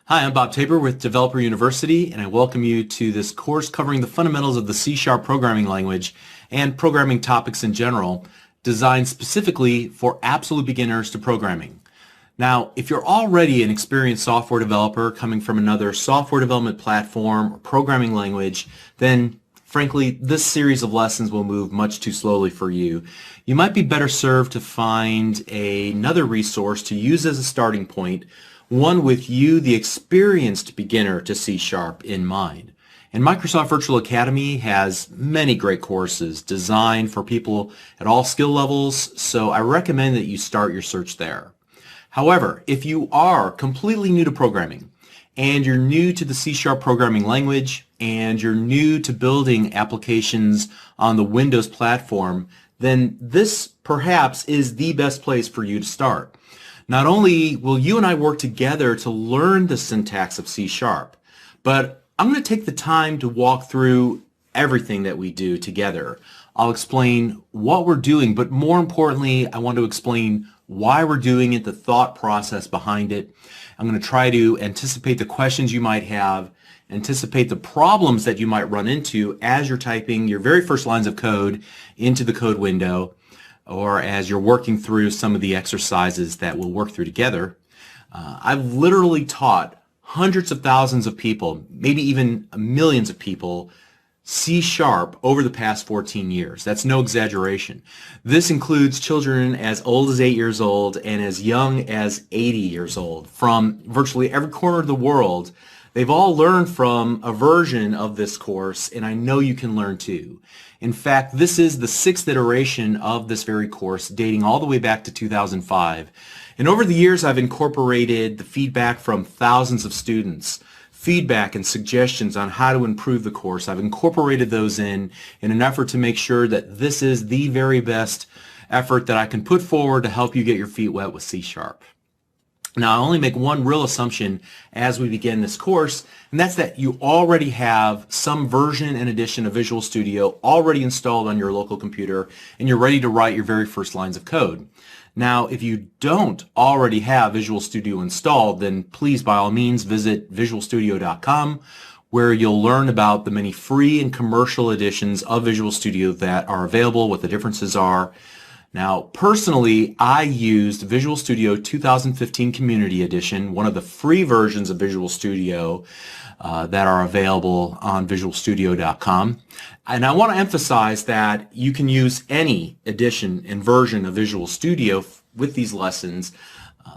Hi, I'm Bob Tabor with Developer University, and I welcome you to this course covering the fundamentals of the C# programming language and programming topics in general, designed specifically for absolute beginners to programming. Now, if you're already an experienced software developer coming from another software development platform or programming language, then frankly, this series of lessons will move much too slowly for you. You might be better served to find another resource to use as a starting point, one with you, the experienced beginner to C# in mind. And Microsoft Virtual Academy has many great courses designed for people at all skill levels, so I recommend that you start your search there. However, if you are completely new to programming, and you're new to the C# programming language, and you're new to building applications on the Windows platform, then this perhaps is the best place for you to start. Not only will you and I work together to learn the syntax of C#, but I'm going to take the time to walk through everything that we do together. I'll explain what we're doing, but more importantly, I want to explain why we're doing it, the thought process behind it. I'm going to try to anticipate the questions you might have, anticipate the problems that you might run into as you're typing your very first lines of code into the code window, or as you're working through some of the exercises that we'll work through together. I've literally taught hundreds of thousands of people, maybe even millions of people, C# over the past 14 years. That's no exaggeration. This includes children as old as 8 years old and as young as 80 years old from virtually every corner of the world. They've all learned from a version of this course, and I know you can learn too. In fact, this is the 6th iteration of this very course, dating all the way back to 2005. And over the years, I've incorporated the feedback from thousands of students, feedback and suggestions on how to improve the course. I've incorporated those in an effort to make sure that this is the very best effort that I can put forward to help you get your feet wet with C#. Now, I only make one real assumption as we begin this course, and that's that you already have some version and edition of Visual Studio already installed on your local computer, and you're ready to write your very first lines of code. Now, if you don't already have Visual Studio installed, then please, by all means, visit visualstudio.com, where you'll learn about the many free and commercial editions of Visual Studio that are available, what the differences are. Now, personally, I used Visual Studio 2015 Community Edition, one of the free versions of Visual Studio that are available on visualstudio.com. And I want to emphasize that you can use any edition and version of Visual Studio with these lessons.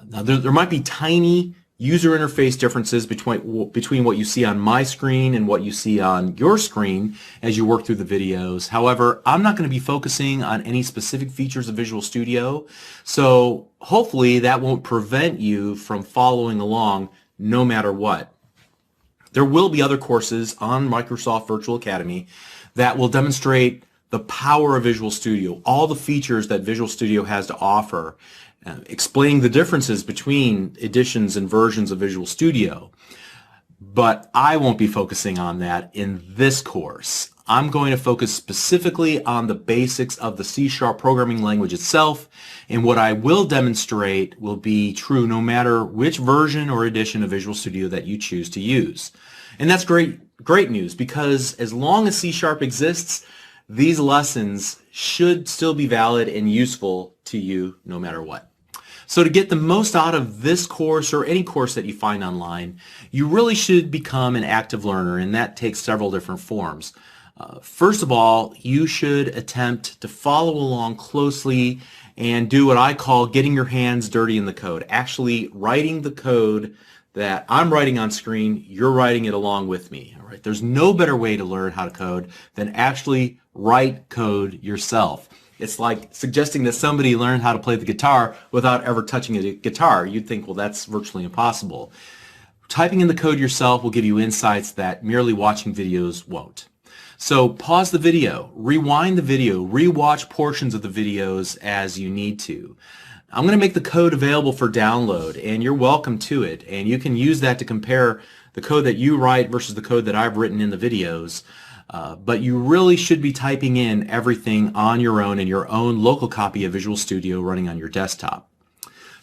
Now, there might be tiny user interface differences between what you see on my screen and what you see on your screen as you work through the videos. However, I'm not going to be focusing on any specific features of Visual Studio, so hopefully that won't prevent you from following along no matter what. There will be other courses on Microsoft Virtual Academy that will demonstrate the power of Visual Studio, all the features that Visual Studio has to offer, explaining the differences between editions and versions of Visual Studio. But I won't be focusing on that in this course. I'm going to focus specifically on the basics of the C# programming language itself, and what I will demonstrate will be true no matter which version or edition of Visual Studio that you choose to use. And that's great news, because as long as C# exists, these lessons should still be valid and useful to you no matter what. So to get the most out of this course or any course that you find online, you really should become an active learner, and that takes several different forms. First of all, you should attempt to follow along closely and do what I call getting your hands dirty in the code, actually writing the code that I'm writing on screen. You're writing it along with me. All right? There's no better way to learn how to code than actually write code yourself. It's like suggesting that somebody learn how to play the guitar without ever touching a guitar. You'd think, well, that's virtually impossible. Typing in the code yourself will give you insights that merely watching videos won't. So pause the video, rewind the video, rewatch portions of the videos as you need to. I'm going to make the code available for download, and you're welcome to it. And you can use that to compare the code that you write versus the code that I've written in the videos. But you really should be typing in everything on your own in your own local copy of Visual Studio running on your desktop.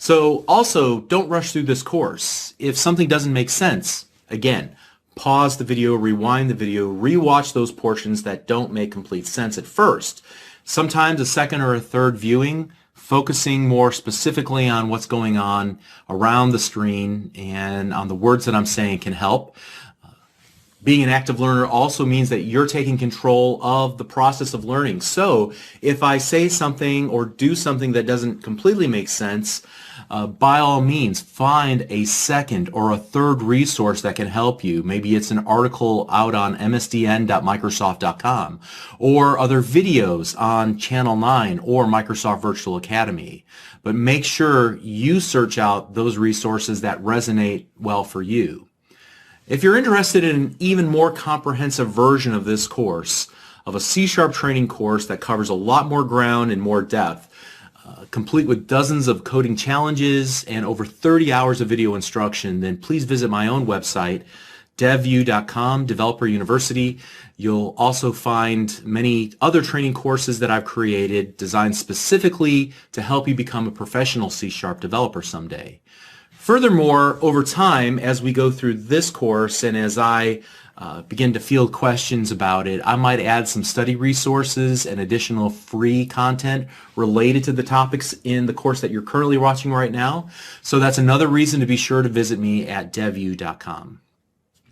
So also, don't rush through this course. If something doesn't make sense, again, pause the video, rewind the video, rewatch those portions that don't make complete sense at first. Sometimes a second or a third viewing, focusing more specifically on what's going on around the screen and on the words that I'm saying can help. Being an active learner also means that you're taking control of the process of learning. So if I say something or do something that doesn't completely make sense, by all means, find a second or a third resource that can help you. Maybe it's an article out on msdn.microsoft.com or other videos on Channel 9 or Microsoft Virtual Academy. But make sure you search out those resources that resonate well for you. If you're interested in an even more comprehensive version of this course, of a C# training course that covers a lot more ground and more depth, complete with dozens of coding challenges and over 30 hours of video instruction, then please visit my own website, devview.com, Developer University. You'll also find many other training courses that I've created designed specifically to help you become a professional C# developer someday. Furthermore, over time, as we go through this course and as I begin to field questions about it, I might add some study resources and additional free content related to the topics in the course that you're currently watching right now. So that's another reason to be sure to visit me at devview.com.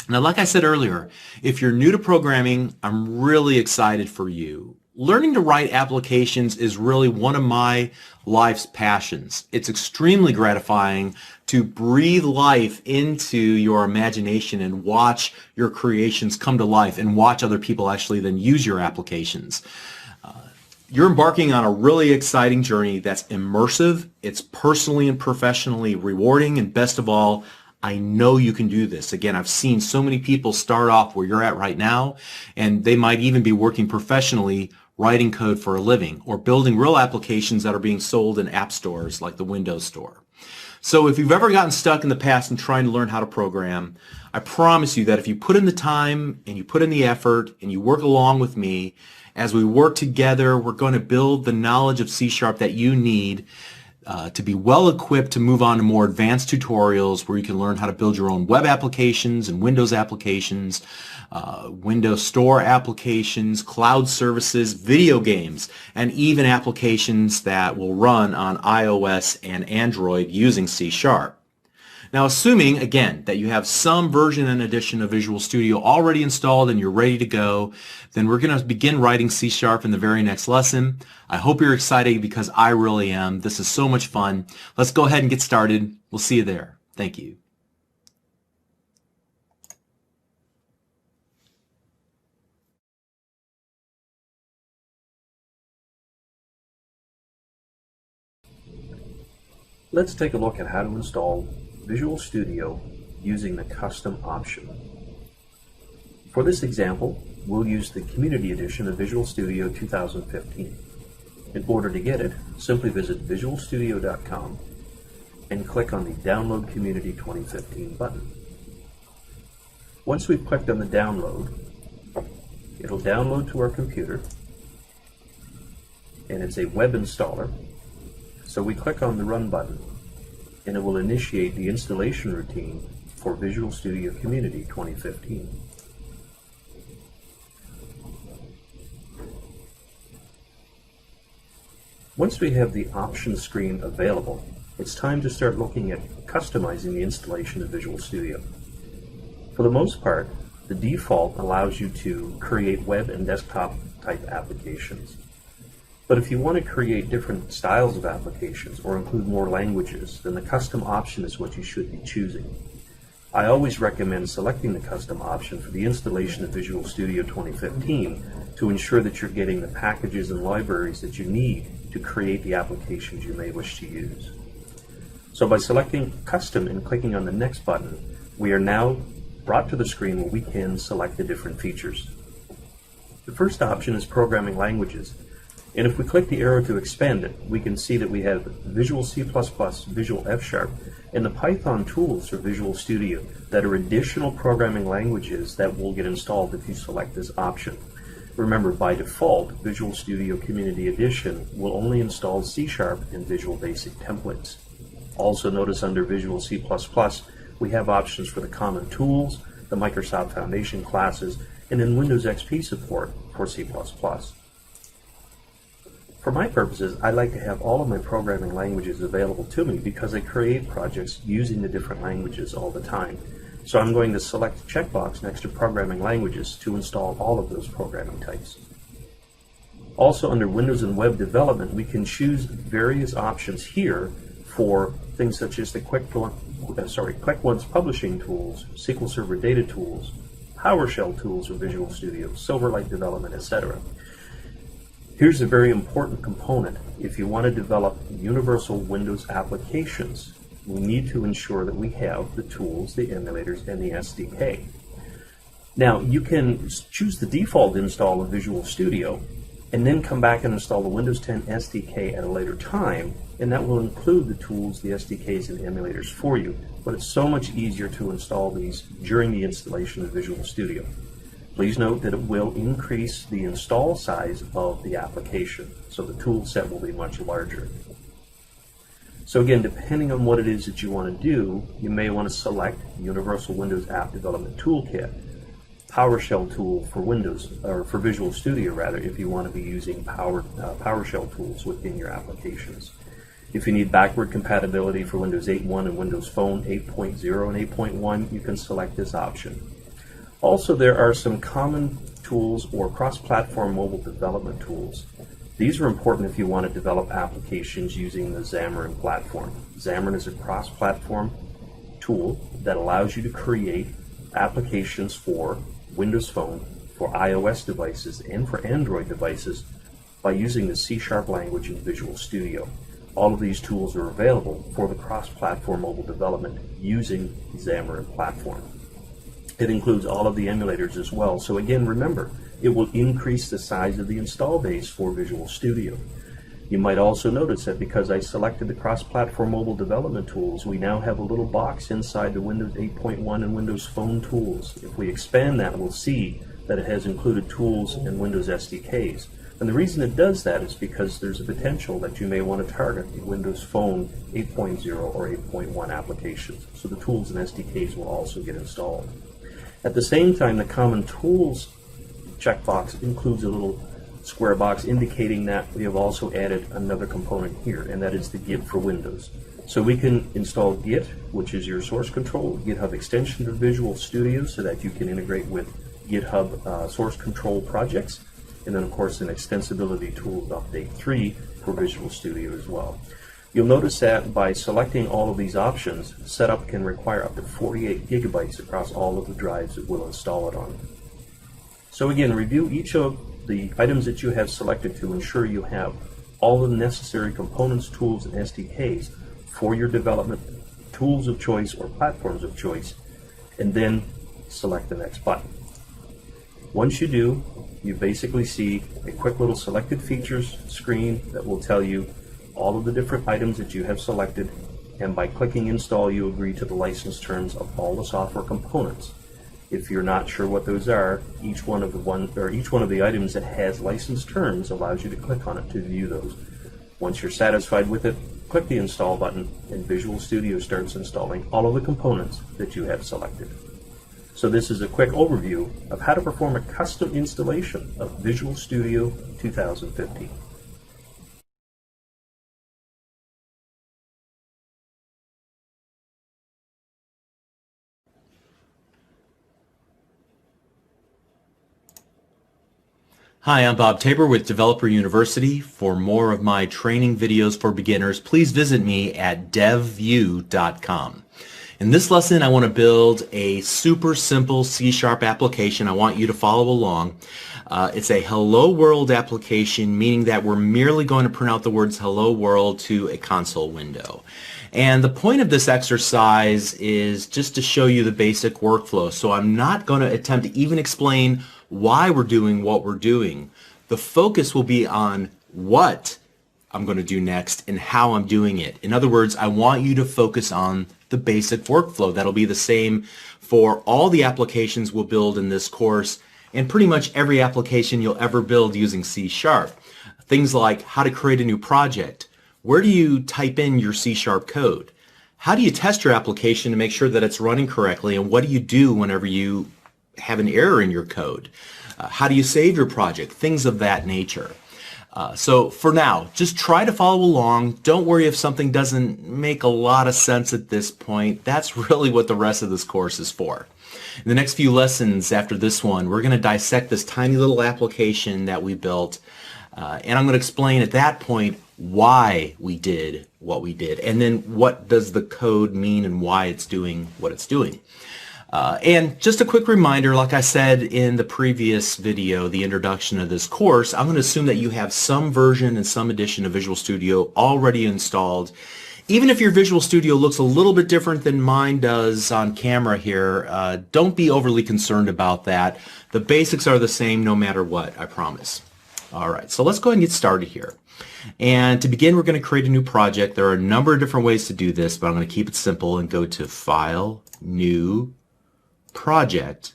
Now, like I said earlier, if you're new to programming, I'm really excited for you. Learning to write applications is really one of my life's passions. It's extremely gratifying to breathe life into your imagination and watch your creations come to life and watch other people actually then use your applications. You're embarking on a really exciting journey that's immersive, it's personally and professionally rewarding, and best of all, I know you can do this. Again, I've seen so many people start off where you're at right now, and they might even be working professionally writing code for a living or building real applications that are being sold in app stores like the Windows Store. So if you've ever gotten stuck in the past in trying to learn how to program, I promise you that if you put in the time and you put in the effort and you work along with me, as we work together, we're going to build the knowledge of C# that you need to be well equipped to move on to more advanced tutorials where you can learn how to build your own web applications and Windows applications, Windows Store applications, cloud services, video games, and even applications that will run on iOS and Android using C#. Now, assuming, again, that you have some version and edition of Visual Studio already installed and you're ready to go, then we're going to begin writing C# in the very next lesson. I hope you're excited because I really am. This is so much fun. Let's go ahead and get started. We'll see you there. Thank you. Let's take a look at how to install Visual Studio using the custom option. For this example, we'll use the Community Edition of Visual Studio 2015. In order to get it, simply visit visualstudio.com and click on the Download Community 2015 button. Once we've clicked on the download, it'll download to our computer, and it's a web installer, so we click on the Run button and it will initiate the installation routine for Visual Studio Community 2015. Once we have the options screen available, it's time to start looking at customizing the installation of Visual Studio. For the most part, the default allows you to create web and desktop type applications. But if you want to create different styles of applications or include more languages, then the custom option is what you should be choosing. I always recommend selecting the custom option for the installation of Visual Studio 2015 to ensure that you're getting the packages and libraries that you need to create the applications you may wish to use. So by selecting Custom and clicking on the Next button, we are now brought to the screen where we can select the different features. The first option is Programming Languages. And if we click the arrow to expand it, we can see that we have Visual C++, Visual F#, and the Python tools for Visual Studio that are additional programming languages that will get installed if you select this option. Remember, by default, Visual Studio Community Edition will only install C# and Visual Basic templates. Also notice under Visual C++, we have options for the common tools, the Microsoft Foundation classes, and then Windows XP support for C++. For my purposes, I like to have all of my programming languages available to me because I create projects using the different languages all the time. So I'm going to select a checkbox next to programming languages to install all of those programming types. Also under Windows and Web Development, we can choose various options here for things such as the QuickOnes Publishing Tools, SQL Server Data Tools, PowerShell tools for Visual Studio, Silverlight Development, etc. Here's a very important component. If you want to develop universal Windows applications, we need to ensure that we have the tools, the emulators, and the SDK. Now, you can choose the default install of Visual Studio and then come back and install the Windows 10 SDK at a later time, and that will include the tools, the SDKs, and emulators for you. But it's so much easier to install these during the installation of Visual Studio. Please note that it will increase the install size of the application, so the tool set will be much larger. So again, depending on what it is that you want to do, you may want to select Universal Windows App Development Toolkit, PowerShell tool for Windows, or for Visual Studio rather, if you want to be using PowerShell tools within your applications. If you need backward compatibility for Windows 8.1 and Windows Phone 8.0 and 8.1, you can select this option. Also, there are some common tools or cross-platform mobile development tools. These are important if you want to develop applications using the Xamarin platform. Xamarin is a cross-platform tool that allows you to create applications for Windows Phone, for iOS devices, and for Android devices by using the C# language in Visual Studio. All of these tools are available for the cross-platform mobile development using Xamarin platform. It includes all of the emulators as well. So again, remember, it will increase the size of the install base for Visual Studio. You might also notice that because I selected the cross-platform mobile development tools, we now have a little box inside the Windows 8.1 and Windows Phone tools. If we expand that, we'll see that it has included tools and Windows SDKs. And the reason it does that is because there's a potential that you may want to target the Windows Phone 8.0 or 8.1 applications. So the tools and SDKs will also get installed. At the same time, the Common Tools checkbox includes a little square box indicating that we have also added another component here, and that is the Git for Windows. So we can install Git, which is your source control, GitHub extension of Visual Studio so that you can integrate with GitHub source control projects, and then of course an extensibility tool with Update 3 for Visual Studio as well. You'll notice that by selecting all of these options, setup can require up to 48 gigabytes across all of the drives that we'll install it on. So again, review each of the items that you have selected to ensure you have all the necessary components, tools, and SDKs for your development tools of choice or platforms of choice, and then select the next button. Once you do, you basically see a quick little selected features screen that will tell you all of the different items that you have selected, and by clicking install you agree to the license terms of all the software components. If you're not sure what those are, each one of the items that has license terms allows you to click on it to view those. Once you're satisfied with it, click the install button and Visual Studio starts installing all of the components that you have selected. So this is a quick overview of how to perform a custom installation of Visual Studio 2015. Hi, I'm Bob Tabor with Developer University. For more of my training videos for beginners, please visit me at devview.com. In this lesson, I want to build a super simple C# application. I want you to follow along. It's a hello world application, meaning that we're merely going to print out the words hello world to a console window. And the point of this exercise is just to show you the basic workflow. So I'm not going to attempt to even explain why we're doing what we're doing. The focus will be on what I'm going to do next and how I'm doing it. In other words, I want you to focus on the basic workflow. That'll be the same for all the applications we'll build in this course and pretty much every application you'll ever build using C#. Things like how to create a new project. Where do you type in your C# code? How do you test your application to make sure that it's running correctly, and what do you do whenever you have an error in your code? How do you save your project? Things of that nature. So for now, just try to follow along. Don't worry if something doesn't make a lot of sense at this point. That's really what the rest of this course is for. In the next few lessons after this one, we're going to dissect this tiny little application that we built, and I'm going to explain at that point why we did what we did, and then what does the code mean and why it's doing what it's doing. And just a quick reminder, like I said in the previous video, the introduction of this course, I'm going to assume that you have some version and some edition of Visual Studio already installed. Even if your Visual Studio looks a little bit different than mine does on camera here, don't be overly concerned about that. The basics are the same no matter what, I promise. All right, so let's go ahead and get started here. And to begin, we're going to create a new project. There are a number of different ways to do this, but I'm going to keep it simple and go to File, New, Project.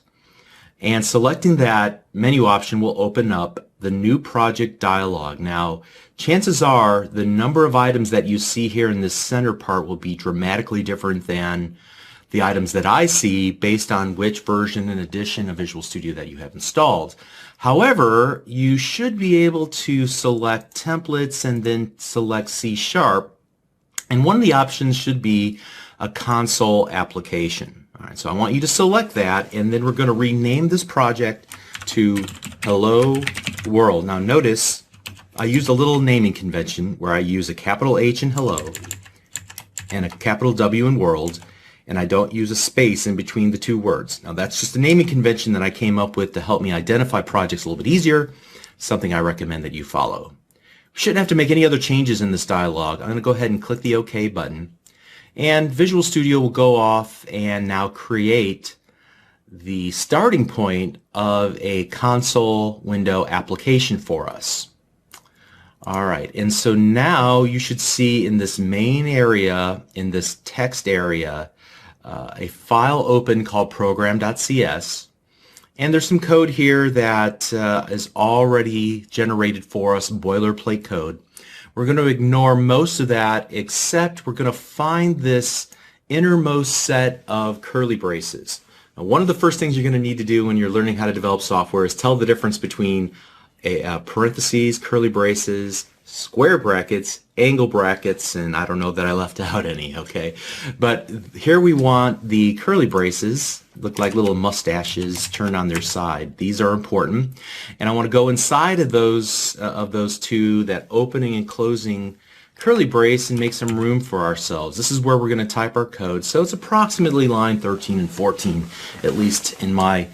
And selecting that menu option will open up the New Project dialog. Now, chances are the number of items that you see here in this center part will be dramatically different than the items that I see based on which version and edition of Visual Studio that you have installed. However, you should be able to select templates and then select C#, and one of the options should be a console application. All right, so I want you to select that, and then we're going to rename this project to Hello World. Now notice I used a little naming convention where I use a capital H in Hello and a capital W in World, and I don't use a space in between the two words. Now that's just a naming convention that I came up with to help me identify projects a little bit easier, something I recommend that you follow. We shouldn't have to make any other changes in this dialog. I'm going to go ahead and click the OK button, and Visual Studio will go off and now create the starting point of a console window application for us. Alright, and so now you should see in this main area, in this text area, a file open called program.cs, and there's some code here that is already generated for us, boilerplate code. We're going to ignore most of that, except we're going to find this innermost set of curly braces. Now, one of the first things you're going to need to do when you're learning how to develop software is tell the difference between parentheses, curly braces, square brackets, angle brackets, and I don't know that I left out any, okay? But here we want the curly braces, look like little mustaches turned on their side. These are important, and I want to go inside of those two, that opening and closing curly brace, and make some room for ourselves. This is where we're going to type our code, so it's approximately line 13 and 14, at least in my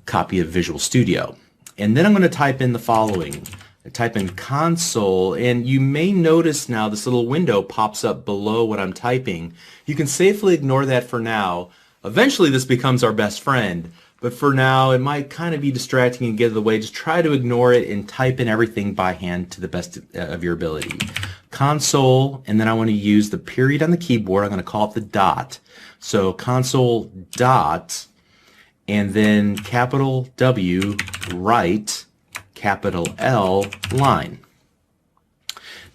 copy of Visual Studio. And then I'm going to type in the following. I type in console, and you may notice now this little window pops up below what I'm typing. You can safely ignore that for now. Eventually this becomes our best friend, but for now it might kind of be distracting and get in the way. Just try to ignore it and type in everything by hand to the best of your ability. Console, and then I want to use the period on the keyboard. I'm going to call it the dot. So console dot, and then capital W, right, capital L, line.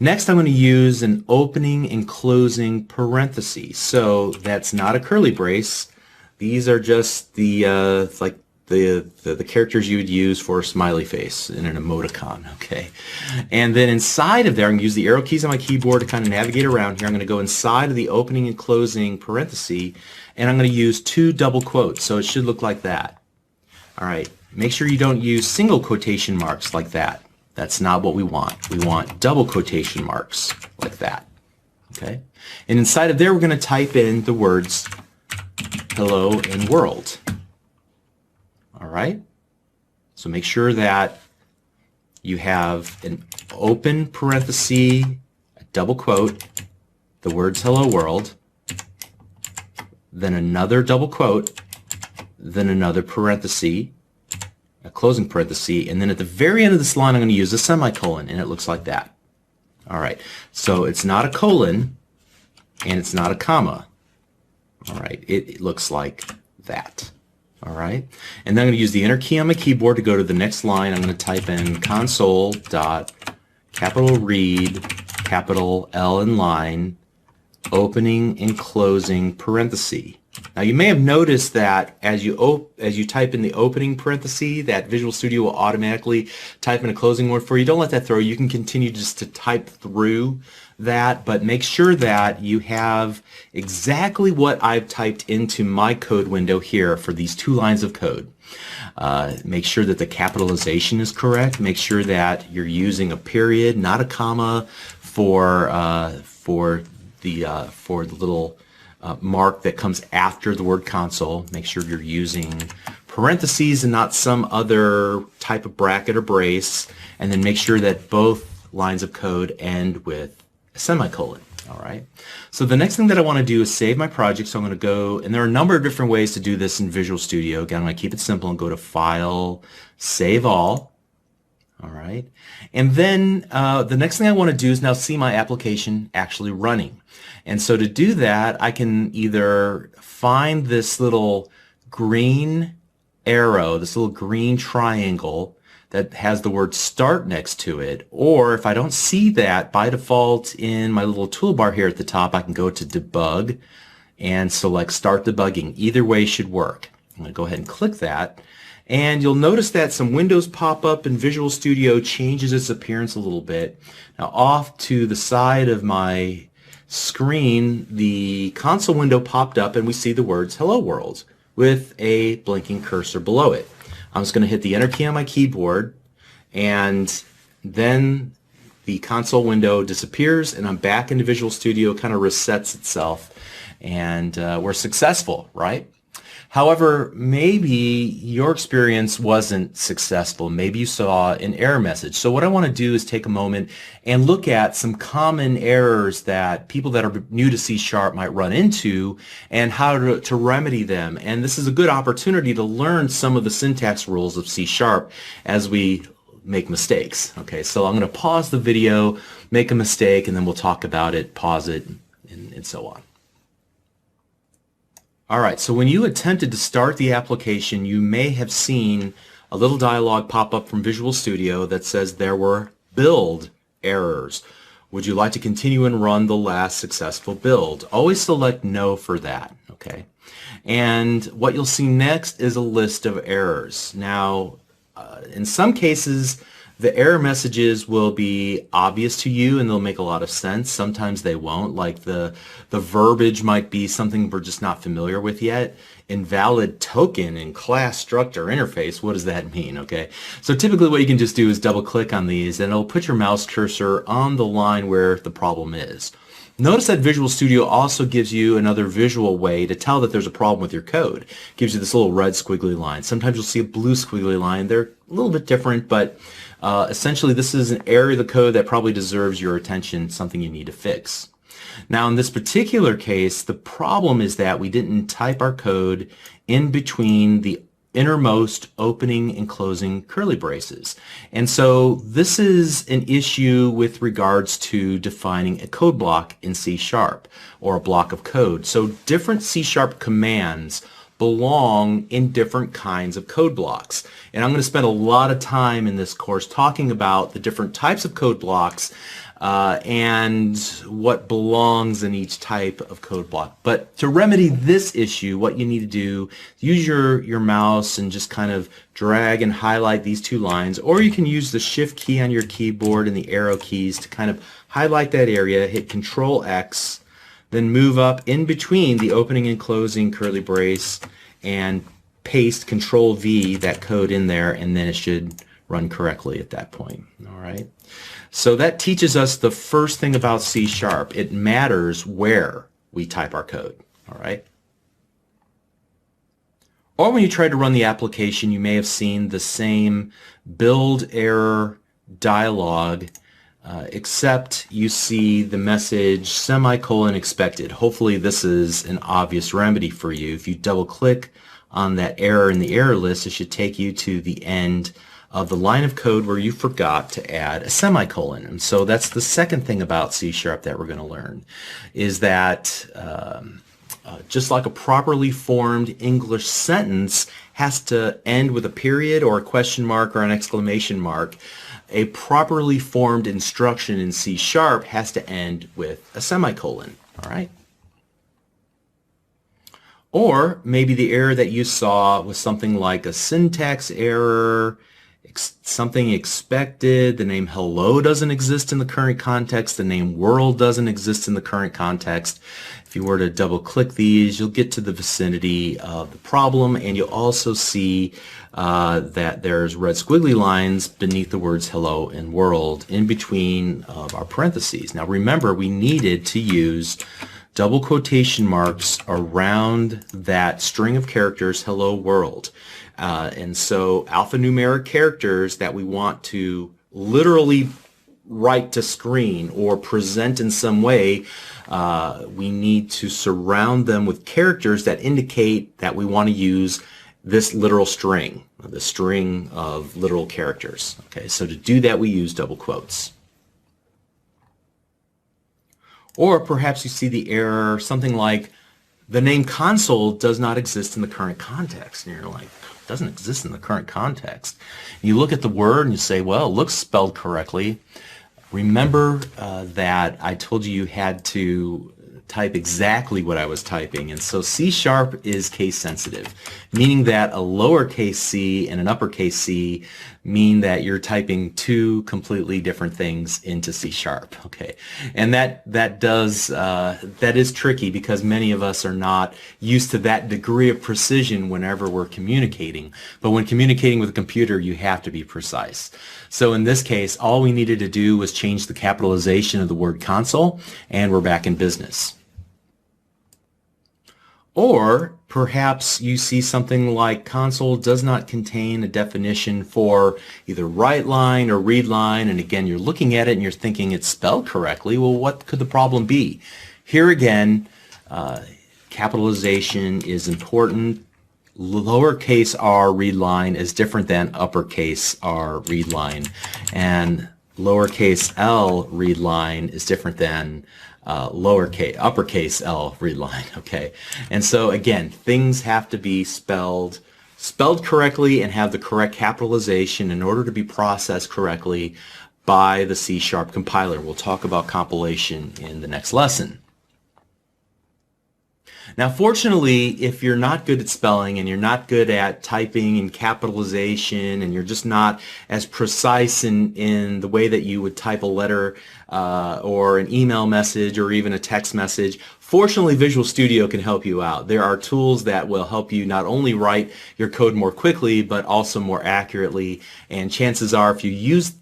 Next I'm going to use an opening and closing parenthesis. So that's not a curly brace. These are just the like the characters you would use for a smiley face in an emoticon, okay? And then inside of there, I'm going to use the arrow keys on my keyboard to kind of navigate around here. I'm going to go inside of the opening and closing parenthesis, and I'm going to use two double quotes, so it should look like that. All right, make sure you don't use single quotation marks like that. That's not what we want. We want double quotation marks like that, okay? And inside of there, we're going to type in the words hello and world. All right, so make sure that you have an open parenthesis, a double quote, the words hello world, then another double quote, then another parenthesis, a closing parenthesis, and then at the very end of this line I'm going to use a semicolon, and it looks like that. All right, so it's not a colon and it's not a comma. All right, it looks like that. All right, and then I'm going to use the enter key on my keyboard to go to the next line. I'm going to type in console dot capital read capital L in line opening and closing parenthesis. Now you may have noticed that as you type in the opening parenthesis, that Visual Studio will automatically type in a closing word for you. Don't let that throw you. You can continue just to type through that, but make sure that you have exactly what I've typed into my code window here for these 2 lines of code. Make sure that the capitalization is correct. Make sure that you're using a period, not a comma, for the little mark that comes after the word console. Make sure you're using parentheses and not some other type of bracket or brace, and then make sure that both lines of code end with a semicolon. All right. So the next thing that I want to do is save my project. So I'm going to go, and there are a number of different ways to do this in Visual Studio. Again, I'm going to keep it simple and go to File, Save All. All right. And then the next thing I want to do is now see my application actually running. And so to do that, I can either find this little green arrow, this little green triangle that has the word start next to it, or if I don't see that, by default in my little toolbar here at the top, I can go to debug and select start debugging. Either way should work. I'm going to go ahead and click that, and you'll notice that some windows pop up and Visual Studio changes its appearance a little bit. Now off to the side of my screen, the console window popped up and we see the words Hello World with a blinking cursor below it. I'm just going to hit the enter key on my keyboard, and then the console window disappears and I'm back into Visual Studio, kind of resets itself, and we're successful, right? However, maybe your experience wasn't successful. Maybe you saw an error message. So what I want to do is take a moment and look at some common errors that people that are new to C# might run into and how to remedy them. And this is a good opportunity to learn some of the syntax rules of C# as we make mistakes. Okay, so I'm going to pause the video, make a mistake, and then we'll talk about it, pause it, and so on. Alright, so when you attempted to start the application, you may have seen a little dialog pop up from Visual Studio that says there were build errors. Would you like to continue and run the last successful build? Always select no for that, okay? And what you'll see next is a list of errors. Now, in some cases, the error messages will be obvious to you and they'll make a lot of sense. Sometimes they won't, like the verbiage might be something we're just not familiar with yet. Invalid token in class struct or interface, what does that mean? Okay, so typically what you can just do is double click on these and it'll put your mouse cursor on the line where the problem is. Notice that Visual Studio also gives you another visual way to tell that there's a problem with your code. It gives you this little red squiggly line. Sometimes you'll see a blue squiggly line. They're a little bit different, but essentially this is an area of the code that probably deserves your attention, something you need to fix. Now in this particular case, the problem is that we didn't type our code in between the innermost opening and closing curly braces. And so this is an issue with regards to defining a code block in C# or a block of code. So different C# commands belong in different kinds of code blocks. And I'm going to spend a lot of time in this course talking about the different types of code blocks and what belongs in each type of code block. But to remedy this issue, what you need to do, use your mouse and just kind of drag and highlight these 2 lines, or you can use the Shift key on your keyboard and the arrow keys to kind of highlight that area, hit Control X, then move up in between the opening and closing curly brace and paste Control V, that code in there, and then it should run correctly at that point. All right. So that teaches us the first thing about C#. It matters where we type our code. All right. Or when you try to run the application, you may have seen the same build error dialog, except you see the message semicolon expected. Hopefully this is an obvious remedy for you. If you double click on that error in the error list, it should take you to the end of the line of code where you forgot to add a semicolon. And so that's the second thing about C# that we're going to learn, is that just like a properly formed English sentence has to end with a period or a question mark or an exclamation mark, a properly formed instruction in C# has to end with a semicolon. All right. Or maybe the error that you saw was something like a syntax error, something expected, the name hello doesn't exist in the current context, the name world doesn't exist in the current context. If you were to double click these, you'll get to the vicinity of the problem, and you'll also see that there's red squiggly lines beneath the words hello and world in between of our parentheses. Now remember, we needed to use double quotation marks around that string of characters, hello world. And so alphanumeric characters that we want to literally write to screen or present in some way, we need to surround them with characters that indicate that we want to use this literal string, the string of literal characters. Okay, so to do that we use double quotes. Or perhaps you see the error, something like the name console does not exist in the current context. And you're like, it doesn't exist in the current context. And you look at the word and you say, well, it looks spelled correctly. Remember that I told you you had to type exactly what I was typing. And so C# is case sensitive, meaning that a lowercase c and an uppercase C mean that you're typing two completely different things into C#. Okay, and that is tricky because many of us are not used to that degree of precision whenever we're communicating. But when communicating with a computer, you have to be precise. So in this case, all we needed to do was change the capitalization of the word console, and we're back in business. Or perhaps you see something like console does not contain a definition for either write line or read line, and again you're looking at it and you're thinking it's spelled correctly. Well, what could the problem be? Here again, capitalization is important. Lowercase r read line is different than uppercase r read line, and lowercase l read line is different than uppercase L read line. Okay, and so again, things have to be spelled correctly and have the correct capitalization in order to be processed correctly by the C# compiler. We'll talk about compilation in the next lesson. Now fortunately, if you're not good at spelling and you're not good at typing and capitalization and you're just not as precise in the way that you would type a letter or an email message or even a text message, fortunately Visual Studio can help you out. There are tools that will help you not only write your code more quickly but also more accurately, and chances are if you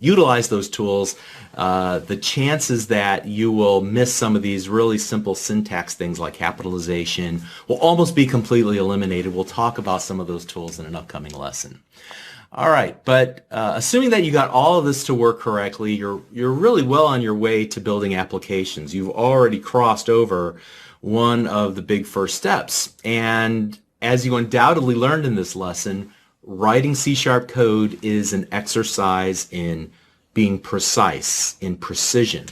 utilize those tools, the chances that you will miss some of these really simple syntax things like capitalization will almost be completely eliminated. We'll talk about some of those tools in an upcoming lesson. All right, but assuming that you got all of this to work correctly, you're really well on your way to building applications. You've already crossed over one of the big first steps, and as you undoubtedly learned in this lesson, writing C# code is an exercise in being precise, in precision.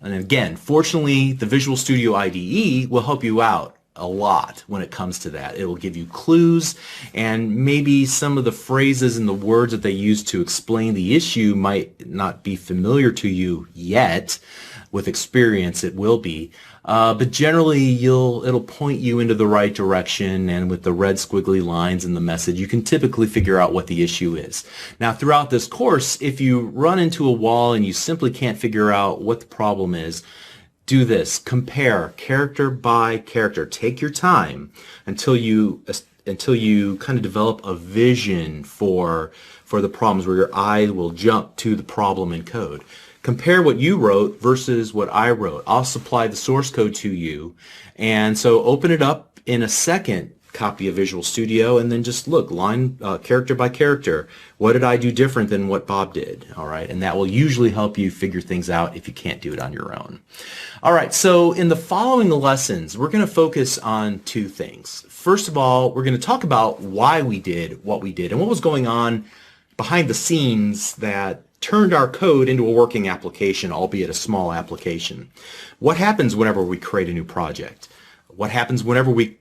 And again, fortunately, the Visual Studio IDE will help you out a lot when it comes to that. It will give you clues, and maybe some of the phrases and the words that they use to explain the issue might not be familiar to you yet. With experience, it will be. But generally, it'll point you into the right direction, and with the red squiggly lines in the message, you can typically figure out what the issue is. Now, throughout this course, if you run into a wall and you simply can't figure out what the problem is, do this. Compare character by character. Take your time until you kind of develop a vision for the problems where your eye will jump to the problem in code. Compare what you wrote versus what I wrote. I'll supply the source code to you, and so open it up in a second copy of Visual Studio and then just look character by character. What did I do different than what Bob did? All right, and that will usually help you figure things out if you can't do it on your own. All right, so in the following lessons, we're going to focus on two things. First of all, we're going to talk about why we did what we did and what was going on behind the scenes that turned our code into a working application, albeit a small application. What happens whenever we create a new project? What happens whenever we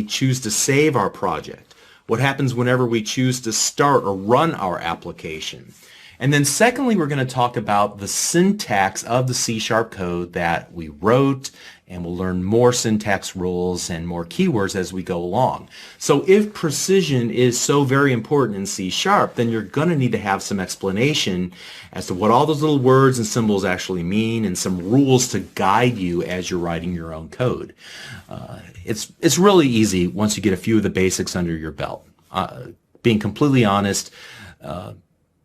choose to save our project? What happens whenever we choose to start or run our application? And then secondly, we're going to talk about the syntax of the C# code that we wrote, and we'll learn more syntax rules and more keywords as we go along. So if precision is so very important in C#, then you're going to need to have some explanation as to what all those little words and symbols actually mean, and some rules to guide you as you're writing your own code. It's really easy once you get a few of the basics under your belt. Being completely honest,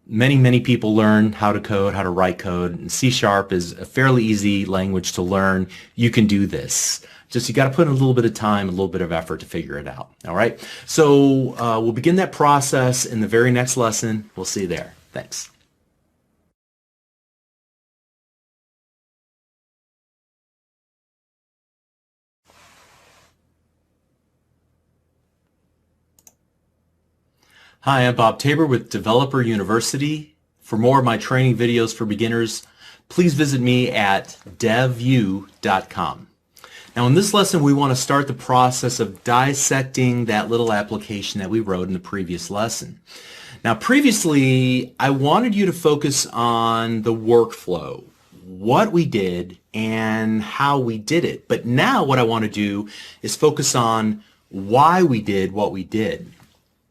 many people learn how to code, how to write code, and C# is a fairly easy language to learn. You can do this. Just you got to put in a little bit of time, a little bit of effort to figure it out. All right. So we'll begin that process in the very next lesson. We'll see you there. Thanks. Hi, I'm Bob Tabor with Developer University. For more of my training videos for beginners, please visit me at devu.com. Now in this lesson, we want to start the process of dissecting that little application that we wrote in the previous lesson. Now previously, I wanted you to focus on the workflow, what we did and how we did it. But now what I want to do is focus on why we did what we did.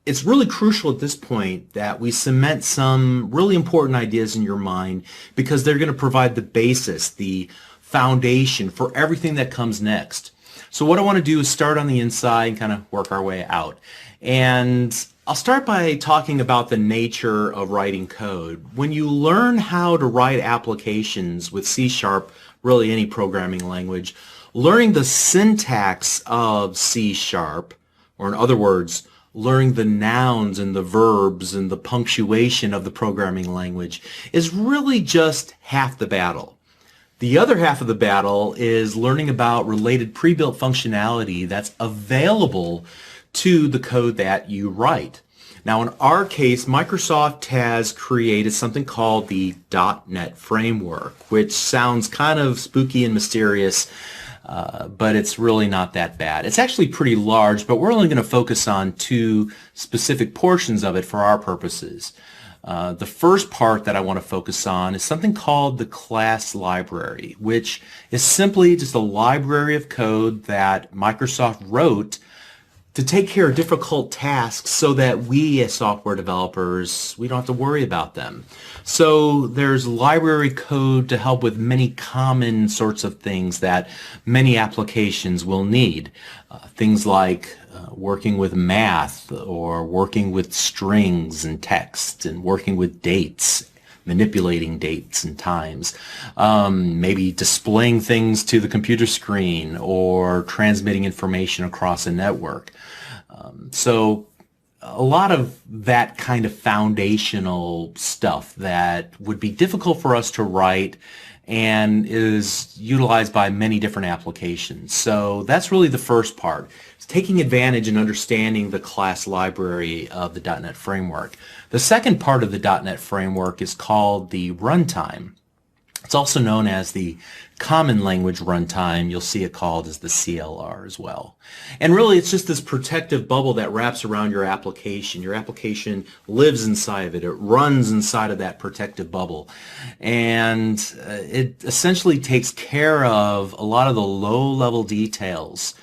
It's really crucial at this point that we cement some really important ideas in your mind, because they're going to provide the basis, the foundation for everything that comes next. So what I want to do is start on the inside and kind of work our way out. And I'll start by talking about the nature of writing code. When you learn how to write applications with C#, really any programming language, learning the syntax of C#, or in other words, learning the nouns and the verbs and the punctuation of the programming language, is really just half the battle. The other half of the battle is learning about related pre-built functionality that's available to the code that you write. Now in our case, Microsoft has created something called the .NET Framework, which sounds kind of spooky and mysterious, but it's really not that bad. It's actually pretty large, but we're only going to focus on two specific portions of it for our purposes. The first part that I want to focus on is something called the class library, which is simply just a library of code that Microsoft wrote to take care of difficult tasks so that we as software developers, we don't have to worry about them. So there's library code to help with many common sorts of things that many applications will need. Things like working with math, or working with strings and text, and working with dates, manipulating dates and times, maybe displaying things to the computer screen, or transmitting information across a network. So a lot of that kind of foundational stuff that would be difficult for us to write and is utilized by many different applications. So that's really the first part. It's taking advantage and understanding the class library of the .NET Framework. The second part of the .NET Framework is called the runtime. It's also known as the Common Language Runtime. You'll see it called as the CLR as well. And really it's just this protective bubble that wraps around your application. Your application lives inside of it. It runs inside of that protective bubble. And it essentially takes care of a lot of the low-level details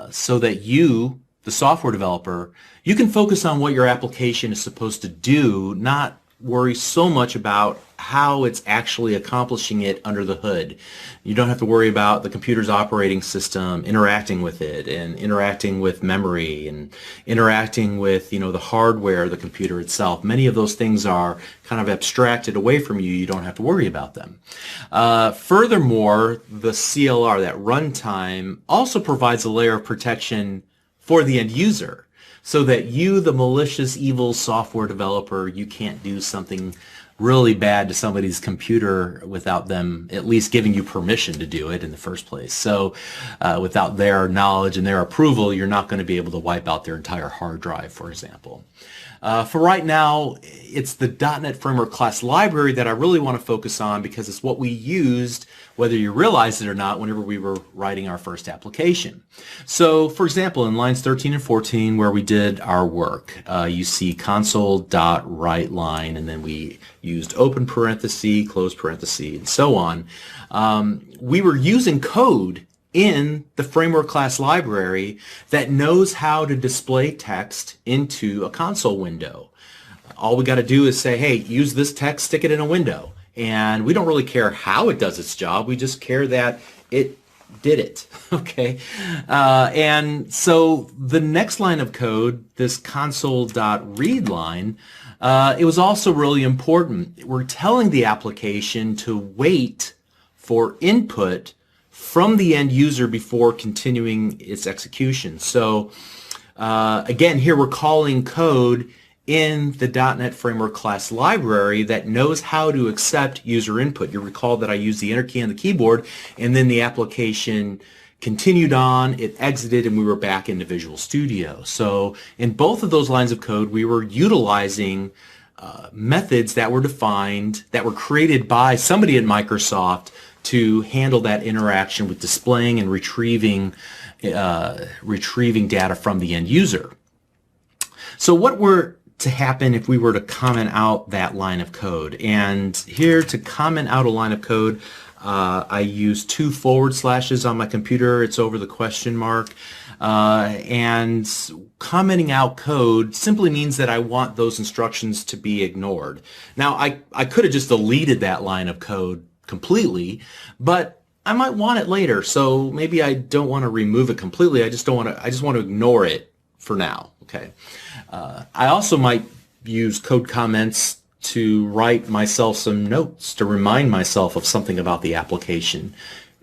so that you, the software developer, you can focus on what your application is supposed to do, not worry so much about how it's actually accomplishing it under the hood. You don't have to worry about the computer's operating system interacting with it, and interacting with memory, and interacting with, the hardware, the computer itself. Many of those things are kind of abstracted away from you. You don't have to worry about them. Furthermore, the CLR, that runtime, also provides a layer of protection for the end user, so that you, the malicious, evil software developer, you can't do something really bad to somebody's computer without them at least giving you permission to do it in the first place. So without their knowledge and their approval, you're not going to be able to wipe out their entire hard drive, for example. For right now, it's the .NET Framework class library that I really want to focus on because it's what we used, whether you realize it or not, whenever we were writing our first application. So, for example, in lines 13 and 14 where we did our work, you see console.writeLine, and then we used open parenthesis, close parenthesis, and so on. We were using code in the framework class library that knows how to display text into a console window. All we got to do is say, hey, use this text, stick it in a window. And we don't really care how it does its job. We just care that it did it. Okay. And so the next line of code, this console.readLine, it was also really important. We're telling the application to wait for input from the end user before continuing its execution. So again, here we're calling code in the .NET Framework class library that knows how to accept user input. You recall that I used the enter key on the keyboard, and then the application continued on, it exited, and we were back into Visual Studio. So in both of those lines of code, we were utilizing methods that were defined, that were created by somebody at Microsoft to handle that interaction with displaying and retrieving data from the end user. So what were to happen if we were to comment out that line of code? And here, to comment out a line of code, I use 2 forward slashes on my computer. It's over the question mark. And commenting out code simply means that I want those instructions to be ignored. Now, I could have just deleted that line of code completely, but I might want it later, so maybe I don't want to remove it completely. I just want to ignore it for now. Okay. I also might use code comments to write myself some notes to remind myself of something about the application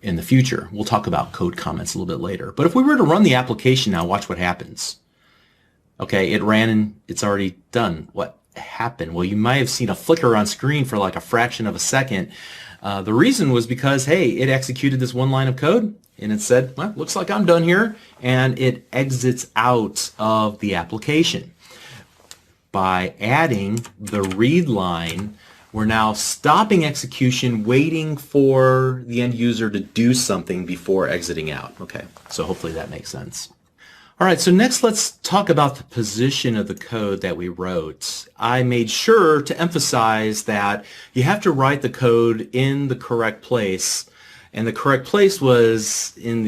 in the future. We'll talk about code comments a little bit later. But if we were to run the application now, watch what happens. Okay, it ran and it's already done. What happened? Well, you might have seen a flicker on screen for like a fraction of a second. The reason was because, hey, it executed this one line of code and it said, well, looks like I'm done here, and it exits out of the application. By adding the read line, we're now stopping execution, waiting for the end user to do something before exiting out. Okay, so hopefully that makes sense. All right, so next let's talk about the position of the code that we wrote. I made sure to emphasize that you have to write the code in the correct place, and the correct place was in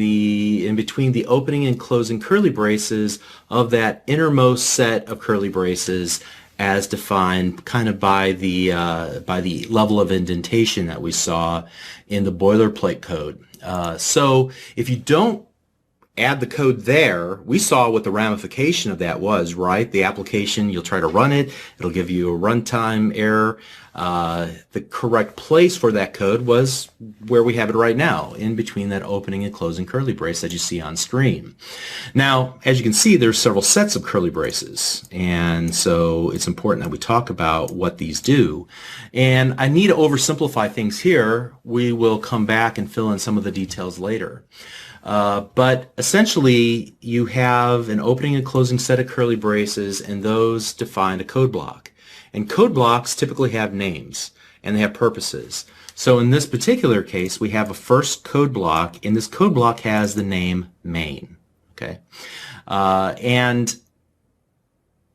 between the opening and closing curly braces of that innermost set of curly braces, as defined kind of by the level of indentation that we saw in the boilerplate code. So if you don't add the code there, we saw what the ramification of that was, right? The application, you'll try to run it, it'll give you a runtime error. The correct place for that code was where we have it right now, in between that opening and closing curly brace that you see on screen. Now, as you can see, there's several sets of curly braces, and so it's important that we talk about what these do. And I need to oversimplify things here. We will come back and fill in some of the details later. But essentially, you have an opening and closing set of curly braces, and those define a code block. And code blocks typically have names, and they have purposes. So in this particular case, we have a first code block, and this code block has the name main. Okay, and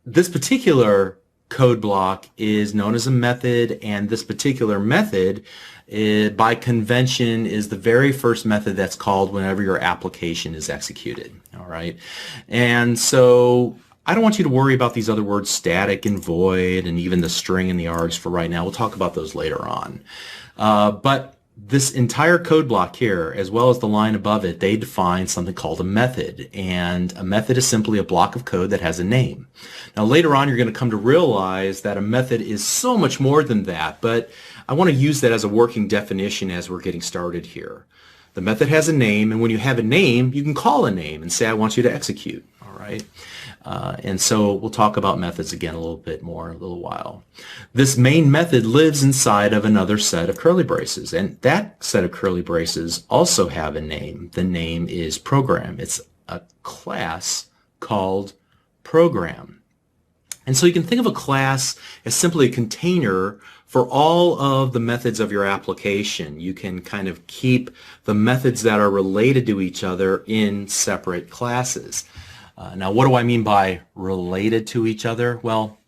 this particular code block is known as a method, and this particular method, by convention, is the very first method that's called whenever your application is executed. All right, and so I don't want you to worry about these other words, static and void, and even the string and the args for right now. We'll talk about those later on. But this entire code block here, as well as the line above it, they define something called a method. And a method is simply a block of code that has a name. Now later on, you're going to come to realize that a method is so much more than that, but I want to use that as a working definition as we're getting started here. The method has a name, and when you have a name, you can call a name and say, I want you to execute. All right. And so we'll talk about methods again a little bit more in a little while. This main method lives inside of another set of curly braces, and that set of curly braces also have a name. The name is program. It's a class called program. And so you can think of a class as simply a container for all of the methods of your application. You can kind of keep the methods that are related to each other in separate classes. Now, what do I mean by related to each other? Well,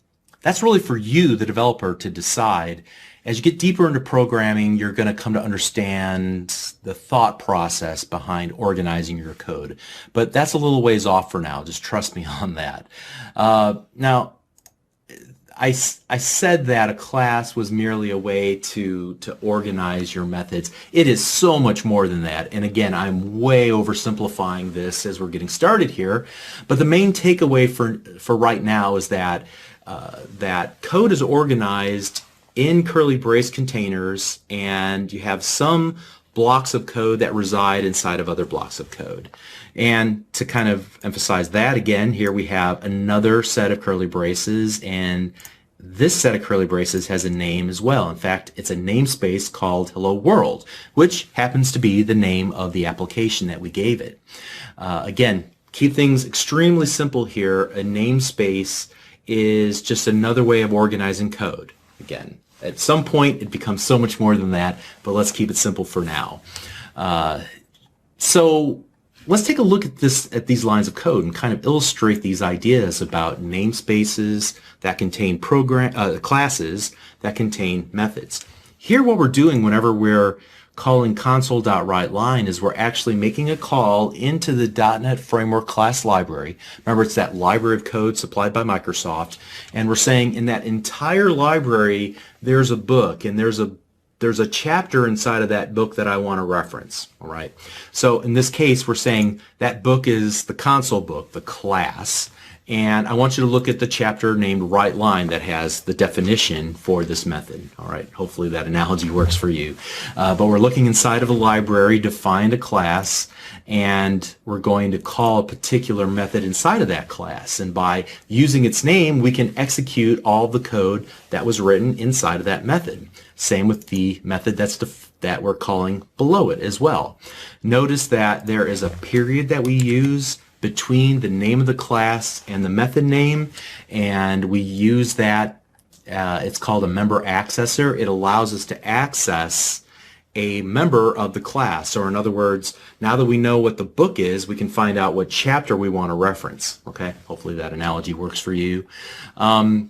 that's really for you, the developer, to decide. As you get deeper into programming, you're going to come to understand the thought process behind organizing your code. But that's a little ways off for now. Just trust me on that. Now, I said that a class was merely a way to organize your methods. It is so much more than that. And again, I'm way oversimplifying this as we're getting started here. But the main takeaway for right now is that that code is organized in curly brace containers, and you have some blocks of code that reside inside of other blocks of code. And to kind of emphasize that again, here we have another set of curly braces, and this set of curly braces has a name as well. In fact, it's a namespace called Hello World, which happens to be the name of the application that we gave it. Again, keep things extremely simple here. A namespace is just another way of organizing code. Again, at some point it becomes so much more than that, but let's keep it simple for now. So let's take a look at these lines of code and kind of illustrate these ideas about namespaces that contain classes that contain methods. Here what we're doing whenever we're calling console.writeLine is we're actually making a call into the .NET Framework class library. Remember, it's that library of code supplied by Microsoft, and we're saying in that entire library there's a book, and there's a chapter inside of that book that I want to reference. All right. So in this case, we're saying that book is the console book, the class, and I want you to look at the chapter named WriteLine that has the definition for this method. All right. Hopefully that analogy works for you. But we're looking inside of a library to find a class, and we're going to call a particular method inside of that class. And by using its name, we can execute all the code that was written inside of that method. Same with the method that we're calling below it as well. Notice that there is a period that we use between the name of the class and the method name, and we use that. It's called a member accessor. It allows us to access a member of the class, or in other words, now that we know what the book is, we can find out what chapter we want to reference. Okay, hopefully that analogy works for you. Now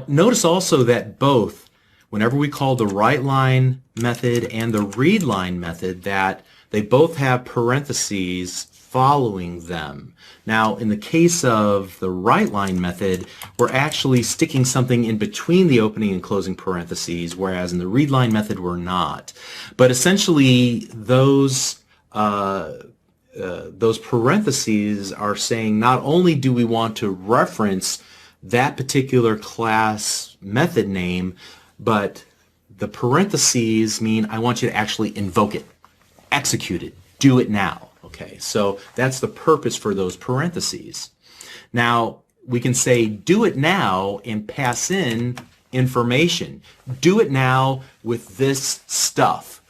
notice also that both, whenever we call the WriteLine method and the readLine method, that they both have parentheses following them. Now, in the case of the WriteLine method, we're actually sticking something in between the opening and closing parentheses, whereas in the readLine method, we're not. But essentially, those parentheses are saying not only do we want to reference that particular class method name, but the parentheses mean I want you to actually invoke it, execute it, do it now. Okay, so that's the purpose for those parentheses. Now, we can say do it now and pass in information. Do it now with this stuff,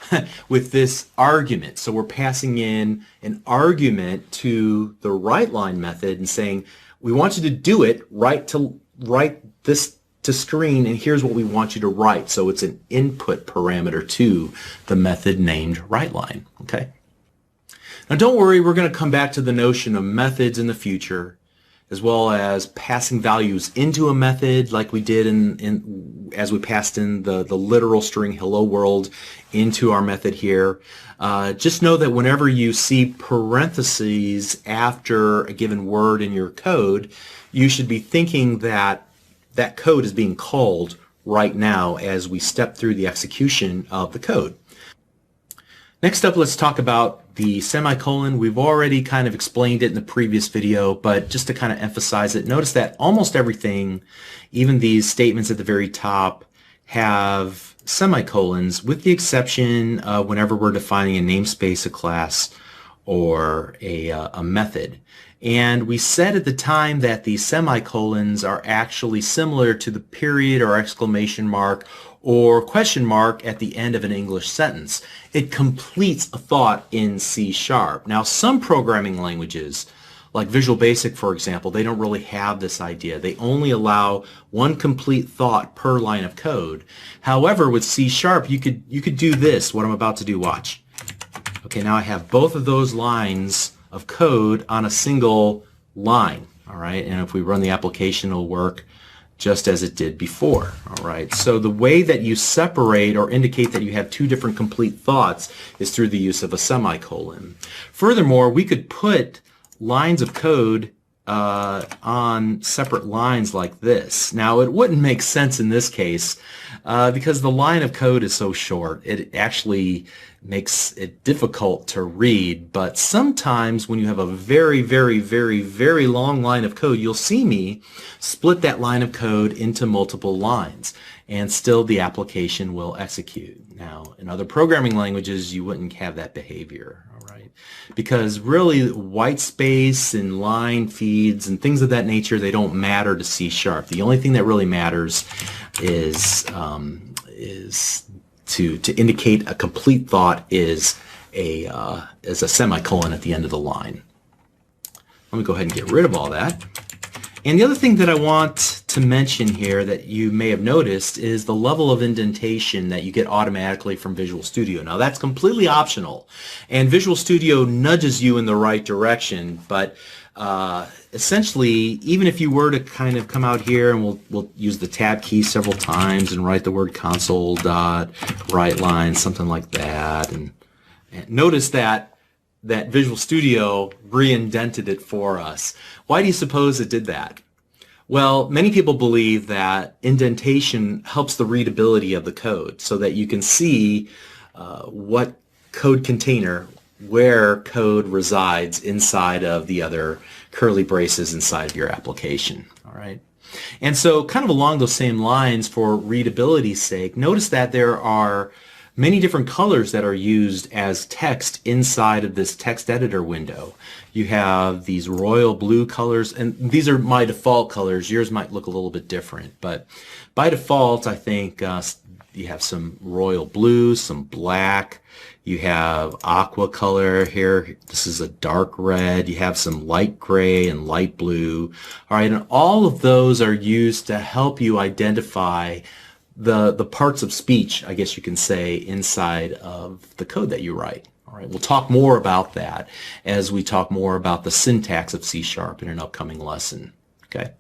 with this argument. So we're passing in an argument to the WriteLine method and saying, we want you to do it, write this to screen, and here's what we want you to write. So it's an input parameter to the method named WriteLine. Okay. Now don't worry, we're going to come back to the notion of methods in the future, as well as passing values into a method like we did as we passed in the literal string hello world into our method here. Just know that whenever you see parentheses after a given word in your code, you should be thinking that that code is being called right now as we step through the execution of the code. Next up, let's talk about the semicolon. We've already kind of explained it in the previous video, but just to kind of emphasize it, notice that almost everything, even these statements at the very top, have semicolons, with the exception of whenever we're defining a namespace, a class, or a method. And we said at the time that the semicolons are actually similar to the period or exclamation mark or question mark at the end of an English sentence. It completes a thought in C#. Now, some programming languages, Like Visual Basic, for example, they don't really have this idea. They only allow one complete thought per line of code. However, with C#, you could do this, what I'm about to do, watch. Okay, now I have both of those lines of code on a single line, all right? And if we run the application, it'll work just as it did before, all right? So the way that you separate or indicate that you have two different complete thoughts is through the use of a semicolon. Furthermore, we could put lines of code on separate lines like this. Now, it wouldn't make sense in this case because the line of code is so short. It actually makes it difficult to read, but sometimes when you have a very, very, very, very long line of code, you'll see me split that line of code into multiple lines, and still the application will execute. Now, in other programming languages, you wouldn't have that behavior, all right? Because really, white space and line feeds and things of that nature, they don't matter to C#. The only thing that really matters is to indicate a complete thought is a semicolon at the end of the line. Let me go ahead and get rid of all that. And the other thing that I want to mention here that you may have noticed is the level of indentation that you get automatically from Visual Studio. Now that's completely optional, and Visual Studio nudges you in the right direction, but essentially, even if you were to kind of come out here, and we'll use the tab key several times and write the word console.writeLine, something like that, and notice that Visual Studio re-indented it for us. Why do you suppose it did that? Well, many people believe that indentation helps the readability of the code so that you can see what code container, where code resides inside of the other curly braces inside of your application. All right. And so kind of along those same lines, for readability's sake, notice that there are many different colors that are used as text inside of this text editor window. You have these royal blue colors, and these are my default colors. Yours might look a little bit different, but by default, I think you have some royal blue, some black, you have aqua color here. This is a dark red. You have some light gray and light blue. All right, and all of those are used to help you identify the parts of speech, I guess you can say, inside of the code that you write. All right, we'll talk more about that as we talk more about the syntax of C# in an upcoming lesson. Okay.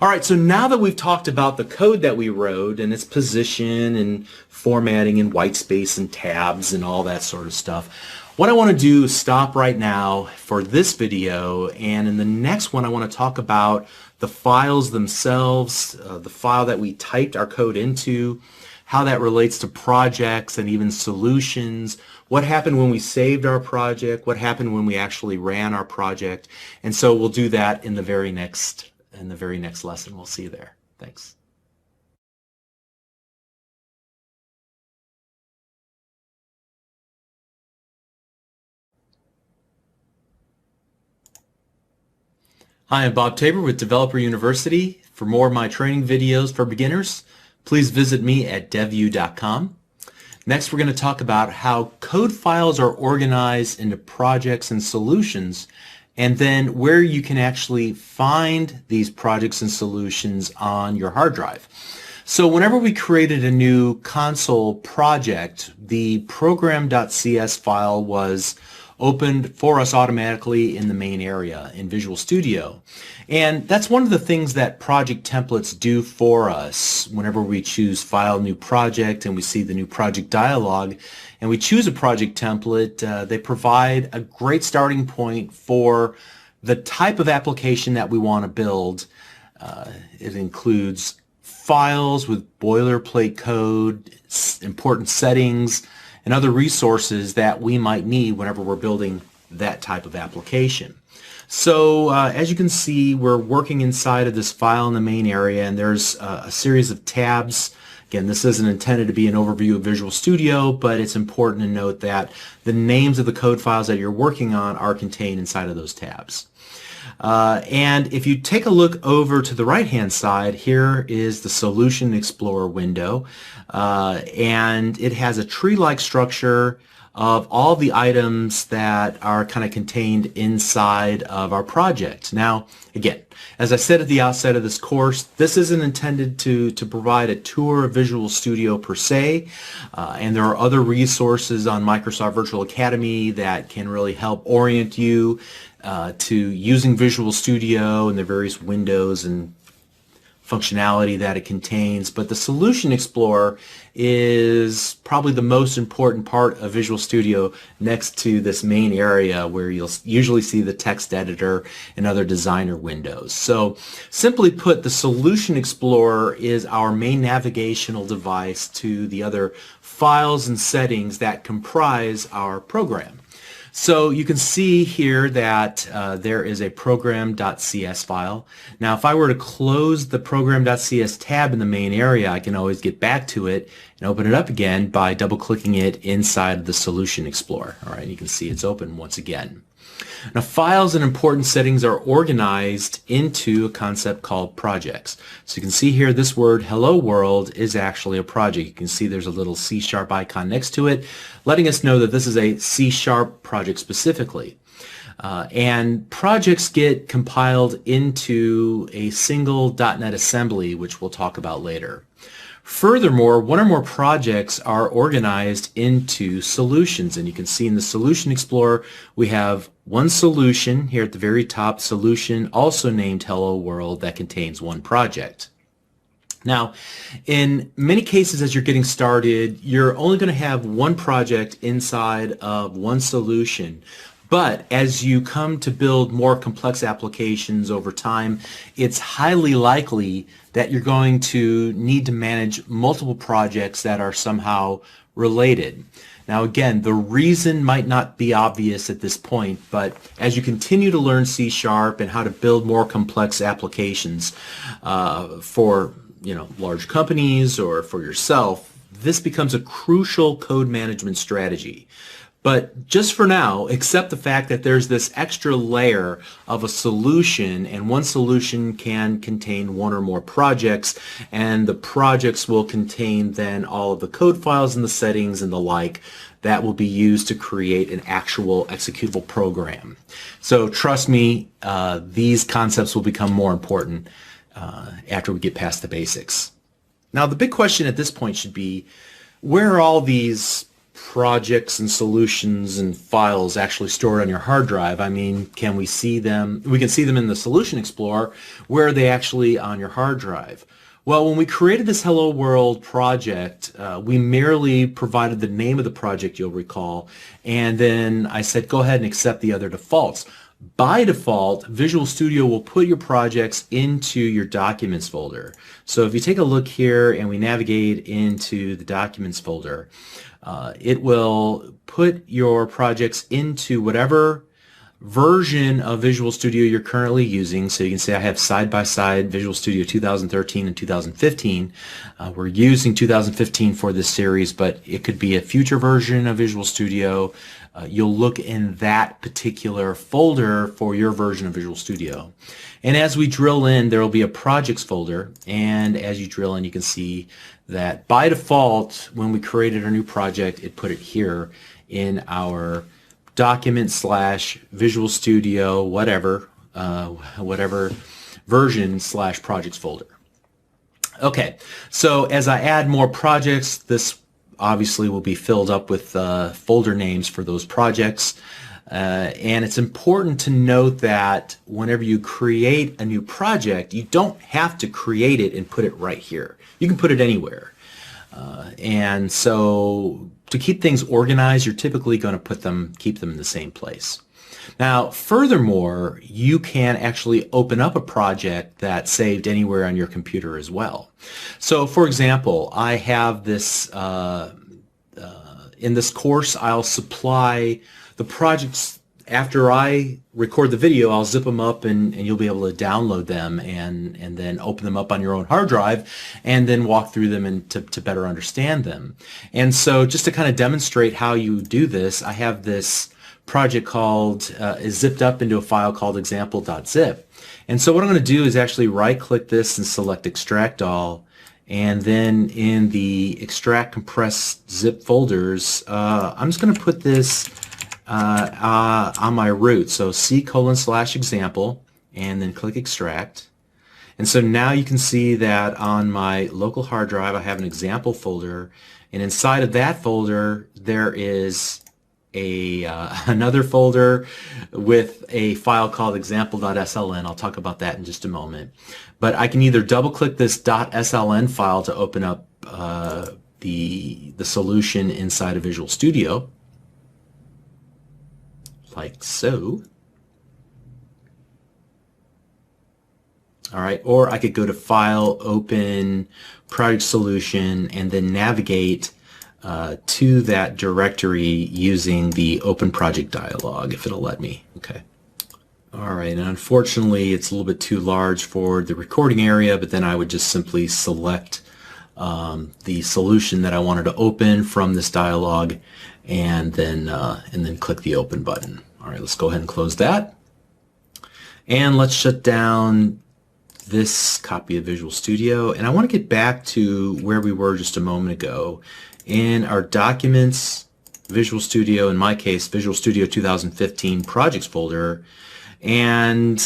All right, so now that we've talked about the code that we wrote and its position and formatting and white space and tabs and all that sort of stuff, what I want to do is stop right now for this video, and in the next one I want to talk about the files themselves, the file that we typed our code into, how that relates to projects and even solutions, what happened when we saved our project, what happened when we actually ran our project, and so we'll do that in the very next lesson. We'll see you there. Thanks. Hi, I'm Bob Tabor with Developer University. For more of my training videos for beginners, please visit me at devu.com. Next, we're going to talk about how code files are organized into projects and solutions, and then where you can actually find these projects and solutions on your hard drive. So whenever we created a new console project, the program.cs file was opened for us automatically in the main area in Visual Studio. And that's one of the things that project templates do for us. Whenever we choose File, New Project, and we see the New Project dialog, and we choose a project template, they provide a great starting point for the type of application that we want to build. It includes files with boilerplate code, important settings, and other resources that we might need whenever we're building that type of application. So as you can see, we're working inside of this file in the main area, and there's a series of tabs. Again, this isn't intended to be an overview of Visual Studio, but it's important to note that the names of the code files that you're working on are contained inside of those tabs. And if you take a look over to the right-hand side, here is the Solution Explorer window, and it has a tree-like structure of all the items that are kind of contained inside of our project. Now, again, as I said at the outset of this course, this isn't intended to provide a tour of Visual Studio per se, and there are other resources on Microsoft Virtual Academy that can really help orient you to using Visual Studio and the various windows and functionality that it contains. But the Solution Explorer is probably the most important part of Visual Studio next to this main area where you'll usually see the text editor and other designer windows. So simply put, the Solution Explorer is our main navigational device to the other files and settings that comprise our program. So you can see here that there is a program.cs file. Now if I were to close the program.cs tab in the main area, I can always get back to it and open it up again by double-clicking it inside the Solution Explorer. All right, you can see it's open once again. Now, files and important settings are organized into a concept called projects. So you can see here this word hello world is actually a project. You can see there's a little C# icon next to it, letting us know that this is a C# project specifically. And projects get compiled into a single .NET assembly, which we'll talk about later. Furthermore, one or more projects are organized into solutions, and you can see in the Solution Explorer we have one solution here at the very top, solution also named Hello World, that contains one project. Now, in many cases as you're getting started, you're only going to have one project inside of one solution. But as you come to build more complex applications over time, it's highly likely that you're going to need to manage multiple projects that are somehow related. Now again, the reason might not be obvious at this point, but as you continue to learn C# and how to build more complex applications for large companies or for yourself, this becomes a crucial code management strategy. But just for now, accept the fact that there's this extra layer of a solution, and one solution can contain one or more projects, and the projects will contain then all of the code files and the settings and the like that will be used to create an actual executable program. So trust me, these concepts will become more important after we get past the basics. Now the big question at this point should be, where are all these projects and solutions and files actually stored on your hard drive? I mean, can we see them? We can see them in the Solution Explorer. Where are they actually on your hard drive? Well, when we created this Hello World project, we merely provided the name of the project, you'll recall, and then I said go ahead and accept the other defaults. By default, Visual Studio will put your projects into your Documents folder. So if you take a look here and we navigate into the Documents folder, it will put your projects into whatever version of Visual Studio you're currently using. So you can see I have side-by-side Visual Studio 2013 and 2015. We're using 2015 for this series, but it could be a future version of Visual Studio. You'll look in that particular folder for your version of Visual Studio. And as we drill in, there will be a projects folder, and as you drill in, you can see that by default, when we created our new project, it put it here in our document/Visual Studio whatever version /projects folder. Okay, so as I add more projects, this obviously will be filled up with folder names for those projects. And it's important to note that whenever you create a new project, you don't have to create it and put it right here. You can put it anywhere. And so to keep things organized, you're typically going to keep them in the same place. Now, furthermore, you can actually open up a project that's saved anywhere on your computer as well. So, for example, I have this, in this course, I'll supply the projects. After I record the video, I'll zip them up and you'll be able to download them and then open them up on your own hard drive and then walk through them and to better understand them. And so just to kind of demonstrate how you do this, I have this project called, is zipped up into a file called example.zip. And so what I'm going to do is actually right-click this and select Extract All, And then in the extract, compress, zip folders, I'm just going to put this on my root. So C:/example, and then click extract. And so now you can see that on my local hard drive I have an example folder, and inside of that folder there is another folder with a file called example.sln. I'll talk about that in just a moment. But I can either double click this .sln file to open up the solution inside of Visual Studio, like so. All right, or I could go to File, Open, Project Solution, and then navigate to that directory using the Open Project dialog, if it'll let me. Okay. All right, and unfortunately it's a little bit too large for the recording area, but then I would just simply select the solution that I wanted to open from this dialog, and then click the Open button. All right, let's go ahead and close that. And let's shut down this copy of Visual Studio, and I want to get back to where we were just a moment ago in our Documents, Visual Studio, in my case Visual Studio 2015 Projects folder, and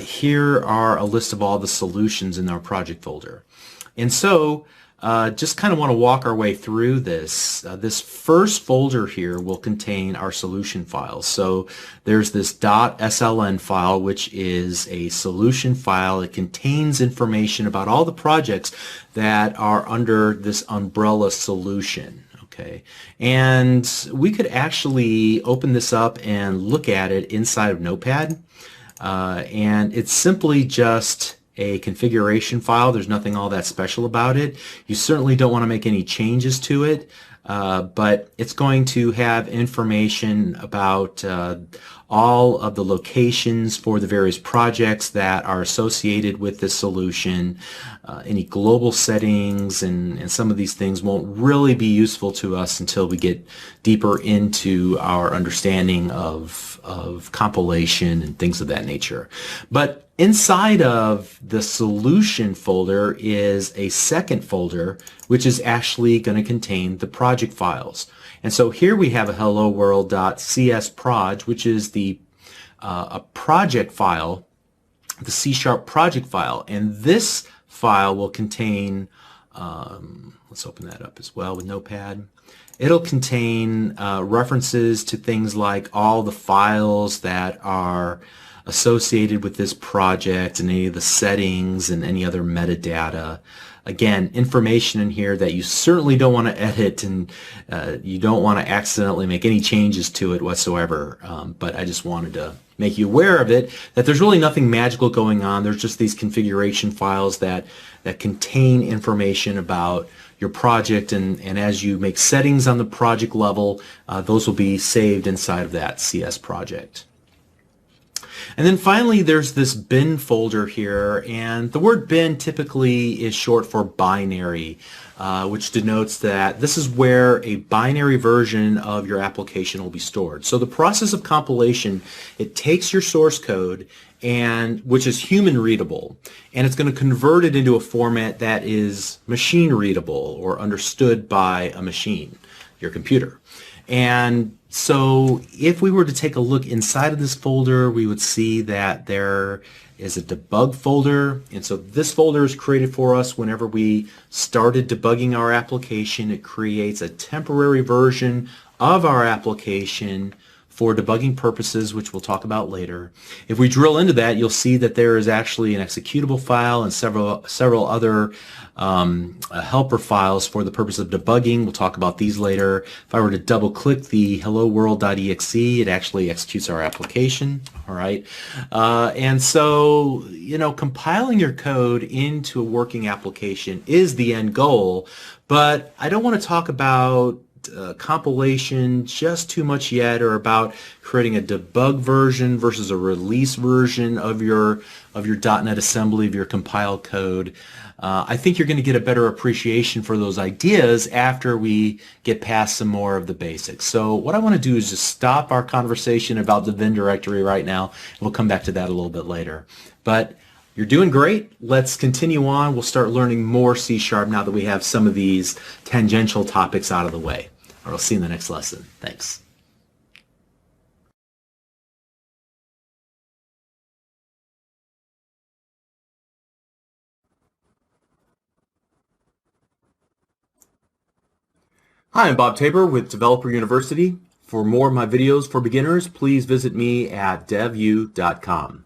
here are a list of all the solutions in our project folder. And so just kind of want to walk our way through this. This first folder here will contain our solution files. So there's this .sln file, which is a solution file. It contains information about all the projects that are under this umbrella solution. Okay, and we could actually open this up and look at it inside of Notepad, and it's simply just a configuration file. There's nothing all that special about it. You certainly don't want to make any changes to it, but it's going to have information about all of the locations for the various projects that are associated with this solution, any global settings, and some of these things won't really be useful to us until we get deeper into our understanding of compilation and things of that nature. But inside of the solution folder is a second folder which is actually going to contain the project files. And so here we have a hello world.csproj, which is a project file, the C# project file, and this file will contain, let's open that up as well with Notepad. It'll contain references to things like all the files that are associated with this project and any of the settings and any other metadata. Again, information in here that you certainly don't want to edit, and you don't want to accidentally make any changes to it whatsoever. But I just wanted to make you aware of it, that there's really nothing magical going on. There's just these configuration files that contain information about your project, and as you make settings on the project level, those will be saved inside of that CS project. And then finally there's this bin folder here, and the word bin typically is short for binary, which denotes that this is where a binary version of your application will be stored. So the process of compilation, it takes your source code, and which is human readable, and it's going to convert it into a format that is machine readable or understood by a machine, your computer. And so if we were to take a look inside of this folder, we would see that there is a debug folder, and so this folder is created for us whenever we started debugging our application. It creates a temporary version of our application for debugging purposes, which we'll talk about later. If we drill into that, you'll see that there is actually an executable file and several other helper files for the purpose of debugging. We'll talk about these later. If I were to double click the hello world.exe, it actually executes our application. All right, and so, you know, compiling your code into a working application is the end goal, but I don't want to talk about compilation just too much yet, or about creating a debug version versus a release version of your .NET assembly, of your compiled code. I think you're going to get a better appreciation for those ideas after we get past some more of the basics. So what I want to do is just stop our conversation about the bin directory right now, and we'll come back to that a little bit later. But You're doing great. Let's continue on. We'll start learning more C# now that we have some of these tangential topics out of the way. Or I'll see you in the next lesson. Thanks. Hi, I'm Bob Tabor with Developer University. For more of my videos for beginners, please visit me at devu.com.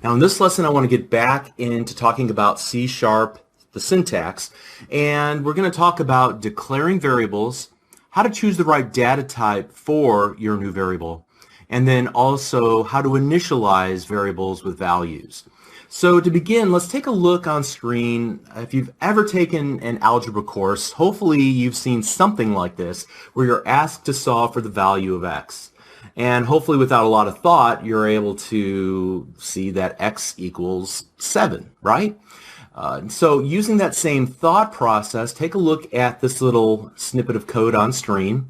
Now in this lesson, I want to get back into talking about C#, the syntax, and we're going to talk about declaring variables, how to choose the right data type for your new variable, and then also how to initialize variables with values. So to begin, let's take a look on screen. If you've ever taken an algebra course, hopefully you've seen something like this where you're asked to solve for the value of x. And hopefully without a lot of thought, you're able to see that x equals 7, right? So using that same thought process, take a look at this little snippet of code on screen.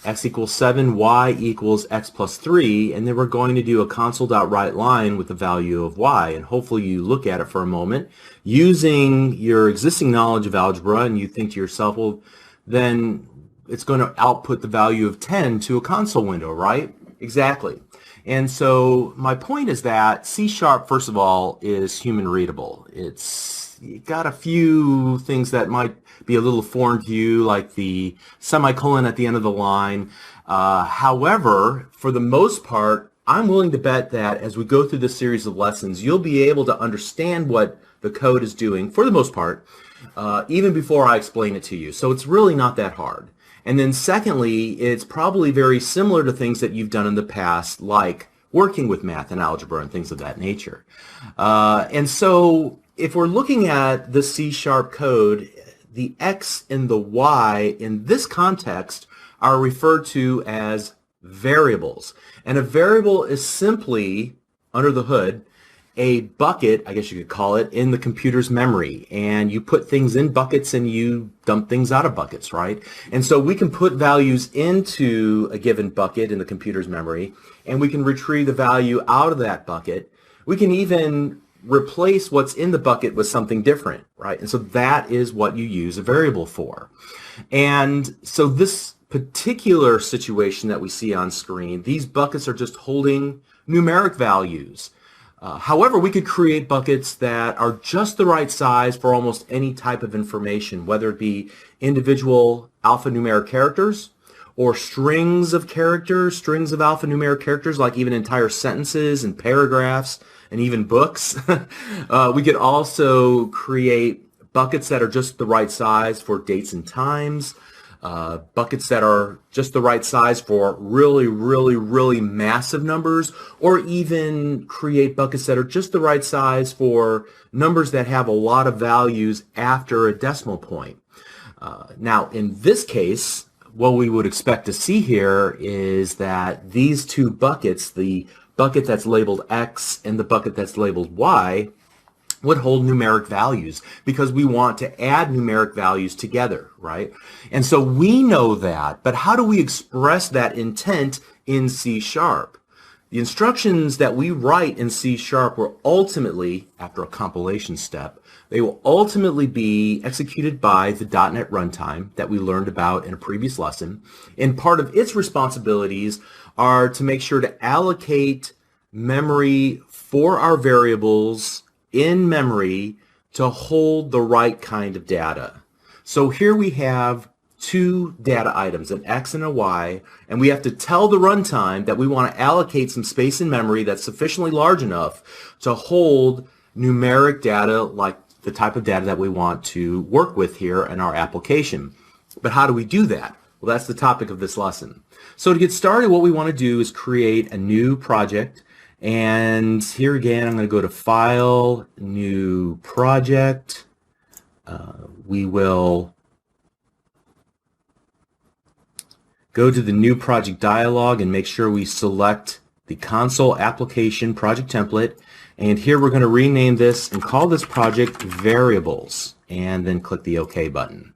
X equals 7, y equals x plus 3, and then we're going to do a console.writeLine with the value of y, and hopefully you look at it for a moment using your existing knowledge of algebra and you think to yourself, well, then it's going to output the value of 10 to a console window, right? Exactly. And so my point is that C#, first of all, is human readable. It's got a few things that might be a little foreign to you, like the semicolon at the end of the line. However, for the most part, I'm willing to bet that as we go through this series of lessons, you'll be able to understand what the code is doing, for the most part, even before I explain it to you. So it's really not that hard. And then secondly, it's probably very similar to things that you've done in the past, like working with math and algebra and things of that nature. And so if we're looking at the C# code, the x and the y in this context are referred to as variables. And a variable is simply, under the hood, a bucket, I guess you could call it, in the computer's memory. And you put things in buckets and you dump things out of buckets, right? And so we can put values into a given bucket in the computer's memory, and we can retrieve the value out of that bucket. We can even replace what's in the bucket with something different, right? And so that is what you use a variable for. And so this particular situation that we see on screen, these buckets are just holding numeric values. However, we could create buckets that are just the right size for almost any type of information, whether it be individual alphanumeric characters or strings of characters, strings of alphanumeric characters, like even entire sentences and paragraphs and even books. We could also create buckets that are just the right size for dates and times, buckets that are just the right size for really, really, really massive numbers, or even create buckets that are just the right size for numbers that have a lot of values after a decimal point. Now, in this case, what we would expect to see here is that these two buckets, the bucket that's labeled X and the bucket that's labeled Y, would hold numeric values because we want to add numeric values together, right? And so we know that, but how do we express that intent in C#? The instructions that we write in C# will ultimately, after a compilation step, they will ultimately be executed by the .NET runtime that we learned about in a previous lesson. And part of its responsibilities are to make sure to allocate memory for our variables in memory to hold the right kind of data. So here we have two data items, an X and a Y, and we have to tell the runtime that we want to allocate some space in memory that's sufficiently large enough to hold numeric data like the type of data that we want to work with here in our application. But how do we do that? Well, that's the topic of this lesson. So to get started, what we want to do is create a new project. And here again, I'm going to go to File, New Project. We will go to the New Project dialog and make sure we select the Console Application Project Template. And here we're going to rename this and call this project Variables, and then click the OK button.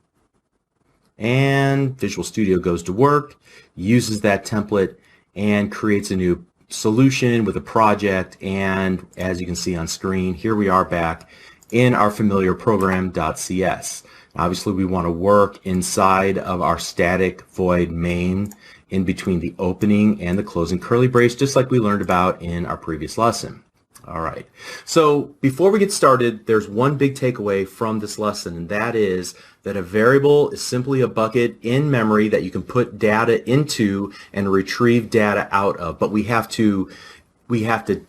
And Visual Studio goes to work, uses that template, and creates a new solution, with a project, and as you can see on screen, here we are back in our familiar program.cs. Obviously, we want to work inside of our static void main in between the opening and the closing curly brace, just like we learned about in our previous lesson. All right. So before we get started, there's one big takeaway from this lesson, and that is that a variable is simply a bucket in memory that you can put data into and retrieve data out of. But we have to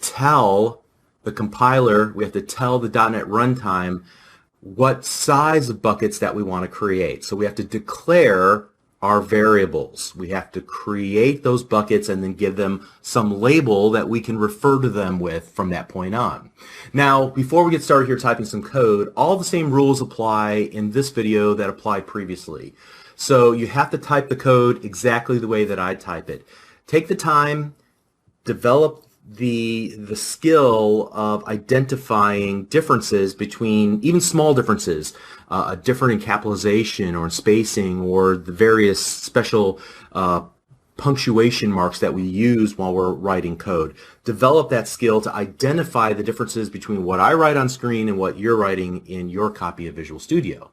tell the compiler, we have to tell the .NET runtime what size of buckets that we want to create. So we have to declare our variables. We have to create those buckets and then give them some label that we can refer to them with from that point on. Now, before we get started here typing some code, all the same rules apply in this video that applied previously. So you have to type the code exactly the way that I type it. Take the time, develop the skill of identifying differences between, even small differences, a different in capitalization or in spacing or the various special punctuation marks that we use while we're writing code. Develop that skill to identify the differences between what I write on screen and what you're writing in your copy of Visual Studio.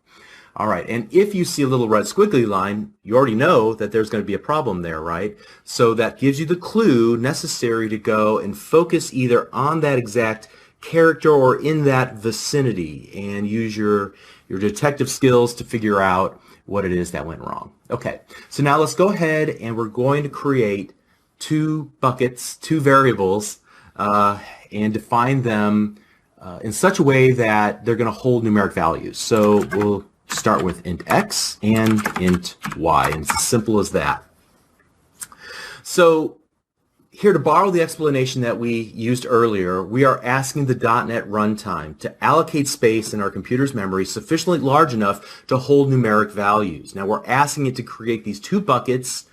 All right, and if you see a little red squiggly line, you already know that there's going to be a problem there, right? So that gives you the clue necessary to go and focus either on that exact character or in that vicinity and use your detective skills to figure out what it is that went wrong. Okay, so now let's go ahead and we're going to create two buckets, two variables, and define them in such a way that they're going to hold numeric values. So we'll start with int x and int y, and it's as simple as that. So here, to borrow the explanation that we used earlier, we are asking the .NET runtime to allocate space in our computer's memory sufficiently large enough to hold numeric values. Now we're asking it to create these two buckets,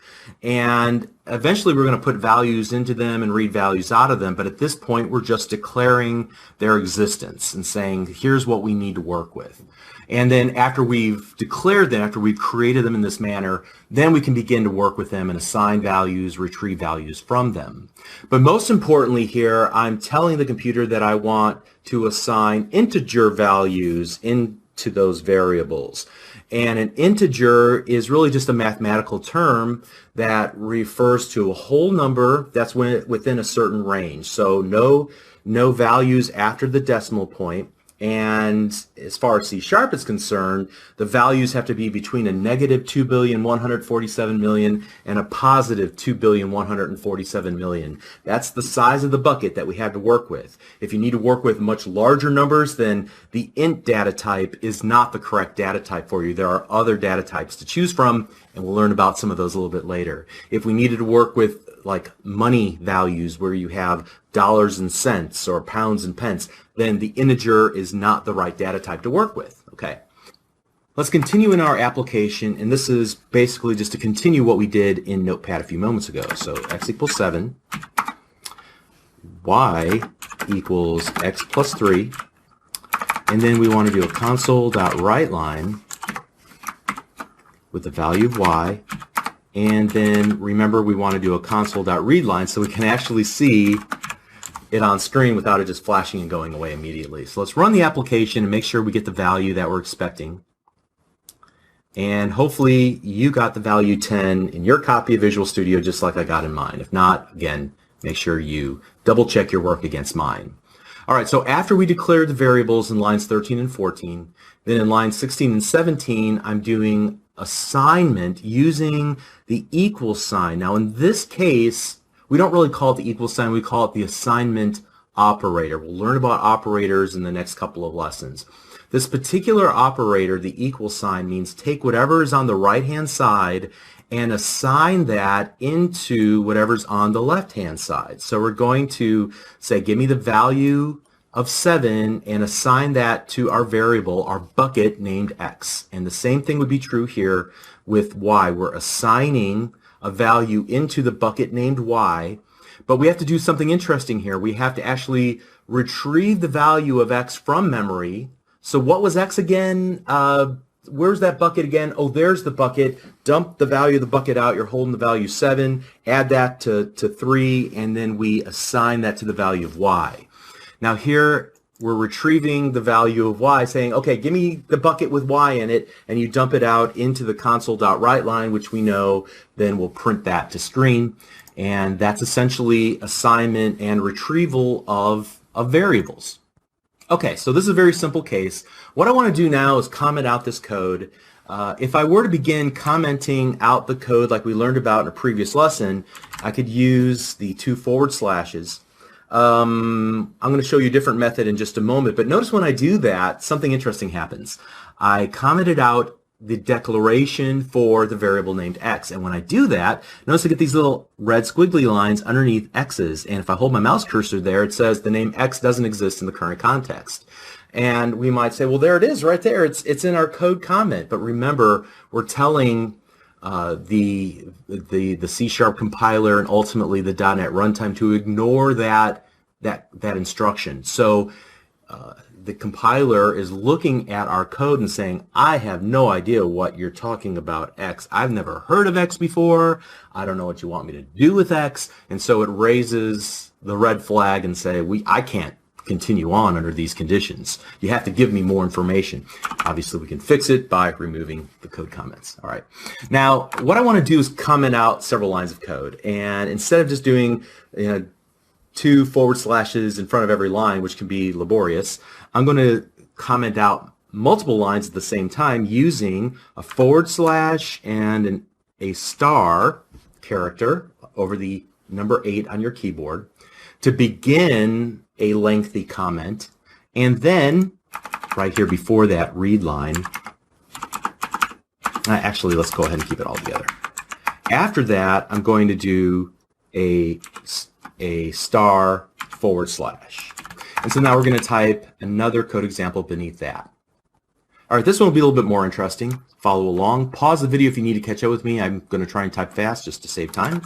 and eventually we're going to put values into them and read values out of them, but at this point we're just declaring their existence and saying here's what we need to work with. And then after we've declared them, after we've created them in this manner, then we can begin to work with them and assign values, retrieve values from them. But most importantly here, I'm telling the computer that I want to assign integer values into those variables. And an integer is really just a mathematical term that refers to a whole number that's within a certain range. So no values after the decimal point. And as far as C# is concerned, the values have to be between a negative 2,147,000,000 and a positive 2,147,000,000. That's the size of the bucket that we have to work with. If you need to work with much larger numbers, then the int data type is not the correct data type for you. There are other data types to choose from, and we'll learn about some of those a little bit later. If we needed to work with like money values where you have dollars and cents or pounds and pence, then the integer is not the right data type to work with. Okay, let's continue in our application, and this is basically just to continue what we did in Notepad a few moments ago. So x equals 7, y equals x plus 3, and then we want to do a console.writeLine with the value of y. And then remember, we want to do a console.readLine so we can actually see it on screen without it just flashing and going away immediately. So let's run the application and make sure we get the value that we're expecting. And hopefully you got the value 10 in your copy of Visual Studio just like I got in mine. If not, again, make sure you double check your work against mine. All right, so after we declared the variables in lines 13 and 14, then in lines 16 and 17, I'm doing assignment using the equal sign. Now in this case, we don't really call it the equal sign, we call it the assignment operator. We'll learn about operators in the next couple of lessons. This particular operator, the equal sign, means take whatever is on the right-hand side and assign that into whatever's on the left-hand side. So we're going to say, give me the value of 7 and assign that to our variable, our bucket named x. And the same thing would be true here with y. We're assigning a value into the bucket named y, but we have to do something interesting here. We have to actually retrieve the value of x from memory. So what was x again? where's that bucket again? Oh, there's the bucket. Dump the value of the bucket out. You're holding the value 7. Add that to 3, and then we assign that to the value of y. Now here we're retrieving the value of y, saying, okay, give me the bucket with y in it, and you dump it out into the console.writeLine, which we know then will print that to screen. And that's essentially assignment and retrieval of variables. Okay, so this is a very simple case. What I want to do now is comment out this code. If I were to begin commenting out the code like we learned about in a previous lesson, I could use the 2 forward slashes. I'm going to show you a different method in just a moment, but notice when I do that, something interesting happens. I commented out the declaration for the variable named x, and when I do that, notice I get these little red squiggly lines underneath x's, and if I hold my mouse cursor there, it says the name x doesn't exist in the current context. And we might say, well, there it is right there. It's in our code comment. But remember, we're telling the C# compiler and ultimately the .NET runtime to ignore that instruction. So the compiler is looking at our code and saying, I have no idea what you're talking about x. I've never heard of x before. I don't know what you want me to do with x. And so it raises the red flag and say, I can't continue on under these conditions. You have to give me more information. Obviously, we can fix it by removing the code comments. All right. Now, what I want to do is comment out several lines of code. And instead of just doing 2 forward slashes in front of every line, which can be laborious, I'm going to comment out multiple lines at the same time using a forward slash and a star character over the number 8 on your keyboard to begin a lengthy comment, and then right here before that read line, actually let's go ahead and keep it all together. After that, I'm going to do a star forward slash. And so now we're going to type another code example beneath that. All right, this one will be a little bit more interesting. Follow along. Pause the video if you need to catch up with me. I'm going to try and type fast just to save time.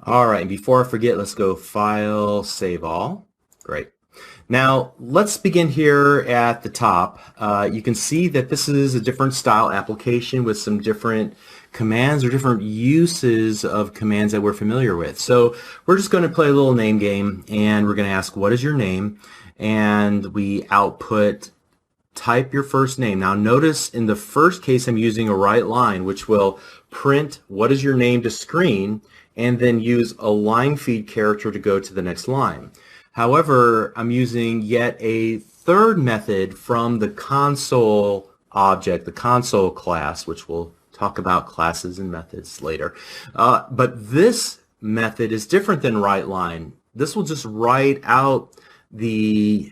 All right, and before I forget, let's go File, Save All. Great. Now, let's begin here at the top. You can see that this is a different style application with some different commands or different uses of commands that we're familiar with. So we're just going to play a little name game, and we're going to ask, what is your name? And we output, type your first name. Now notice in the first case I'm using a WriteLine, which will print what is your name to screen, and then use a line feed character to go to the next line. However, I'm using yet a third method from the console object, the console class, which we'll talk about classes and methods later. But this method is different than WriteLine. This will just write out the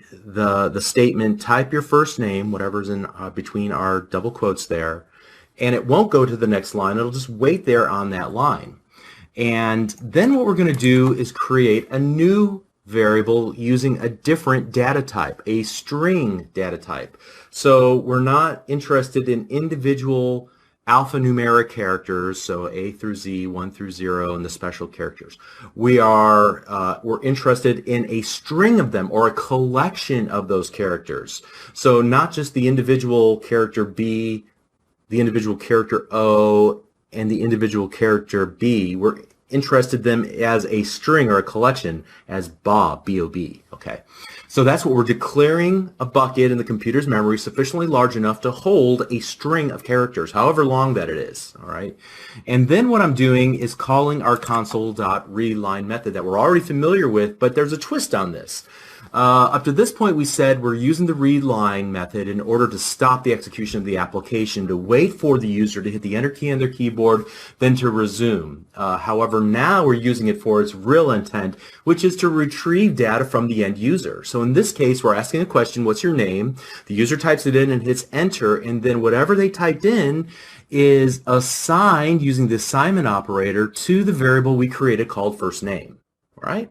statement, type your first name, whatever's in between our double quotes there, and it won't go to the next line. It'll just wait there on that line. And then what we're going to do is create a new variable using a different data type, a string data type. So we're not interested in individual alphanumeric characters, so A through Z, 1 through 0, and the special characters. We're interested in a string of them or a collection of those characters. So not just the individual character B, the individual character O, and the individual character B. We're interested in them as a string or a collection as Bob, B-O-B, okay? So that's what we're declaring a bucket in the computer's memory sufficiently large enough to hold a string of characters, however long that it is, all right? And then what I'm doing is calling our console.readLine method that we're already familiar with, but there's a twist on this. Up to this point, we said we're using the readLine method in order to stop the execution of the application, to wait for the user to hit the enter key on their keyboard, then to resume. However, now we're using it for its real intent, which is to retrieve data from the end user. So in this case, we're asking a question, what's your name? The user types it in and hits enter, and then whatever they typed in is assigned using the assignment operator to the variable we created called first name, all right?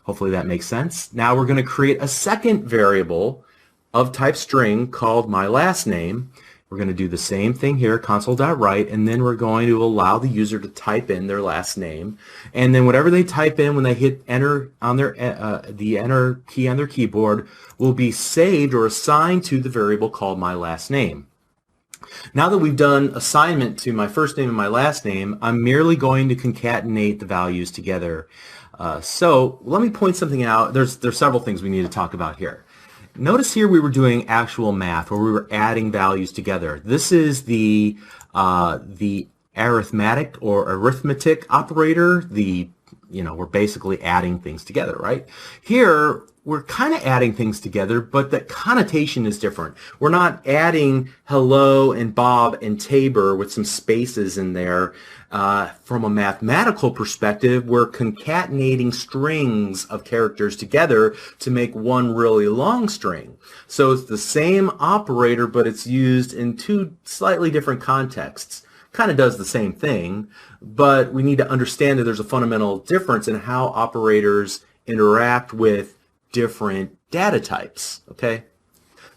Hopefully that makes sense. Now we're going to create a second variable of type string called my last name. We're going to do the same thing here, console.write, and then we're going to allow the user to type in their last name. And then whatever they type in when they hit enter on their the enter key on their keyboard will be saved or assigned to the variable called my last name. Now that we've done assignment to my first name and my last name, I'm merely going to concatenate the values together. So let me point something out. There's several things we need to talk about here. Notice here we were doing actual math where we were adding values together. This is the arithmetic or arithmetic operator. We're basically adding things together, right? Here we're kind of adding things together, but the connotation is different. We're not adding hello and Bob and Tabor with some spaces in there. From a mathematical perspective, we're concatenating strings of characters together to make one really long string. So it's the same operator, but it's used in two slightly different contexts. Kind of does the same thing, but we need to understand that there's a fundamental difference in how operators interact with different data types, okay?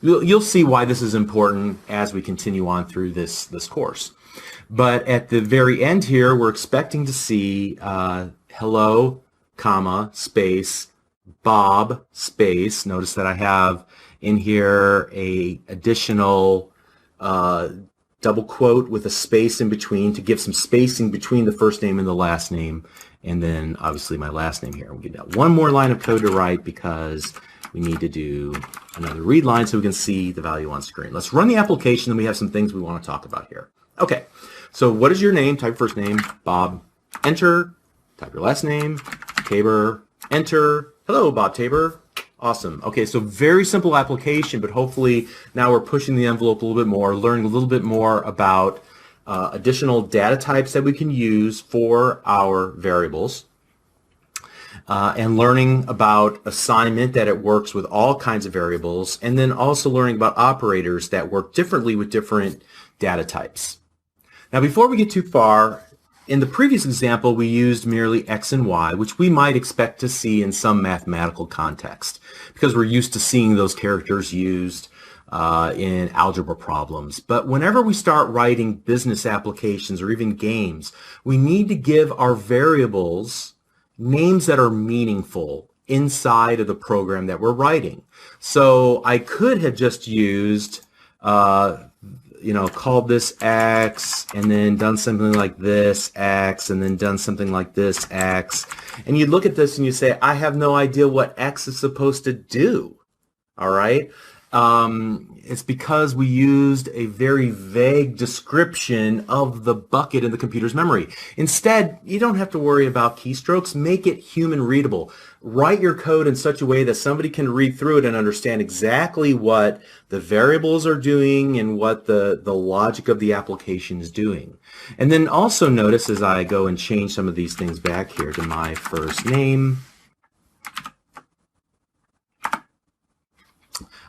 You'll see why this is important as we continue on through this course. But at the very end here, we're expecting to see hello, comma, space, Bob, space. Notice that I have in here a additional double quote with a space in between to give some spacing between the first name and the last name, and then obviously my last name here. We'll give that one more line of code to write because we need to do another read line so we can see the value on screen. Let's run the application, and we have some things we want to talk about here. Okay, so what is your name? Type first name, Bob, enter, type your last name, Tabor, enter, hello Bob Tabor. Awesome. Okay, so very simple application, but hopefully now we're pushing the envelope a little bit more, learning a little bit more about additional data types that we can use for our variables, and learning about assignment, that it works with all kinds of variables, and then also learning about operators that work differently with different data types. Now, before we get too far, in the previous example, we used merely X and Y, which we might expect to see in some mathematical context because we're used to seeing those characters used in algebra problems. But whenever we start writing business applications or even games, we need to give our variables names that are meaningful inside of the program that we're writing. So I could have just used called this X and then done something like this X and then done something like this X. And you look at this and you say, I have no idea what X is supposed to do. All right. It's because we used a very vague description of the bucket in the computer's memory. Instead, you don't have to worry about keystrokes. Make it human readable. Write your code in such a way that somebody can read through it and understand exactly what the variables are doing and what the logic of the application is doing. And then also notice as I go and change some of these things back here to my first name,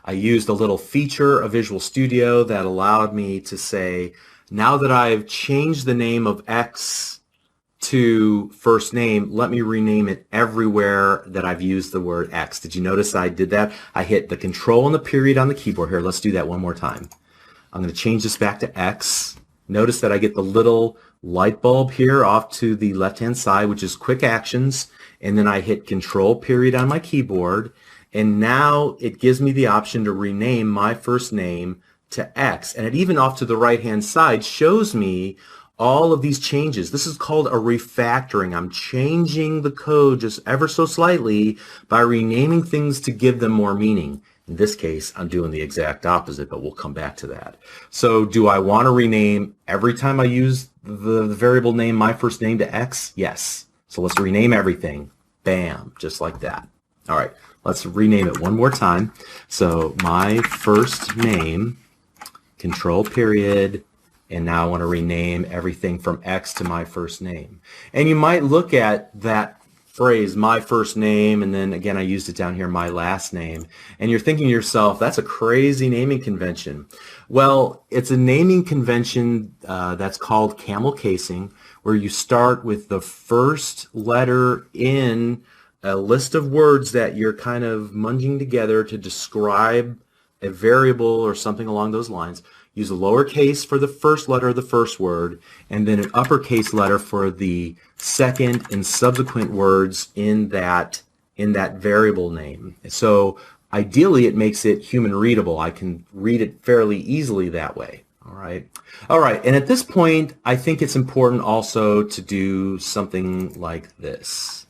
I used a little feature of Visual Studio that allowed me to say, now that I've changed the name of X to first name, let me rename it everywhere that I've used the word X. Did you notice I did that? I hit the control and the period on the keyboard here. Let's do that one more time. I'm going to change this back to X, Notice that I get the little light bulb here off to the left-hand side, which is quick actions, and then I hit Control period on my keyboard, and now it gives me the option to rename my first name to X, and it even off to the right-hand side shows me all of these changes. This is called a refactoring. I'm changing the code just ever so slightly by renaming things to give them more meaning. In this case, I'm doing the exact opposite, but we'll come back to that. So do I want to rename every time I use the variable name, my first name, to X? Yes. So let's rename everything. Bam, just like that. All right, let's rename it one more time. So my first name, Control period, and now I want to rename everything from X to my first name. And you might look at that phrase, my first name, and then again I used it down here, my last name, and you're thinking to yourself, that's a crazy naming convention. Well, it's a naming convention that's called camel casing, where you start with the first letter in a list of words that you're kind of munging together to describe a variable or something along those lines. Use a lowercase for the first letter of the first word, and then an uppercase letter for the second and subsequent words in that variable name. So ideally, it makes it human readable. I can read it fairly easily that way. All right. All right. And at this point, I think it's important also to do something like this.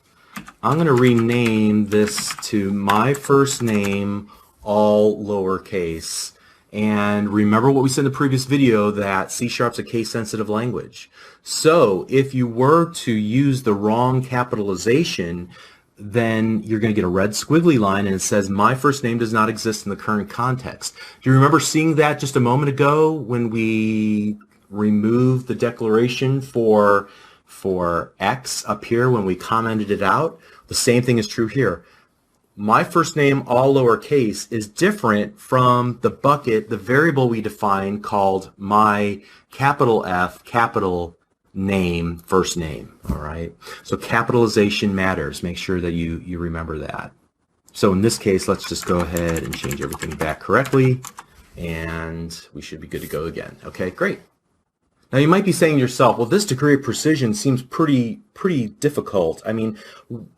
I'm going to rename this to my first name, all lowercase. And remember what we said in the previous video, that C# is a case-sensitive language. So if you were to use the wrong capitalization, then you're going to get a red squiggly line and it says my first name does not exist in the current context. Do you remember seeing that just a moment ago when we removed the declaration for X up here when we commented it out? The same thing is true here. My first name, all lowercase, is different from the bucket, the variable we define called my capital F, capital name, first name. All right. So capitalization matters. Make sure that you remember that. So in this case, let's just go ahead and change everything back correctly, and we should be good to go again. Okay, great. Now you might be saying to yourself, well, this degree of precision seems pretty difficult. I mean,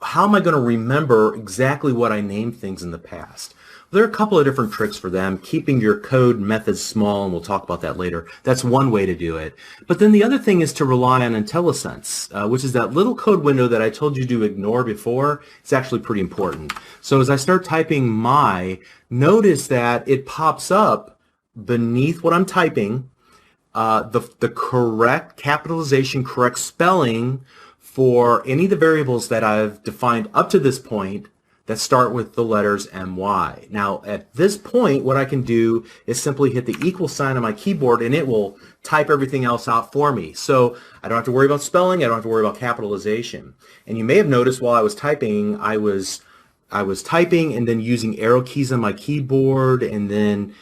how am I going to remember exactly what I named things in the past? Well, there are a couple of different tricks for them. Keeping your code methods small, and we'll talk about that later. That's one way to do it. But then the other thing is to rely on IntelliSense, which is that little code window that I told you to ignore before. It's actually pretty important. So as I start typing my, notice that it pops up beneath what I'm typing, the correct capitalization, correct spelling for any of the variables that I've defined up to this point that start with the letters MY. Now, at this point, what I can do is simply hit the equal sign on my keyboard, and it will type everything else out for me. So I don't have to worry about spelling. I don't have to worry about capitalization. And you may have noticed while I was typing, I was typing and then using arrow keys on my keyboard, and then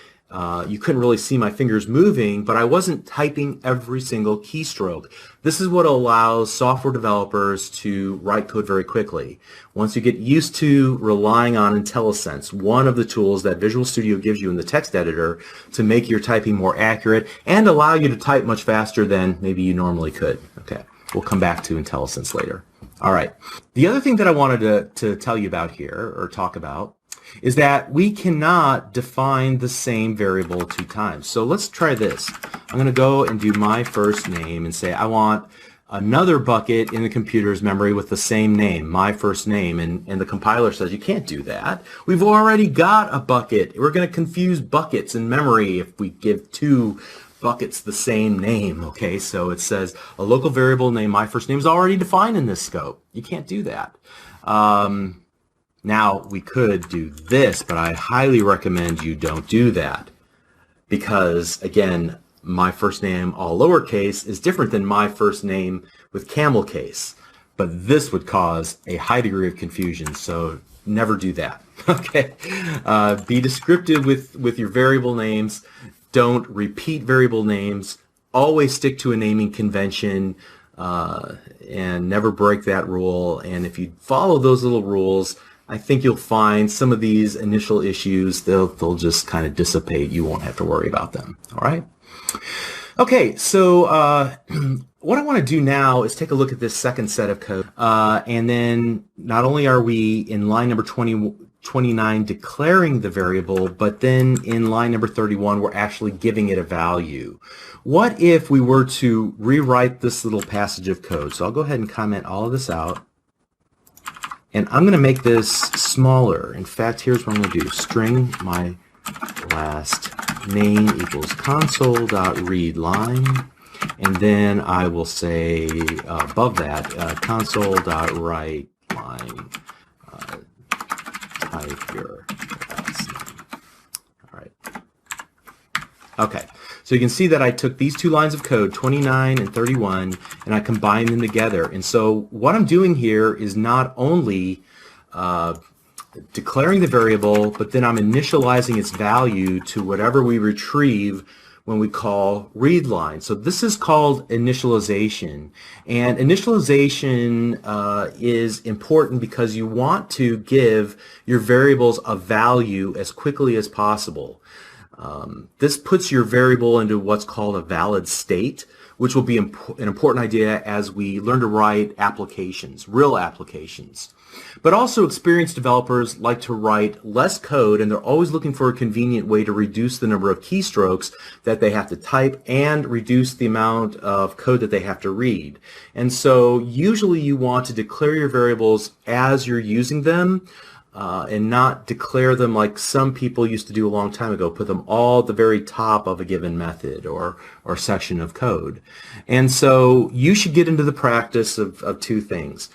you couldn't really see my fingers moving, but I wasn't typing every single keystroke. This is what allows software developers to write code very quickly. Once you get used to relying on IntelliSense, one of the tools that Visual Studio gives you in the text editor to make your typing more accurate and allow you to type much faster than maybe you normally could. Okay, we'll come back to IntelliSense later. All right. The other thing that I wanted to tell you about here, or talk about, is that we cannot define the same variable two times. So let's try this. I'm going to go and do my first name and say I want another bucket in the computer's memory with the same name, my first name, and the compiler says you can't do that. We've already got a bucket. We're going to confuse buckets in memory if we give two buckets the same name. Okay, so it says a local variable named my first name is already defined in this scope. You can't do that. Now, we could do this, but I highly recommend you don't do that because, again, my first name, all lowercase, is different than my first name with camel case. But this would cause a high degree of confusion, so never do that. Okay? Be descriptive with your variable names. Don't repeat variable names. Always stick to a naming convention and never break that rule. And if you follow those little rules, I think you'll find some of these initial issues, they'll just kind of dissipate. You won't have to worry about them. All right? Okay, so what I want to do now is take a look at this second set of code. And then not only are we in line number 29 declaring the variable, but then in line number 31, we're actually giving it a value. What if we were to rewrite this little passage of code? So I'll go ahead and comment all of this out. And I'm going to make this smaller. In fact, here's what I'm going to do. String my last name equals console.readLine. And then I will say above that, console.writeLine. Type your last name. All right. Okay. So you can see that I took these two lines of code, 29 and 31, and I combined them together. And so what I'm doing here is not only declaring the variable, but then I'm initializing its value to whatever we retrieve when we call readLine. So this is called initialization. And initialization is important because you want to give your variables a value as quickly as possible. This puts your variable into what's called a valid state, which will be an important idea as we learn to write applications, real applications. But also experienced developers like to write less code, and they're always looking for a convenient way to reduce the number of keystrokes that they have to type and reduce the amount of code that they have to read. And so usually you want to declare your variables as you're using them, and not declare them like some people used to do a long time ago, put them all at the very top of a given method or section of code. And so you should get into the practice of two things.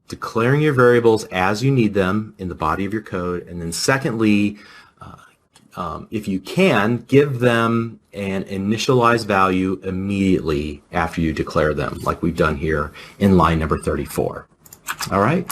Declaring your variables as you need them in the body of your code, and then secondly, if you can, give them an initialized value immediately after you declare them, like we've done here in line number 34. All right?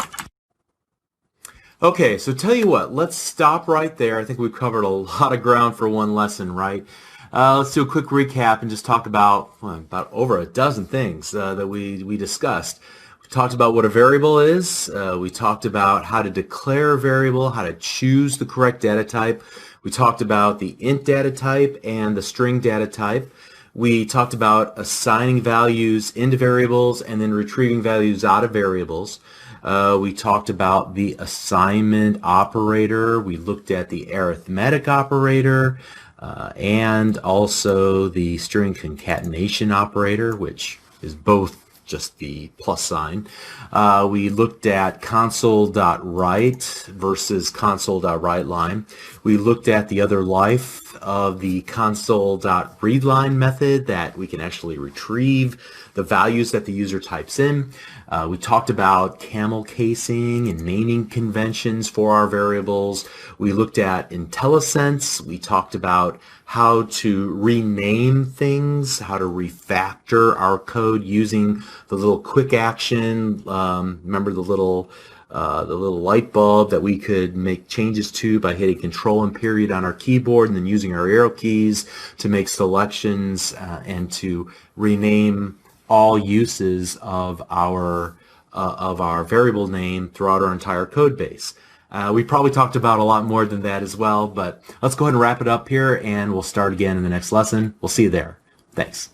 Okay, so tell you what, let's stop right there. I think we've covered a lot of ground for one lesson, right? Let's do a quick recap and just talk about over a dozen things that we discussed. We talked about what a variable is. We talked about how to declare a variable, how to choose the correct data type. We talked about the int data type and the string data type. We talked about assigning values into variables and then retrieving values out of variables. We talked about the assignment operator. We looked at the arithmetic operator and also the string concatenation operator, which is both just the plus sign. We looked at console.write versus console.writeLine. We looked at the other life of the console.readLine method, that we can actually retrieve the values that the user types in. We talked about camel casing and naming conventions for our variables. We looked at IntelliSense. We talked about how to rename things, how to refactor our code using the little quick action. Remember the little light bulb that we could make changes to by hitting Control and period on our keyboard and then using our arrow keys to make selections and to rename all uses of our variable name throughout our entire code base. We probably talked about a lot more than that as well, but let's go ahead and wrap it up here, and we'll start again in the next lesson. We'll see you there. Thanks.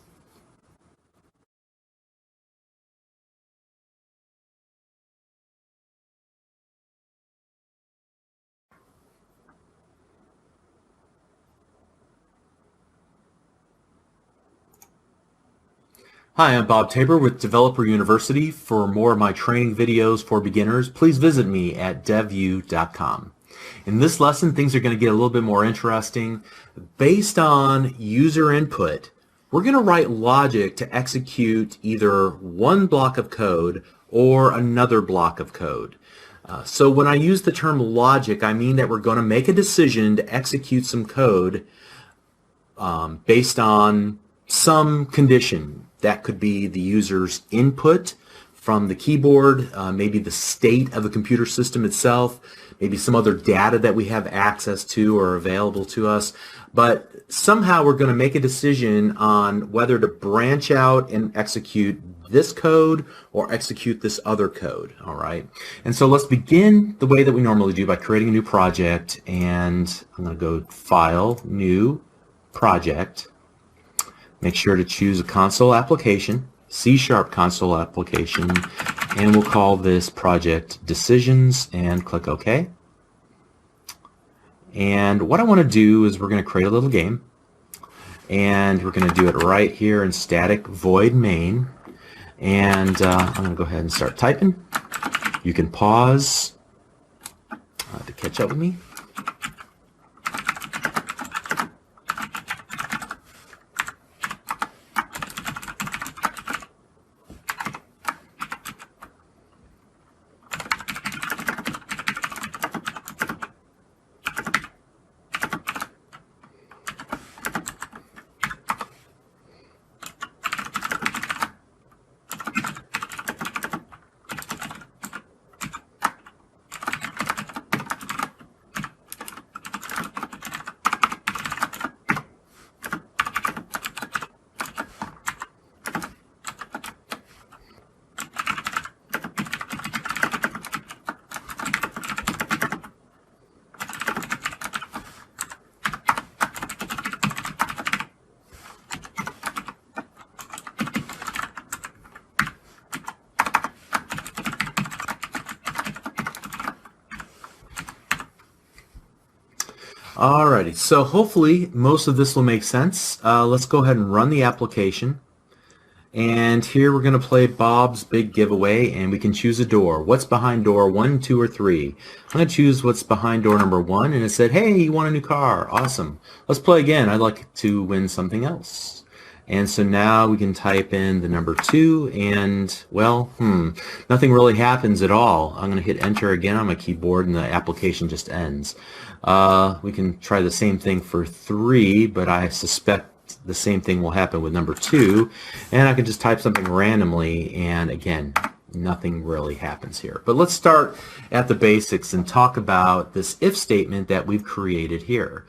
Hi, I'm Bob Tabor with Developer University. For more of my training videos for beginners, please visit me at devview.com. In this lesson, things are going to get a little bit more interesting. Based on user input, we're going to write logic to execute either one block of code or another block of code. So when I use the term logic, I mean that we're going to make a decision to execute some code based on some condition. That could be the user's input from the keyboard, maybe the state of the computer system itself, maybe some other data that we have access to or available to us. But somehow we're going to make a decision on whether to branch out and execute this code or execute this other code, all right? And so let's begin the way that we normally do by creating a new project, and I'm going to go File, New, Project. Make sure to choose a console application, C# console application, and we'll call this project Decisions and click OK. And what I want to do is we're going to create a little game, and we're going to do it right here in static void main. And I'm going to go ahead and start typing. You can pause to catch up with me. Alrighty, so hopefully most of this will make sense. Let's go ahead and run the application. And here we're going to play Bob's Big Giveaway, and we can choose a door. What's behind door 1, 2, or 3? I'm going to choose what's behind door number 1, and it said, hey, you want a new car. Awesome. Let's play again. I'd like to win something else. And so now we can type in the number 2, and, well, nothing really happens at all. I'm going to hit enter again on my keyboard, and the application just ends. We can try the same thing for 3, but I suspect the same thing will happen with number 2. And I can just type something randomly, and again, nothing really happens here. But let's start at the basics and talk about this if statement that we've created here,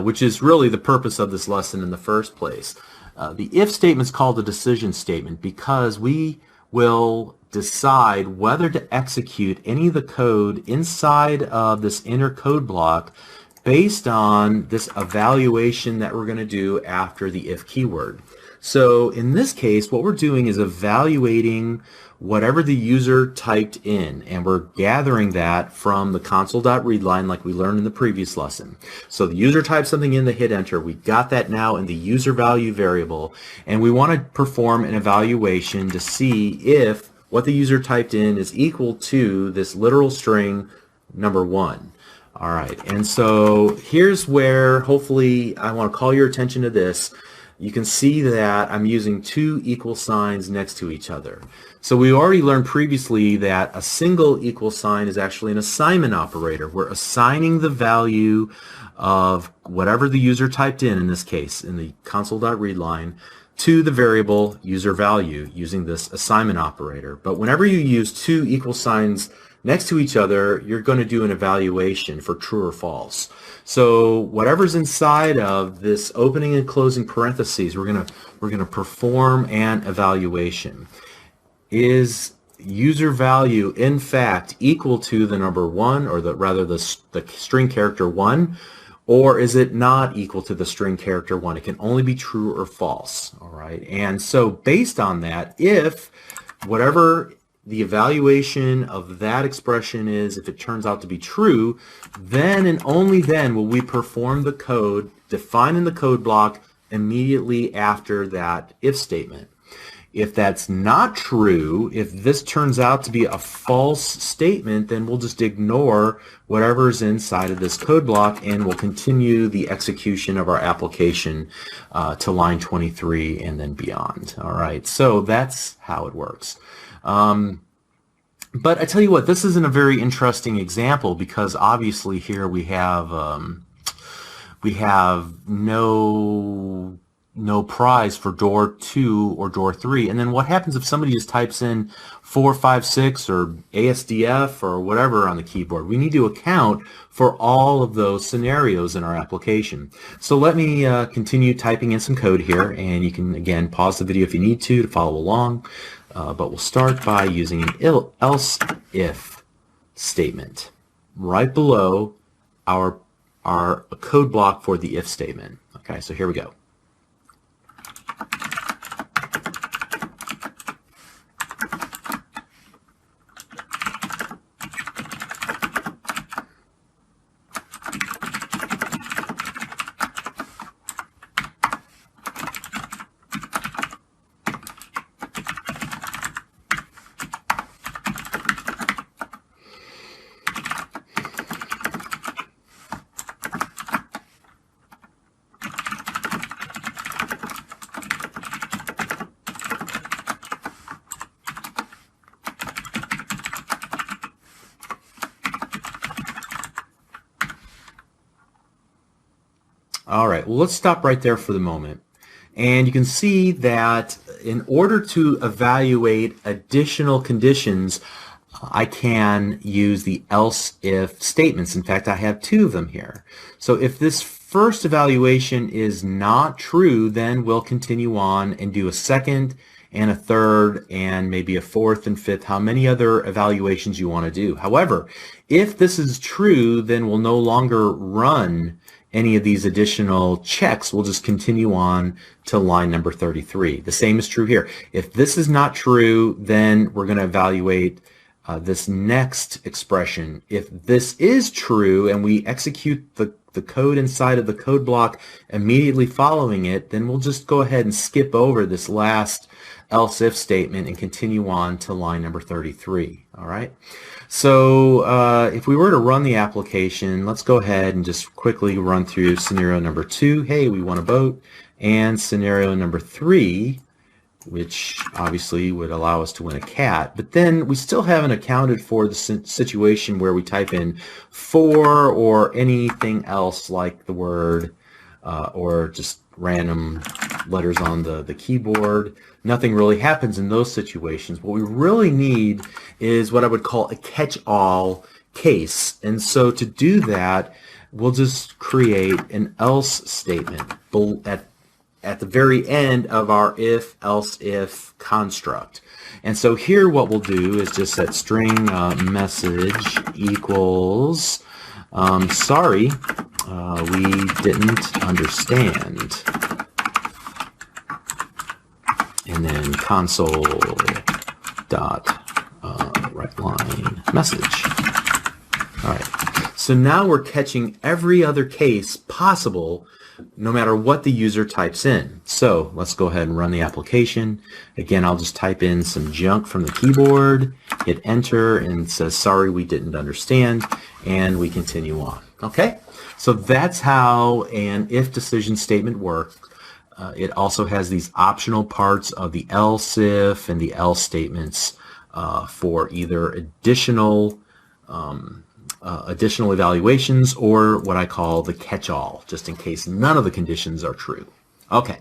which is really the purpose of this lesson in the first place. The if statement is called a decision statement because we will decide whether to execute any of the code inside of this inner code block based on this evaluation that we're going to do after the if keyword. So in this case, what we're doing is evaluating whatever the user typed in, and we're gathering that from the console.readline like we learned in the previous lesson. So the user typed something in, they hit enter. We got that now in the user value variable, and we want to perform an evaluation to see if what the user typed in is equal to this literal string number 1. All right, and so here's where hopefully I want to call your attention to this. You can see that I'm using 2 equal signs next to each other. So we already learned previously that a single equal sign is actually an assignment operator. We're assigning the value of whatever the user typed in this case, in the console.readline, to the variable user value using this assignment operator. But whenever you use 2 equal signs next to each other, you're going to do an evaluation for true or false. So whatever's inside of this opening and closing parentheses, we're going to perform an evaluation. Is user value in fact equal to the number 1, or rather the string character 1, or is it not equal to the string character 1? It can only be true or false. All right, and so based on that, if whatever the evaluation of that expression is, if it turns out to be true, then and only then will we perform the code defined in the code block immediately after that if statement. If that's not true, if this turns out to be a false statement, then we'll just ignore whatever's inside of this code block and we'll continue the execution of our application to line 23 and then beyond. All right, so that's how it works. But I tell you what, this isn't a very interesting example because obviously here we have no prize for door 2 or door 3. And then what happens if somebody just types in 4, 5, 6 or ASDF or whatever on the keyboard? We need to account for all of those scenarios in our application. So let me continue typing in some code here, and you can again pause the video if you need to follow along. But we'll start by using an else if statement right below our code block for the if statement. Okay, so here we go. All right, well, let's stop right there for the moment. And you can see that in order to evaluate additional conditions, I can use the else-if statements. In fact, I have two of them here. So if this first evaluation is not true, then we'll continue on and do a second and a third and maybe a fourth and fifth, how many other evaluations you want to do. However, if this is true, then we'll no longer run any of these additional checks. We'll just continue on to line number 33. The same is true here. If this is not true, then we're going to evaluate this next expression. If this is true and we execute the code inside of the code block immediately following it, then we'll just go ahead and skip over this last else if statement and continue on to line number 33. All right. So if we were to run the application, let's go ahead and just quickly run through scenario number 2. Hey, we want a boat. And scenario number 3, which obviously would allow us to win a cat. But then we still haven't accounted for the situation where we type in for or anything else like the word or just random letters on the keyboard. Nothing really happens in those situations. What we really need is what I would call a catch-all case. And so to do that, we'll just create an else statement at the very end of our if, else, if construct. And so here what we'll do is just set string message equals sorry, we didn't understand. And then console dot writeLine message. All right. So now we're catching every other case possible, no matter what the user types in. So let's go ahead and run the application. Again, I'll just type in some junk from the keyboard, hit enter, and it says, sorry, we didn't understand, and we continue on. Okay? So that's how an if decision statement works. It also has these optional parts of the else if and the else statements for either additional evaluations or what I call the catch-all, just in case none of the conditions are true. Okay.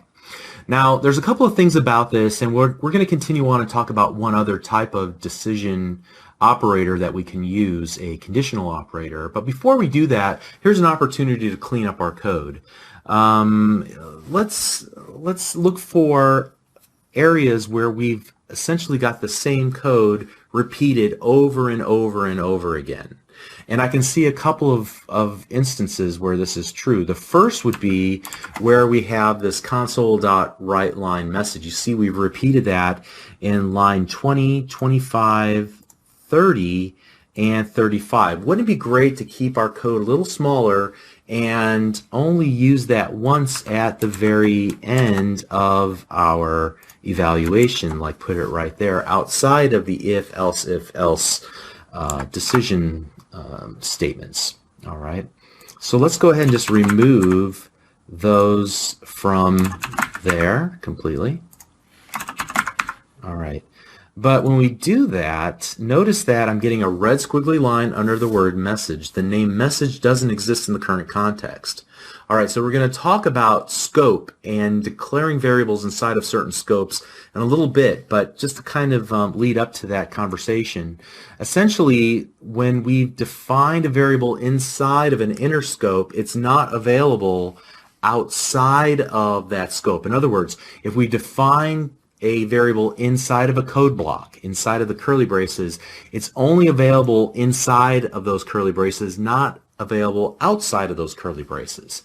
Now, there's a couple of things about this, and we're going to continue on and talk about one other type of decision operator that we can use, a conditional operator. But before we do that, here's an opportunity to clean up our code. Let's look for areas where we've essentially got the same code repeated over and over and over again. And I can see a couple of instances where this is true. The first would be where we have this console.writeLine message. You see we've repeated that in line 20, 25, 30, and 35. Wouldn't it be great to keep our code a little smaller and only use that once at the very end of our evaluation, like put it right there, outside of the if, else decision statements. All right. So let's go ahead and just remove those from there completely. All right. But when we do that, notice that I'm getting a red squiggly line under the word message. The name message doesn't exist in the current context. All right, so we're going to talk about scope and declaring variables inside of certain scopes in a little bit, but just to kind of lead up to that conversation, essentially when we've defined a variable inside of an inner scope, it's not available outside of that scope. In other words, if we define a variable inside of a code block, inside of the curly braces, it's only available inside of those curly braces, not available outside of those curly braces.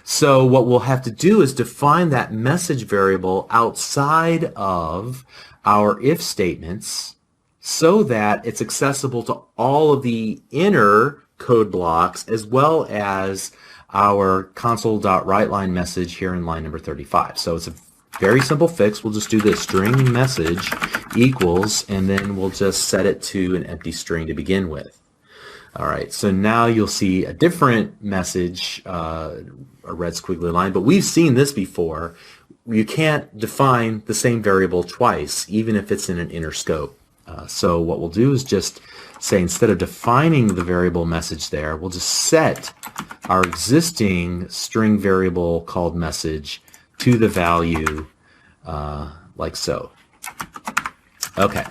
So what we'll have to do is define that message variable outside of our if statements so that it's accessible to all of the inner code blocks as well as our console.writeLine message here in line number 35. So it's a very simple fix. We'll just do this string message equals, and then we'll just set it to an empty string to begin with. All right, so now you'll see a different message, a red squiggly line, but we've seen this before. You can't define the same variable twice, even if it's in an inner scope. So what we'll do is just say, instead of defining the variable message there, we'll just set our existing string variable called message to the value like so. Okay,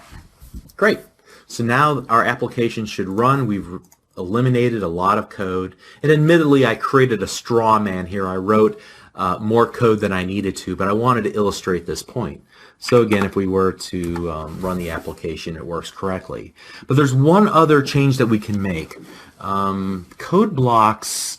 great. So now our application should run. We've eliminated a lot of code. And admittedly, I created a straw man here. I wrote more code than I needed to, but I wanted to illustrate this point. So again, if we were to run the application, it works correctly. But there's one other change that we can make. Code blocks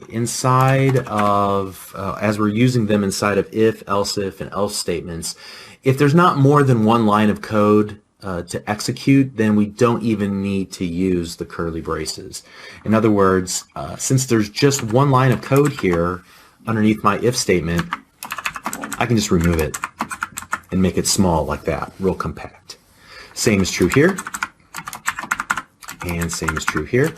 inside of, as we're using them inside of if, else if, and else statements, if there's not more than one line of code to execute, then we don't even need to use the curly braces. In other words, since there's just one line of code here underneath my if statement, I can just remove it and make it small like that, real compact. Same is true here, and same is true here.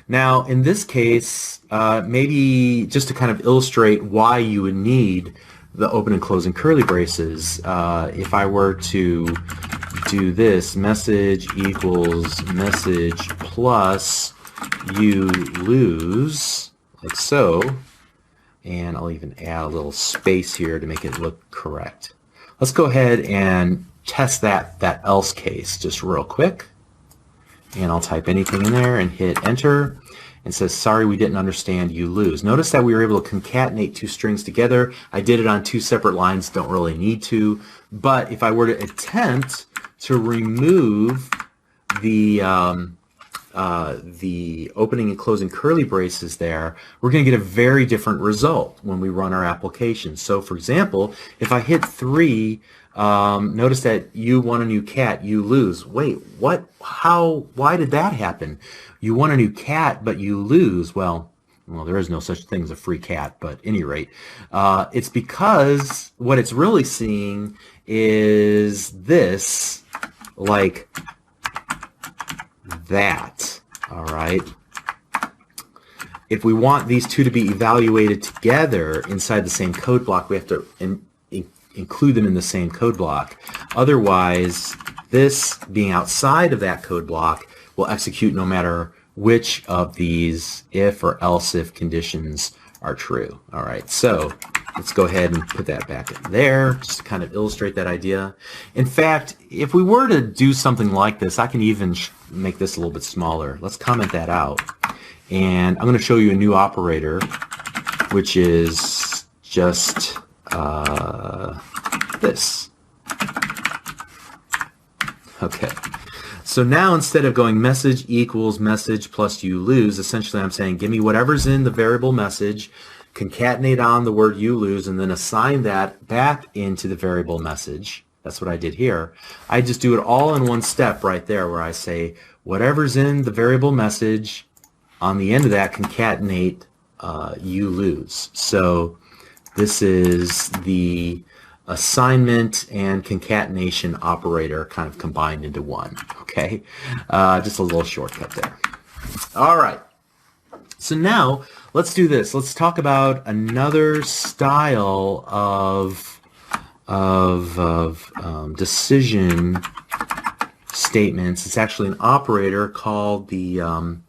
Now, in this case, maybe just to kind of illustrate why you would need the open and closing curly braces, if I were to do this, message equals message plus you lose, like so, and I'll even add a little space here to make it look correct. Let's go ahead and test that else case just real quick, and I'll type anything in there and hit enter. And says, sorry, we didn't understand, you lose. Notice that we were able to concatenate two strings together. I did it on two separate lines, don't really need to. But if I were to attempt to remove the opening and closing curly braces there, we're going to get a very different result when we run our application. So for example, if I hit 3, notice that you won a new cat, you lose. Wait, what? How? Why did that happen? You won a new cat, but you lose. Well, there is no such thing as a free cat, but at any rate, it's because what it's really seeing is this, like that, all right? If we want these two to be evaluated together inside the same code block, we have to include them in the same code block. Otherwise, this being outside of that code block will execute no matter which of these if or else if conditions are true. All right, so let's go ahead and put that back in there just to kind of illustrate that idea. In fact, if we were to do something like this, I can even make this a little bit smaller. Let's comment that out. And I'm going to show you a new operator, which is just this. Okay. So now instead of going message equals message plus you lose, essentially I'm saying give me whatever's in the variable message, concatenate on the word you lose, and then assign that back into the variable message. That's what I did here. I just do it all in one step right there where I say whatever's in the variable message, on the end of that concatenate you lose. So this is the assignment and concatenation operator kind of combined into one. Okay, just a little shortcut there. All right, so now let's do this. Let's talk about another style of decision statements. It's actually an operator called the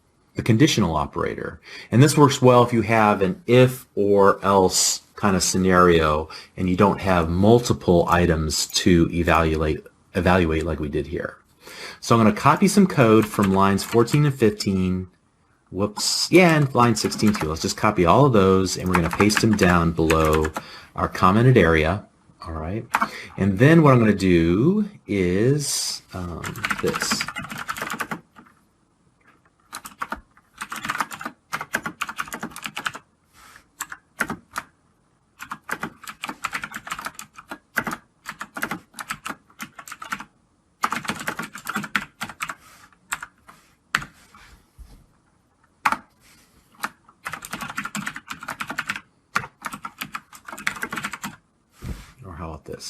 conditional operator, and this works well if you have an if or else kind of scenario and you don't have multiple items to evaluate like we did here. So I'm going to copy some code from lines 14 and 15, whoops, yeah, and line 16 too. Let's just copy all of those and we're going to paste them down below our commented area. All right, and then what I'm going to do is this.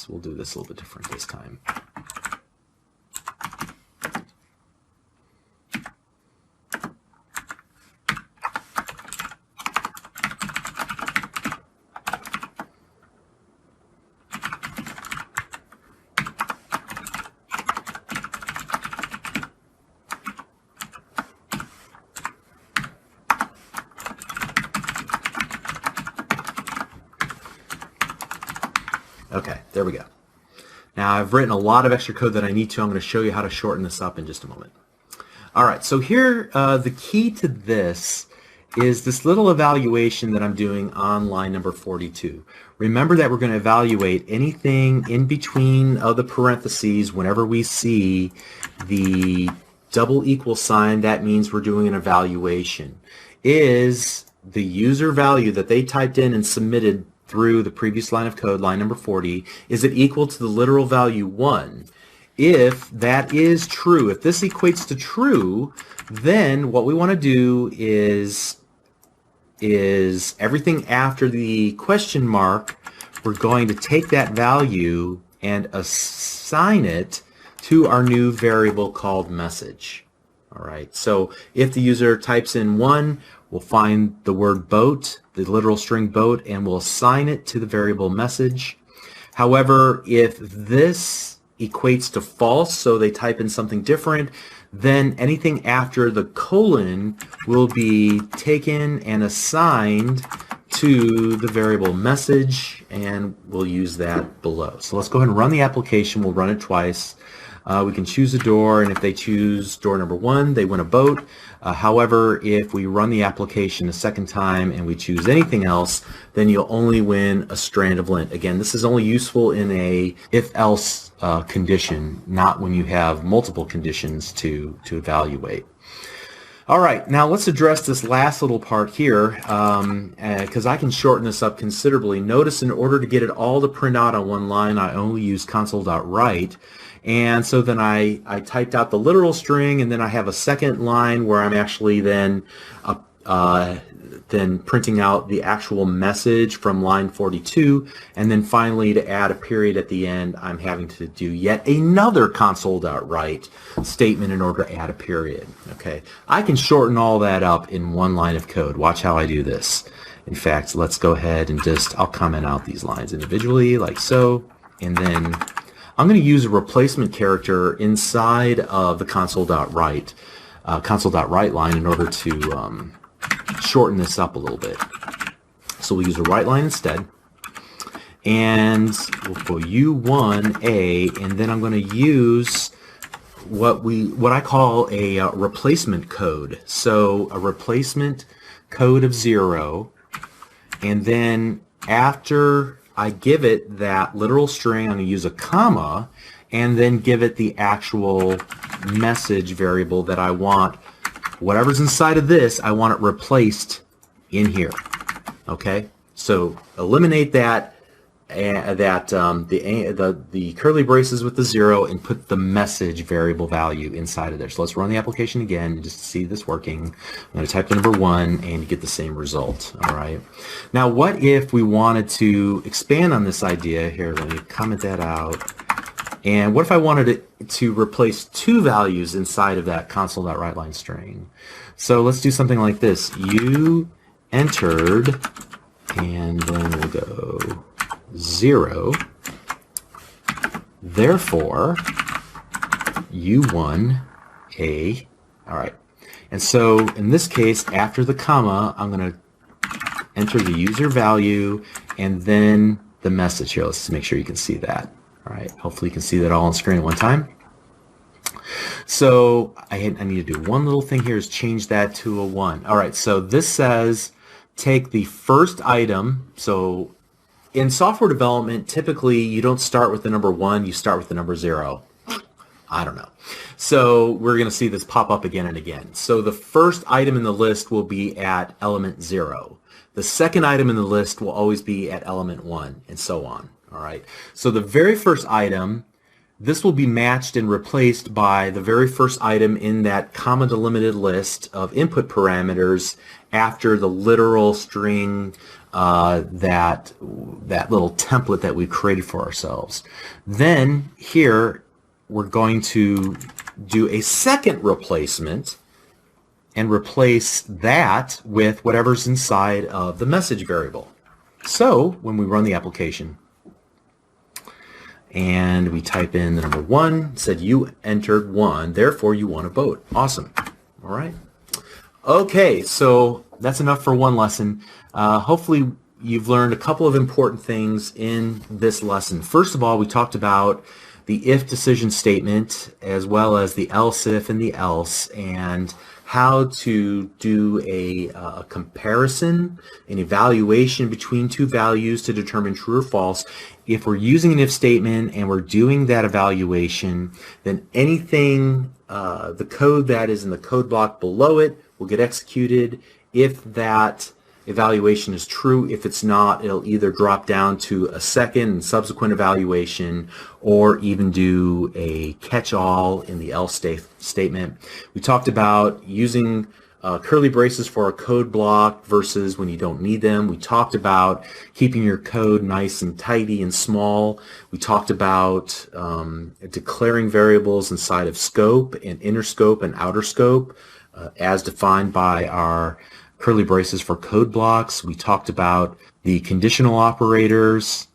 We'll do this a little bit different this time. There we go. Now I've written a lot of extra code that I need to. I'm going to show you how to shorten this up in just a moment. All right, so here the key to this is this little evaluation that I'm doing on line number 42. Remember that we're going to evaluate anything in between of the parentheses whenever we see the double equal sign. That means we're doing an evaluation. Is the user value that they typed in and submitted through the previous line of code, line number 40, is it equal to the literal value 1? If that is true, if this equates to true, then what we want to do is everything after the question mark, we're going to take that value and assign it to our new variable called message. All right, so if the user types in 1, we'll find the word boat, the literal string boat, and we'll assign it to the variable message. However, if this equates to false, so they type in something different, then anything after the colon will be taken and assigned to the variable message, and we'll use that below. So let's go ahead and run the application. We'll run it twice. We can choose a door, and if they choose door number 1, they win a boat. However, if we run the application a second time and we choose anything else, then you'll only win a strand of lint. Again, this is only useful in a if-else condition, not when you have multiple conditions to evaluate. All right, now let's address this last little part here, because I can shorten this up considerably. Notice in order to get it all to print out on one line, I only use console.write. And so then I typed out the literal string, and then I have a second line where I'm actually then printing out the actual message from line 42, and then finally to add a period at the end, I'm having to do yet another console.write statement in order to add a period. Okay, I can shorten all that up in one line of code. Watch how I do this. In fact, let's go ahead and I'll comment out these lines individually like so, and then I'm going to use a replacement character inside of the console.write line in order to shorten this up a little bit. So we'll use a write line instead, and we'll go U1A, and then I'm going to use what I call a replacement code. So a replacement code of 0, and then after I give it that literal string, I'm going to use a comma, and then give it the actual message variable that I want. Whatever's inside of this, I want it replaced in here. Okay, so eliminate that the curly braces with the 0 and put the message variable value inside of there. So let's run the application again just to see this working. I'm going to type the number 1 and you get the same result. All right. Now, what if we wanted to expand on this idea here? Let me comment that out. And what if I wanted to replace 2 values inside of that console.write line string? So let's do something like this. You entered, and then we'll go 0. Therefore, you won a. All right. And so in this case, after the comma, I'm going to enter the user value and then the message here. Let's make sure you can see that. All right, hopefully you can see that all on screen at one time. So I need to do one little thing here is change that to a 1. All right, so this says take the first item. So in software development, typically you don't start with the number 1, you start with the number 0. I don't know. So we're going to see this pop up again and again. So the first item in the list will be at element 0. The second item in the list will always be at element 1, and so on. All right, so the very first item, this will be matched and replaced by the very first item in that comma delimited list of input parameters after the literal string, that little template that we've created for ourselves. Then here we're going to do a second replacement and replace that with whatever's inside of the message variable. So when we run the application, and we type in the number 1, said you entered 1, therefore you won a boat. Awesome. All right. Okay, so that's enough for one lesson. Hopefully you've learned a couple of important things in this lesson. First of all, we talked about the if decision statement as well as the else if and the else, and how to do a comparison, an evaluation between two values to determine true or false. If we're using an if statement and we're doing that evaluation, then anything, the code that is in the code block below it will get executed if that evaluation is true. If it's not, it'll either drop down to a second and subsequent evaluation, or even do a catch-all in the else statement. We talked about using curly braces for a code block versus when you don't need them. We talked about keeping your code nice and tidy and small. We talked about declaring variables inside of scope and inner scope and outer scope as defined by our curly braces for code blocks. We talked about the conditional operators,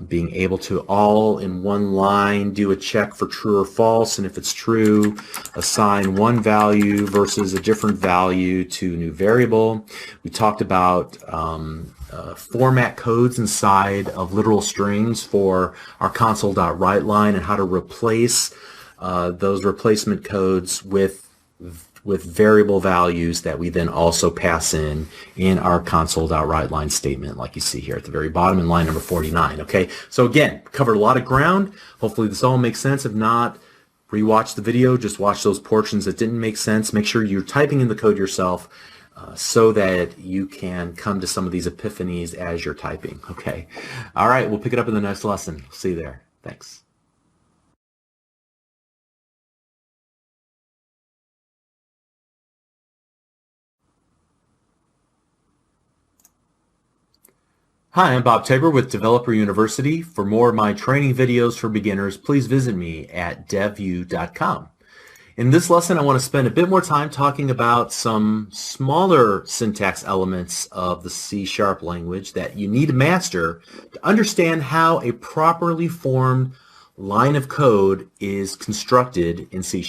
being able to all in one line do a check for true or false, and if it's true, assign one value versus a different value to a new variable. We talked about format codes inside of literal strings for our console.write line and how to replace those replacement codes with variable values that we then also pass in our console.write line statement, like you see here at the very bottom in line number 49. Okay, so again, covered a lot of ground. Hopefully this all makes sense. If not, rewatch the video, just watch those portions that didn't make sense. Make sure you're typing in the code yourself so that you can come to some of these epiphanies as you're typing. Okay, all right, we'll pick it up in the next lesson. See you there. Thanks. Hi, I'm Bob Tabor with Developer University. For more of my training videos for beginners, please visit me at devu.com. In this lesson, I want to spend a bit more time talking about some smaller syntax elements of the C# language that you need to master to understand how a properly formed line of code is constructed in C#.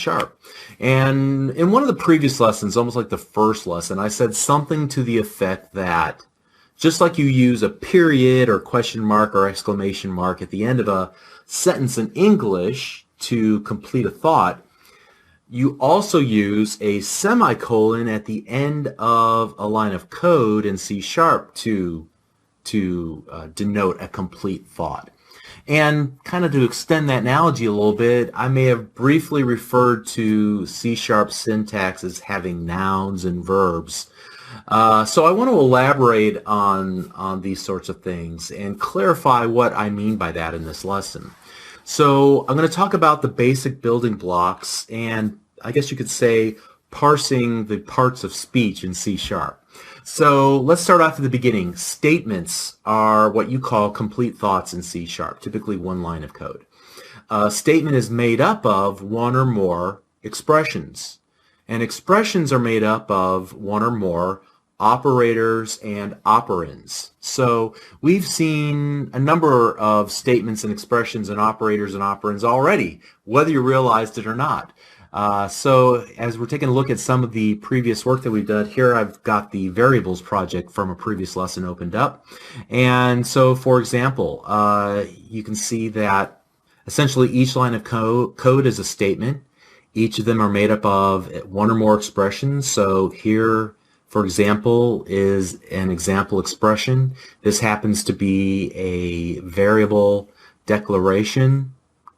And in one of the previous lessons, almost like the first lesson, I said something to the effect that just like you use a period or question mark or exclamation mark at the end of a sentence in English to complete a thought, you also use a semicolon at the end of a line of code in C# to denote a complete thought. And kind of to extend that analogy a little bit, I may have briefly referred to C# syntax as having nouns and verbs. So I want to elaborate on these sorts of things and clarify what I mean by that in this lesson. So I'm going to talk about the basic building blocks and I guess you could say parsing the parts of speech in C#. So let's start off at the beginning. Statements are what you call complete thoughts in C#, typically one line of code. A statement is made up of one or more expressions. And expressions are made up of one or more operators and operands. So we've seen a number of statements and expressions and operators and operands already, whether you realized it or not. So as we're taking a look at some of the previous work that we've done, here I've got the variables project from a previous lesson opened up. And so, for example, you can see that essentially each line of code is a statement. Each of them are made up of one or more expressions. So here, for example, is an example expression. This happens to be a variable declaration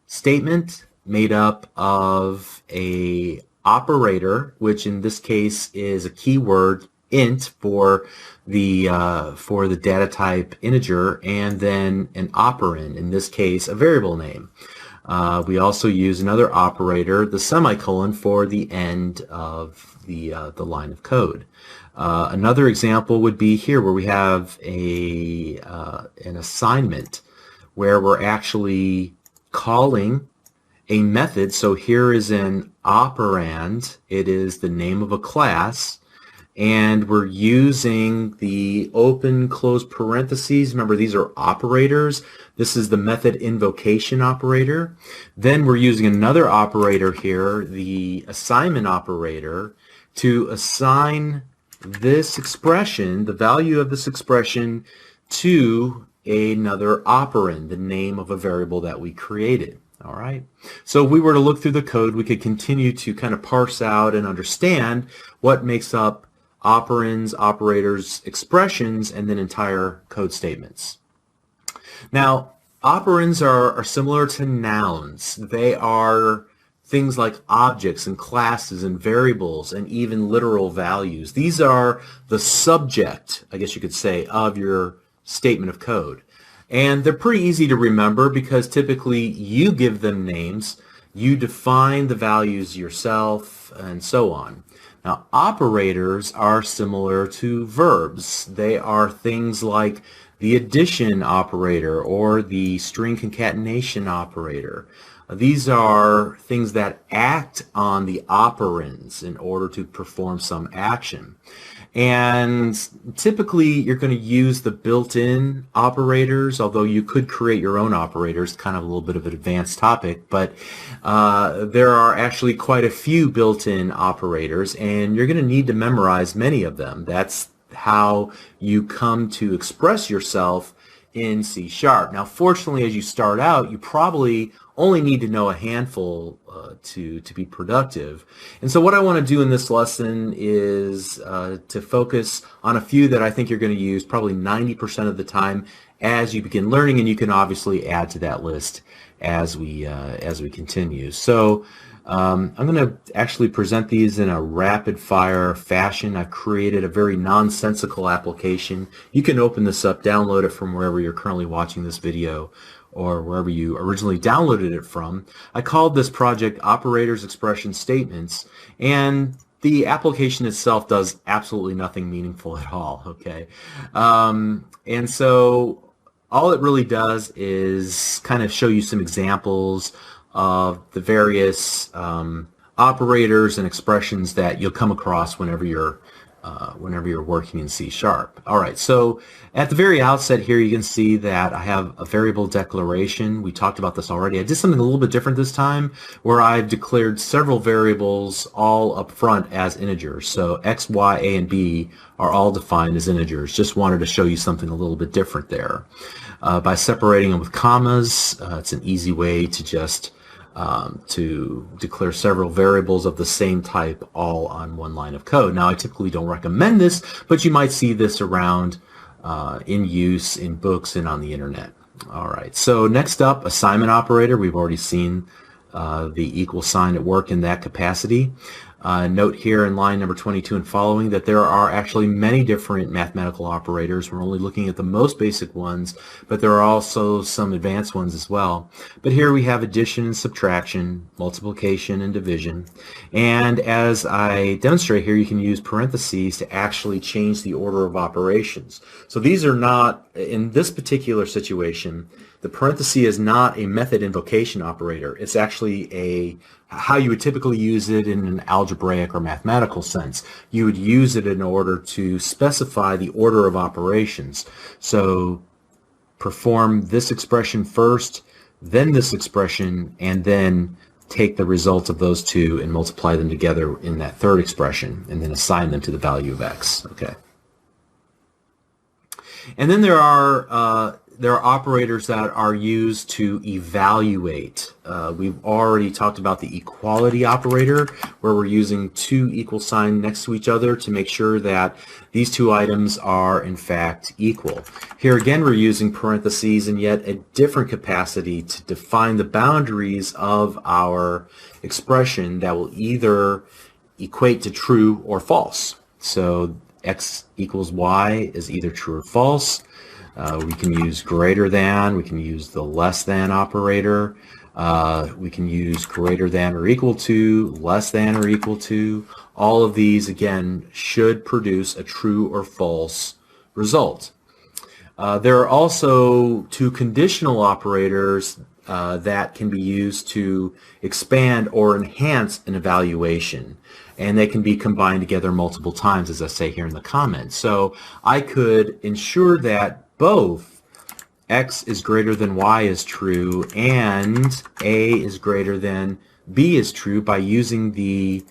statement made up of a operator, which in this case is a keyword int for the data type integer, and then an operand, in this case a variable name. We also use another operator, the semicolon, for the end of the line of code. Another example would be here where we have an assignment where we're actually calling a method. So here is an operand. It is the name of a class, and we're using the open close parentheses. Remember, these are operators. This is the method invocation operator. Then we're using another operator here, the assignment operator, to assign this expression, the value of this expression, to another operand, the name of a variable that we created. All right. So if we were to look through the code, we could continue to kind of parse out and understand what makes up operands, operators, expressions, and then entire code statements. Now, operands are similar to nouns. They are things like objects and classes and variables and even literal values. These are the subject, I guess you could say, of your statement of code. And they're pretty easy to remember because typically you give them names, you define the values yourself, and so on. Now, operators are similar to verbs. They are things like the addition operator or the string concatenation operator. These are things that act on the operands in order to perform some action. And typically you're going to use the built-in operators, although you could create your own operators, kind of a little bit of an advanced topic, but there are actually quite a few built-in operators, and you're going to need to memorize many of them. That's how you come to express yourself in C#. Now, fortunately, as you start out, you probably only need to know a handful to be productive. And so what I want to do in this lesson is to focus on a few that I think you're going to use probably 90% of the time as you begin learning, and you can obviously add to that list as we continue. So I'm going to actually present these in a rapid-fire fashion. I've created a very nonsensical application. You can open this up, download it from wherever you're currently watching this video or wherever you originally downloaded it from. I called this project Operators Expression Statements, and the application itself does absolutely nothing meaningful at all, okay? And so all it really does is kind of show you some examples of the various operators and expressions that you'll come across whenever you're working in C#. All right, so at the very outset here, you can see that I have a variable declaration. We talked about this already. I did something a little bit different this time, where I've declared several variables all up front as integers. So X, Y, A, and B are all defined as integers. Just wanted to show you something a little bit different there. By separating them with commas, it's an easy way to just to declare several variables of the same type all on one line of code. Now, I typically don't recommend this, but you might see this around in use in books and on the internet. All right, so next up, assignment operator. We've already seen the equal sign at work in that capacity. Note here in line number 22 and following that there are actually many different mathematical operators. We're only looking at the most basic ones, but there are also some advanced ones as well. But here we have addition and subtraction, multiplication and division. And as I demonstrate here, you can use parentheses to actually change the order of operations. So these are not, in this particular situation, the parenthesis is not a method invocation operator. It's actually how you would typically use it in an algebraic or mathematical sense. You would use it in order to specify the order of operations. So perform this expression first, then this expression, and then take the results of those two and multiply them together in that third expression, and then assign them to the value of x. Okay. And then there are operators that are used to evaluate. We've already talked about the equality operator, where we're using two equal signs next to each other to make sure that these two items are in fact equal. Here again, we're using parentheses in yet a different capacity to define the boundaries of our expression that will either equate to true or false. So x equals y is either true or false. We can use greater than, we can use the less than operator, we can use greater than or equal to, less than or equal to. All of these, again, should produce a true or false result. There are also two conditional operators that can be used to expand or enhance an evaluation, and they can be combined together multiple times, as I say here in the comments. So I could ensure that both x is greater than y is true and a is greater than b is true by using the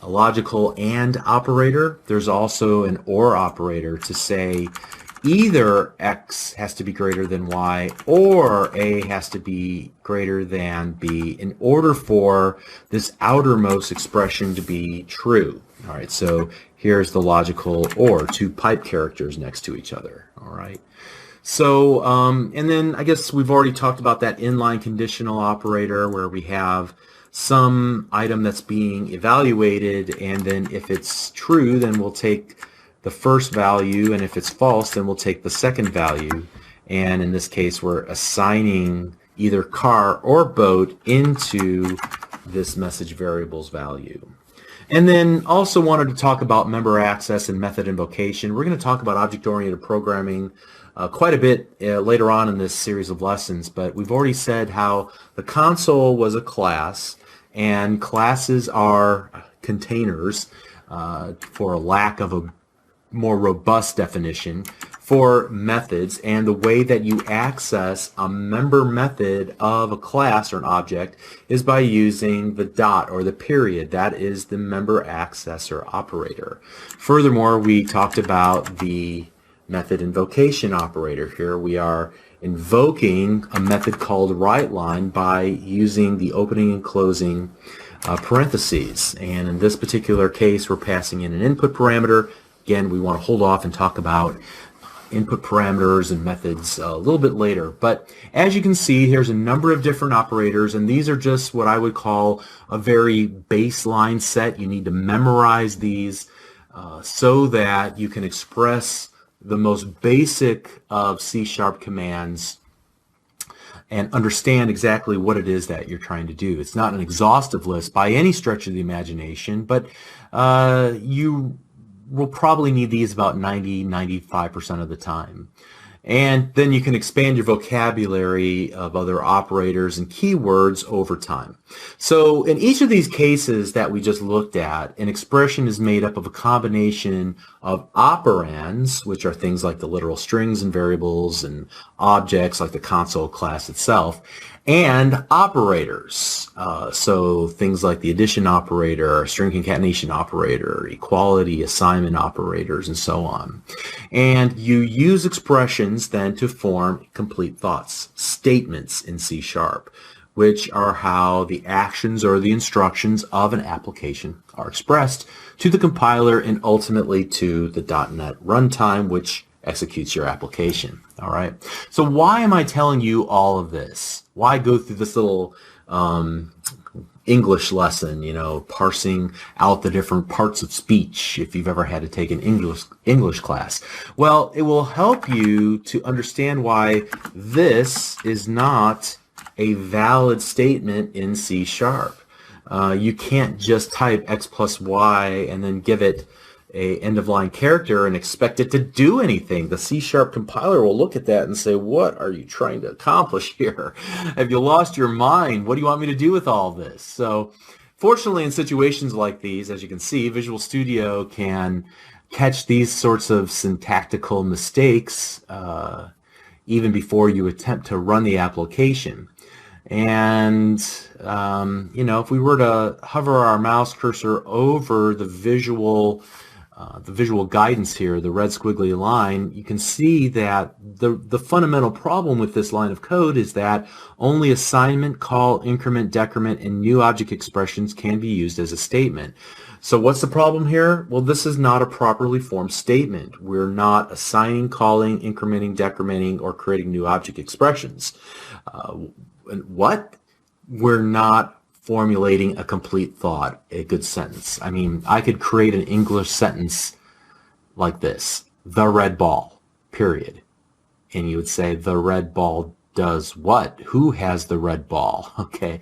logical AND operator. There's also an OR operator to say either X has to be greater than Y or A has to be greater than B in order for this outermost expression to be true. All right, so here's the logical or, two pipe characters next to each other. All right. So, and then I guess we've already talked about that inline conditional operator where we have some item that's being evaluated, and then if it's true, then we'll take the first value, and if it's false, then we'll take the second value. And in this case, we're assigning either car or boat into this message variable's value. And then also wanted to talk about member access and method invocation. We're going to talk about object-oriented programming quite a bit later on in this series of lessons, but we've already said how the console was a class, and classes are containers, for a lack of a more robust definition, for methods, and the way that you access a member method of a class or an object is by using the dot or the period. That is the member accessor operator. Furthermore, we talked about the method invocation operator. Here we are invoking a method called WriteLine by using the opening and closing parentheses. And in this particular case, we're passing in an input parameter. Again, we want to hold off and talk about input parameters and methods a little bit later. But as you can see, here's a number of different operators, and these are just what I would call a very baseline set. You need to memorize these so that you can express the most basic of C# commands and understand exactly what it is that you're trying to do. It's not an exhaustive list by any stretch of the imagination, but you will probably need these about 90-95% of the time. And then you can expand your vocabulary of other operators and keywords over time. So in each of these cases that we just looked at, an expression is made up of a combination of operands, which are things like the literal strings and variables, and objects like the console class itself, and operators. So things like the addition operator, string concatenation operator, equality, assignment operators, and so on. And you use expressions then to form complete thoughts, statements in C#, which are how the actions or the instructions of an application are expressed to the compiler and ultimately to the .NET runtime, which executes your application. All right. So why am I telling you all of this? Why go through this little English lesson, you know, parsing out the different parts of speech if you've ever had to take an English class? Well, it will help you to understand why this is not a valid statement in C#. You can't just type X plus Y and then give it a end-of-line character and expect it to do anything. The C# compiler will look at that and say, what are you trying to accomplish here? Have you lost your mind? What do you want me to do with all this? So fortunately, in situations like these, as you can see, Visual Studio can catch these sorts of syntactical mistakes even before you attempt to run the application. And you know, if we were to hover our mouse cursor over the visual guidance here, the red squiggly line, you can see that the fundamental problem with this line of code is that only assignment, call, increment, decrement, and new object expressions can be used as a statement. So what's the problem here? Well, this is not a properly formed statement. We're not assigning, calling, incrementing, decrementing, or creating new object expressions. We're not formulating a complete thought, a good sentence. I mean, I could create an English sentence like this: the red ball, period. And you would say, the red ball does what? Who has the red ball? Okay.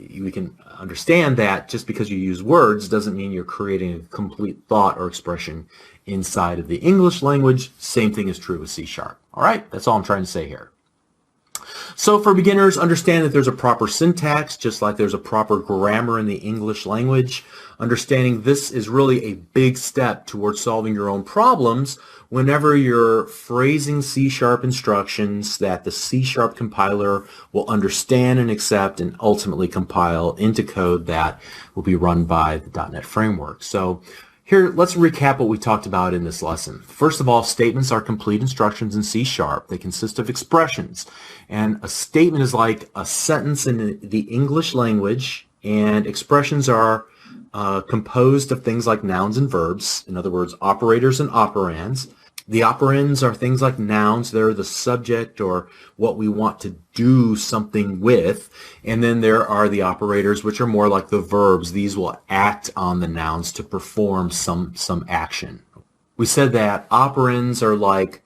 We can understand that just because you use words doesn't mean you're creating a complete thought or expression inside of the English language. Same thing is true with C#. All right, that's all I'm trying to say here. So for beginners, understand that there's a proper syntax, just like there's a proper grammar in the English language. Understanding this is really a big step towards solving your own problems whenever you're phrasing C# instructions that the C# compiler will understand and accept and ultimately compile into code that will be run by the .NET Framework. So Here, let's recap what we talked about in this lesson. First of all, statements are complete instructions in C#. They consist of expressions. And a statement is like a sentence in the English language, and expressions are composed of things like nouns and verbs. In other words, operators and operands. The operands are things like nouns. They're the subject or what we want to do something with. And then there are the operators, which are more like the verbs. These will act on the nouns to perform some action. We said that operands are like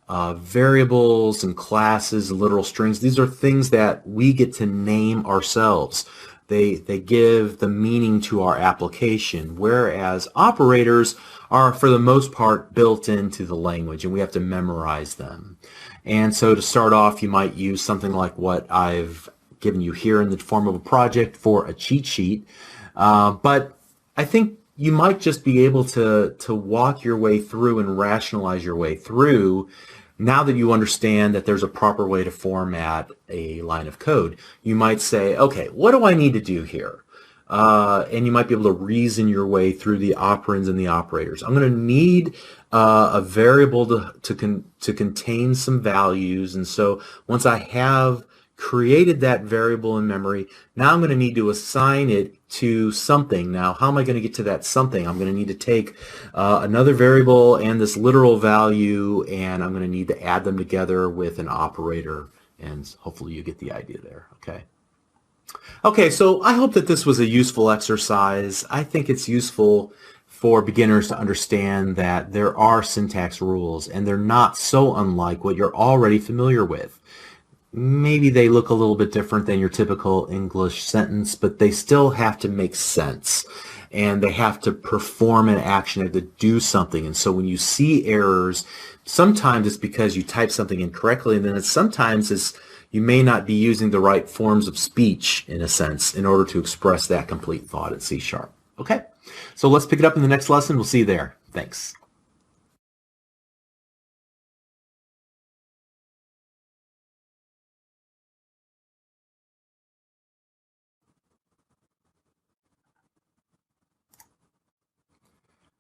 variables and classes, literal strings. These are things that we get to name ourselves. They give the meaning to our application, whereas operators are, for the most part, built into the language, and we have to memorize them. And so to start off, you might use something like what I've given you here in the form of a project for a cheat sheet. But I think you might just be able to walk your way through and rationalize your way through. Now that you understand that there's a proper way to format a line of code, you might say, okay, what do I need to do here? And you might be able to reason your way through the operands and the operators. I'm going to need a variable to contain some values. And so once I have created that variable in memory, now I'm going to need to assign it to something. Now, how am I going to get to that something? I'm going to need to take another variable and this literal value, and I'm going to need to add them together with an operator, and hopefully you get the idea there, okay? Okay, so I hope that this was a useful exercise. I think it's useful for beginners to understand that there are syntax rules, and they're not so unlike what you're already familiar with. Maybe they look a little bit different than your typical English sentence, but they still have to make sense, and they have to perform an action, they have to do something. And so when you see errors, sometimes it's because you type something incorrectly, and then sometimes it's you may not be using the right forms of speech, in a sense, in order to express that complete thought in C#. Okay, so let's pick it up in the next lesson. We'll see you there. Thanks.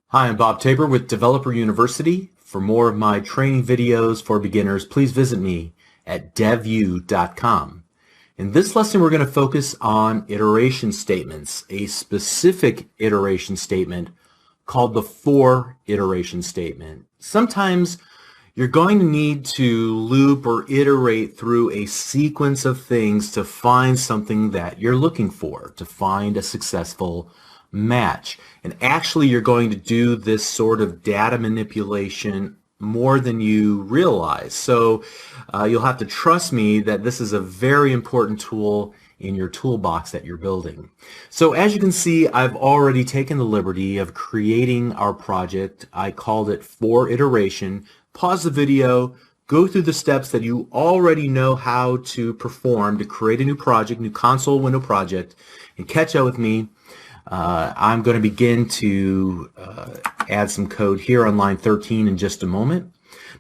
Hi, I'm Bob Tabor with Developer University. For more of my training videos for beginners, please visit me at devu.com. In this lesson, we're going to focus on iteration statements, a specific iteration statement called the for iteration statement. Sometimes you're going to need to loop or iterate through a sequence of things to find something that you're looking for, to find a successful match. And actually, you're going to do this sort of data manipulation more than you realize. So you'll have to trust me that this is a very important tool in your toolbox that you're building. So as you can see, I've already taken the liberty of creating our project. I called it for iteration. Pause the video, go through the steps that you already know how to perform to create a new project, new console window project, and catch up with me. I'm going to begin to add some code here on line 13 in just a moment.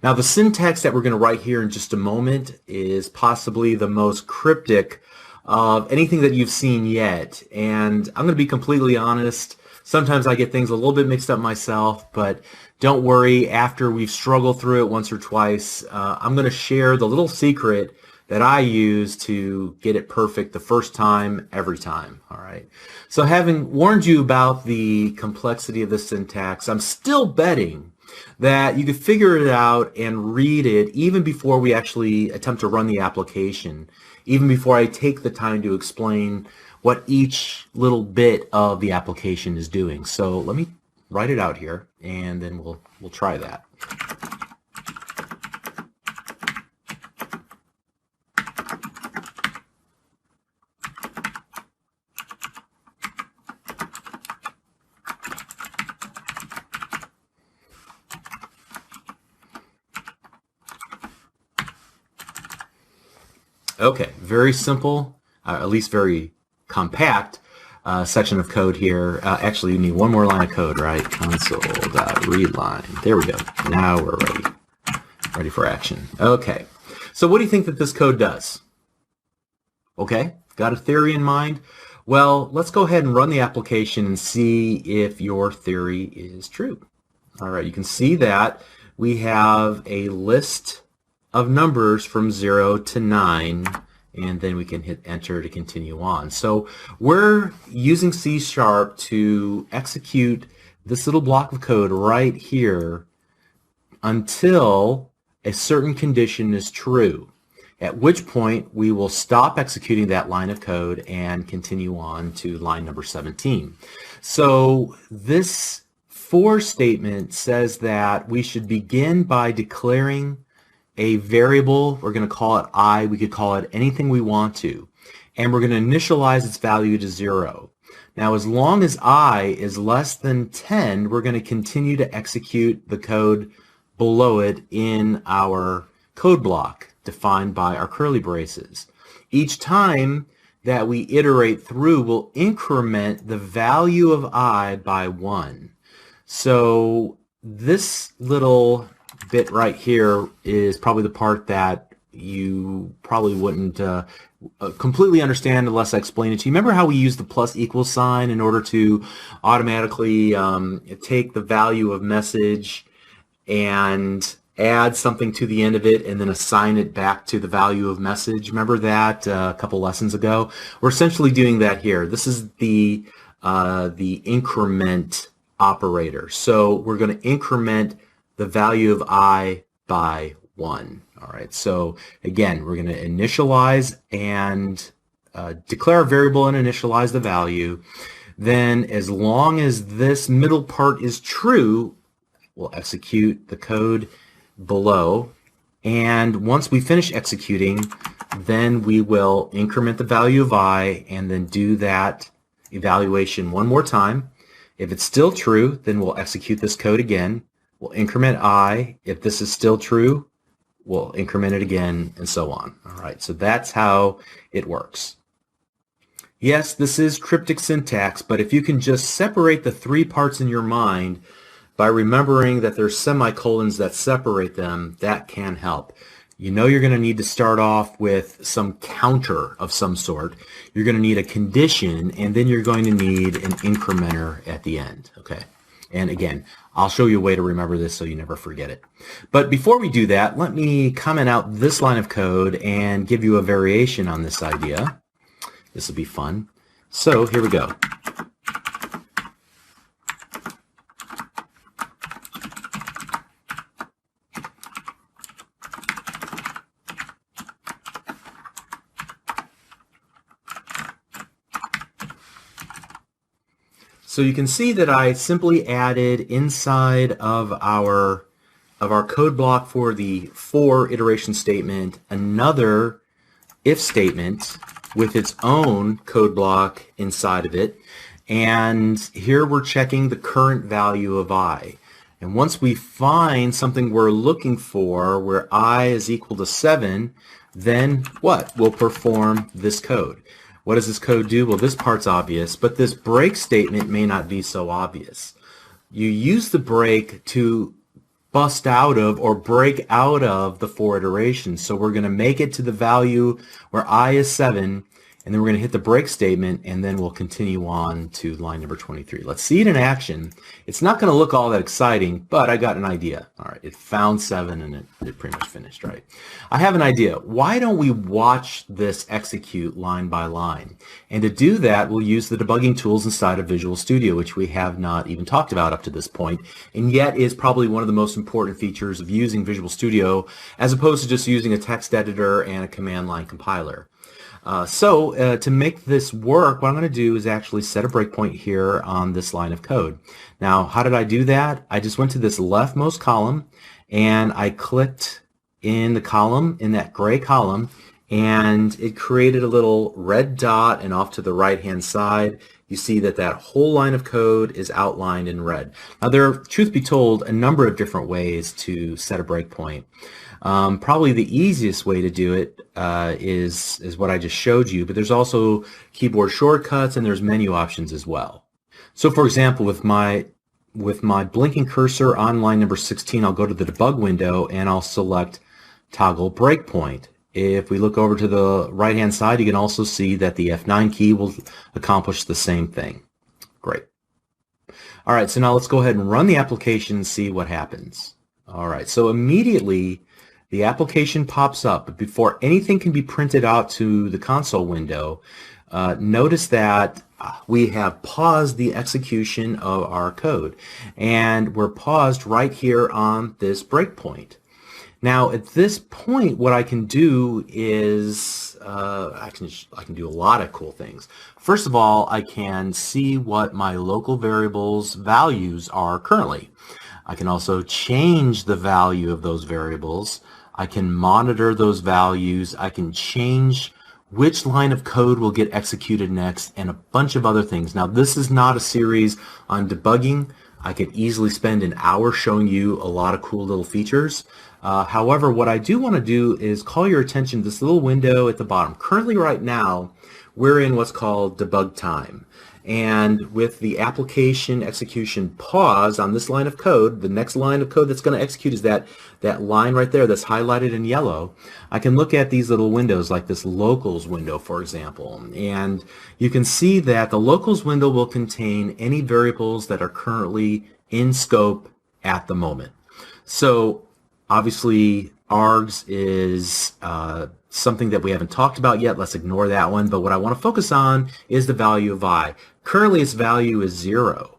Now, the syntax that we're going to write here in just a moment is possibly the most cryptic of anything that you've seen yet. And I'm going to be completely honest. Sometimes I get things a little bit mixed up myself, but don't worry. After we've struggled through it once or twice, I'm going to share the little secret that I use to get it perfect the first time, every time. All right. So having warned you about the complexity of the syntax, I'm still betting that you could figure it out and read it even before we actually attempt to run the application, even before I take the time to explain what each little bit of the application is doing. So let me write it out here, and then we'll try that. Okay, very simple, at least very compact section of code here. Actually, you need one more line of code, right? Console.readline. There we go. Now we're ready for action. Okay, so what do you think that this code does? Okay, got a theory in mind? Well, let's go ahead and run the application and see if your theory is true. All right, you can see that we have a list of numbers from 0 to 9, and then we can hit enter to continue on. So we're using C# to execute this little block of code right here until a certain condition is true, at which point we will stop executing that line of code and continue on to line number 17. So this for statement says that we should begin by declaring a variable. We're going to call it I. We could call it anything we want to. And we're going to initialize its value to 0. Now, as long as I is less than 10, we're going to continue to execute the code below it in our code block defined by our curly braces. Each time that we iterate through, we'll increment the value of I by 1. So this little bit right here is probably the part that you probably wouldn't completely understand unless I explain it to you. Remember how we use the plus equal sign in order to automatically take the value of message and add something to the end of it and then assign it back to the value of message? Remember that a couple lessons ago? We're essentially doing that here. This is the increment operator. So we're going to increment the value of I by 1. All right, so again, we're going to initialize and declare a variable and initialize the value. Then as long as this middle part is true, we'll execute the code below. And once we finish executing, then we will increment the value of I and then do that evaluation one more time. If it's still true, then we'll execute this code again. We'll increment I. If this is still true, we'll increment it again, and so on. All right, so that's how it works. Yes, this is cryptic syntax, but if you can just separate the 3 parts in your mind by remembering that there's semicolons that separate them, that can help. You know you're going to need to start off with some counter of some sort. You're going to need a condition, and then you're going to need an incrementer at the end. Okay. And again, I'll show you a way to remember this so you never forget it. But before we do that, let me comment out this line of code and give you a variation on this idea. This will be fun. So here we go. So you can see that I simply added inside of our code block for the for iteration statement another if statement with its own code block inside of it. And here we're checking the current value of I. And once we find something we're looking for where I is equal to 7, then what? We'll perform this code. What does this code do? Well, this part's obvious, but this break statement may not be so obvious. You use the break to bust out of or break out of the for iteration. So we're going to make it to the value where I is 7, and then we're going to hit the break statement, and then we'll continue on to line number 23. Let's see it in action. It's not going to look all that exciting, but I got an idea. All right, it found 7, and it pretty much finished, right? I have an idea. Why don't we watch this execute line by line? And to do that, we'll use the debugging tools inside of Visual Studio, which we have not even talked about up to this point, and yet is probably one of the most important features of using Visual Studio, as opposed to just using a text editor and a command line compiler. So to make this work, what I'm going to do is actually set a breakpoint here on this line of code. Now, how did I do that? I just went to this leftmost column and I clicked in the column, in that gray column, and it created a little red dot, and off to the right hand side you see that that whole line of code is outlined in red. Now there are, truth be told, a number of different ways to set a breakpoint. Probably the easiest way to do it is what I just showed you, but there's also keyboard shortcuts and there's menu options as well. So for example, with my blinking cursor on line number 16, I'll go to the debug window and I'll select toggle breakpoint. If we look over to the right-hand side, you can also see that the F9 key will accomplish the same thing. Great. All right, so now let's go ahead and run the application and see what happens. All right, so immediately the application pops up, but before anything can be printed out to the console window, notice that we have paused the execution of our code, and we're paused right here on this breakpoint. Now, at this point, what I can do is I can do a lot of cool things. First of all, I can see what my local variables values are currently. I can also change the value of those variables. I can monitor those values. I can change which line of code will get executed next, and a bunch of other things. Now, this is not a series on debugging. I could easily spend an hour showing you a lot of cool little features. However, what I do want to do is call your attention to this little window at the bottom. Currently, right now, we're in what's called debug time. And with the application execution pause on this line of code, the next line of code that's going to execute is that line right there that's highlighted in yellow. I can look at these little windows like this locals window, for example. And you can see that the locals window will contain any variables that are currently in scope at the moment. So obviously, args is something that we haven't talked about yet. Let's ignore that one. But what I want to focus on is the value of I. Currently, its value is 0.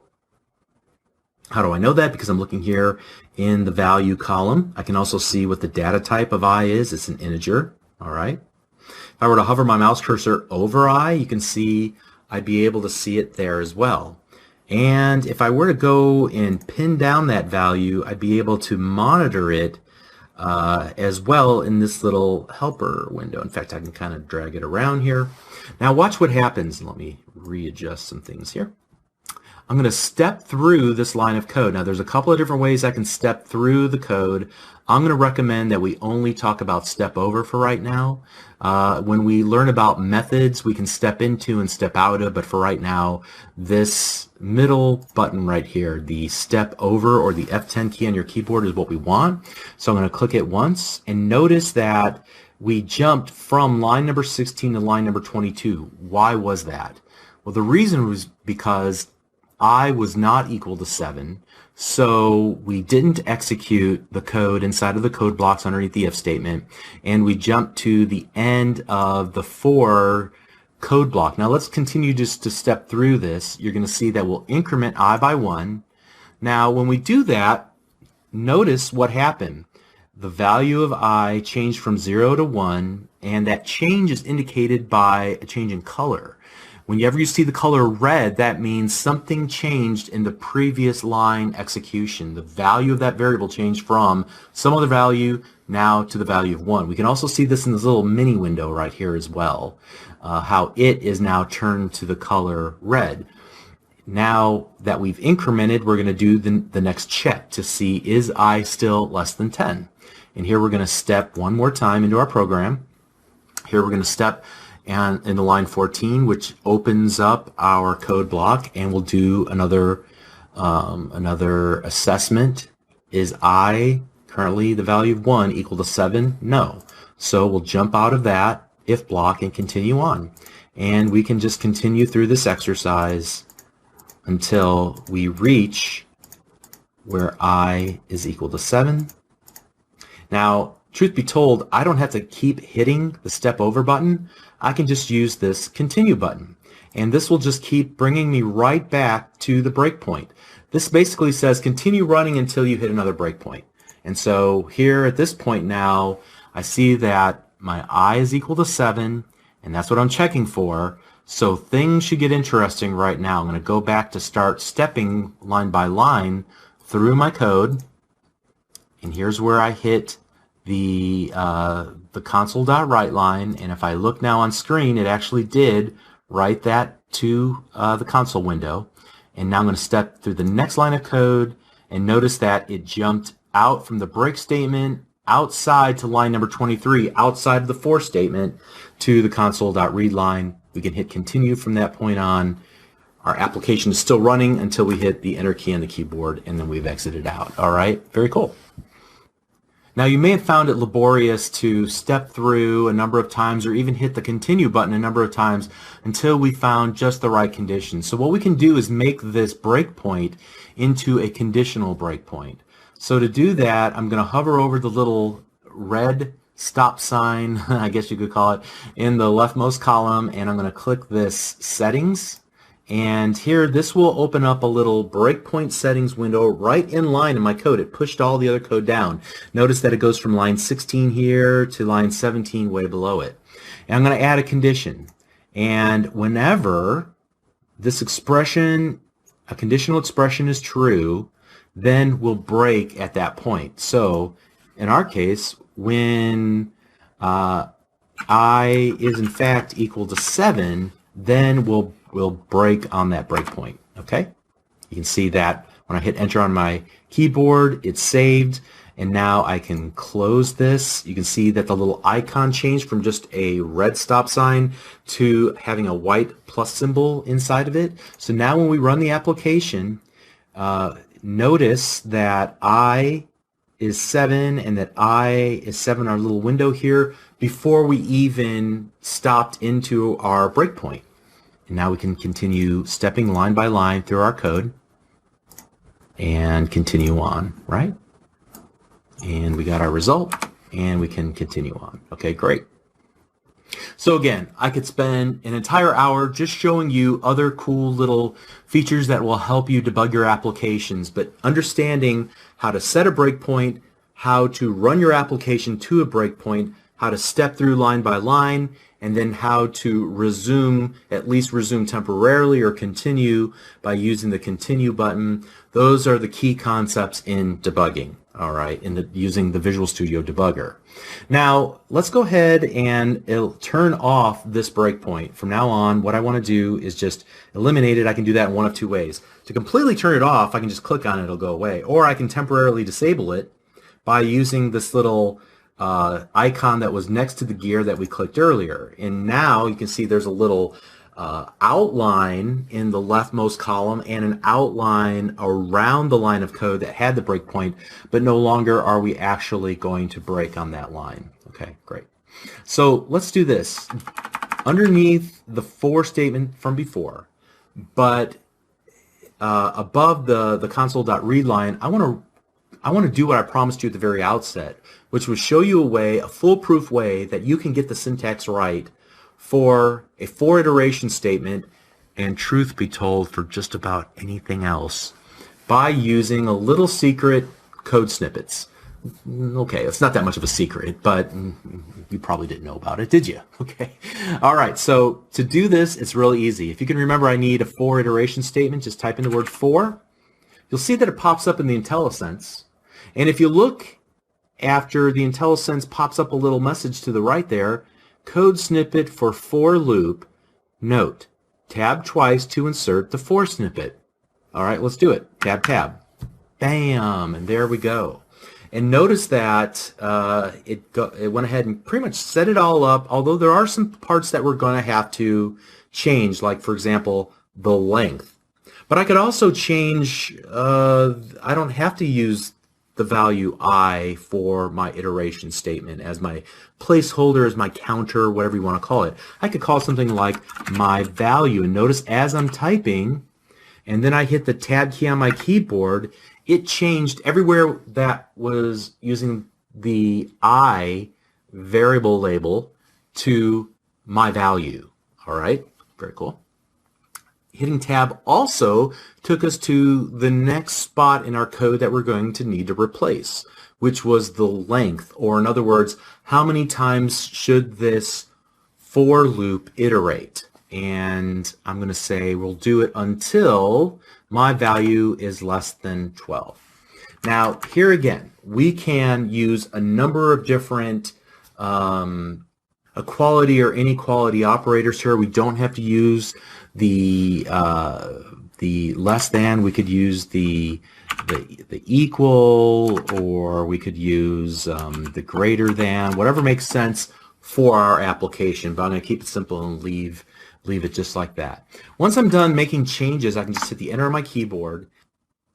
How do I know that? Because I'm looking here in the value column. I can also see what the data type of I is. It's an integer. All right. If I were to hover my mouse cursor over I, you can see I'd be able to see it there as well. And if I were to go and pin down that value, I'd be able to monitor it as well in this little helper window. In fact, I can kind of drag it around here. Now watch what happens. Let me readjust some things here. I'm going to step through this line of code. Now there's a couple of different ways I can step through the code. I'm going to recommend that we only talk about step over for right now. When we learn about methods, we can step into and step out of, but for right now, this middle button right here, the step over or the F10 key on your keyboard is what we want. So I'm going to click it once and notice that we jumped from line number 16 to line number 22. Why was that? Well, the reason was because I was not equal to 7, so we didn't execute the code inside of the code blocks underneath the if statement, and we jumped to the end of the for code block. Now let's continue just to step through this. You're going to see that we'll increment I by 1. Now when we do that, notice what happened. The value of I changed from 0 to 1, and that change is indicated by a change in color. Whenever you see the color red, that means something changed in the previous line execution. The value of that variable changed from some other value now to the value of 1. We can also see this in this little mini window right here as well, how it is now turned to the color red. Now that we've incremented, we're going to do the next check to see, is I still less than 10? And here we're going to step one more time into our program. Here we're going to step and in the line 14, which opens up our code block, and we'll do another assessment. Is I currently the value of 1 equal to 7? No. So we'll jump out of that if block and continue on. And we can just continue through this exercise until we reach where I is equal to 7. Now, truth be told, I don't have to keep hitting the step over button. I can just use this continue button, and this will just keep bringing me right back to the breakpoint. This basically says continue running until you hit another breakpoint. And so here at this point now, I see that my I is equal to 7, and that's what I'm checking for. So things should get interesting right now. I'm going to go back to start stepping line by line through my code, and here's where I hit the console.write line, and if I look now on screen, it actually did write that to the console window. And now I'm going to step through the next line of code, and notice that it jumped out from the break statement outside to line number 23, outside of the for statement, to the console.read line. We can hit continue from that point on. Our application is still running until we hit the enter key on the keyboard, and then we've exited out. All right, very cool. Now you may have found it laborious to step through a number of times or even hit the continue button a number of times until we found just the right condition. So what we can do is make this breakpoint into a conditional breakpoint. So to do that, I'm going to hover over the little red stop sign, I guess you could call it, in the leftmost column, and I'm going to click this settings. And here, this will open up a little breakpoint settings window right in line in my code. It pushed all the other code down. Notice that it goes from line 16 here to line 17 way below it. And I'm going to add a condition. And whenever this expression, a conditional expression is true, then we'll break at that point. So in our case, when I is in fact equal to 7, then we'll break on that breakpoint. Okay? You can see that when I hit enter on my keyboard, it's saved, and now I can close this. You can see that the little icon changed from just a red stop sign to having a white plus symbol inside of it. So now when we run the application, notice that I is 7 and that I is 7, our little window here, before we even stopped into our breakpoint. And now we can continue stepping line by line through our code and continue on, right? And we got our result, and we can continue on. Okay, great. So again, I could spend an entire hour just showing you other cool little features that will help you debug your applications, but understanding how to set a breakpoint, how to run your application to a breakpoint, how to step through line by line, and then how to resume, at least resume temporarily or continue by using the continue button. Those are the key concepts in debugging, all right, using the Visual Studio Debugger. Now, let's go ahead and it'll turn off this breakpoint. From now on, what I want to do is just eliminate it. I can do that in one of two ways. To completely turn it off, I can just click on it, it'll go away. Or I can temporarily disable it by using this little icon that was next to the gear that we clicked earlier. And now you can see there's a little outline in the leftmost column and an outline around the line of code that had the breakpoint, but no longer are we actually going to break on that line. Okay, great. So let's do this. Underneath the for statement from before, but above the console.read line, I want to do what I promised you at the very outset, which was show you a foolproof way that you can get the syntax right for a for iteration statement, and truth be told, for just about anything else, by using a little secret code snippets. Okay, it's not that much of a secret, but you probably didn't know about it, did you? Okay. All right, so to do this, it's really easy. If you can remember, I need a for iteration statement. Just type in the word for. You'll see that it pops up in the IntelliSense. And if you look after the IntelliSense pops up a little message to the right there, code snippet for loop, note, tab twice to insert the for snippet. All right, let's do it. Tab, tab. Bam, and there we go. And notice that it went ahead and pretty much set it all up, although there are some parts that we're going to have to change, like, for example, the length. But I could also change, I don't have to use the value I for my iteration statement as my placeholder, as my counter, whatever you want to call it. I could call something like my value, and notice as I'm typing, and then I hit the tab key on my keyboard, it changed everywhere that was using the I variable label to my value. All right, very cool. Hitting tab also took us to the next spot in our code that we're going to need to replace, which was the length, or in other words, how many times should this for loop iterate? And I'm going to say we'll do it until my value is less than 12. Now, here again, we can use a number of different equality or inequality operators here. We don't have to use the less than. We could use the equal, or we could use the greater than, whatever makes sense for our application. But I'm going to keep it simple and leave it just like that. Once I'm done making changes, I can just hit the enter on my keyboard.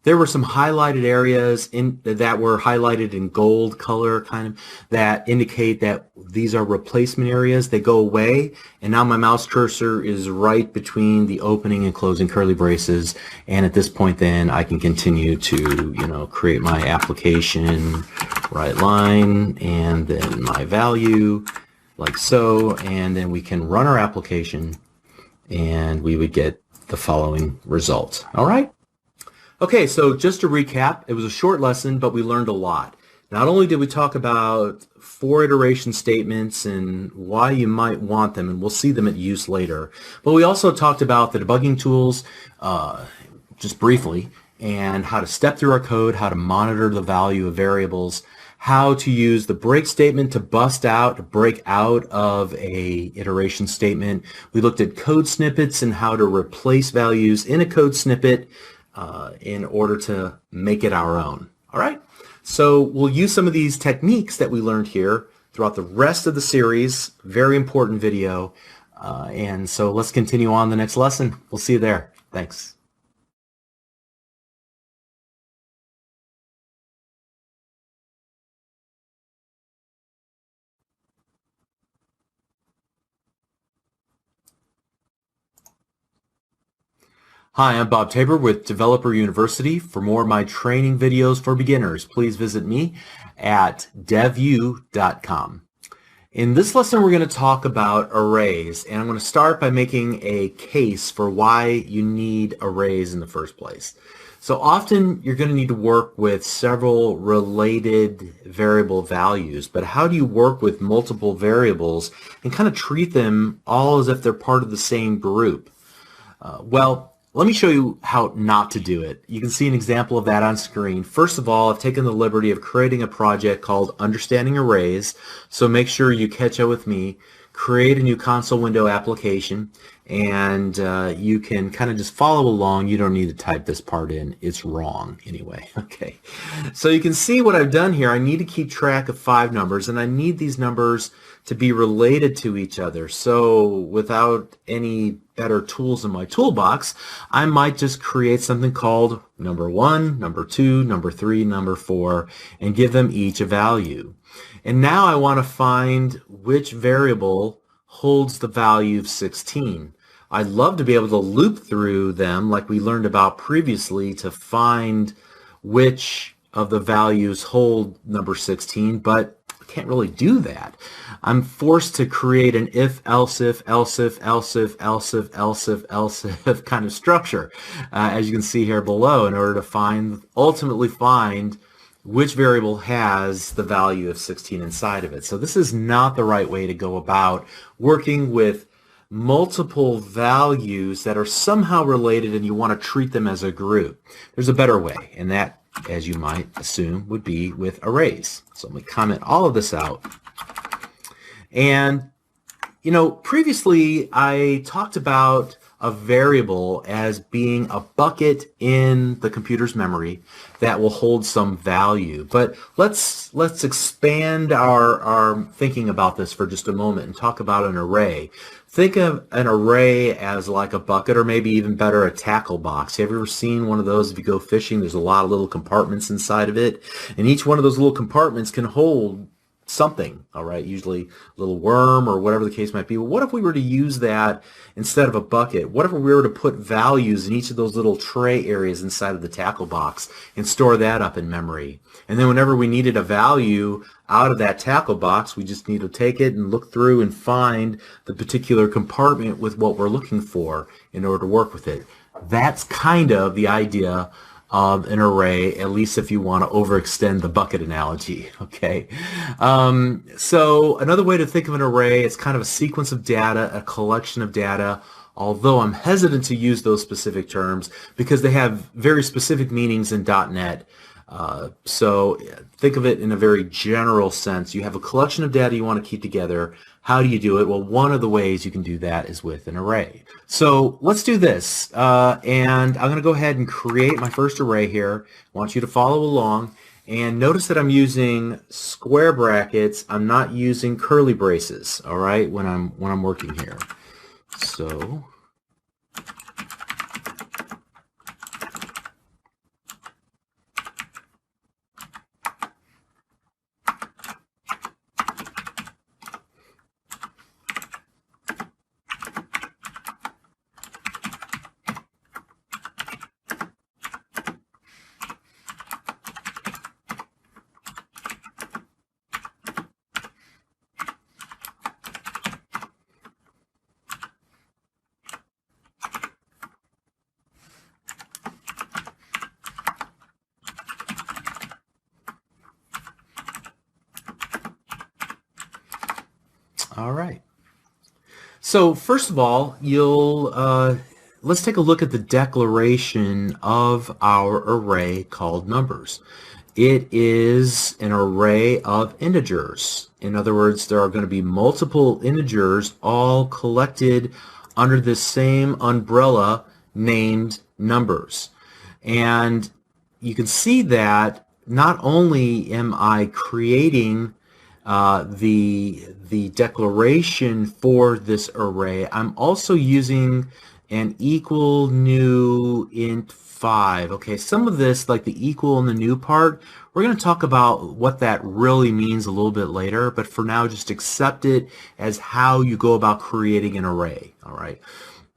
there were some highlighted areas that were highlighted in gold color that indicate that these are replacement areas. They go away, and now my mouse cursor is right between the opening and closing curly braces, and at this point then I can continue to create my application, right line, and then my value like so, and then we can run our application and we would get the following result. All right? Okay, so just to recap, it was a short lesson, but we learned a lot. Not only did we talk about 4 iteration statements and why you might want them, and we'll see them at use later, but we also talked about the debugging tools, just briefly, and how to step through our code, how to monitor the value of variables, how to use the break statement to break out of a iteration statement. We looked at code snippets and how to replace values in a code snippet in order to make it our own. All right, so we'll use some of these techniques that we learned here throughout the rest of the series. Very important video. And so let's continue on the next lesson. We'll see you there. Thanks. Hi, I'm Bob Tabor with Developer University. For more of my training videos for beginners, please visit me at devu.com. In this lesson, we're going to talk about arrays, and I'm going to start by making a case for why you need arrays in the first place. So often, you're going to need to work with several related variable values, but how do you work with multiple variables and kind of treat them all as if they're part of the same group? Well, let me show you how not to do it. You can see an example of that on screen. First of all, I've taken the liberty of creating a project called Understanding Arrays, so make sure you catch up with me, create a new console window application, and you can kind of just follow along. You don't need to type this part in. It's wrong anyway. Okay, so you can see what I've done here. I need to keep track of 5 numbers, and I need these numbers to be related to each other. So without any better tools in my toolbox, I might just create something called number 1, number 2, number 3, number 4, and give them each a value. And now I want to find which variable holds the value of 16. I'd love to be able to loop through them like we learned about previously to find which of the values hold number 16, but I can't really do that. I'm forced to create an if, else if, else if, else if, else if, else if, else if kind of structure, as you can see here below, in order to ultimately find which variable has the value of 16 inside of it. So this is not the right way to go about working with multiple values that are somehow related and you want to treat them as a group. There's a better way, and that, as you might assume, would be with arrays. So let me comment all of this out. And, previously I talked about a variable as being a bucket in the computer's memory that will hold some value. But let's expand our thinking about this for just a moment and talk about an array. Think of an array as like a bucket, or maybe even better, a tackle box. Have you ever seen one of those? If you go fishing, there's a lot of little compartments inside of it, and each one of those little compartments can hold something, all right, usually a little worm or whatever the case might be. Well, what if we were to use that instead of a bucket? What if we were to put values in each of those little tray areas inside of the tackle box and store that up in memory? And then whenever we needed a value out of that tackle box, we just need to take it and look through and find the particular compartment with what we're looking for in order to work with it. That's kind of the idea of an array, at least if you want to overextend the bucket analogy, okay? So another way to think of an array, it's kind of a sequence of data, a collection of data, although I'm hesitant to use those specific terms because they have very specific meanings in .NET. So think of it in a very general sense. You have a collection of data you want to keep together. How do you do it? Well, one of the ways you can do that is with an array. So let's do this. And I'm going to go ahead and create my first array here. I want you to follow along. And notice that I'm using square brackets. I'm not using curly braces, all right, when I'm working here. So All right. So first of all, let's take a look at the declaration of our array called numbers. It is an array of integers. In other words, there are going to be multiple integers all collected under the same umbrella named numbers. And you can see that not only am I creating the declaration for this array, I'm also using an equal new int 5. Okay, some of this, like the equal and the new part, we're going to talk about what that really means a little bit later, but for now just accept it as how you go about creating an array. All right,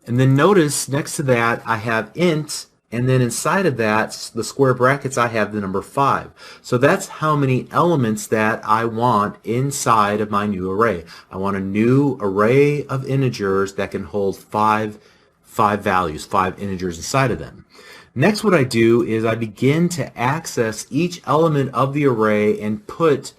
and then notice next to that I have int, and then inside of that, the square brackets, I have the number 5. So that's how many elements that I want inside of my new array. I want a new array of integers that can hold five values, 5 integers inside of them. Next, what I do is I begin to access each element of the array and put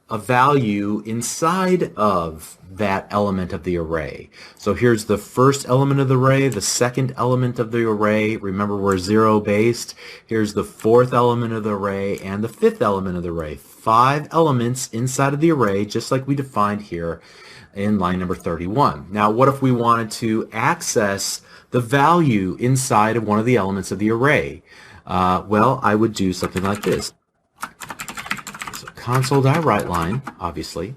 a value inside of that element of the array. So here's the first element of the array, the second element of the array. Remember, we're 0 based. Here's the fourth element of the array and the fifth element of the array. 5 elements inside of the array, just like we defined here in line number 31. Now, what if we wanted to access the value inside of one of the elements of the array? Well, I would do something like this. So console.writeLine, obviously.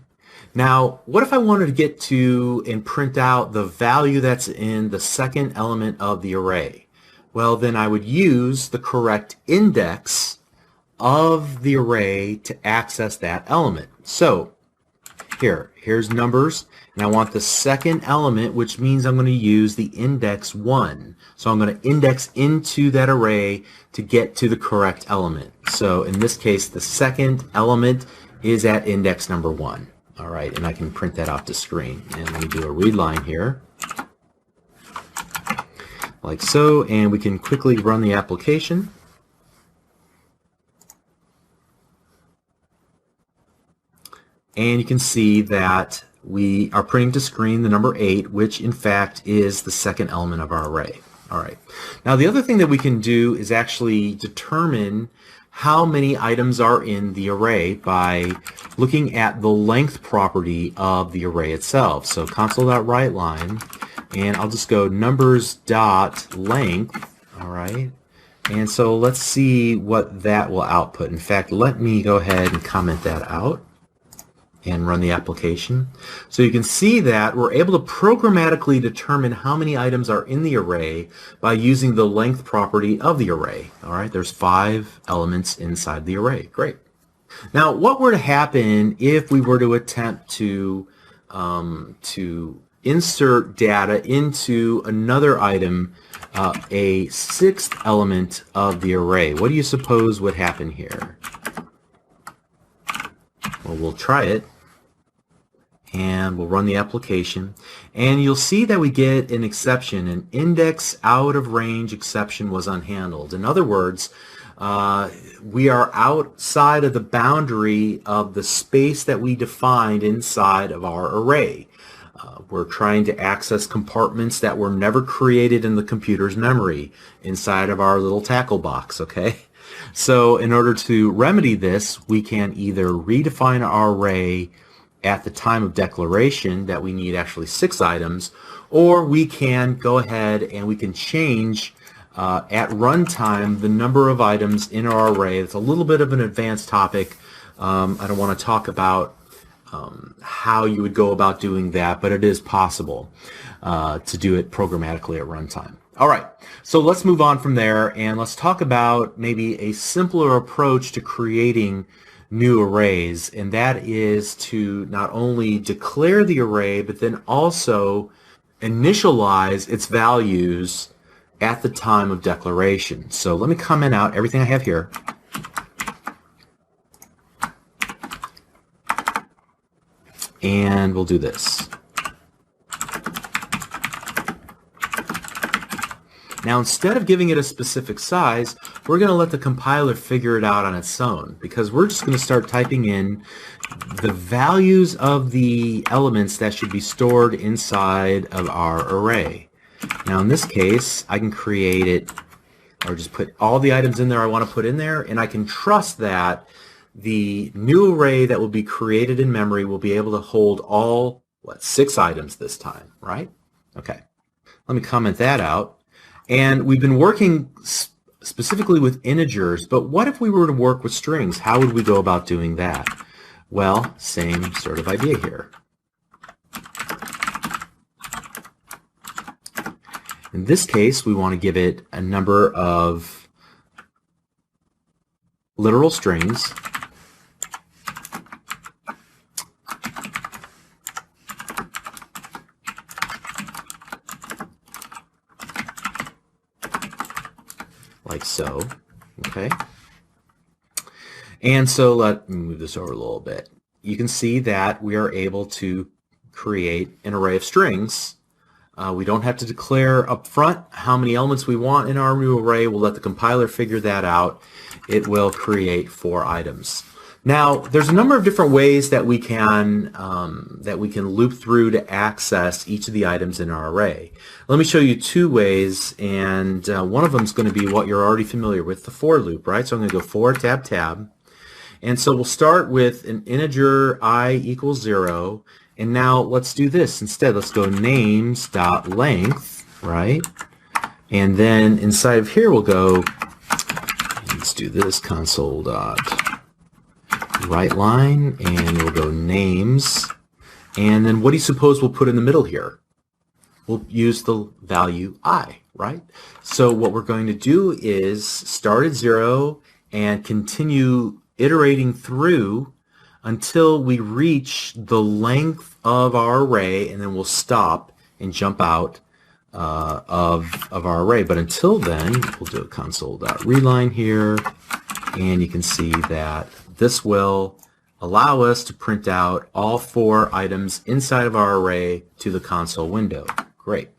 Now, what if I wanted to get to and print out the value that's in the second element of the array? Well, then I would use the correct index of the array to access that element. So here's numbers, and I want the second element, which means I'm going to use the index 1. So I'm going to index into that array to get to the correct element. So in this case, the second element is at index number 1. All right, and I can print that off the screen. And let me do a read line here, like so, and we can quickly run the application. And you can see that we are printing to screen the number 8, which in fact is the second element of our array. All right. Now the other thing that we can do is actually determine how many items are in the array by looking at the length property of the array itself. So console.writeLine, and I'll just go numbers.length. All right. And so let's see what that will output. In fact, let me go ahead and comment that out and run the application. So you can see that we're able to programmatically determine how many items are in the array by using the length property of the array. All right, there's 5 elements inside the array. Great. Now, what were to happen if we were to attempt to insert data into another item, a 6th element of the array? What do you suppose would happen here? Well, we'll try it. And we'll run the application, and you'll see that we get an exception. An index out of range exception was unhandled. In other words, we are outside of the boundary of the space that we defined inside of our array. We're trying to access compartments that were never created in the computer's memory inside of our little tackle box, okay? So in order to remedy this, we can either redefine our array at the time of declaration that we need actually 6 items, or we can go ahead and we can change at runtime the number of items in our array. It's a little bit of an advanced topic. I don't want to talk about how you would go about doing that, but it is possible to do it programmatically at runtime. All right, so let's move on from there, and let's talk about maybe a simpler approach to creating new arrays, and that is to not only declare the array, but then also initialize its values at the time of declaration. So let me comment out everything I have here. And we'll do this. Now, instead of giving it a specific size, we're going to let the compiler figure it out on its own, because we're just going to start typing in the values of the elements that should be stored inside of our array. Now in this case, I can create it, or just put all the items in there I want to put in there, and I can trust that the new array that will be created in memory will be able to hold all, 6 items this time, right? Okay, let me comment that out. And we've been working specifically with integers, but what if we were to work with strings? How would we go about doing that? Well, same sort of idea here. In this case, we want to give it a number of literal strings. Like so, okay? And so let me move this over a little bit. You can see that we are able to create an array of strings. We don't have to declare up front how many elements we want in our new array. We'll let the compiler figure that out. It will create 4 items. Now, there's a number of different ways that we can loop through to access each of the items in our array. Let me show you 2 ways, and one of them is going to be what you're already familiar with, the for loop, right? So I'm going to go for tab tab, and so we'll start with an integer I equals 0, and now let's do this instead. Let's go names.length, right? And then inside of here we'll go, let's do this, console.writeLine, and we'll go names, and then what do you suppose we'll put in the middle here? We'll use the value I, right? So what we're going to do is start at 0 and continue iterating through until we reach the length of our array, and then we'll stop and jump out of our array. But until then, we'll do a console.readline here, and you can see that this will allow us to print out all 4 items inside of our array to the console window. Great.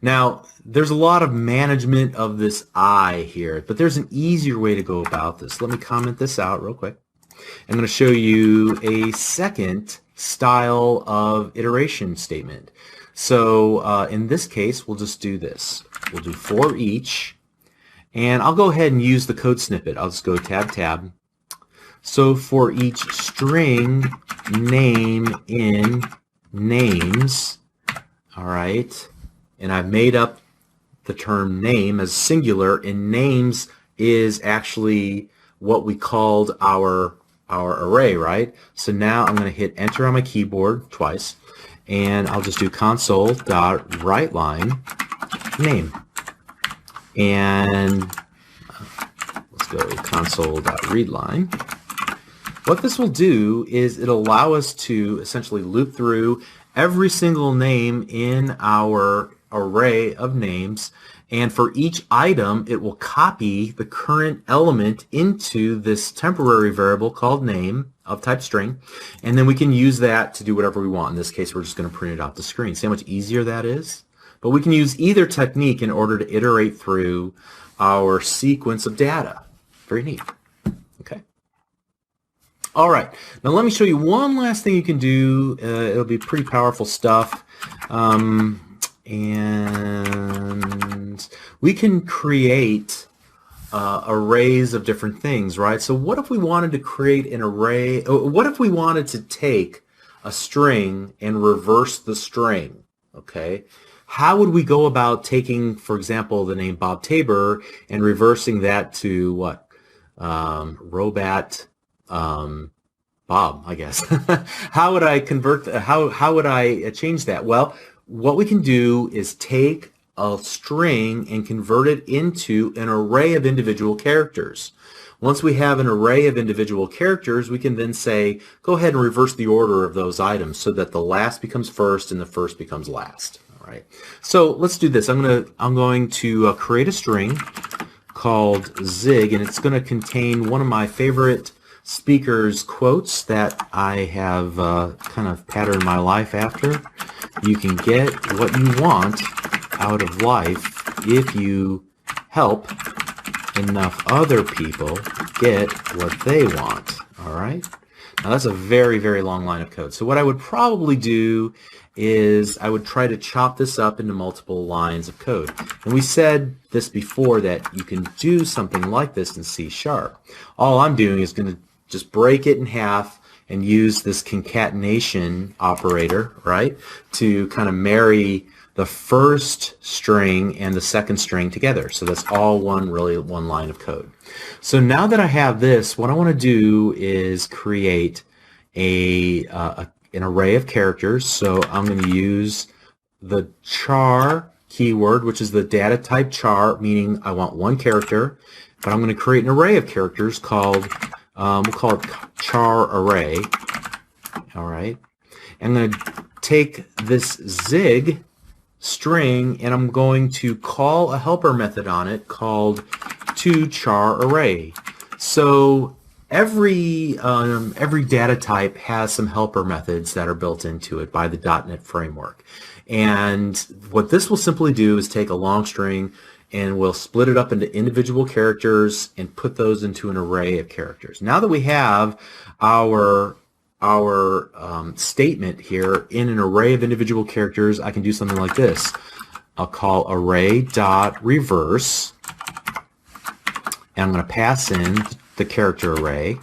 Now, there's a lot of management of this I here, but there's an easier way to go about this. Let me comment this out real quick. I'm going to show you a second style of iteration statement. So in this case, we'll just do this. We'll do for each, and I'll go ahead and use the code snippet. I'll just go tab tab. So for each string name in names, all right, and I've made up the term name as singular, and names is actually what we called our array, right? So now I'm going to hit enter on my keyboard twice, and I'll just do console.writeLine name, and let's go console.readline. What this will do is it'll allow us to essentially loop through every single name in our array of names, and for each item it will copy the current element into this temporary variable called name of type string, and then we can use that to do whatever we want. In this case, we're just going to print it off the screen. See how much easier that is? But we can use either technique in order to iterate through our sequence of data. Very neat. Okay. All right, now let me show you one last thing you can do. It'll be pretty powerful stuff. And we can create arrays of different things, right? So what if we wanted to create an array? What if we wanted to take a string and reverse the string, okay? How would we go about taking, for example, the name Bob Tabor and reversing that to what? Robat Bob, I guess. How would I convert? How would I change that? Well, what we can do is take a string and convert it into an array of individual characters. Once we have an array of individual characters, we can then say, go ahead and reverse the order of those items so that the last becomes first and the first becomes last. All right. So let's do this. I'm going to create a string called Zig, and it's going to contain one of my favorite speakers quotes that I have kind of patterned my life after. You can get what you want out of life if you help enough other people get what they want. All right. Now that's a very, very long line of code. So what I would probably do is I would try to chop this up into multiple lines of code. And we said this before that you can do something like this in C#. All I'm doing is going to just break it in half and use this concatenation operator, right, to kind of marry the first string and the second string together. So that's all one line of code. So now that I have this, what I want to do is create an array of characters. So I'm going to use the char keyword, which is the data type char, meaning I want one character, but I'm going to create an array of characters called, we'll call it char array. All right. I'm going to take this zig string and I'm going to call a helper method on it called toCharArray. So every data type has some helper methods that are built into it by the .NET framework. And what this will simply do is take a long string and we'll split it up into individual characters and put those into an array of characters. Now that we have our statement here in an array of individual characters, I can do something like this. I'll call array.reverse, and I'm going to pass in the character array.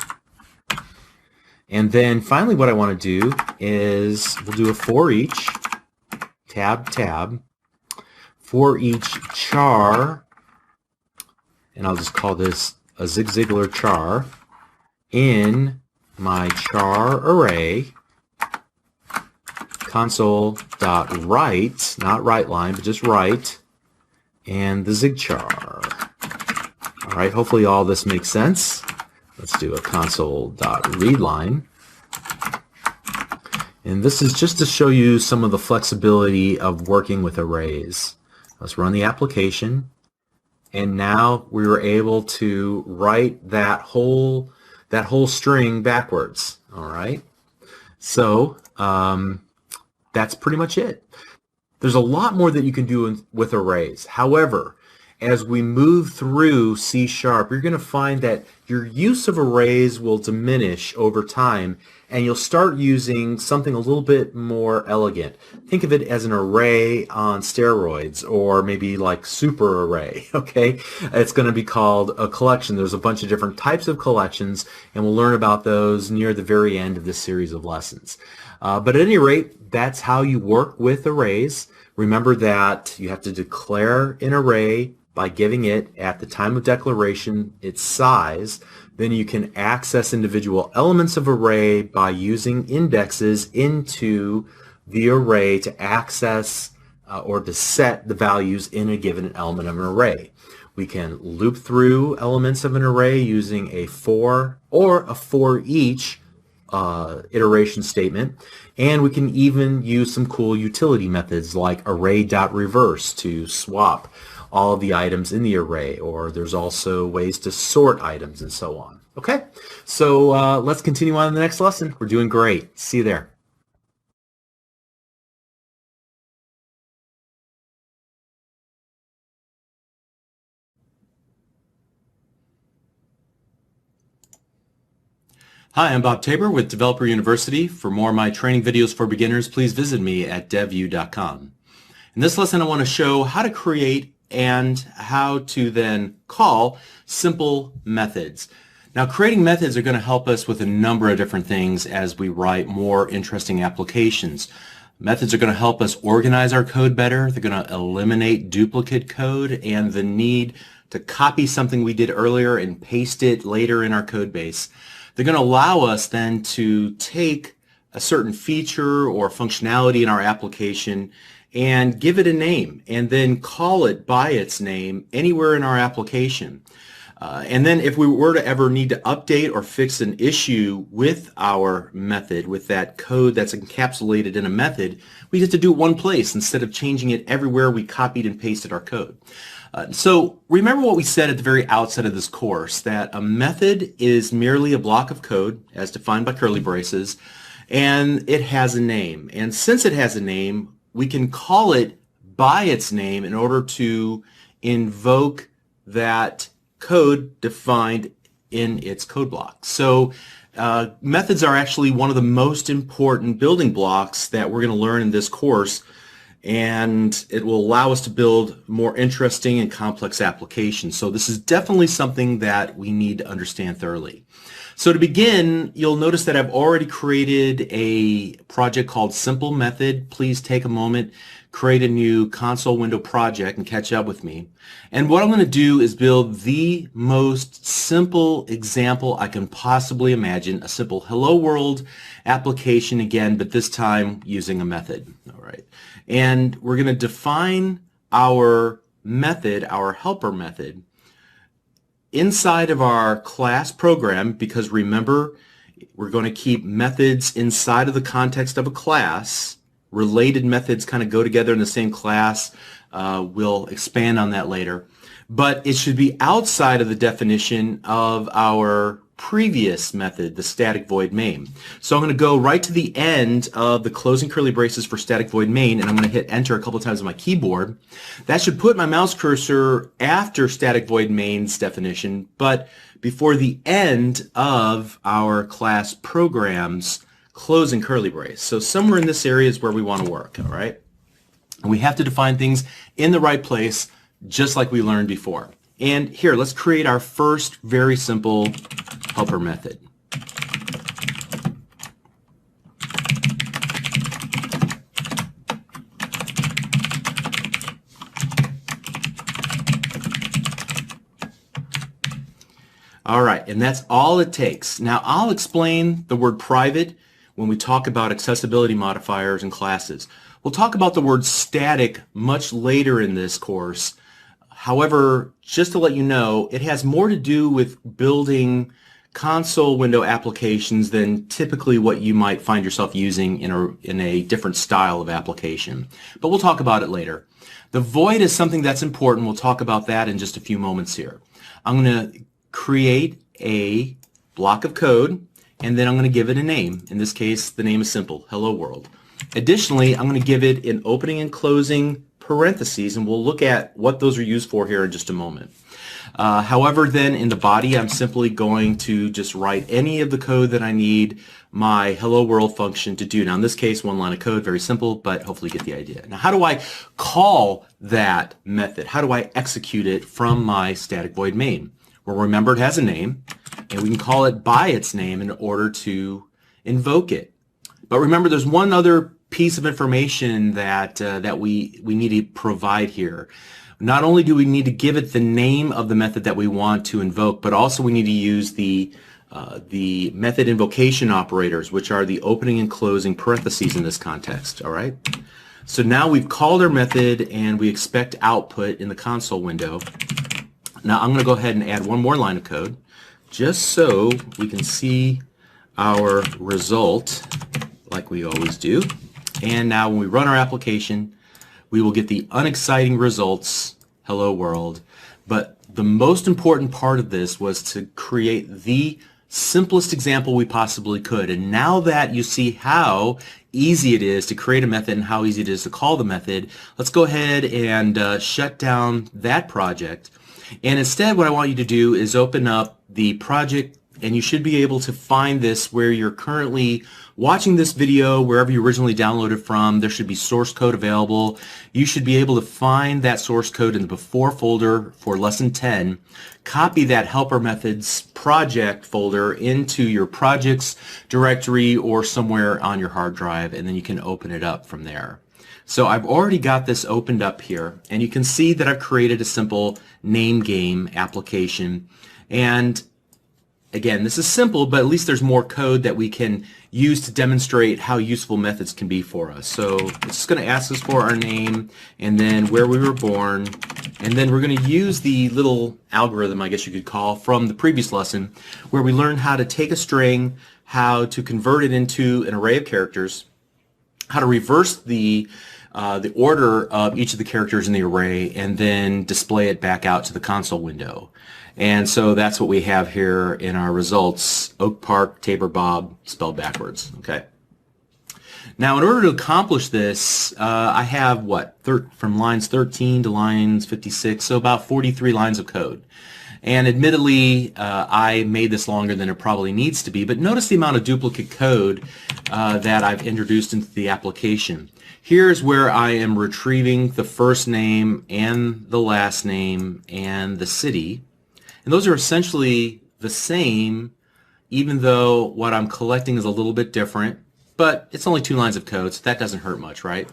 And then finally what I want to do is we'll do a for each, tab, for each char, and I'll just call this a Zig Ziglar char, in my char array console.write, not write line, but just write, and the zig char. All right, hopefully all this makes sense. Let's do a console.readline. And this is just to show you some of the flexibility of working with arrays. Let's run the application, and now we were able to write that whole string backwards. All right, so that's pretty much it. There's a lot more that you can do with arrays. However, as we move through C#, you're going to find that your use of arrays will diminish over time, and you'll start using something a little bit more elegant. Think of it as an array on steroids, or maybe like super array, okay? It's going to be called a collection. There's a bunch of different types of collections, and we'll learn about those near the very end of this series of lessons. But at any rate, that's how you work with arrays. Remember that you have to declare an array by giving it, at the time of declaration, its size. Then you can access individual elements of array by using indexes into the array to access or to set the values in a given element of an array. We can loop through elements of an array using a for or a for each iteration statement, and we can even use some cool utility methods like array.reverse to swap all of the items in the array, or there's also ways to sort items and so on. Okay, so let's continue on in the next lesson. We're doing great. See you there. Hi, I'm Bob Tabor with Developer University. For more of my training videos for beginners, please visit me at devu.com. In this lesson, I want to show how to create and how to then call simple methods. Now, creating methods are going to help us with a number of different things as we write more interesting applications. Methods are going to help us organize our code better. They're going to eliminate duplicate code and the need to copy something we did earlier and paste it later in our code base. They're going to allow us then to take a certain feature or functionality in our application and give it a name, and then call it by its name anywhere in our application. And then if we were to ever need to update or fix an issue with our method, with that code that's encapsulated in a method, we get to do it one place instead of changing it everywhere we copied and pasted our code. So remember what we said at the very outset of this course, that a method is merely a block of code as defined by curly braces, and it has a name. And since it has a name, we can call it by its name in order to invoke that code defined in its code block. So methods are actually one of the most important building blocks that we're going to learn in this course, and it will allow us to build more interesting and complex applications. So this is definitely something that we need to understand thoroughly. So to begin, you'll notice that I've already created a project called Simple Method. Please take a moment, create a new console window project and catch up with me. And what I'm going to do is build the most simple example I can possibly imagine, a simple Hello World application again, but this time using a method. All right. And we're going to define our method, our helper method, inside of our class program, because remember, we're going to keep methods inside of the context of a class. Related methods kind of go together in the same class. We'll expand on that later. But it should be outside of the definition of our previous method, the static void main. So I'm going to go right to the end of the closing curly braces for static void main, and I'm going to hit enter a couple times on my keyboard. That should put my mouse cursor after static void main's definition, but before the end of our class program's closing curly brace. So somewhere in this area is where we want to work, all right? And we have to define things in the right place, just like we learned before. And here, let's create our first very simple helper method. All right, and that's all it takes. Now, I'll explain the word private when we talk about accessibility modifiers and classes. We'll talk about the word static much later in this course. However, just to let you know, it has more to do with building console window applications than typically what you might find yourself using in a different style of application. But we'll talk about it later. The void is something that's important. We'll talk about that in just a few moments here. I'm going to create a block of code, and then I'm going to give it a name. In this case, the name is simple, Hello World. Additionally, I'm going to give it an opening and closing parentheses, and we'll look at what those are used for here in just a moment. However, then in the body, I'm simply going to just write any of the code that I need my Hello World function to do. Now, in this case, one line of code, very simple, but hopefully you get the idea. Now, how do I call that method? How do I execute it from my static void main? Well, remember, it has a name, and we can call it by its name in order to invoke it. But remember, there's one other piece of information that we need to provide here. Not only do we need to give it the name of the method that we want to invoke, but also we need to use the method invocation operators, which are the opening and closing parentheses in this context. All right. So now we've called our method, and we expect output in the console window. Now I'm going to go ahead and add one more line of code, just so we can see our result like we always do. And now when we run our application, we will get the unexciting results, Hello World. But the most important part of this was to create the simplest example we possibly could. And now that you see how easy it is to create a method and how easy it is to call the method, let's go ahead and shut down that project. And instead, what I want you to do is open up the project, and you should be able to find this where you're currently watching this video, wherever you originally downloaded from. There should be source code available. You should be able to find that source code in the before folder for lesson 10. Copy that helper methods project folder into your projects directory or somewhere on your hard drive, and then you can open it up from there. So I've already got this opened up here, and you can see that I've created a simple name game application. And again, this is simple, but at least there's more code that we can use to demonstrate how useful methods can be for us. So it's just going to ask us for our name and then where we were born. And then we're going to use the little algorithm, I guess you could call, from the previous lesson where we learned how to take a string, how to convert it into an array of characters, how to reverse the order of each of the characters in the array, and then display it back out to the console window. And so that's what we have here in our results, Oak Park, Tabor Bob, spelled backwards. Okay. Now, in order to accomplish this, I have, from lines 13 to lines 56, so about 43 lines of code. And admittedly, I made this longer than it probably needs to be, but notice the amount of duplicate code that I've introduced into the application. Here's where I am retrieving the first name and the last name and the city. And those are essentially the same, even though what I'm collecting is a little bit different, but it's only 2 lines of code, so that doesn't hurt much, right?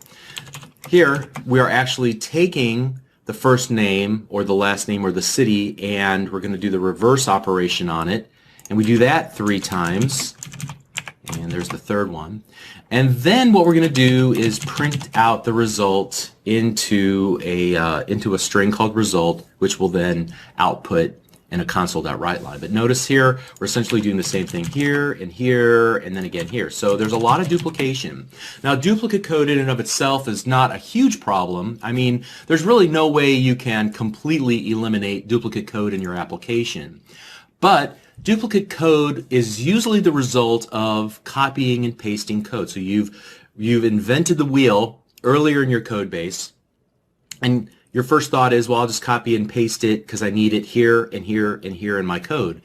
Here, we are actually taking the first name or the last name or the city, and we're going to do the reverse operation on it. And we do that 3 times. And there's the third one. And then what we're going to do is print out the result into a string called result, which will then output in a console.write line. But notice here, we're essentially doing the same thing here, and then again here. So there's a lot of duplication. Now, duplicate code in and of itself is not a huge problem. I mean, there's really no way you can completely eliminate duplicate code in your application. But duplicate code is usually the result of copying and pasting code. So you've invented the wheel earlier in your code base, and your first thought is, well, I'll just copy and paste it because I need it here and here and here in my code.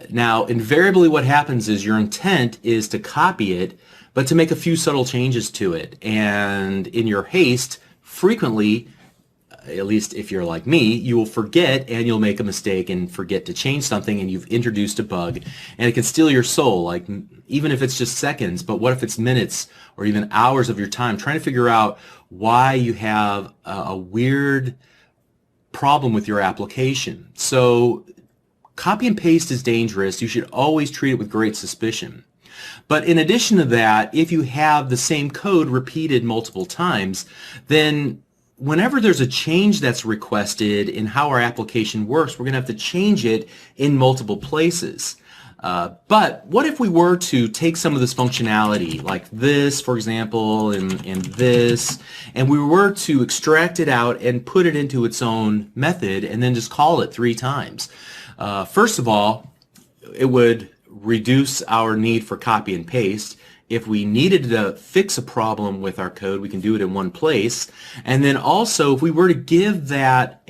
Now, invariably what happens is your intent is to copy it, but to make a few subtle changes to it. And in your haste, frequently, at least if you're like me, you will forget and you'll make a mistake and forget to change something, and you've introduced a bug, and it can steal your soul, like even if it's just seconds, but what if it's minutes or even hours of your time trying to figure out why you have a weird problem with your application. So copy and paste is dangerous. You should always treat it with great suspicion. But in addition to that, if you have the same code repeated multiple times, then whenever there's a change that's requested in how our application works, we're going to have to change it in multiple places. But what if we were to take some of this functionality, like this, for example, and this, and we were to extract it out and put it into its own method and then just call it 3 times? First of all, it would reduce our need for copy and paste. If we needed to fix a problem with our code, we can do it in one place. And then also, if we were to give that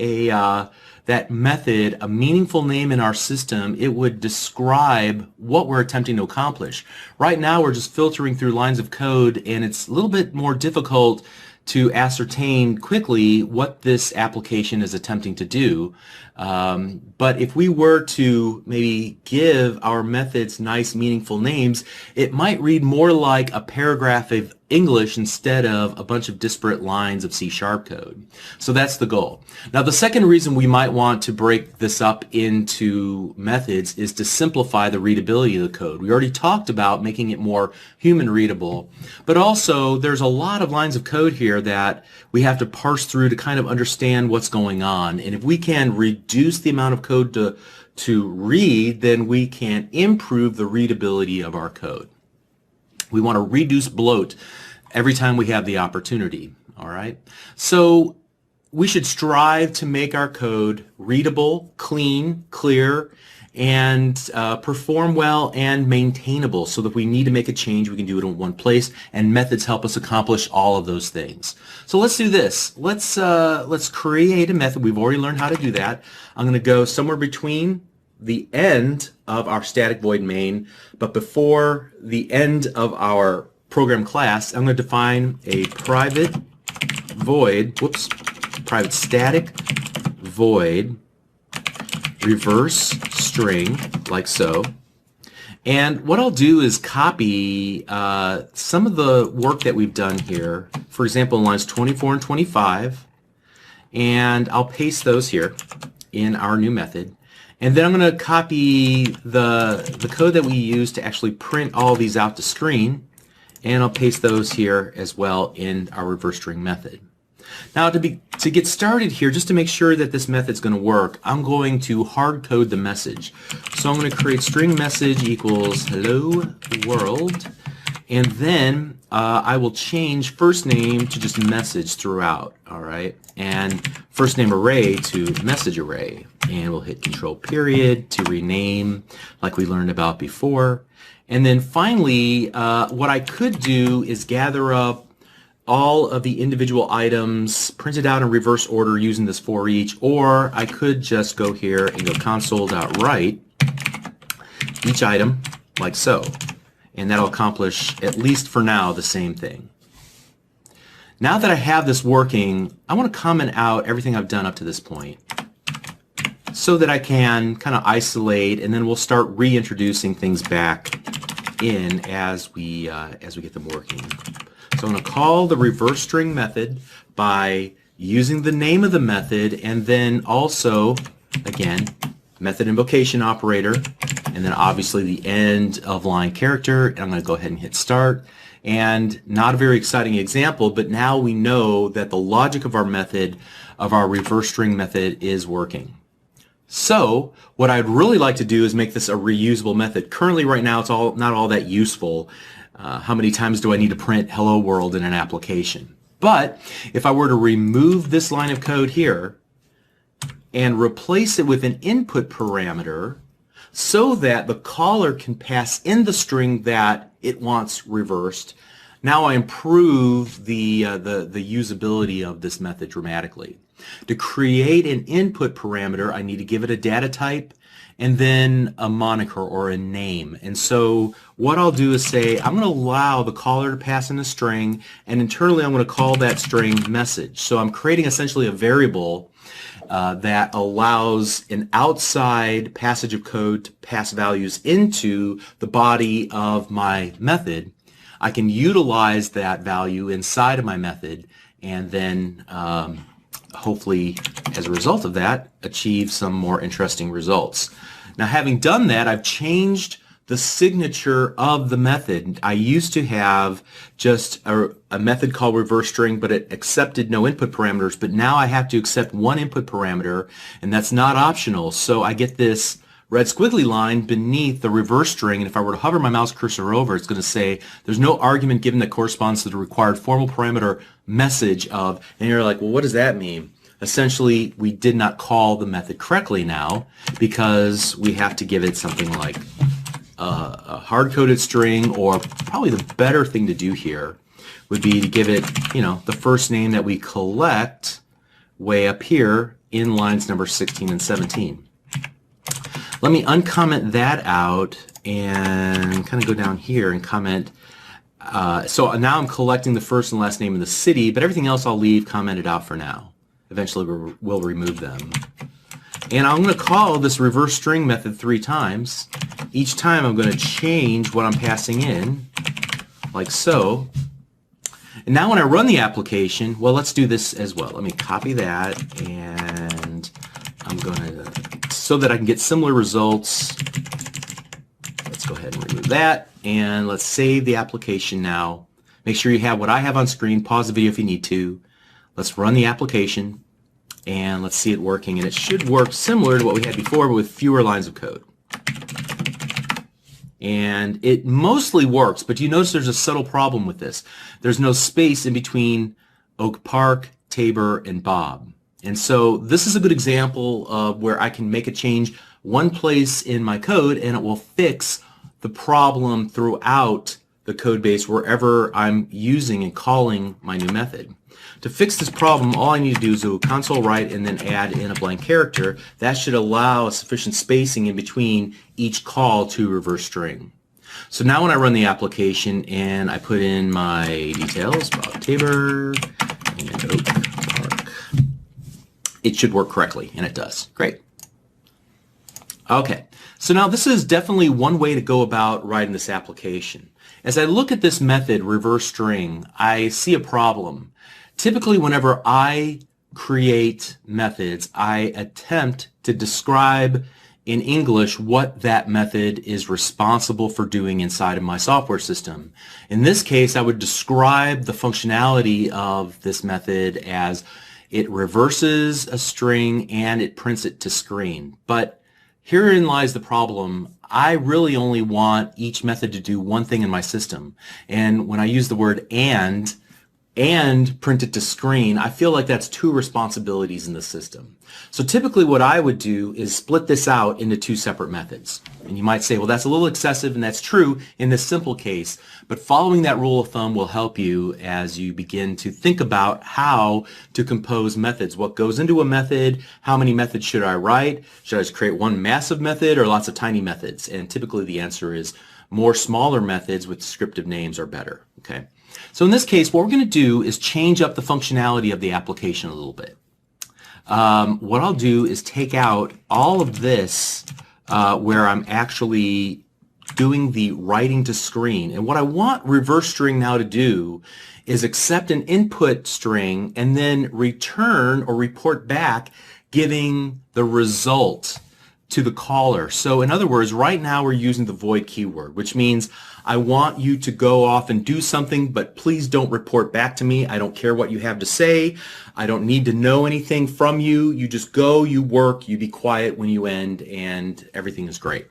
that method a meaningful name in our system, it would describe what we're attempting to accomplish. Right now, we're just filtering through lines of code, and it's a little bit more difficult to ascertain quickly what this application is attempting to do. But if we were to maybe give our methods nice, meaningful names, it might read more like a paragraph of English instead of a bunch of disparate lines of C# code. So that's the goal. Now, the second reason we might want to break this up into methods is to simplify the readability of the code. We already talked about making it more human readable, but also there's a lot of lines of code here that we have to parse through to kind of understand what's going on. And if we can reduce the amount of code to read, then we can improve the readability of our code. We want to reduce bloat every time we have the opportunity, all right? So we should strive to make our code readable, clean, clear, and perform well and maintainable, so that if we need to make a change, we can do it in one place, and methods help us accomplish all of those things. So let's do this. Let's create a method. We've already learned how to do that. I'm going to go somewhere between the end of our static void main, but before the end of our program class, I'm going to define a private static void reverse string, like so. And what I'll do is copy some of the work that we've done here, for example, in lines 24 and 25, and I'll paste those here in our new method. And then I'm going to copy the code that we use to actually print all these out to screen, and I'll paste those here as well in our reverse string method. Now, to get started here, just to make sure that this method's going to work, I'm going to hard code the message. So I'm going to create string message equals hello world, and then I will change first name to just message throughout, all right? And first name array to message array. And we'll hit control period to rename like we learned about before. And then finally, what I could do is gather up all of the individual items printed out in reverse order using this for each, or I could just go here and go console.write each item like so, and that'll accomplish, at least for now, the same thing. Now that I have this working, I want to comment out everything I've done up to this point so that I can kind of isolate, and then we'll start reintroducing things back in as we get them working. So I'm going to call the reverse string method by using the name of the method, and then also, again, method invocation operator, and then obviously the end of line character, and I'm going to go ahead and hit start. And not a very exciting example, but now we know that the logic of our method, of our reverse string method, is working. So what I'd really like to do is make this a reusable method. Currently, right now, it's not all that useful. How many times do I need to print hello world in an application? But if I were to remove this line of code here and replace it with an input parameter so that the caller can pass in the string that it wants reversed, now I improve the usability of this method dramatically. To create an input parameter, I need to give it a data type and then a moniker or a name. And so what I'll do is say I'm going to allow the caller to pass in a string, and internally I'm going to call that string message. So I'm creating essentially a variable that allows an outside passage of code to pass values into the body of my method. I can utilize that value inside of my method, and then hopefully, as a result of that, achieve some more interesting results. Now, having done that, I've changed the signature of the method. I used to have just a method called reverse string, but it accepted no input parameters, but now I have to accept one input parameter, and that's not optional. So I get this red squiggly line beneath the reverse string, and if I were to hover my mouse cursor over, it's going to say there's no argument given that corresponds to the required formal parameter message of, and you're like, well, what does that mean? Essentially, we did not call the method correctly now because we have to give it something like a hard-coded string, or probably the better thing to do here would be to give it, the first name that we collect way up here in lines number 16 and 17. Let me uncomment that out and kind of go down here and comment. So now I'm collecting the first and last name of the city, but everything else I'll leave commented out for now. Eventually we'll remove them. And I'm going to call this reverse string method 3 times. Each time I'm going to change what I'm passing in, like so. And now when I run the application, well, let's do this as well. Let me copy that, and I'm going to, so that I can get similar results, let's go ahead and remove that, and let's save the application now. Make sure you have what I have on screen. Pause the video if you need to. Let's run the application, and let's see it working. And it should work similar to what we had before, but with fewer lines of code. And it mostly works, but you notice there's a subtle problem with this. There's no space in between Oak Park, Tabor, and Bob. And so this is a good example of where I can make a change one place in my code, and it will fix the problem throughout the code base wherever I'm using and calling my new method. To fix this problem, all I need to do is do console write and then add in a blank character. That should allow sufficient spacing in between each call to reverse string. So now when I run the application and I put in my details, Bob Tabor and Oak Park, it should work correctly, and it does. Great. Okay, so now this is definitely one way to go about writing this application. As I look at this method, reverse string, I see a problem. Typically, whenever I create methods, I attempt to describe in English what that method is responsible for doing inside of my software system. In this case, I would describe the functionality of this method as it reverses a string and it prints it to screen. But herein lies the problem. I really only want each method to do one thing in my system. And when I use the word and, and print it to screen, I feel like that's two responsibilities in the system. So typically what I would do is split this out into two separate methods. And you might say, well, that's a little excessive, and that's true in this simple case, but following that rule of thumb will help you as you begin to think about how to compose methods. What goes into a method? How many methods should I write? Should I just create one massive method or lots of tiny methods? And typically the answer is more smaller methods with descriptive names are better. Okay. So in this case, what we're going to do is change up the functionality of the application a little bit. What I'll do is take out all of this where I'm actually doing the writing to screen. And what I want reverse string now to do is accept an input string and then return or report back giving the result to the caller. So in other words, right now we're using the void keyword, which means I want you to go off and do something, but please don't report back to me. I don't care what you have to say. I don't need to know anything from you. You just go, you work, you be quiet when you end, and everything is great.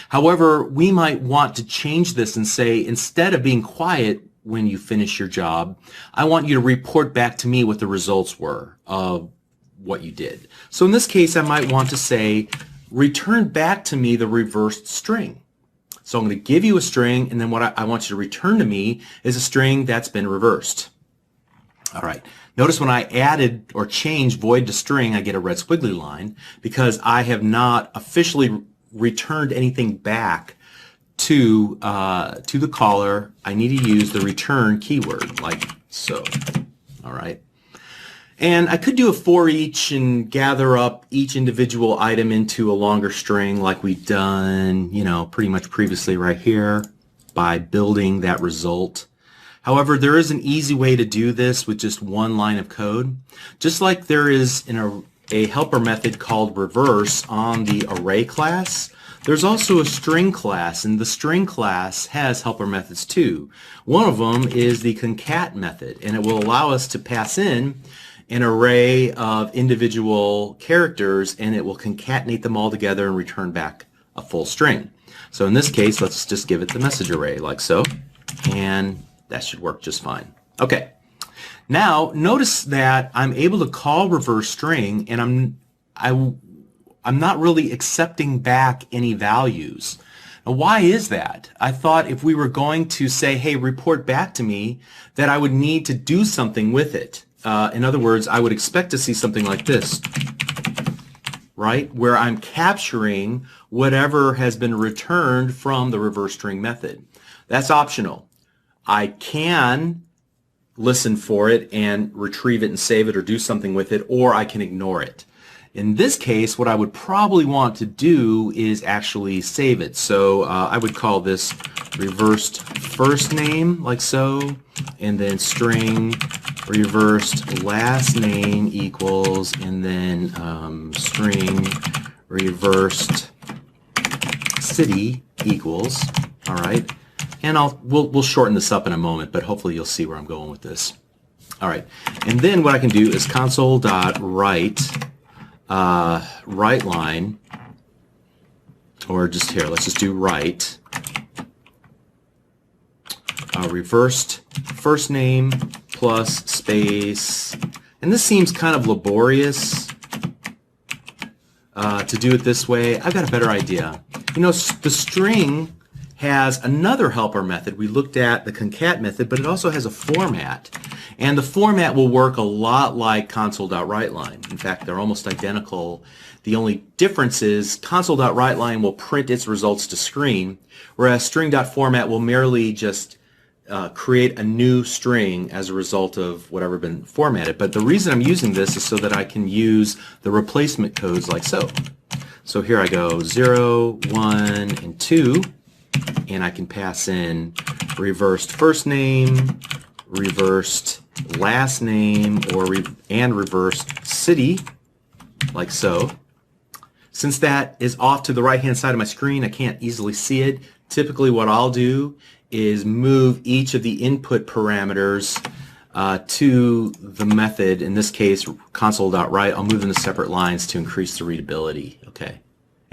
However, we might want to change this and say, instead of being quiet when you finish your job, I want you to report back to me what the results were of what you did. So in this case, I might want to say, return back to me the reversed string. So I'm going to give you a string, and then what I want you to return to me is a string that's been reversed. All right. Notice when I added or changed void to string, I get a red squiggly line because I have not officially returned anything back to the caller. I need to use the return keyword like so. All right. And I could do a for each and gather up each individual item into a longer string like we've done, pretty much previously right here by building that result. However, there is an easy way to do this with just one line of code. Just like there is in a helper method called reverse on the array class, there's also a string class, and the string class has helper methods too. One of them is the concat method, and it will allow us to pass in an array of individual characters, and it will concatenate them all together and return back a full string. So in this case, let's just give it the message array like so, and that should work just fine. Okay. Now notice that I'm able to call reverse string, and I'm not really accepting back any values. Now, why is that? I thought if we were going to say, hey, report back to me, that I would need to do something with it. In other words, I would expect to see something like this, right? Where I'm capturing whatever has been returned from the reverse string method. That's optional. I can listen for it and retrieve it and save it or do something with it, or I can ignore it. In this case, what I would probably want to do is actually save it. So I would call this reversed first name like so, and then string reversed last name equals, and then string reversed city equals. All right, and we'll shorten this up in a moment, but hopefully you'll see where I'm going with this. All right, and then what I can do is console.write write line, or just here, let's just do write reversed first name plus space, and this seems kind of laborious to do it this way. I've got a better idea. The string has another helper method. We looked at the concat method, but it also has a format. And the format will work a lot like console.writeLine. In fact, they're almost identical. The only difference is console.writeLine will print its results to screen, whereas string.format will merely just create a new string as a result of whatever been formatted. But the reason I'm using this is so that I can use the replacement codes like so. So here I go 0, 1, and 2, and I can pass in reversed first name, reversed last name, and reversed city, like so. Since that is off to the right-hand side of my screen, I can't easily see it. Typically what I'll do is move each of the input parameters to the method, in this case console.write. I'll move them to separate lines to increase the readability. Okay,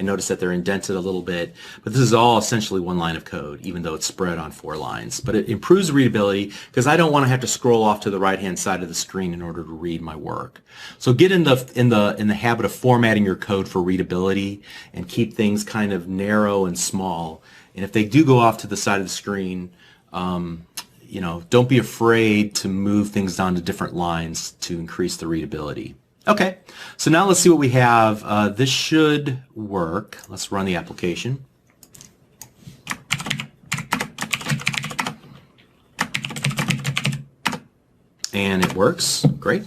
and notice that they're indented a little bit. But this is all essentially one line of code, even though it's spread on 4 lines. But it improves readability because I don't want to have to scroll off to the right-hand side of the screen in order to read my work. So get in the habit of formatting your code for readability and keep things kind of narrow and small. And if they do go off to the side of the screen, don't be afraid to move things down to different lines to increase the readability. Okay, so now let's see what we have. This should work. Let's run the application. And it works. Great.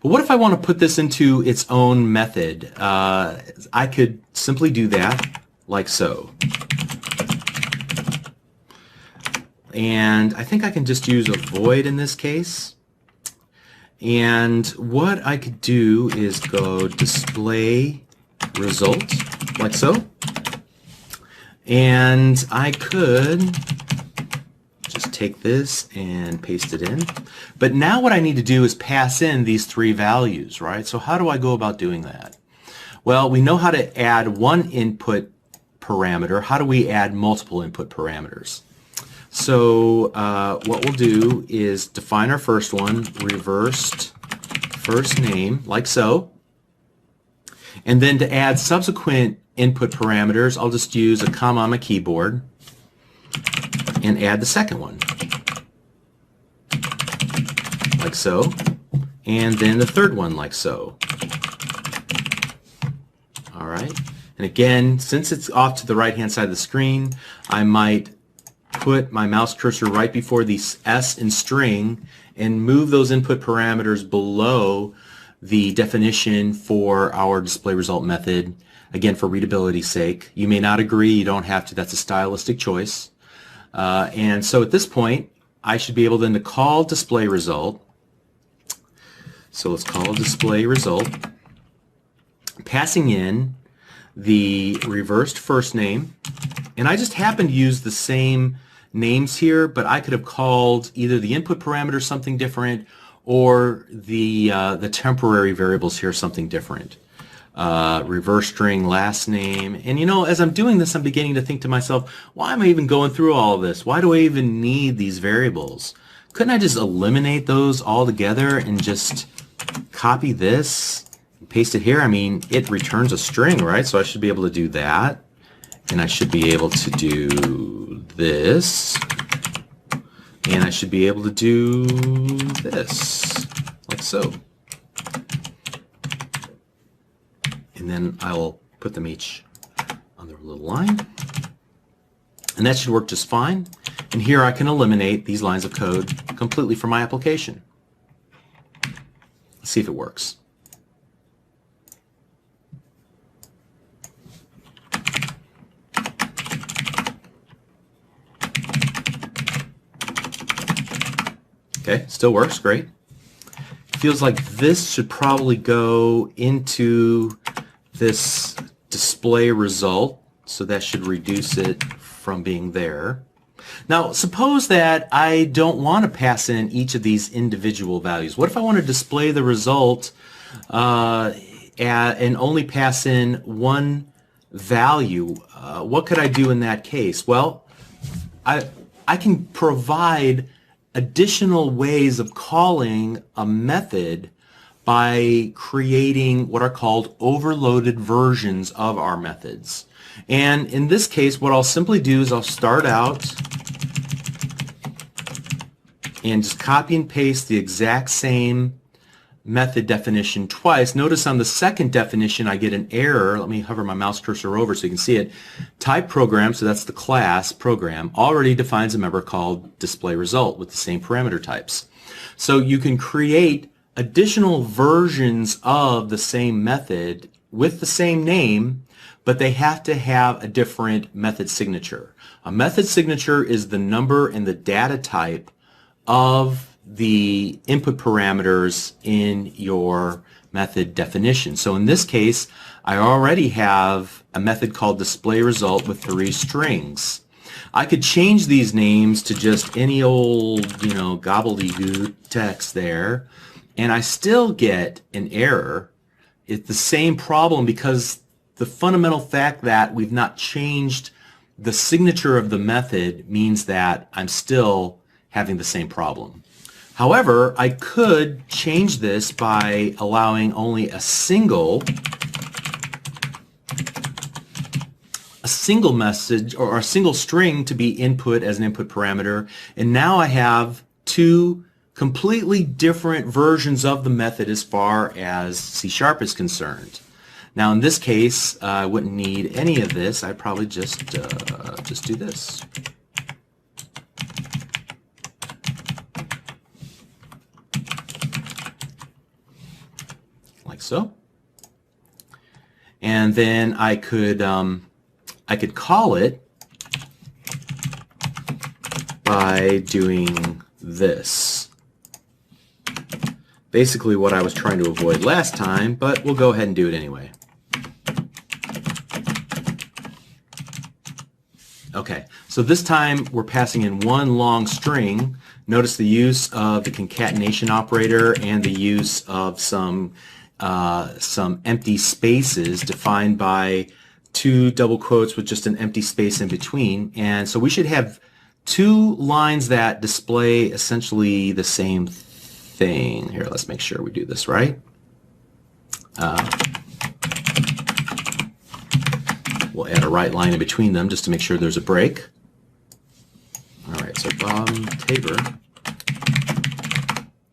But what if I want to put this into its own method? I could simply do that like so. And I think I can just use a void in this case. And what I could do is go display result like so. And I could just take this and paste it in. But now what I need to do is pass in these 3 values, right? So how do I go about doing that? Well, we know how to add one input parameter. How do we add multiple input parameters? So what we'll do is define our first one, reversed first name, like so. And then to add subsequent input parameters, I'll just use a comma on my keyboard and add the second one, like so. And then the third one, like so. All right. And again, since it's off to the right-hand side of the screen, I might put my mouse cursor right before the S in string and move those input parameters below the definition for our display result method, again for readability's sake. You may not agree, you don't have to, that's a stylistic choice. And so at this point I should be able then to call display result. So let's call display result, passing in the reversed first name. And I just happen to use the same names here, but I could have called either the input parameter something different or the temporary variables here something different. Reverse string last name. And as I'm doing this, I'm beginning to think to myself, why am I even going through all of this? Why do I even need these variables? Couldn't I just eliminate those altogether and just copy this and paste it here? I mean, it returns a string, right? So I should be able to do that. And I should be able to do this. And I should be able to do this, like so. And then I'll put them each on their little line. And that should work just fine. And here I can eliminate these lines of code completely from my application. Let's see if it works. Okay, still works, great. Feels like this should probably go into this display result, so that should reduce it from being there. Now, suppose that I don't want to pass in each of these individual values. What if I want to display the result and only pass in one value? What could I do in that case? Well, I can provide additional ways of calling a method by creating what are called overloaded versions of our methods. And in this case, what I'll simply do is I'll start out and just copy and paste the exact same method definition twice. Notice on the second definition I get an error. Let me hover my mouse cursor over so you can see it. Type program, so that's the class program, already defines a member called display result with the same parameter types. So you can create additional versions of the same method with the same name, but they have to have a different method signature. A method signature is the number and the data type of the input parameters in your method definition. So in this case, I already have a method called display result with 3 strings. I could change these names to just any old, gobbledygook text there, and I still get an error. It's the same problem because the fundamental fact that we've not changed the signature of the method means that I'm still having the same problem. However, I could change this by allowing only a single message or a single string to be input as an input parameter, and now I have two completely different versions of the method as far as C# is concerned. Now in this case, I wouldn't need any of this. I'd probably just do this. Like so. And then I could call it by doing this. Basically what I was trying to avoid last time, but we'll go ahead and do it anyway. Okay, so this time we're passing in one long string. Notice the use of the concatenation operator and the use of some empty spaces defined by two double quotes with just an empty space in between. And so we should have two lines that display essentially the same thing. Here, let's make sure we do this right. We'll add a right line in between them just to make sure there's a break. All right, so Tabor.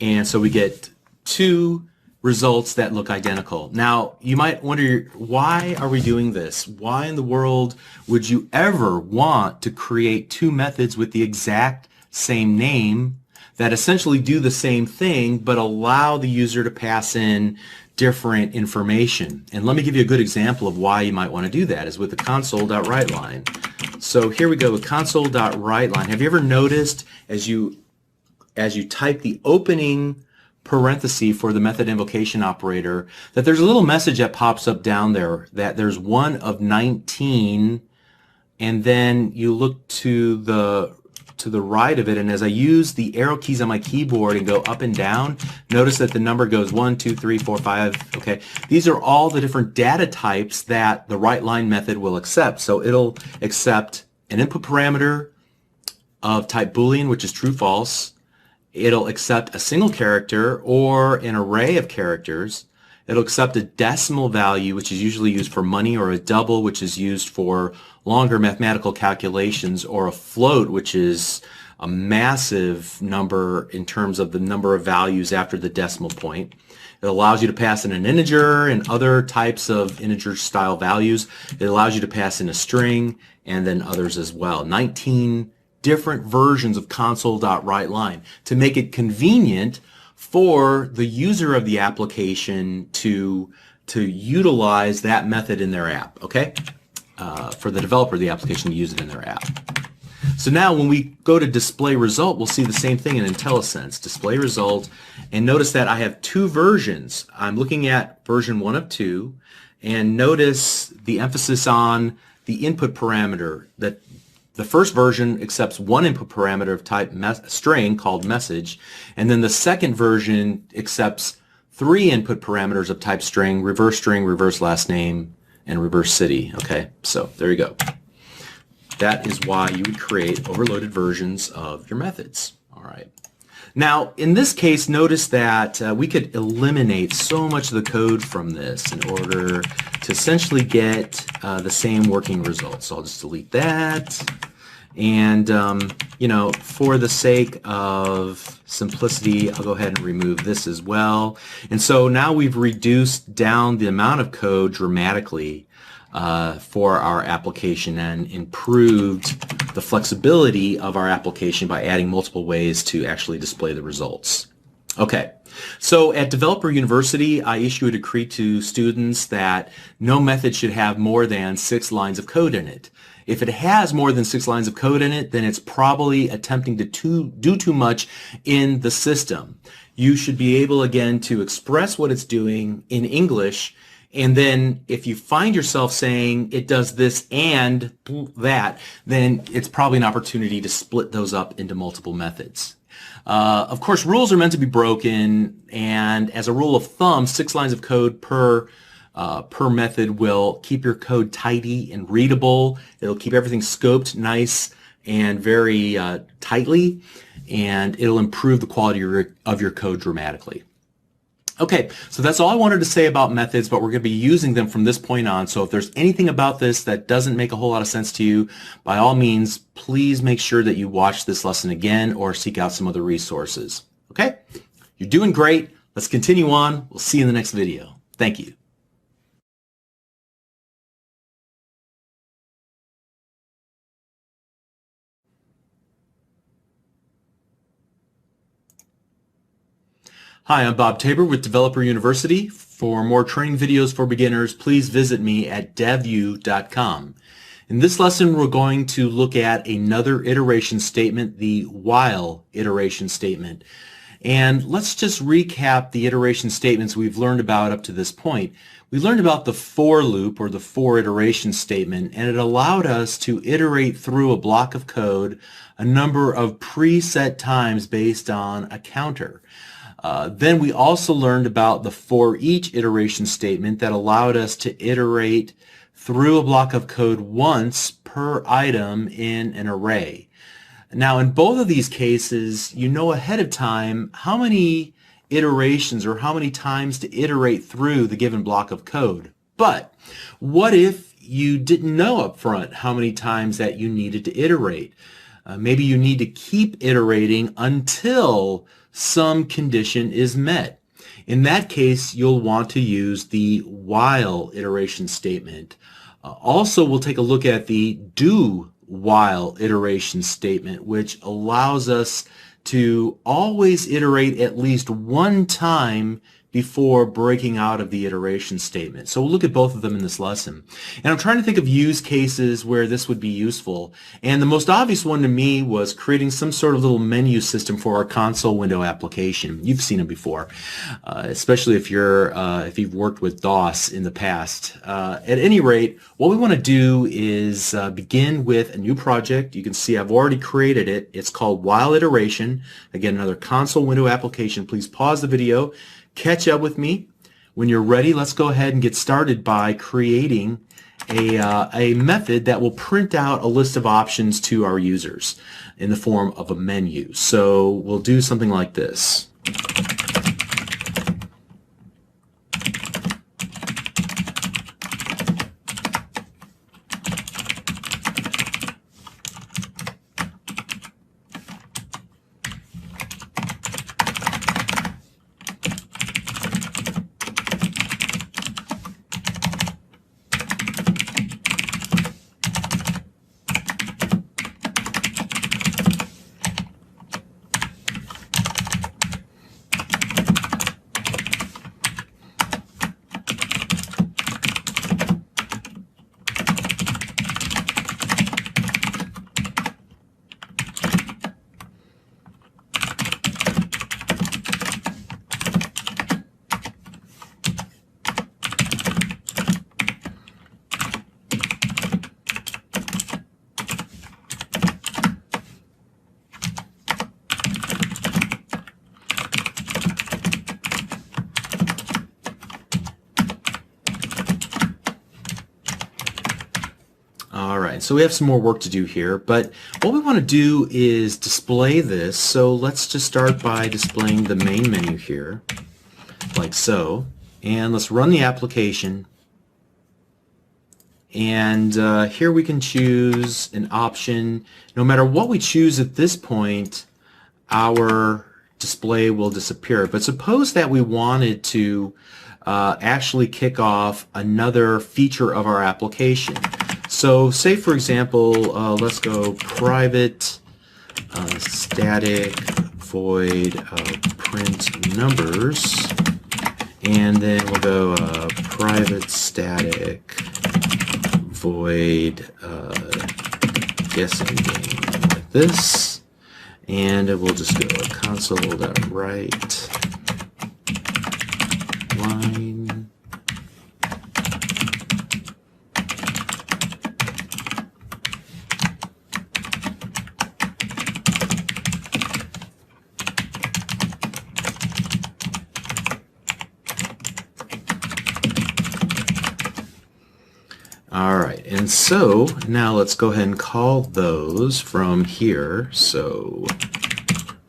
And so we get two results that look identical. Now, you might wonder, why are we doing this? Why in the world would you ever want to create two methods with the exact same name that essentially do the same thing but allow the user to pass in different information? And let me give you a good example of why you might want to do that is with the console.writeLine. So here we go with console.writeLine. Have you ever noticed as you type the opening parenthesis for the method invocation operator that there's a little message that pops up down there that there's one of 19, and then you look to the right of it, and as I use the arrow keys on my keyboard and go up and down, notice that the number goes 1, 2, 3, 4, 5. Okay, these are all the different data types that the WriteLine method will accept. So it'll accept an input parameter of type Boolean, which is true, false. It'll accept a single character or an array of characters. It'll accept a decimal value, which is usually used for money, or a double, which is used for longer mathematical calculations, or a float, which is a massive number in terms of the number of values after the decimal point. It allows you to pass in an integer and other types of integer style values. It allows you to pass in a string and then others as well. 19 different versions of console.writeLine to make it convenient for the user of the application to utilize that method in their app, okay? For the developer of the application to use it in their app. So now when we go to display result, we'll see the same thing in IntelliSense. Display result, and notice that I have two versions. I'm looking at version 1 of 2, and notice the emphasis on the input parameter, that the first version accepts one input parameter of type string called message, and then the second version accepts 3 input parameters of type string, reverse last name, and reverse city. Okay, so there you go. That is why you would create overloaded versions of your methods. All right. Now, in this case, notice that we could eliminate so much of the code from this in order to essentially get the same working results. So I'll just delete that. And, you know, for the sake of simplicity, I'll go ahead and remove this as well. And so now we've reduced down the amount of code dramatically for our application and improved the flexibility of our application by adding multiple ways to actually display the results. Okay, so at Developer University, I issue a decree to students that no method should have more than 6 lines of code in it. If it has more than 6 lines of code in it, then it's probably attempting to do too much in the system. You should be able, again, to express what it's doing in English, and then if you find yourself saying it does this and that, then it's probably an opportunity to split those up into multiple methods. Of course, rules are meant to be broken, and as a rule of thumb, 6 lines of code per per method will keep your code tidy and readable. It'll keep everything scoped nice and very tightly, and it'll improve the quality of your code dramatically. Okay, so that's all I wanted to say about methods, but we're going to be using them from this point on. So if there's anything about this that doesn't make a whole lot of sense to you, by all means, please make sure that you watch this lesson again or seek out some other resources. Okay? You're doing great. Let's continue on. We'll see you in the next video. Thank you. Hi, I'm Bob Tabor with Developer University. For more training videos for beginners, please visit me at devu.com. In this lesson, we're going to look at another iteration statement, the while iteration statement. And let's just recap the iteration statements we've learned about up to this point. We learned about the for loop, or the for iteration statement, and it allowed us to iterate through a block of code a number of preset times based on a counter. Then we also learned about the for each iteration statement that allowed us to iterate through a block of code once per item in an array. Now, in both of these cases, you know ahead of time how many iterations or how many times to iterate through the given block of code. But what if you didn't know up front how many times that you needed to iterate? Maybe you need to keep iterating until some condition is met. In that case, you'll want to use the while iteration statement. Also, we'll take a look at the do while iteration statement, which allows us to always iterate at least one time before breaking out of the iteration statement. So we'll look at both of them in this lesson. And I'm trying to think of use cases where this would be useful. And the most obvious one to me was creating some sort of little menu system for our console window application. You've seen them before, especially if you've worked with DOS in the past. At any rate, what we want to do is begin with a new project. You can see I've already created it. It's called while iteration. Again, another console window application. Please pause the video. Catch up with me. When you're ready, let's go ahead and get started by creating a method that will print out a list of options to our users in the form of a menu. So we'll do something like this. Alright, so we have some more work to do here, but what we want to do is display this. So let's just start by displaying the main menu here, like so. And let's run the application. And here we can choose an option. No matter what we choose at this point, our display will disappear. But suppose that we wanted to actually kick off another feature of our application. So say, for example, let's go private static void print numbers, and then we'll go private static void guessing game like this, and we'll just go console.write line. All right, and so now let's go ahead and call those from here. So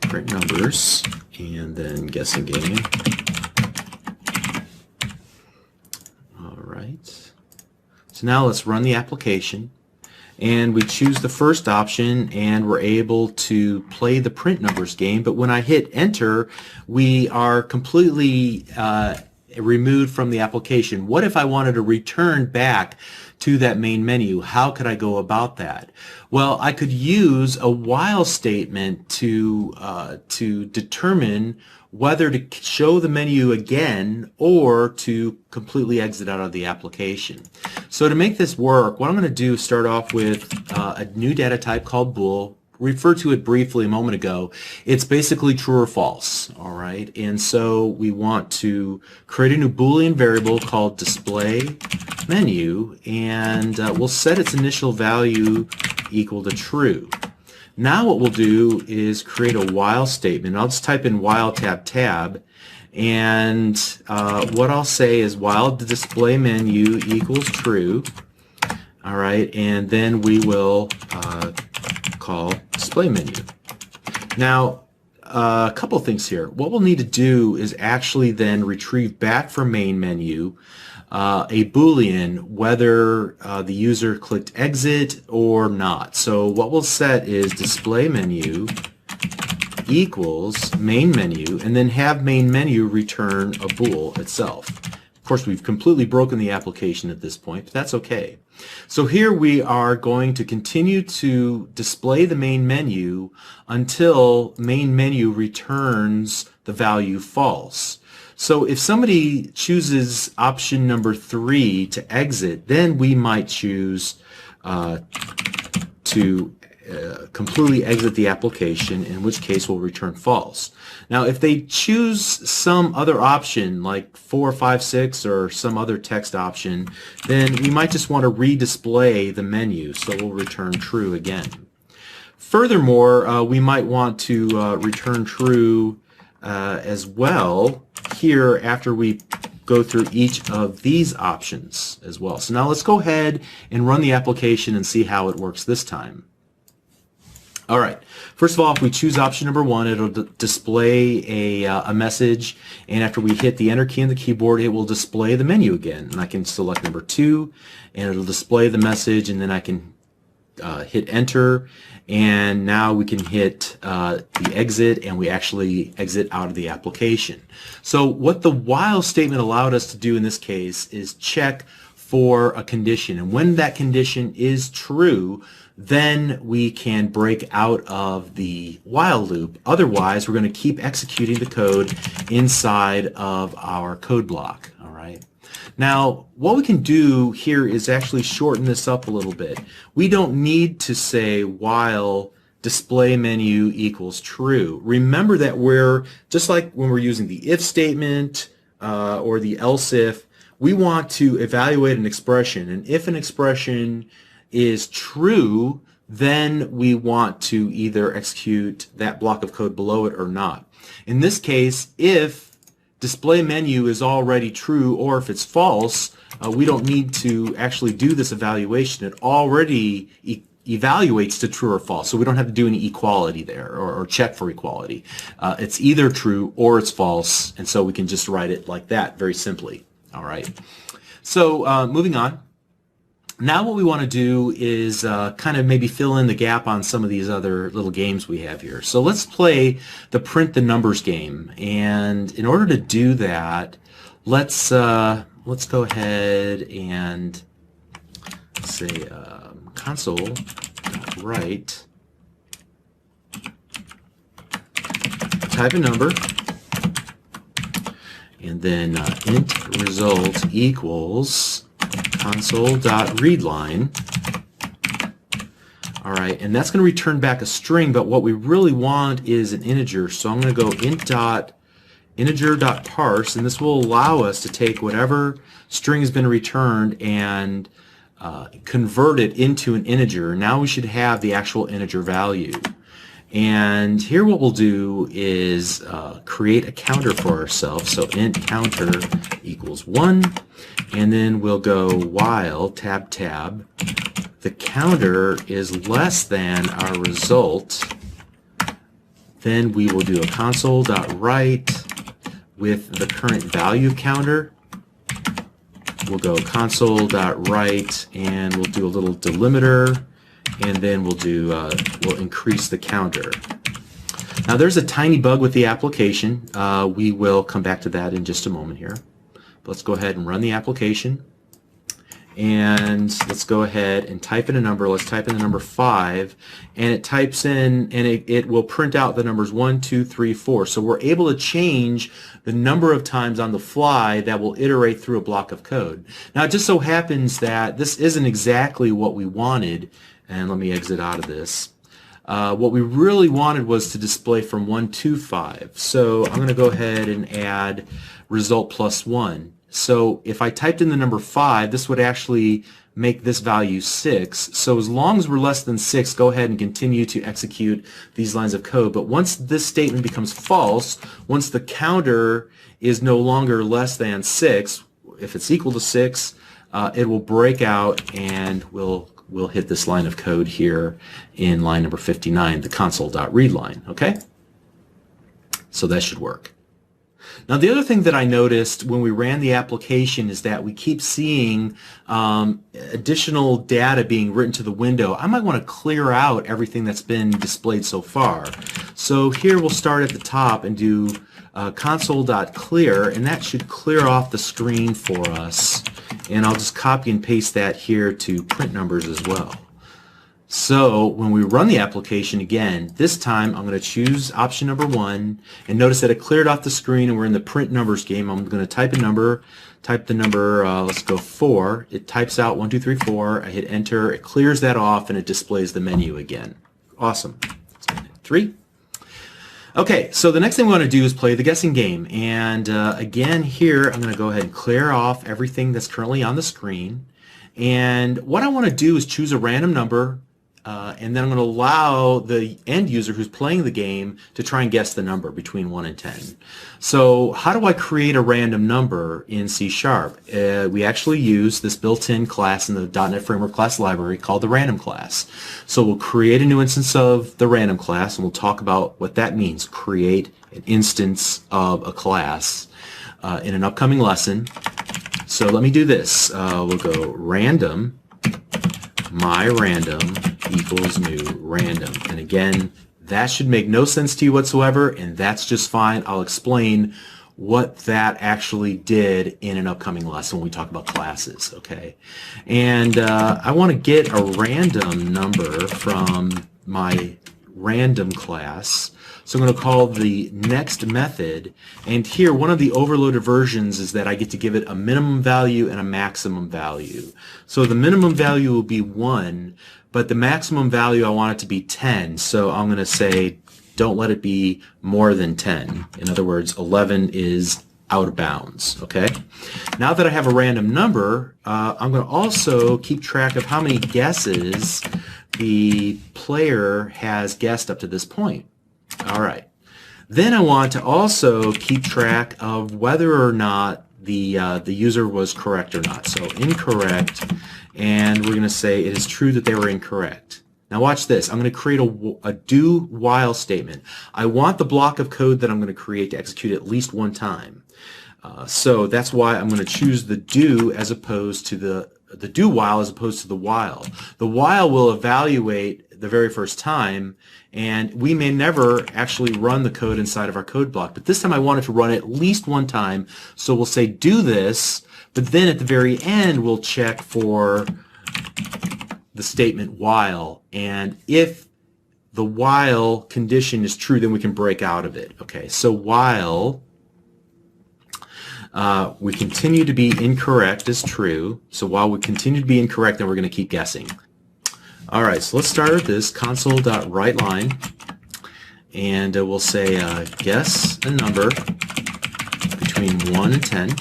print numbers and then guessing game. All right. So now let's run the application, and we choose the first option, and we're able to play the print numbers game. But when I hit enter, we are completely removed from the application. What if I wanted to return back to that main menu? How could I go about that? Well, I could use a while statement to determine whether to show the menu again or to completely exit out of the application. So to make this work, what I'm going to do is start off with a new data type called bool. Referred to it briefly a moment ago. It's basically true or false, all right? And so we want to create a new Boolean variable called display menu, and we'll set its initial value equal to true. Now what we'll do is create a while statement. I'll just type in while tab, and what I'll say is while the display menu equals true, all right, and then we will call display menu. Now, a couple things here. What we'll need to do is actually then retrieve back from main menu a Boolean whether the user clicked exit or not. So what we'll set is display menu equals main menu, and then have main menu return a bool itself. Of course, we've completely broken the application at this point, but that's okay. So here we are going to continue to display the main menu until main menu returns the value false. So if somebody chooses option number 3 to exit, then we might choose to completely exit the application, in which case we'll return false. Now if they choose some other option like 4, 5, 6 or some other text option, then we might just want to redisplay the menu, so we'll return true again. Furthermore, we might want to return true as well here after we go through each of these options as well. So now let's go ahead and run the application and see how it works this time. All right. First of all, if we choose option number 1, it'll display a message, and after we hit the enter key on the keyboard, it will display the menu again. And I can select number 2, and it'll display the message, and then I can hit enter, and now we can hit the exit, and we actually exit out of the application. So what the while statement allowed us to do in this case is check for a condition, and when that condition is true, then we can break out of the while loop. Otherwise, we're going to keep executing the code inside of our code block. All right. Now, what we can do here is actually shorten this up a little bit. We don't need to say while display menu equals true. Remember that we're, just like when we're using the if statement or the else if, we want to evaluate an expression, and if an expression is true, then we want to either execute that block of code below it or not. In this case, if display menu is already true or if it's false, we don't need to actually do this evaluation. It already evaluates to true or false, so we don't have to do any equality there or check for equality. It's either true or it's false, and so we can just write it like that very simply. All right. So moving on. Now what we want to do is kind of maybe fill in the gap on some of these other little games we have here. So let's play the print the numbers game, and in order to do that, let's go ahead and say console.write, type a number, and then int result equals console.readline. All right, and that's going to return back a string, but what we really want is an integer. So I'm going to go int.integer.parse, and this will allow us to take whatever string has been returned and convert it into an integer. Now we should have the actual integer value. And here what we'll do is create a counter for ourselves. So int counter equals 1, and then we'll go while tab tab. The counter is less than our result. Then we will do a console.write with the current value counter. We'll go console.write and we'll do a little delimiter, and then we'll increase the counter. Now there's a tiny bug with the application. We will come back to that in just a moment here. But let's go ahead and run the application. And let's go ahead and type in a number. Let's type in the number 5, and it types in, and it will print out the numbers 1, 2, 3, 4. So we're able to change the number of times on the fly that will iterate through a block of code. Now it just so happens that this isn't exactly what we wanted, and let me exit out of this. What we really wanted was to display from 1 to 5. So I'm going to go ahead and add result plus 1. So if I typed in the number 5, this would actually make this value 6. So as long as we're less than 6, go ahead and continue to execute these lines of code. But once this statement becomes false, once the counter is no longer less than 6, if it's equal to 6, it will break out, and we'll hit this line of code here in line number 59, the console.read line. Okay? So that should work. Now the other thing that I noticed when we ran the application is that we keep seeing additional data being written to the window. I might want to clear out everything that's been displayed so far. So here we'll start at the top and do console.clear, and that should clear off the screen for us. And I'll just copy and paste that here to print numbers as well. So when we run the application again, this time I'm going to choose option number 1, and notice that it cleared off the screen and we're in the print numbers game. I'm going to type the number, let's go 4. It types out 1, 2, 3, 4. I hit enter, it clears that off, and it displays the menu again. Awesome. Let's hit 3. Okay, so the next thing we want to do is play the guessing game. And again here, I'm going to go ahead and clear off everything that's currently on the screen. And what I want to do is choose a random number, and then I'm going to allow the end user who's playing the game to try and guess the number between 1 and 10. So how do I create a random number in C#? We actually use this built-in class in the .NET Framework class library called the random class. So we'll create a new instance of the random class, and we'll talk about what that means, create an instance of a class in an upcoming lesson. So let me do this. We'll go random, my random equals new random. And again, that should make no sense to you whatsoever, and that's just fine. I'll explain what that actually did in an upcoming lesson when we talk about classes, okay? And I want to get a random number from my random class. So I'm going to call the next method, and here one of the overloaded versions is that I get to give it a minimum value and a maximum value. So the minimum value will be 1, but the maximum value I want it to be 10, so I'm going to say don't let it be more than 10. In other words, 11 is out of bounds, okay? Now that I have a random number, I'm going to also keep track of how many guesses the player has guessed up to this point. All right. Then I want to also keep track of whether or not the user was correct or not. So incorrect, and we're going to say it is true that they were incorrect. Now watch this. I'm going to create a do while statement. I want the block of code that I'm going to create to execute at least one time. So that's why I'm going to choose the do as opposed to the do while as opposed to the while. The while will evaluate the very first time, and we may never actually run the code inside of our code block, but this time I want it to run at least one time, so we'll say do this, but then at the very end we'll check for the statement while, and if the while condition is true, then we can break out of it. Okay, so while we continue to be incorrect is true, so while we continue to be incorrect, then we're going to keep guessing. All right, so let's start with this console.writeLine, and we'll say guess a number between 1 and 10.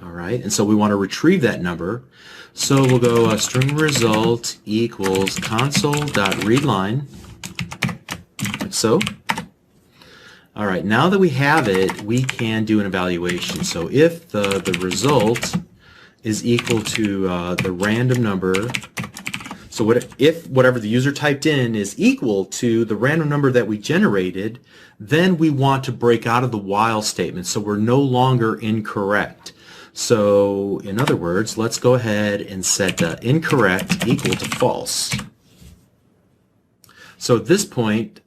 All right, and so we want to retrieve that number. So we'll go string result equals console.readLine, so. All right, now that we have it, we can do an evaluation. So if the result is equal to the random number, so if whatever the user typed in is equal to the random number that we generated, then we want to break out of the while statement so we're no longer incorrect. So in other words, let's go ahead and set incorrect equal to false. So at this point,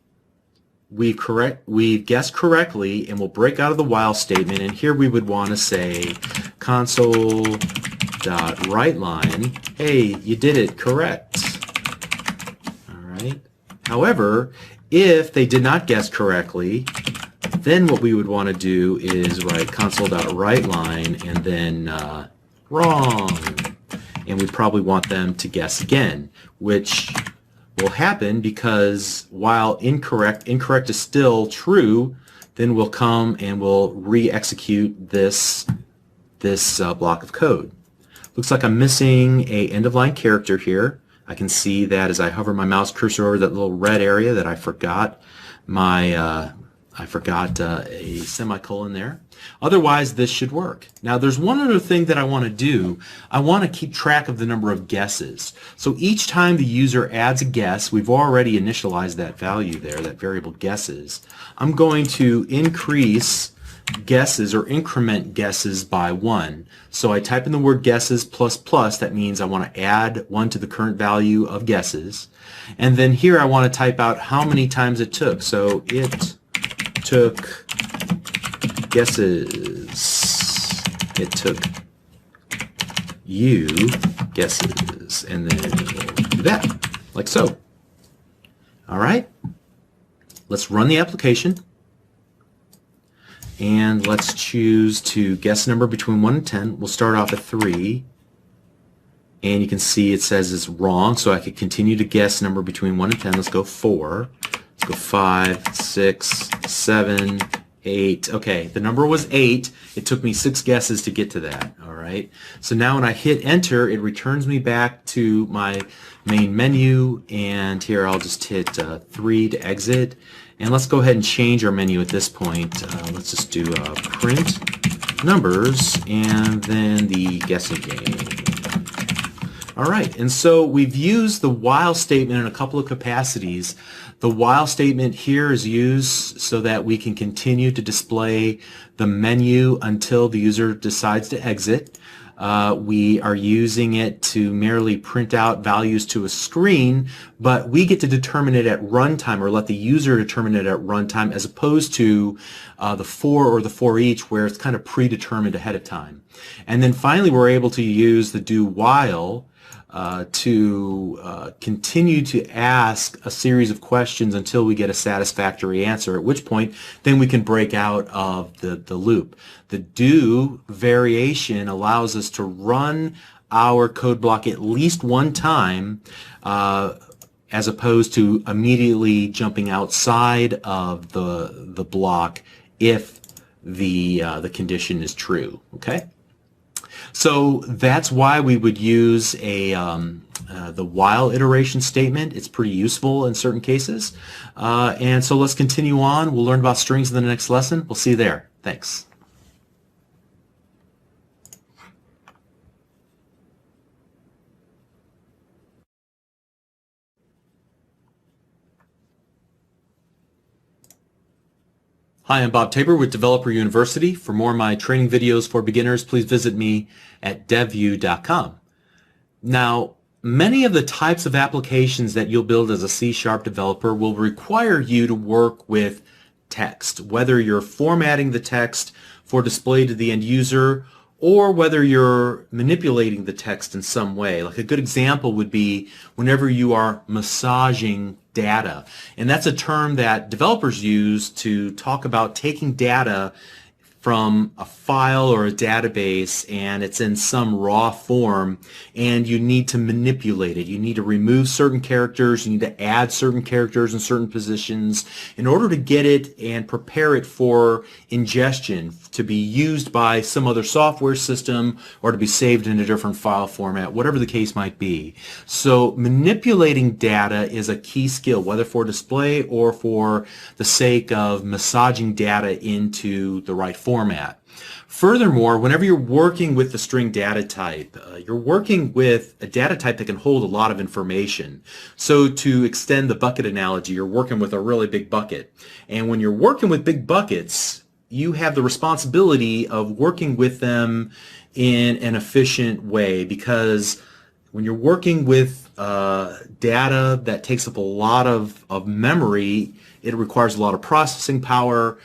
we've guessed correctly, and we'll break out of the while statement, and here we would want to say console.writeLine, hey, you did it correct. All right. However, if they did not guess correctly, then what we would want to do is write console.writeLine and then wrong, and we probably want them to guess again, which will happen because while incorrect is still true, then we'll come and we'll re-execute this block of code. Looks like I'm missing a end-of-line character here. I can see that as I hover my mouse cursor over that little red area that I forgot a semicolon there. Otherwise, this should work. Now, there's one other thing that I want to do. I want to keep track of the number of guesses. So each time the user adds a guess, we've already initialized that value there, that variable guesses. I'm going to increase guesses or increment guesses by 1. So I type in the word guesses plus plus. That means I want to add 1 to the current value of guesses. And then here I want to type out how many times it took. So it took guesses. It took you guesses. And then we'll do that, like so. All right. Let's run the application. And let's choose to guess a number between 1 and 10. We'll start off at 3. And you can see it says it's wrong, so I could continue to guess a number between 1 and 10. Let's go 4. Let's go 5, 6, 7, 8. Okay, the number was 8. It took me 6 guesses to get to that. All right. So now when I hit enter, it returns me back to my main menu. And here I'll just hit 3 to exit. And let's go ahead and change our menu at this point. Let's just do print numbers and then the guessing game. All right, and so we've used the while statement in a couple of capacities. The while statement here is used so that we can continue to display the menu until the user decides to exit. We are using it to merely print out values to a screen, but we get to determine it at runtime, or let the user determine it at runtime, as opposed to the for or the for each, where it's kind of predetermined ahead of time. And then finally, we're able to use the do while to continue to ask a series of questions until we get a satisfactory answer, at which point then we can break out of the loop. The do variation allows us to run our code block at least one time as opposed to immediately jumping outside of the block if the condition is true. Okay? So that's why we would use the while iteration statement. It's pretty useful in certain cases. And so let's continue on. We'll learn about strings in the next lesson. We'll see you there. Thanks. Hi, I'm Bob Tabor with Developer University. For more of my training videos for beginners, please visit me at devview.com. Now, many of the types of applications that you'll build as a C# developer will require you to work with text, whether you're formatting the text for display to the end user or whether you're manipulating the text in some way. Like a good example would be whenever you are massaging data. And that's a term that developers use to talk about taking data from a file or a database and it's in some raw form and you need to manipulate it. You need to remove certain characters, you need to add certain characters in certain positions in order to get it and prepare it for ingestion, to be used by some other software system or to be saved in a different file format, whatever the case might be. So manipulating data is a key skill, whether for display or for the sake of massaging data into the right format. Furthermore, whenever you're working with the string data type, you're working with a data type that can hold a lot of information. So to extend the bucket analogy, you're working with a really big bucket. And when you're working with big buckets, you have the responsibility of working with them in an efficient way, because when you're working with data that takes up a lot of memory, it requires a lot of processing power.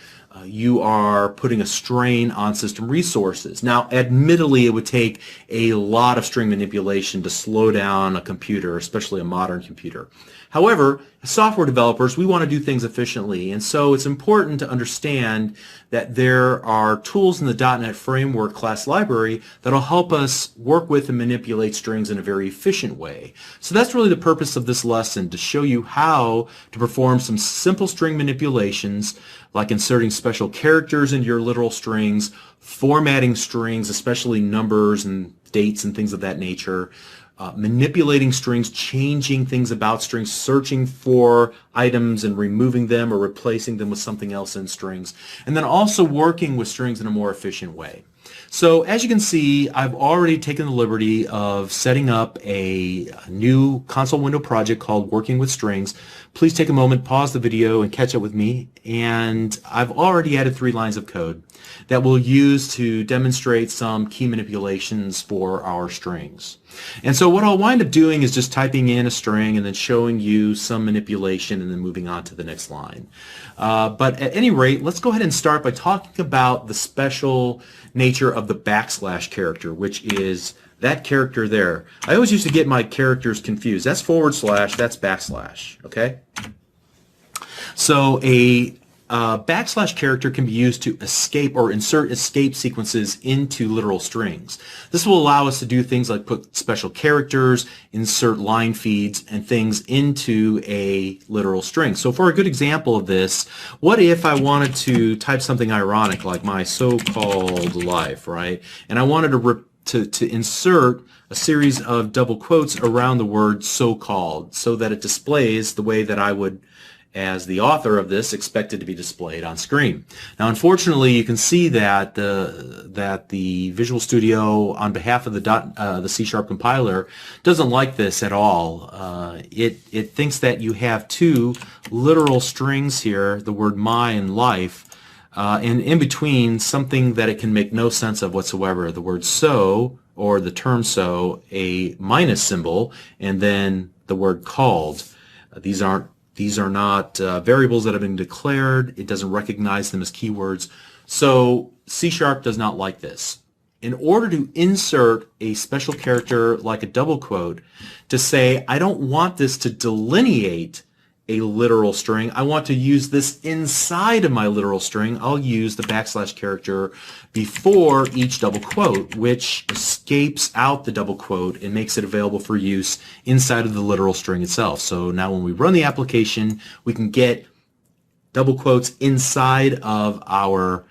You are putting a strain on system resources. Now, admittedly, it would take a lot of string manipulation to slow down a computer, especially a modern computer. However, as software developers, we want to do things efficiently, and so it's important to understand that there are tools in the .NET Framework class library that will help us work with and manipulate strings in a very efficient way. So that's really the purpose of this lesson, to show you how to perform some simple string manipulations, like inserting special characters into your literal strings, formatting strings, especially numbers and dates and things of that nature, manipulating strings, changing things about strings, searching for items and removing them or replacing them with something else in strings, and then also working with strings in a more efficient way. So as you can see, I've already taken the liberty of setting up a new console window project called Working with Strings. Please take a moment, pause the video, and catch up with me. And I've already added 3 lines of code that we'll use to demonstrate some key manipulations for our strings. And so what I'll wind up doing is just typing in a string and then showing you some manipulation and then moving on to the next line. But at any rate, let's go ahead and start by talking about the special nature of the backslash character, which is that character there. I always used to get my characters confused. That's forward slash, that's backslash, okay? So a backslash character can be used to escape or insert escape sequences into literal strings. This will allow us to do things like put special characters, insert line feeds, and things into a literal string. So for a good example of this, what if I wanted to type something ironic like my so-called life, right? And I wanted to insert a series of double quotes around the word so-called so that it displays the way that I would, as the author of this, expect it to be displayed on screen. Now, unfortunately, you can see that the Visual Studio, on behalf of the C# compiler, doesn't like this at all. It thinks that you have 2 literal strings here, the word my and life, and in between something that it can make no sense of whatsoever, the word so, or the term so, a minus symbol, and then the word called. These are not variables that have been declared. It doesn't recognize them as keywords. So C# does not like this. In order to insert a special character like a double quote to say, I don't want this to delineate a literal string, I want to use this inside of my literal string, I'll use the backslash character before each double quote, which escapes out the double quote and makes it available for use inside of the literal string itself. So now when we run the application, we can get double quotes inside of our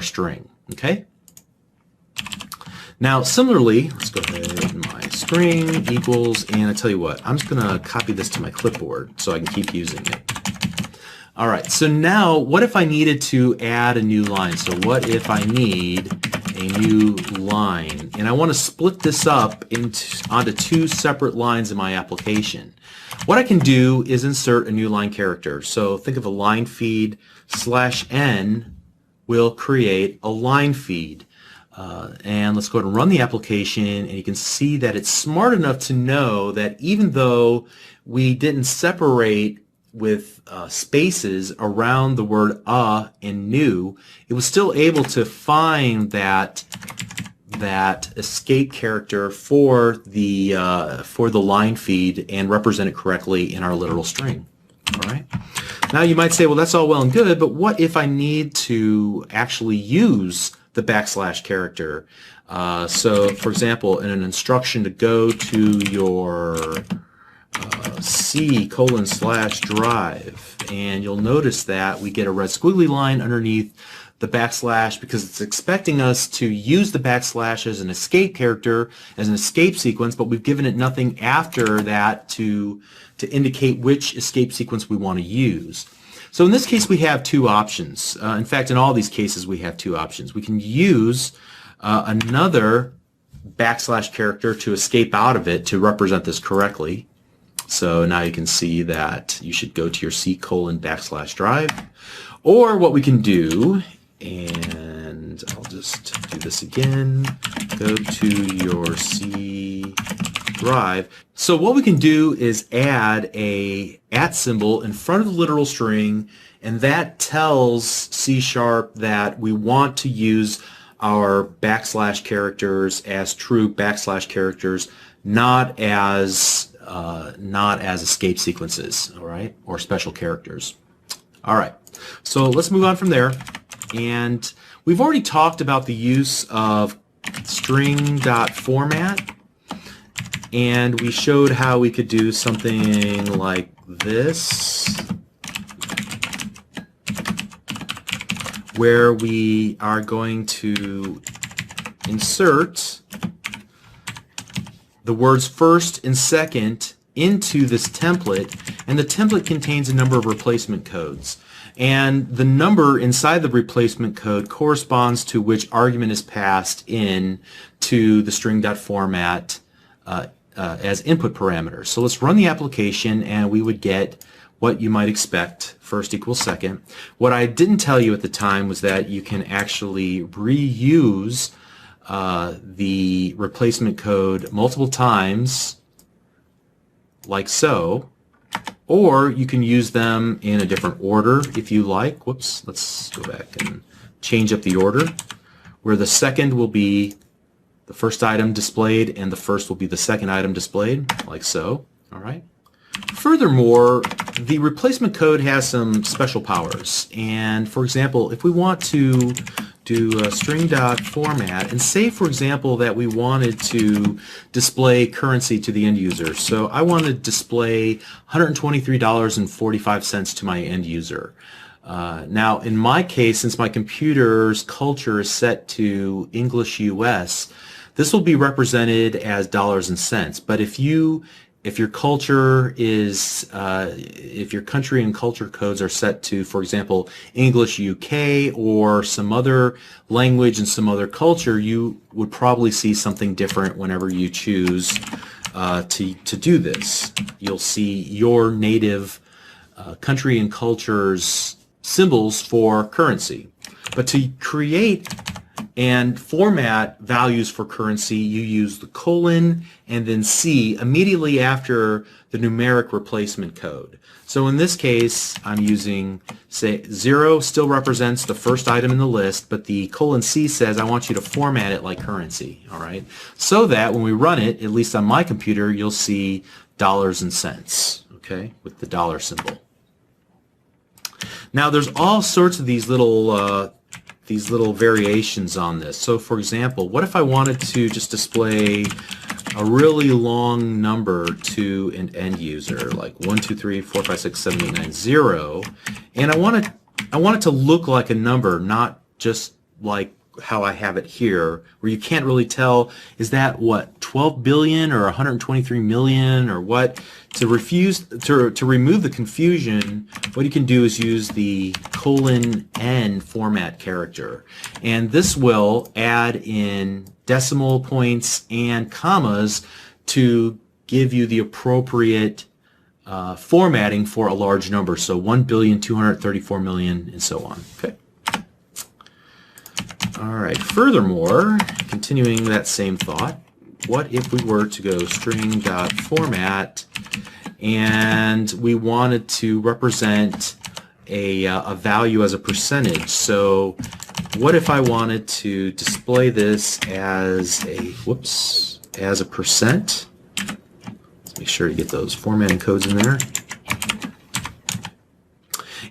string. Okay? Now, similarly, let's go ahead, my string equals, and I tell you what, I'm just going to copy this to my clipboard so I can keep using it. All right, so now what if I needed to add a new line? So what if I need a new line? And I want to split this up onto 2 separate lines in my application. What I can do is insert a new line character. So think of a line feed /n will create a line feed. And let's go ahead and run the application, and you can see that it's smart enough to know that even though we didn't separate with spaces around the word and new, it was still able to find that escape character for the line feed and represent it correctly in our literal string. All right. Now you might say, well, that's all well and good, but what if I need to actually use the backslash character? So, for example, in an instruction to go to your C:/drive, and you'll notice that we get a red squiggly line underneath the backslash because it's expecting us to use the backslash as an escape character, as an escape sequence, but we've given it nothing after that to indicate which escape sequence we want to use. So in this case we have two options. In fact, in all these cases we have two options. We can use another backslash character to escape out of it to represent this correctly. So now you can see that you should go to your C:/drive. Or what we can do, and I'll just do this again, go to your C drive. So what we can do is add a @ symbol in front of the literal string, and that tells C# that we want to use our backslash characters as true backslash characters, not as escape sequences, all right, or special characters. All right, so let's move on from there. And we've already talked about the use of string.format, and we showed how we could do something like this, where we are going to insert the words first and second into this template, and the template contains a number of replacement codes. And the number inside the replacement code corresponds to which argument is passed in to the string.format as input parameters. So let's run the application, and we would get what you might expect, first equals second. What I didn't tell you at the time was that you can actually reuse the replacement code multiple times, like so, or you can use them in a different order if you like. Whoops, let's go back and change up the order, where the second will be the first item displayed and the first will be the second item displayed, like so. All right. Furthermore, the replacement code has some special powers, and for example, if we want to do a string.format and say, for example, that we wanted to display currency to the end user. So I want to display $123.45 to my end user. Now, in my case, since my computer's culture is set to English US, this will be represented as dollars and cents. But if your culture is, if your country and culture codes are set to, for example, English UK or some other language and some other culture, you would probably see something different whenever you choose to do this. You'll see your native country and culture's symbols for currency. But to create and format values for currency, you use the colon and then C immediately after the numeric replacement code. So in this case, I'm using, say, 0 still represents the first item in the list, but the :C says I want you to format it like currency, all right? So that when we run it, at least on my computer, you'll see dollars and cents, okay, with the dollar symbol. Now there's all sorts of these little variations on this. So for example, what if I wanted to just display a really long number to an end user, like 1, 2, 3, 4, 5, 6, 7, 8, 9, 0, and I want it to look like a number, not just like how I have it here, where you can't really tell, is that what, 12 billion or 123 million or what? To remove the confusion, what you can do is use the :n format character, and this will add in decimal points and commas to give you the appropriate formatting for a large number, so 1,234,000,000 and so on. Okay. All right. Furthermore, continuing that same thought, what if we were to go string.format and we wanted to represent a value as a percentage? So what if I wanted to display this as a, as a percent? Let's make sure to get those formatting codes in there.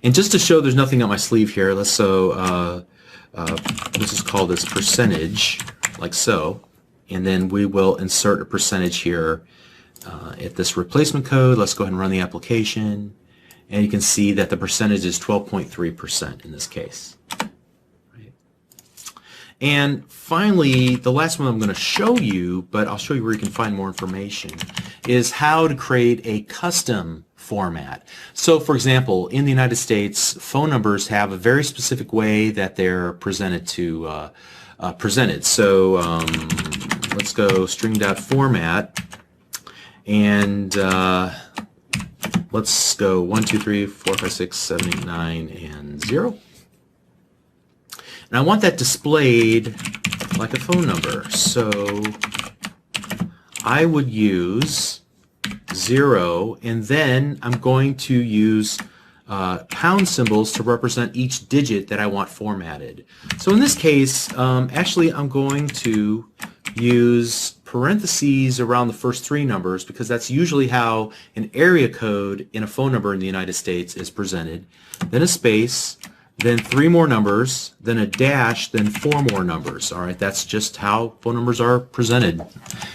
And just to show there's nothing up my sleeve here, let's this is called as percentage, like so, and then we will insert a percentage here at this replacement code. Let's go ahead and run the application, and you can see that the percentage is 12.3% in this case. Right. And finally, the last one I'm going to show you, but I'll show you where you can find more information, is how to create a custom format. So for example, in the United States, phone numbers have a very specific way that they're presented to So let's go string.format, and let's go 1, 2, 3, 4, 5, 6, 7, 8, 9, and 0. And I want that displayed like a phone number. So I would use 0, and then I'm going to use pound symbols to represent each digit that I want formatted. So in this case, actually I'm going to use parentheses around the first 3 numbers, because that's usually how an area code in a phone number in the United States is presented. Then a space, then 3 more numbers, then a dash, then 4 more numbers. All right, that's just how phone numbers are presented in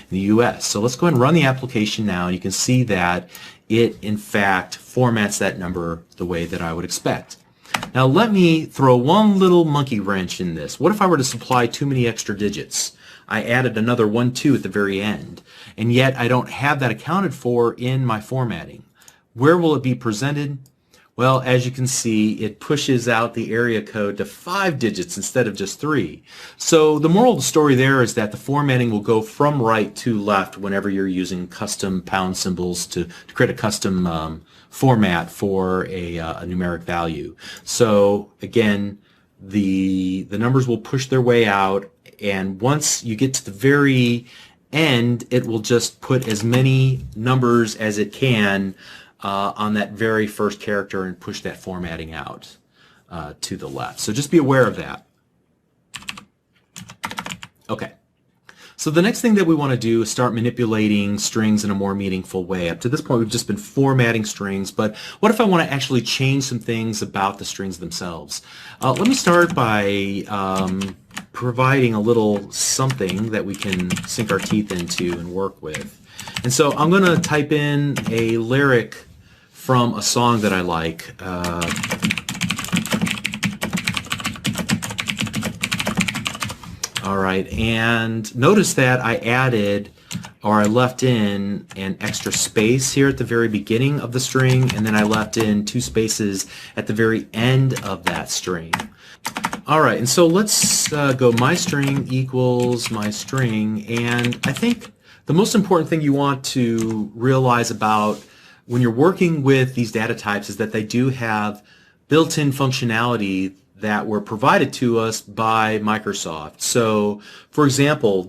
the US. So let's go ahead and run the application now, and you can see that it in fact formats that number the way that I would expect. Now let me throw one little monkey wrench in this. What if I were to supply too many extra digits? I added another 1, 2 at the very end, and yet I don't have that accounted for in my formatting. Where will it be presented? Well, as you can see, it pushes out the area code to 5 digits instead of just 3. So the moral of the story there is that the formatting will go from right to left whenever you're using custom pound symbols to create a custom format for a numeric value. So again, the numbers will push their way out, and once you get to the very end, it will just put as many numbers as it can on that very first character and push that formatting out to the left. So just be aware of that. Okay. So the next thing that we want to do is start manipulating strings in a more meaningful way. Up to this point, we've just been formatting strings, but what if I want to actually change some things about the strings themselves? Let me start by providing a little something that we can sink our teeth into and work with. And so I'm going to type in a lyric from a song that I like. All right, and notice that I added, or I left in, an extra space here at the very beginning of the string, and then I left in 2 spaces at the very end of that string. All right, and so let's go my string equals my string, and I think the most important thing you want to realize about when you're working with these data types is that they do have built-in functionality that were provided to us by Microsoft. So, for example,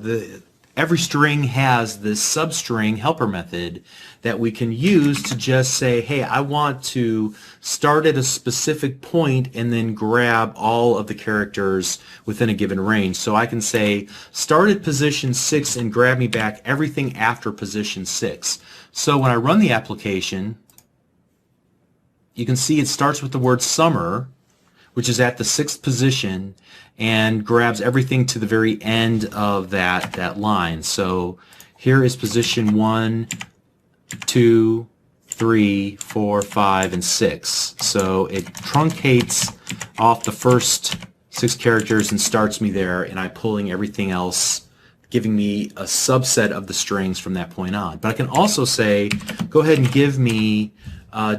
every string has this substring helper method that we can use to just say, hey, I want to start at a specific point and then grab all of the characters within a given range. So I can say, start at position 6 and grab me back everything after position 6. So when I run the application, you can see it starts with the word summer, which is at the 6th position, and grabs everything to the very end of that line. So here is position 1, 2, 3, 4, 5, and 6. So it truncates off the first 6 characters and starts me there, and I'm pulling everything else, giving me a subset of the strings from that point on. But I can also say, go ahead and give me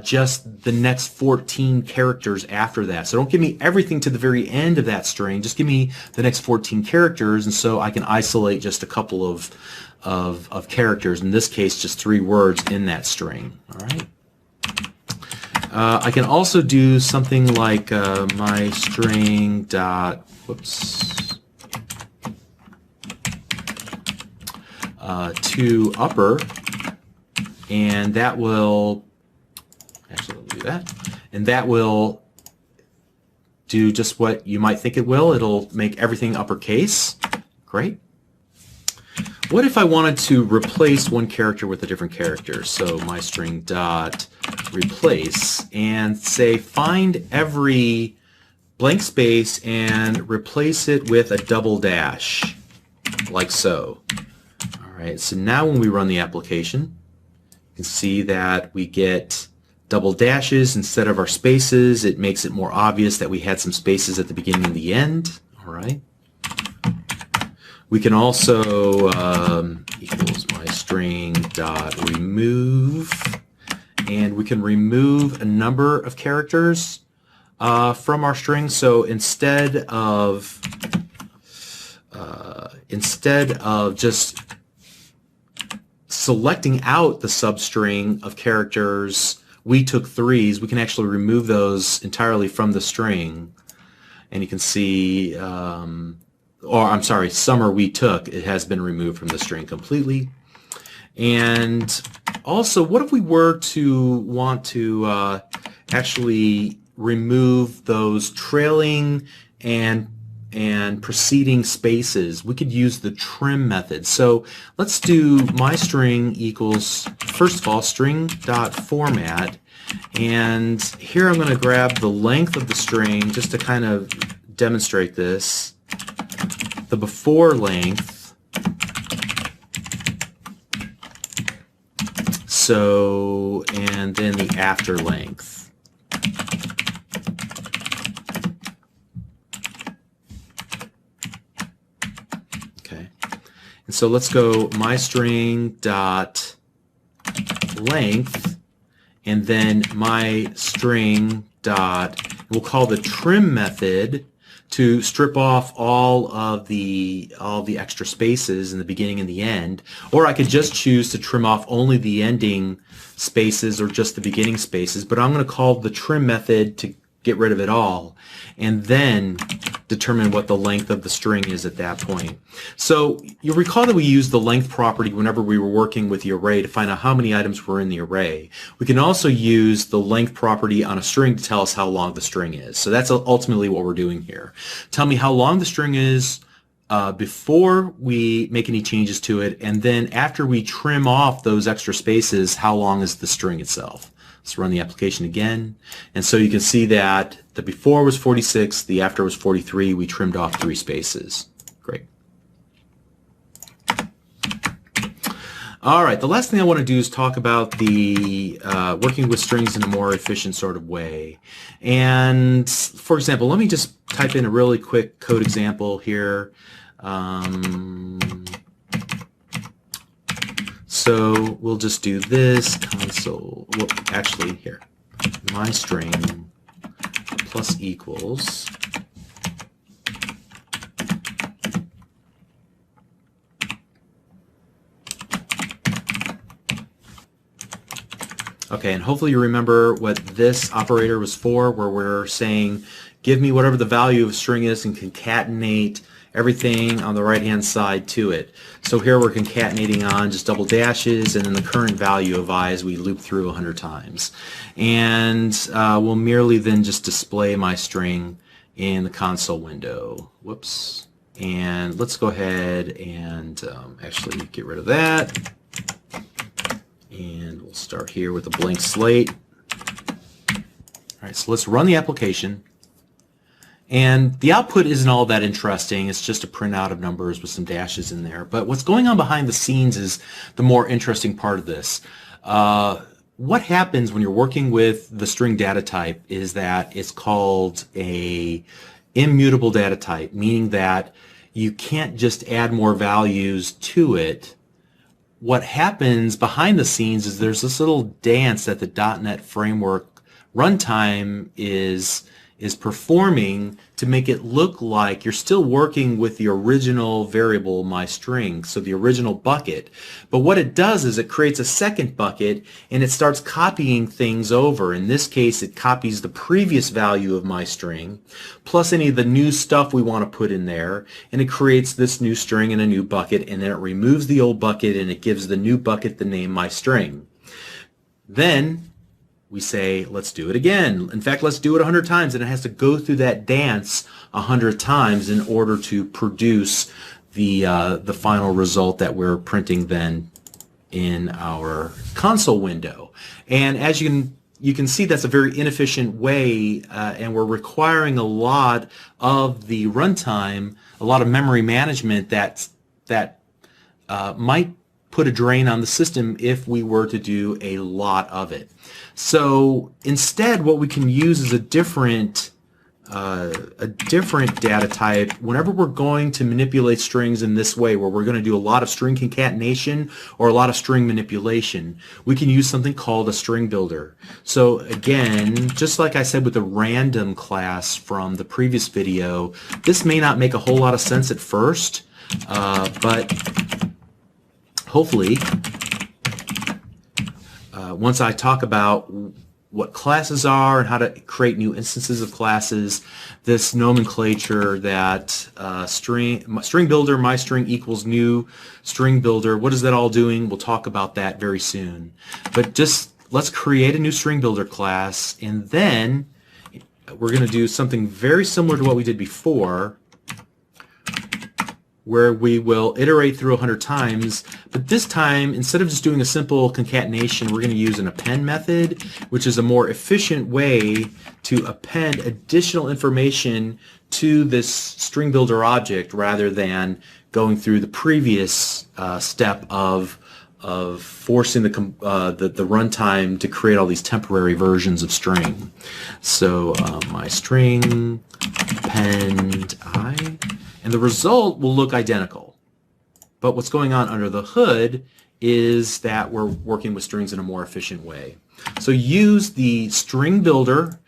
just the next 14 characters after that. So don't give me everything to the very end of that string, just give me the next 14 characters, and so I can isolate just a couple of characters, in this case just 3 words in that string. All right. I can also do something like my string dot, to upper, and that will do that, and that will do just what you might think it will. It'll make everything uppercase. Great. What if I wanted to replace one character with a different character? So my string dot replace, and say find every blank space and replace it with a double dash, like so. All right, so now when we run the application, you can see that we get double dashes instead of our spaces. It makes it more obvious that we had some spaces at the beginning and the end. All right. We can also equals my string dot remove, and we can remove a number of characters from our string. So instead of just selecting out the substring of characters, we took threes, we can actually remove those entirely from the string. And you can see, or I'm sorry, summer we took, it has been removed from the string completely. And also, what if we were to want to actually remove those trailing and preceding spaces? We could use the trim method. So let's do my string equals, first of all, string dot format, and here I'm going to grab the length of the string just to kind of demonstrate this. The before length, so, and then the after length. Okay, and so let's go my string dot length, and then my string dot, we'll call the trim method to strip off all of the extra spaces in the beginning and the end, or I could just choose to trim off only the ending spaces or just the beginning spaces, but I'm going to call the trim method to get rid of it all, and then determine what the length of the string is at that point. So you'll recall that we used the length property whenever we were working with the array to find out how many items were in the array. We can also use the length property on a string to tell us how long the string is. So that's ultimately what we're doing here. Tell me how long the string is before we make any changes to it, and then after we trim off those extra spaces, how long is the string itself. Let's run the application again, and so you can see that the before was 46, the after was 43, we trimmed off 3 spaces. Great. All right, the last thing I want to do is talk about the working with strings in a more efficient sort of way. And for example, let me just type in a really quick code example here. So we'll just do this console, well, actually here, my string plus equals, okay, and hopefully you remember what this operator was for, where we're saying give me whatever the value of a string is and concatenate everything on the right hand side to it. So here we're concatenating on just double dashes and then the current value of I as we loop through 100 times. And we'll merely then just display my string in the console window. Whoops. And let's go ahead and actually get rid of that. And we'll start here with a blank slate. All right, so let's run the application. And the output isn't all that interesting. It's just a printout of numbers with some dashes in there. But what's going on behind the scenes is the more interesting part of this. What happens when you're working with the string data type is that it's called a immutable data type, meaning that you can't just add more values to it. What happens behind the scenes is there's this little dance that the .NET Framework runtime is performing to make it look like you're still working with the original variable, my string, so the original bucket. But what it does is it creates a second bucket and it starts copying things over. In this case, it copies the previous value of my string plus any of the new stuff we want to put in there, and it creates this new string in a new bucket, and then it removes the old bucket and it gives the new bucket the name my string. Then we say, let's do it again. In fact, let's do it 100 times, and it has to go through that dance 100 times in order to produce the final result that we're printing then in our console window. And as you can see, that's a very inefficient way, and we're requiring a lot of the runtime, a lot of memory management that might put a drain on the system if we were to do a lot of it. So instead, what we can use is a different data type whenever we're going to manipulate strings in this way, where we're going to do a lot of string concatenation or a lot of string manipulation. We can use something called a string builder. So again, just like I said with the random class from the previous video, this may not make a whole lot of sense at first, but hopefully once I talk about what classes are and how to create new instances of classes, this nomenclature that string builder, my string equals new string builder, what is that all doing? We'll talk about that very soon. But just let's create a new string builder class, and then we're going to do something very similar to what we did before, where we will iterate through 100 times, but this time, instead of just doing a simple concatenation, we're going to use an append method, which is a more efficient way to append additional information to this string builder object rather than going through the previous step of forcing the runtime to create all these temporary versions of string. So my string append I, and the result will look identical. But what's going on under the hood is that we're working with strings in a more efficient way. So use the string builder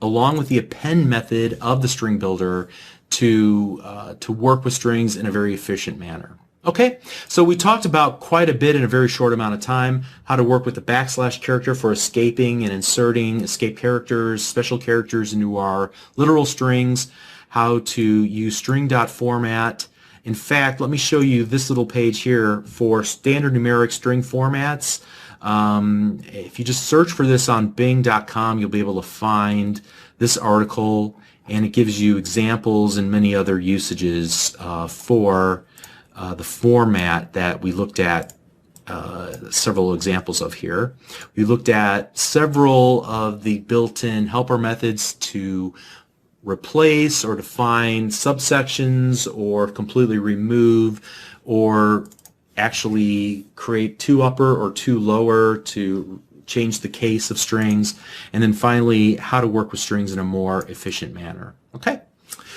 along with the append method of the string builder to work with strings in a very efficient manner. Okay, so we talked about quite a bit in a very short amount of time, how to work with the backslash character for escaping and inserting escape characters, special characters into our literal strings, how to use string.format. In fact, let me show you this little page here for standard numeric string formats. If you just search for this on bing.com, you'll be able to find this article, and it gives you examples and many other usages for the format that we looked at several examples of here. We looked at several of the built-in helper methods to replace or define subsections or completely remove or actually create two upper or two lower to change the case of strings, and then finally how to work with strings in a more efficient manner. Okay,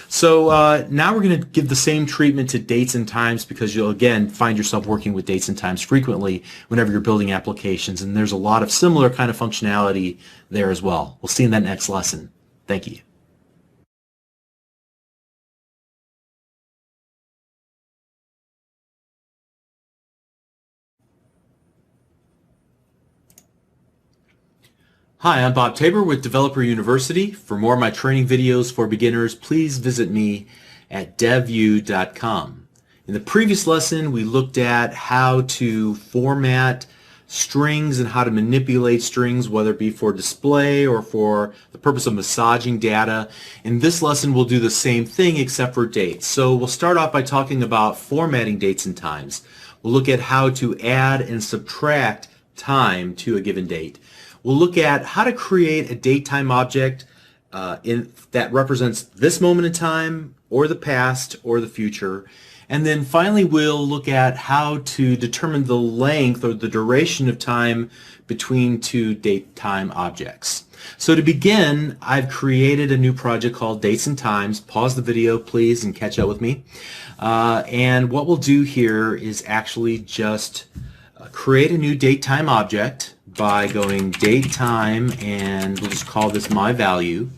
so now we're going to give the same treatment to dates and times, because you'll again find yourself working with dates and times frequently whenever you're building applications, and there's a lot of similar kind of functionality there as well. We'll see you in that next lesson. Thank you. Hi, I'm Bob Tabor with Developer University. For more of my training videos for beginners, please visit me at devu.com. In the previous lesson, we looked at how to format strings and how to manipulate strings, whether it be for display or for the purpose of massaging data. In this lesson, we'll do the same thing except for dates. So we'll start off by talking about formatting dates and times. We'll look at how to add and subtract time to a given date. We'll look at how to create a datetime object that represents this moment in time, or the past, or the future. And then finally, we'll look at how to determine the length or the duration of time between two datetime objects. So to begin, I've created a new project called Dates and Times. Pause the video, please, and catch up with me. And what we'll do here is actually just create a new datetime object by going datetime, and we'll just call this my value.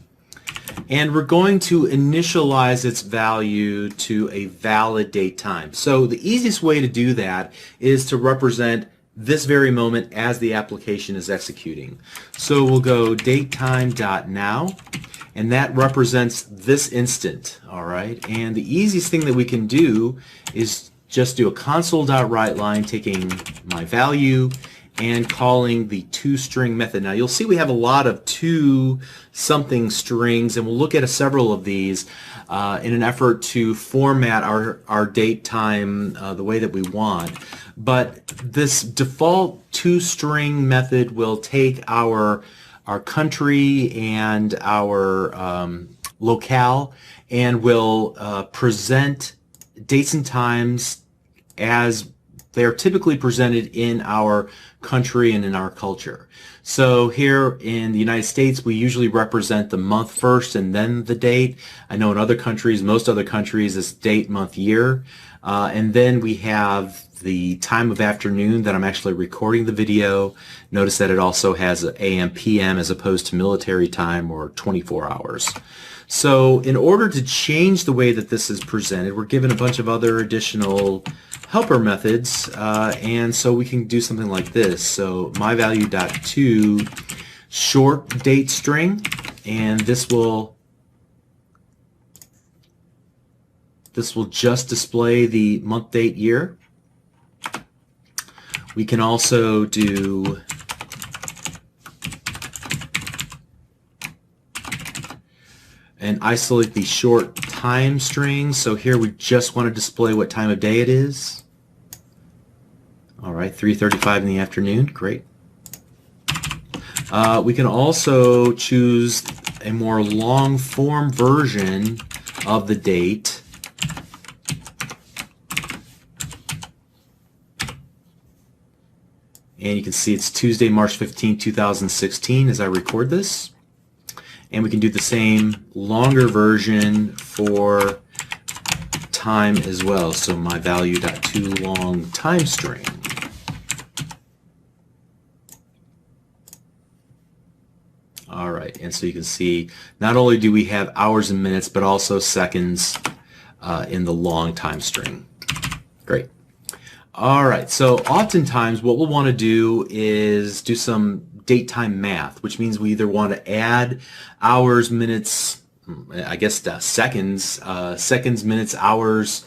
And we're going to initialize its value to a valid date time. So the easiest way to do that is to represent this very moment as the application is executing. So we'll go datetime.now, and that represents this instant. All right, and the easiest thing that we can do is just do a console.writeLine taking my value and calling the toString method. Now you'll see we have a lot of to something strings, and we'll look at several of these in an effort to format our date time the way that we want. But this default toString method will take our country and our locale and will present dates and times as they are typically presented in our country and in our culture. So here in the United States, we usually represent the month first and then the date. I know in other countries, most other countries, it's date, month, year. And then we have the time of afternoon that I'm actually recording the video. Notice that it also has AM, PM as opposed to military time or 24 hours. So in order to change the way that this is presented, we're given a bunch of other additional helper methods, and so we can do something like this. So myValue.to short date string, and this will just display the month, date, year. We can also do and isolate the short time string. So here we just want to display what time of day it is. All right, 3:35 in the afternoon. Great. We can also choose a more long form version of the date. And you can see it's Tuesday, March 15, 2016 as I record this. And we can do the same longer version for time as well. So myValue.to long time string. All right, and so you can see not only do we have hours and minutes, but also seconds in the long time string. Great. All right, so oftentimes what we'll want to do is do some date time math, which means we either want to add hours, minutes, I guess seconds, minutes, hours,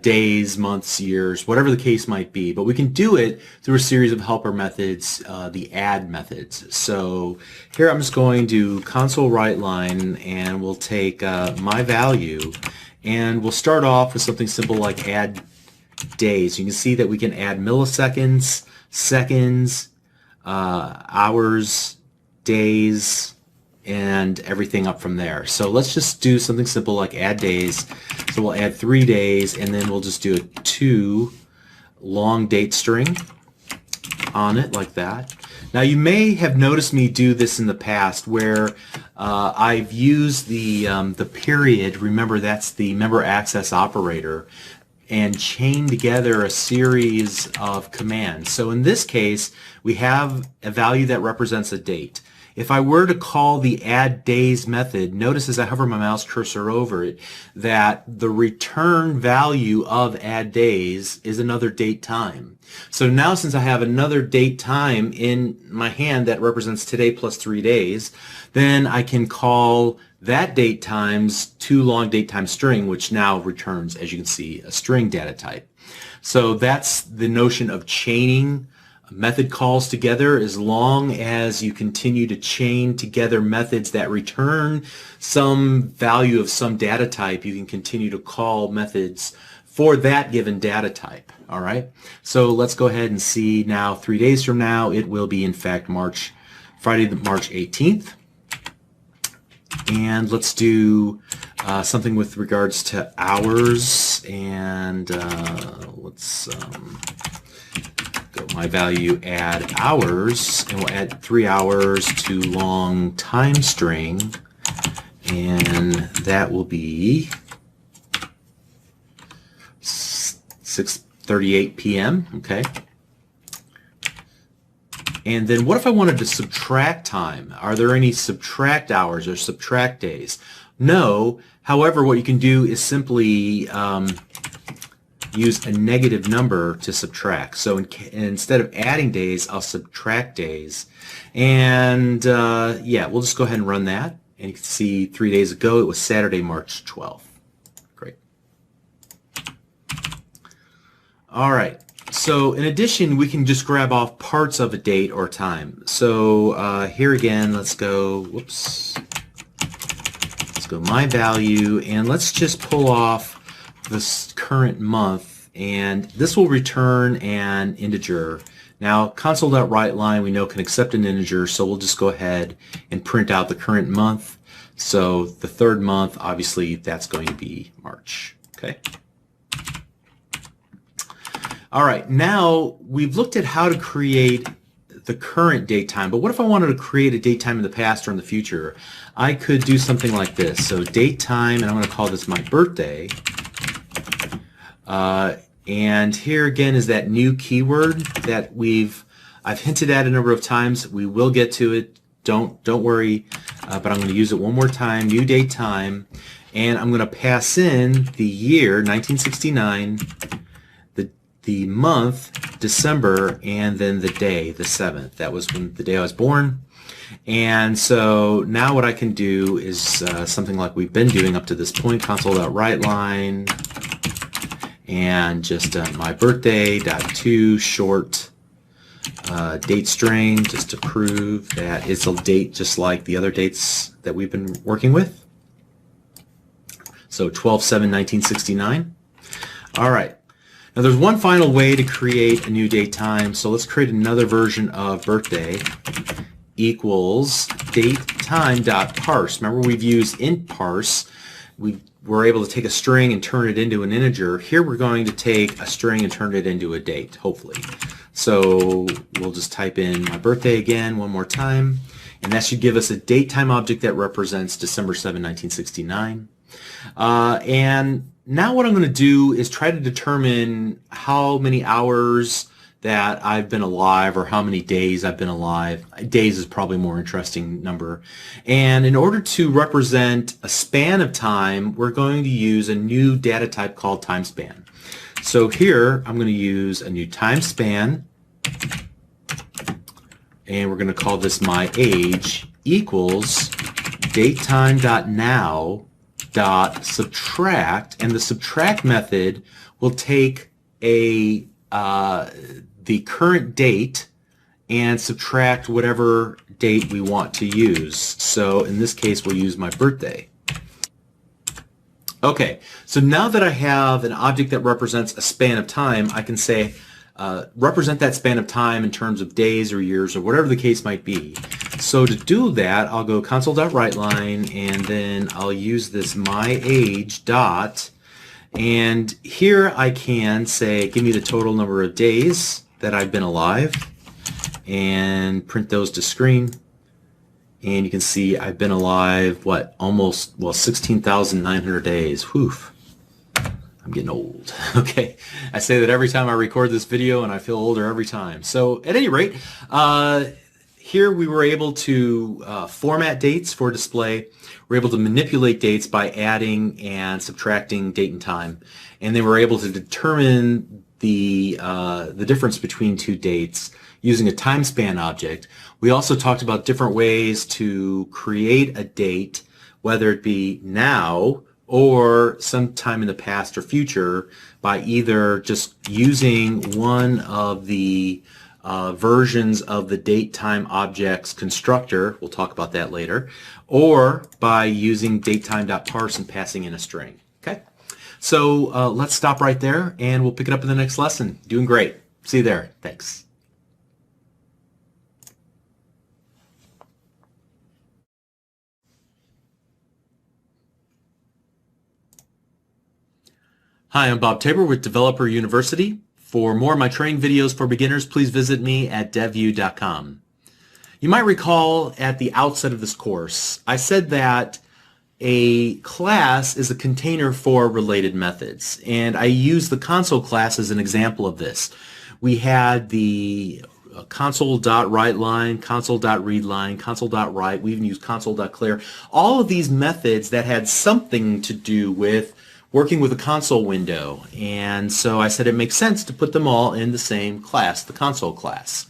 days, months, years, whatever the case might be. But we can do it through a series of helper methods, the add methods. So here I'm just going to console write line, and we'll take my value, and we'll start off with something simple like add days. You can see that we can add milliseconds, seconds, hours, days, and everything up from there. So let's just do something simple like add days. So we'll add 3 days, and then we'll just do a to long date string on it like that. Now you may have noticed me do this in the past where I've used the period, remember that's the member access operator, and chain together a series of commands. So in this case, we have a value that represents a date. If I were to call the add days method, notice as I hover my mouse cursor over it that the return value of add days is another date time. So now since I have another date time in my hand that represents today plus 3 days, then I can call that date times to long date time string, which now returns, as you can see, a string data type. So that's the notion of chaining method calls together. As long as you continue to chain together methods that return some value of some data type, you can continue to call methods for that given data type. All right, so let's go ahead and see now 3 days from now it will be in fact Friday March 18th. And let's do something with regards to hours, and let's go my value add hours, and we'll add 3 hours to long time string, and that will be 6:38 p.m. Okay. And then what if I wanted to subtract time? Are there any subtract hours or subtract days? No. However, what you can do is simply use a negative number to subtract. So instead of adding days, I'll subtract days. And yeah, we'll just go ahead and run that. And you can see 3 days ago it was Saturday, March 12th. Great. All right. So So in addition, we can just grab off parts of a date or time. So here again, let's go, whoops, let's go my value, and let's just pull off this current month, and this will return an integer. Now console.writeLine we know can accept an integer, so we'll just go ahead and print out the current month. So the third month, obviously that's going to be March. Okay. All right, now we've looked at how to create the current date time, but what if I wanted to create a date time in the past or in the future? I could do something like this. So date time, and I'm going to call this my birthday. And here again is that new keyword that I've hinted at a number of times. We will get to it. Don't worry, but I'm going to use it one more time. New date time, and I'm going to pass in the year 1969, the month December, and then the day, the 7th. That was when the day I was born. And so now what I can do is something like we've been doing up to this point, console.writeLine, and just my birthday .to short date string, just to prove that it's a date just like the other dates that we've been working with. So 12/7/1969. All right. Now there's one final way to create a new date time. So let's create another version of birthday equals datetime.parse. Remember, we've used int parse. We're able to take a string and turn it into an integer. Here we're going to take a string and turn it into a date, hopefully. So we'll just type in my birthday again one more time, and that should give us a date time object that represents December 7, 1969. And now what I'm going to do is try to determine how many hours that I've been alive, or how many days I've been alive. Days is probably a more interesting number. And in order to represent a span of time, we're going to use a new data type called time span. So here I'm going to use a new time span, and we're going to call this my age equals datetime.now.subtract, and the subtract method will take the current date and subtract whatever date we want to use. So in this case we'll use my birthday. Okay, so now that I have an object that represents a span of time, I can say represent that span of time in terms of days or years or whatever the case might be. So to do that, I'll go console.writeLine, and then I'll use this myAge dot, and here I can say give me the total number of days that I've been alive, and print those to screen. And you can see I've been alive, what, almost, well, 16,900 days. Whew. I'm getting old. Okay, I say that every time I record this video, and I feel older every time. So at any rate, here we were able to format dates for display. We're able to manipulate dates by adding and subtracting date and time, and then we're able to determine the difference between two dates using a time span object. We also talked about different ways to create a date, whether it be now or sometime in the past or future, by either just using one of the versions of the date time object's constructor, we'll talk about that later, or by using datetime.parse and passing in a string. Okay, so let's stop right there, and we'll pick it up in the next lesson. Doing great. See you there. Thanks. Hi, I'm Bob Tabor with Developer University. For more of my training videos for beginners, please visit me at devview.com. You might recall at the outset of this course, I said that a class is a container for related methods, and I used the console class as an example of this. We had the console.writeLine, console.readLine, console.write, we even used console.clear, all of these methods that had something to do with working with a console window, and so I said it makes sense to put them all in the same class, the console class.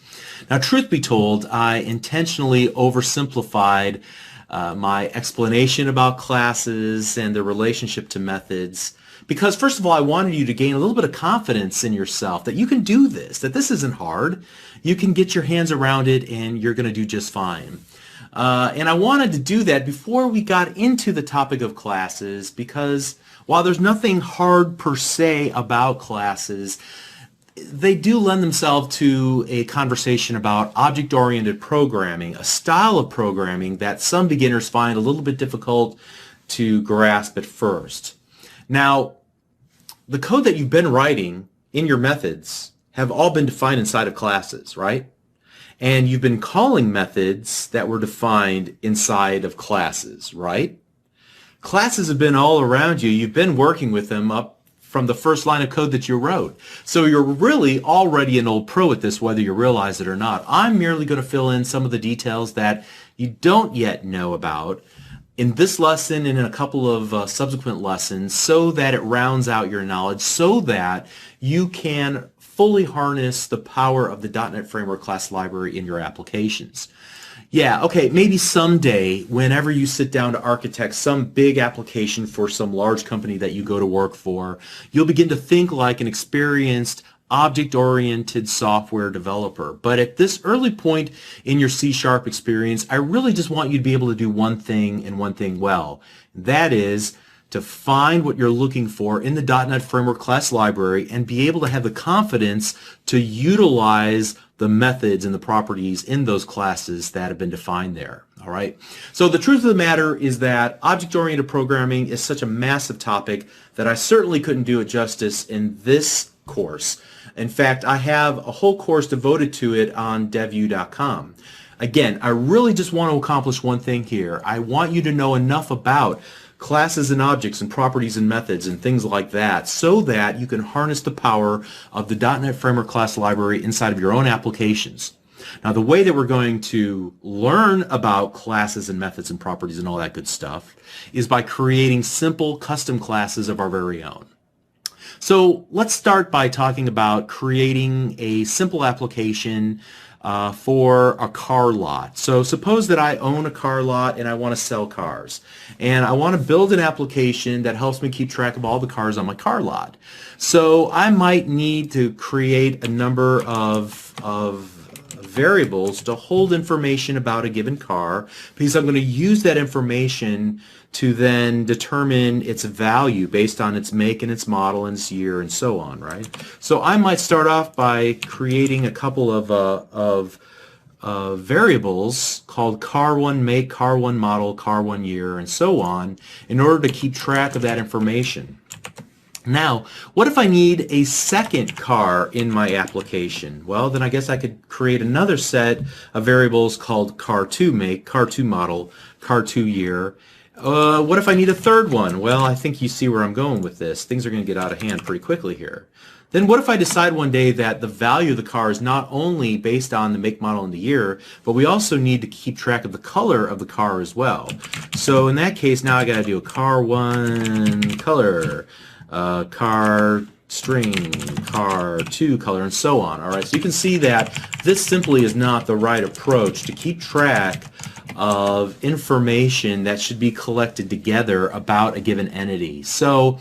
Now, truth be told, I intentionally oversimplified my explanation about classes and their relationship to methods, Because first of all, I wanted you to gain a little bit of confidence in yourself that you can do this, that this isn't hard. You can get your hands around it and you're going to do just fine. And I wanted to do that before we got into the topic of classes, because while there's nothing hard per se about classes, they do lend themselves to a conversation about object-oriented programming, a style of programming that some beginners find a little bit difficult to grasp at first. Now, the code that you've been writing in your methods have all been defined inside of classes, right? And you've been calling methods that were defined inside of classes, right? Classes have been all around you. You've been working with them up from the first line of code that you wrote. So you're really already an old pro at this, whether you realize it or not. I'm merely going to fill in some of the details that you don't yet know about in this lesson and in a couple of subsequent lessons, so that it rounds out your knowledge, so that you can fully harness the power of the .NET Framework class library in your applications. Yeah, okay, maybe someday, whenever you sit down to architect some big application for some large company that you go to work for, you'll begin to think like an experienced object-oriented software developer. But at this early point in your C# experience, I really just want you to be able to do one thing and one thing well. That is to find what you're looking for in the .NET Framework class library and be able to have the confidence to utilize the methods and the properties in those classes that have been defined there. All right. So the truth of the matter is that object-oriented programming is such a massive topic that I certainly couldn't do it justice in this course. In fact, I have a whole course devoted to it on devu.com. Again, I really just want to accomplish one thing here. I want you to know enough about classes and objects and properties and methods and things like that, so that you can harness the power of the .NET Framework class library inside of your own applications. Now, the way that we're going to learn about classes and methods and properties and all that good stuff is by creating simple custom classes of our very own. So let's start by talking about creating a simple application for a car lot. So suppose that I own a car lot and I want to sell cars. And I want to build an application that helps me keep track of all the cars on my car lot. So I might need to create a number of variables to hold information about a given car, because I'm going to use that information to then determine its value based on its make and its model and its year and so on, right? So I might start off by creating a couple of variables called car1 make, car1 model, car1 year, and so on, in order to keep track of that information. Now, what if I need a second car in my application? Well, then I guess I could create another set of variables called car2 make, car2 model, car2 year. What if I need a third one? Well, I think you see where I'm going with this. Things are going to get out of hand pretty quickly here. Then what if I decide one day that the value of the car is not only based on the make, model, and the year, but we also need to keep track of the color of the car as well. So in that case, now I got to do a car1 color, car string, car2 color, and so on. All right, so you can see that this simply is not the right approach to keep track of information that should be collected together about a given entity. So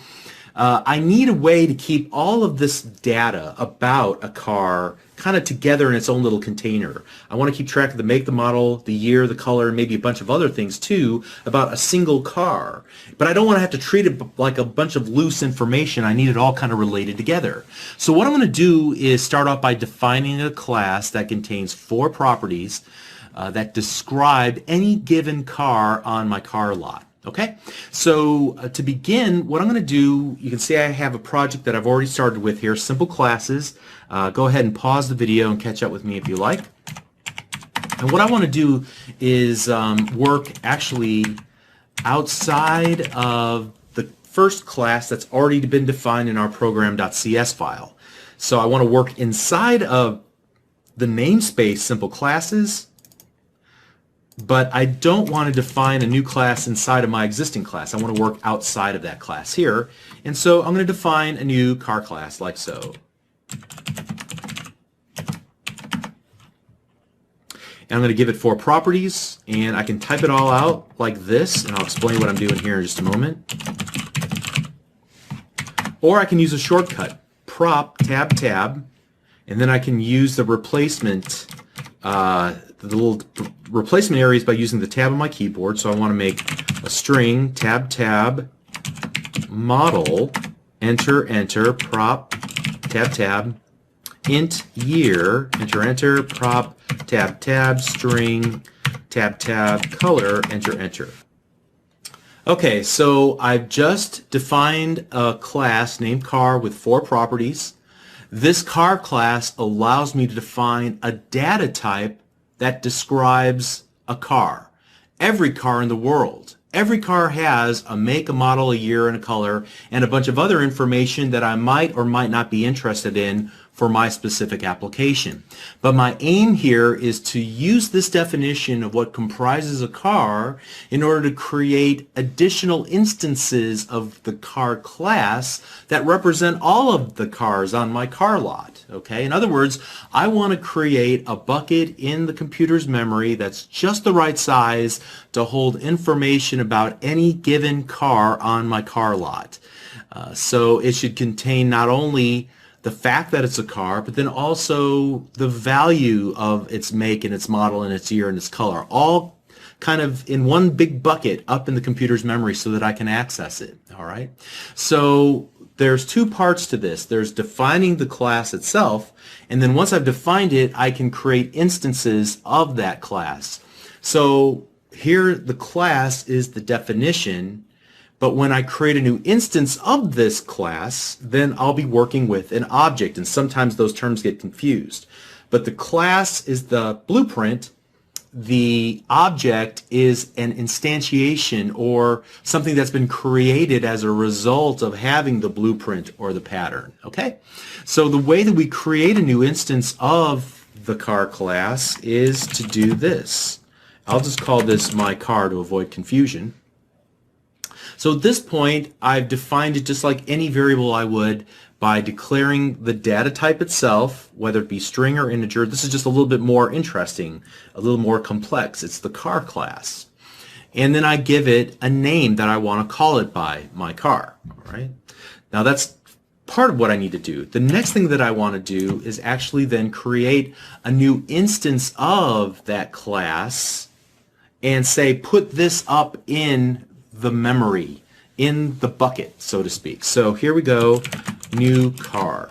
I need a way to keep all of this data about a car kind of together in its own little container. I want to keep track of the make, the model, the year, the color, and maybe a bunch of other things too about a single car. But I don't want to have to treat it like a bunch of loose information. I need it all kind of related together. So what I'm going to do is start off by defining a class that contains 4 properties that describe any given car on my car lot. Okay, so to begin, what I'm going to do, you can see I have a project that I've already started with here, simple classes. Go ahead and pause the video and catch up with me if you like. And what I want to do is work actually outside of the first class that's already been defined in our program.cs file. So I want to work inside of the namespace simple classes, but I don't want to define a new class inside of my existing class. I want to work outside of that class here. And so I'm going to define a new car class like so. And I'm going to give it 4 properties, and I can type it all out like this, and I'll explain what I'm doing here in just a moment. Or I can use a shortcut, prop, tab, tab, and then I can use the replacement, the little replacement areas by using the tab on my keyboard. So I want to make a string, tab, tab, model, enter, enter, prop, tab, tab, int year, enter, enter, prop, tab, tab, string, tab, tab, color, enter, enter. Okay, so I've just defined a class named car with 4 properties. This car class allows me to define a data type that describes a car. Every car in the world. Every car has a make, a model, a year, and a color, and a bunch of other information that I might or might not be interested in for my specific application. But my aim here is to use this definition of what comprises a car in order to create additional instances of the car class that represent all of the cars on my car lot. Okay? In other words, I want to create a bucket in the computer's memory that's just the right size to hold information about any given car on my car lot. So it should contain not only the fact that it's a car, but then also the value of its make and its model and its year and its color, all kind of in one big bucket up in the computer's memory so that I can access it. All right. So there's 2 parts to this. There's defining the class itself, and then once I've defined it, I can create instances of that class. So here the class is the definition. But when I create a new instance of this class, then I'll be working with an object, and sometimes those terms get confused. But the class is the blueprint. The object is an instantiation or something that's been created as a result of having the blueprint or the pattern. Okay? So the way that we create a new instance of the car class is to do this. I'll just call this my car to avoid confusion. So at this point, I've defined it just like any variable I would by declaring the data type itself, whether it be string or integer. This is just a little bit more interesting, a little more complex. It's the car class. And then I give it a name that I want to call it by, my car. All right? Now that's part of what I need to do. The next thing that I want to do is actually then create a new instance of that class and say, put this up in the memory, in the bucket, so to speak. So here we go, new car.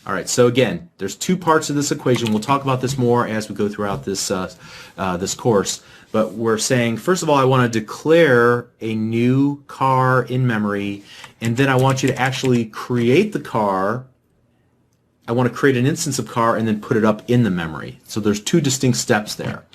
All right, so again, there's 2 parts of this equation. We'll talk about this more as we go throughout this, this course. But we're saying, first of all, I want to declare a new car in memory, and then I want you to actually create the car. I want to create an instance of car and then put it up in the memory. So there's 2 distinct steps there.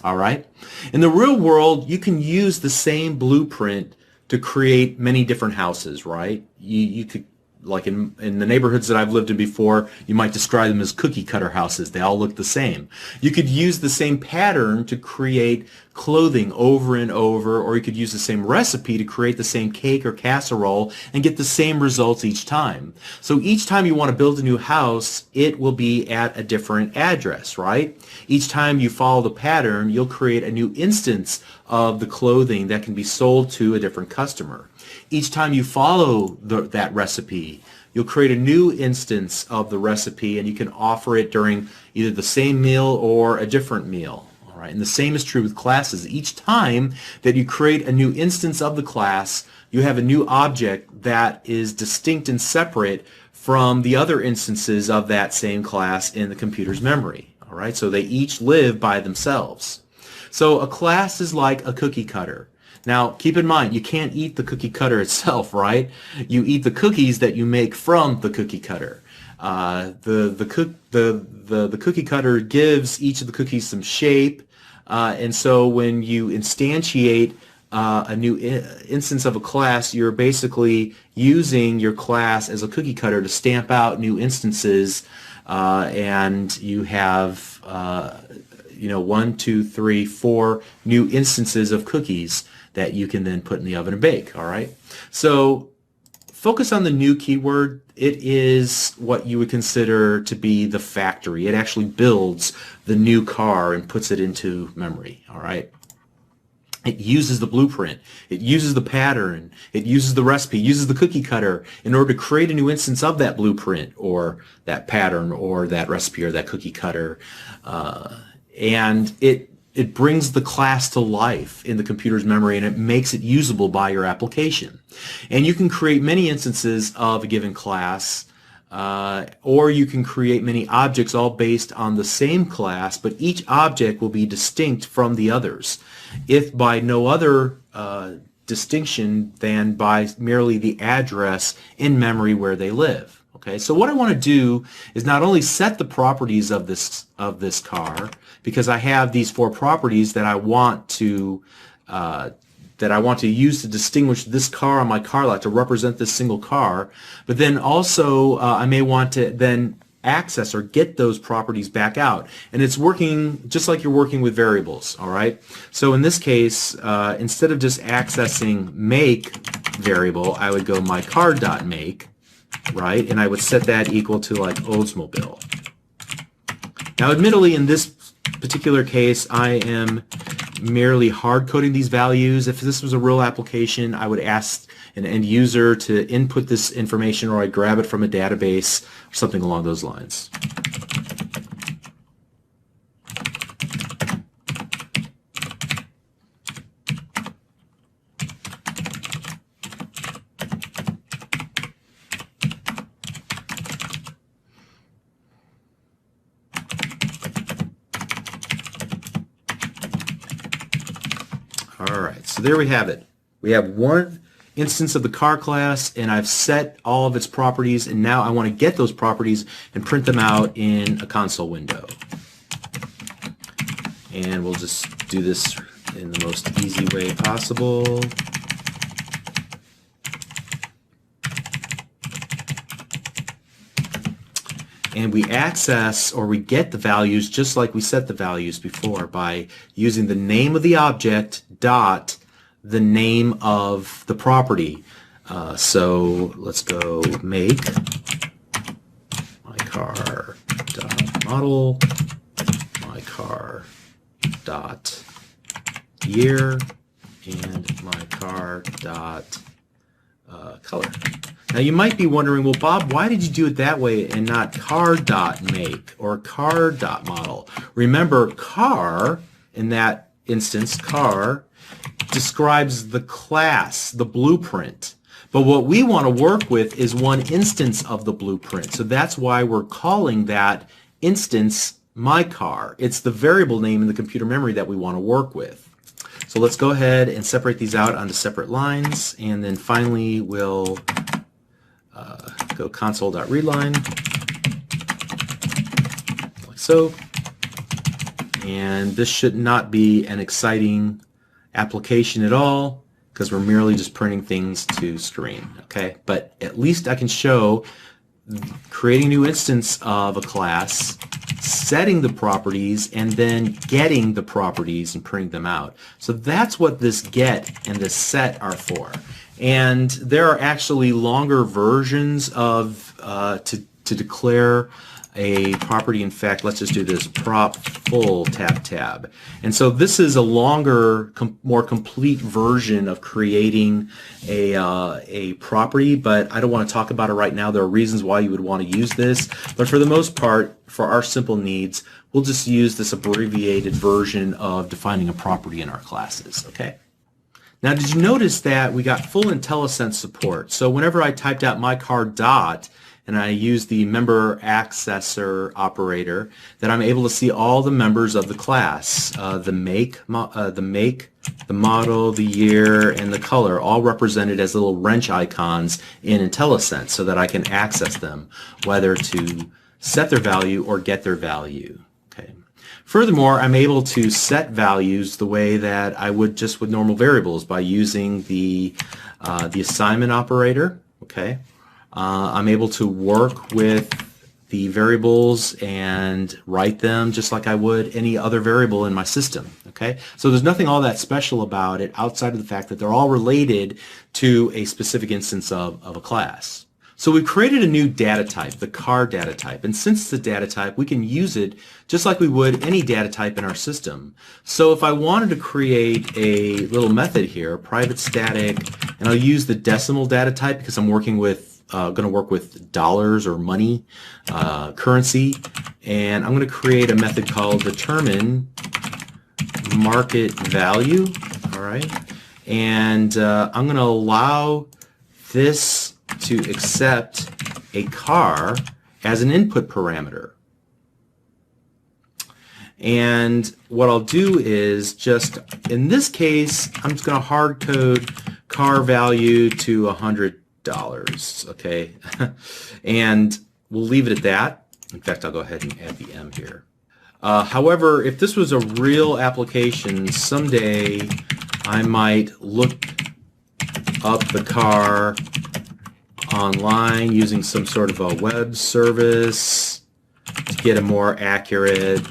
All right. In the real world, you can use the same blueprint to create many different houses, right? You could, like in the neighborhoods that I've lived in before, you might describe them as cookie cutter houses. They all look the same. You could use the same pattern to create clothing over and over, or you could use the same recipe to create the same cake or casserole and get the same results each time. So each time you want to build a new house, it will be at a different address, right? Each time you follow the pattern, you'll create a new instance of the clothing that can be sold to a different customer. Each time you follow that recipe, you'll create a new instance of the recipe, and you can offer it during either the same meal or a different meal. All right? And the same is true with classes. Each time that you create a new instance of the class, you have a new object that is distinct and separate from the other instances of that same class in the computer's memory. All right? So they each live by themselves. So a class is like a cookie cutter. Now, keep in mind, you can't eat the cookie cutter itself, right? You eat the cookies that you make from the cookie cutter. The cookie cutter gives each of the cookies some shape, and so when you instantiate a new instance of a class, you're basically using your class as a cookie cutter to stamp out new instances, and you have 1, 2, 3, 4 new instances of cookies that you can then put in the oven and bake. All right. So focus on the new keyword. It is what you would consider to be the factory. It actually builds the new car and puts it into memory. All right. It uses the blueprint, it uses the pattern, it uses the recipe, uses the cookie cutter in order to create a new instance of that blueprint or that pattern or that recipe or that cookie cutter. And it brings the class to life in the computer's memory, and it makes it usable by your application. And you can create many instances of a given class, or you can create many objects all based on the same class, but each object will be distinct from the others, if by no other distinction than by merely the address in memory where they live. Okay, so what I want to do is not only set the properties of this car, because I have these 4 properties that I want to use to distinguish this car on my car lot, to represent this single car, but then also I may want to then access or get those properties back out. And it's working just like you're working with variables, all right? So in this case, instead of just accessing make variable, I would go my car.make, right? And I would set that equal to like Oldsmobile. Now, admittedly, in this particular case, I am merely hard-coding these values. If this was a real application, I would ask an end user to input this information, or I'd grab it from a database or something along those lines. All right, so there we have it. We have one instance of the car class, and I've set all of its properties, and now I want to get those properties and print them out in a console window. And we'll just do this in the most easy way possible. And we access, or we get the values just like we set the values before, by using the name of the object dot the name of the property. So let's go make my car dot model, my car dot year, and my car dot color. Now you might be wondering, well, Bob, why did you do it that way and not car.make or car.model? Remember, car, in that instance, car, describes the class, the blueprint. But what we want to work with is one instance of the blueprint. So that's why we're calling that instance my car. It's the variable name in the computer memory that we want to work with. So let's go ahead and separate these out onto separate lines, and then finally we'll go console.readline, like so. And this should not be an exciting application at all, because we're merely just printing things to screen, okay? But at least I can show creating a new instance of a class, setting the properties, and then getting the properties and printing them out. So that's what this get and this set are for. And there are actually longer versions of to declare a property. In fact, let's just do this prop full tab. And so this is a longer, more complete version of creating a property, but I don't want to talk about it right now. There are reasons why you would want to use this, but for the most part, for our simple needs, we'll just use this abbreviated version of defining a property in our classes, okay? Now, did you notice that we got full IntelliSense support? So whenever I typed out my car dot and I used the member accessor operator, that I'm able to see all the members of the class, the make, the model, the year, and the color, all represented as little wrench icons in IntelliSense, so that I can access them, whether to set their value or get their value. Okay. Furthermore, I'm able to set values the way that I would just with normal variables by using the assignment operator. Okay. I'm able to work with the variables and write them just like I would any other variable in my system. Okay, so there's nothing all that special about it outside of the fact that they're all related to a specific instance of a class. So we've created a new data type, the car data type. And since it's a data type, we can use it just like we would any data type in our system. So if I wanted to create a little method here, private static, and I'll use the decimal data type because I'm working with, going to work with dollars or money, currency. And I'm going to create a method called determine market value. All right. And I'm going to allow this to accept a car as an input parameter. And what I'll do is just, in this case, I'm just going to hard code car value to $100, okay? And we'll leave it at that. In fact, I'll go ahead and add the M here. However, if this was a real application, someday I might look up the car online using some sort of a web service to get a more accurate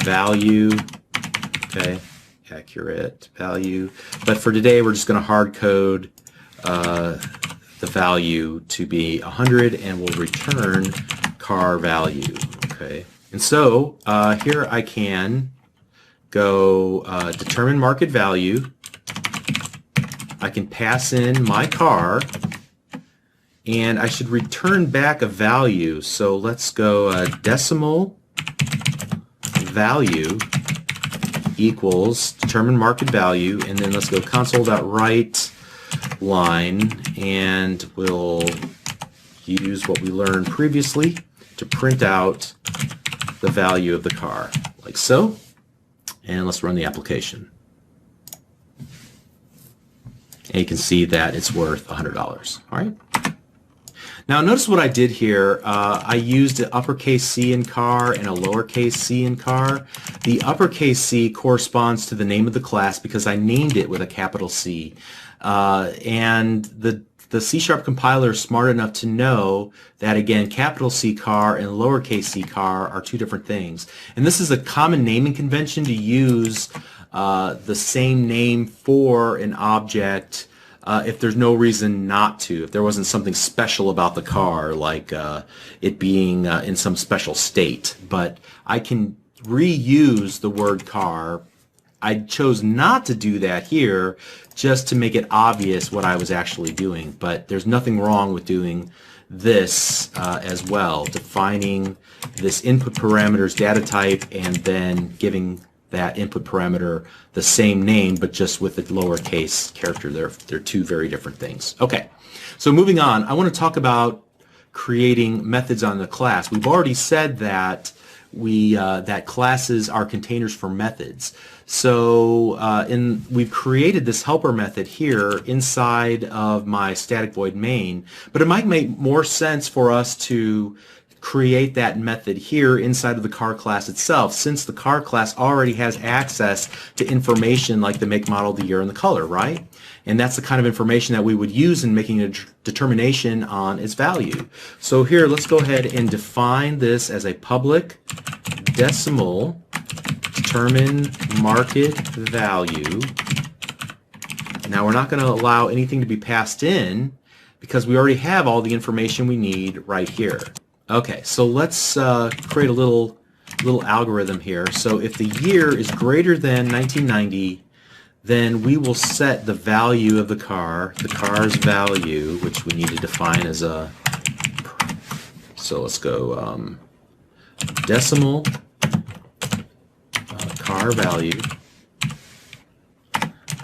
value. Okay, accurate value. But for today, we're just going to hard code the value to be 100, and we'll return car value. Okay, and so here I can go determine market value. I can pass in my car, and I should return back a value. So let's go decimal value equals determine market value, and then let's go console.write line, and we'll use what we learned previously to print out the value of the car, like so. And let's run the application. And you can see that it's worth $100. All right. Now notice what I did here. I used an uppercase C in car and a lowercase c in car. The uppercase C corresponds to the name of the class because I named it with a capital C. And the C# compiler is smart enough to know that, again, capital C car and lowercase c car are two different things. And this is a common naming convention to use the same name for an object if there's no reason not to, if there wasn't something special about the car, like it being in some special state. But I can reuse the word car. I chose not to do that here just to make it obvious what I was actually doing, but there's nothing wrong with doing this as well, defining this input parameter's data type and then giving that input parameter the same name but just with a lowercase character. They're two very different things. Okay, so moving on, I want to talk about creating methods on the class. We've already said that that classes are containers for methods. So we've created this helper method here inside of my static void main, but it might make more sense for us to create that method here inside of the car class itself, since the car class already has access to information like the make, model, the year, and the color, right? And that's the kind of information that we would use in making a determination on its value. So here, let's go ahead and define this as a public decimal determine market value. Now we're not going to allow anything to be passed in because we already have all the information we need right here. Okay, so let's create a little algorithm here. So if the year is greater than 1990, then we will set the value of the car's value, which we need to define as a, so let's go decimal car value.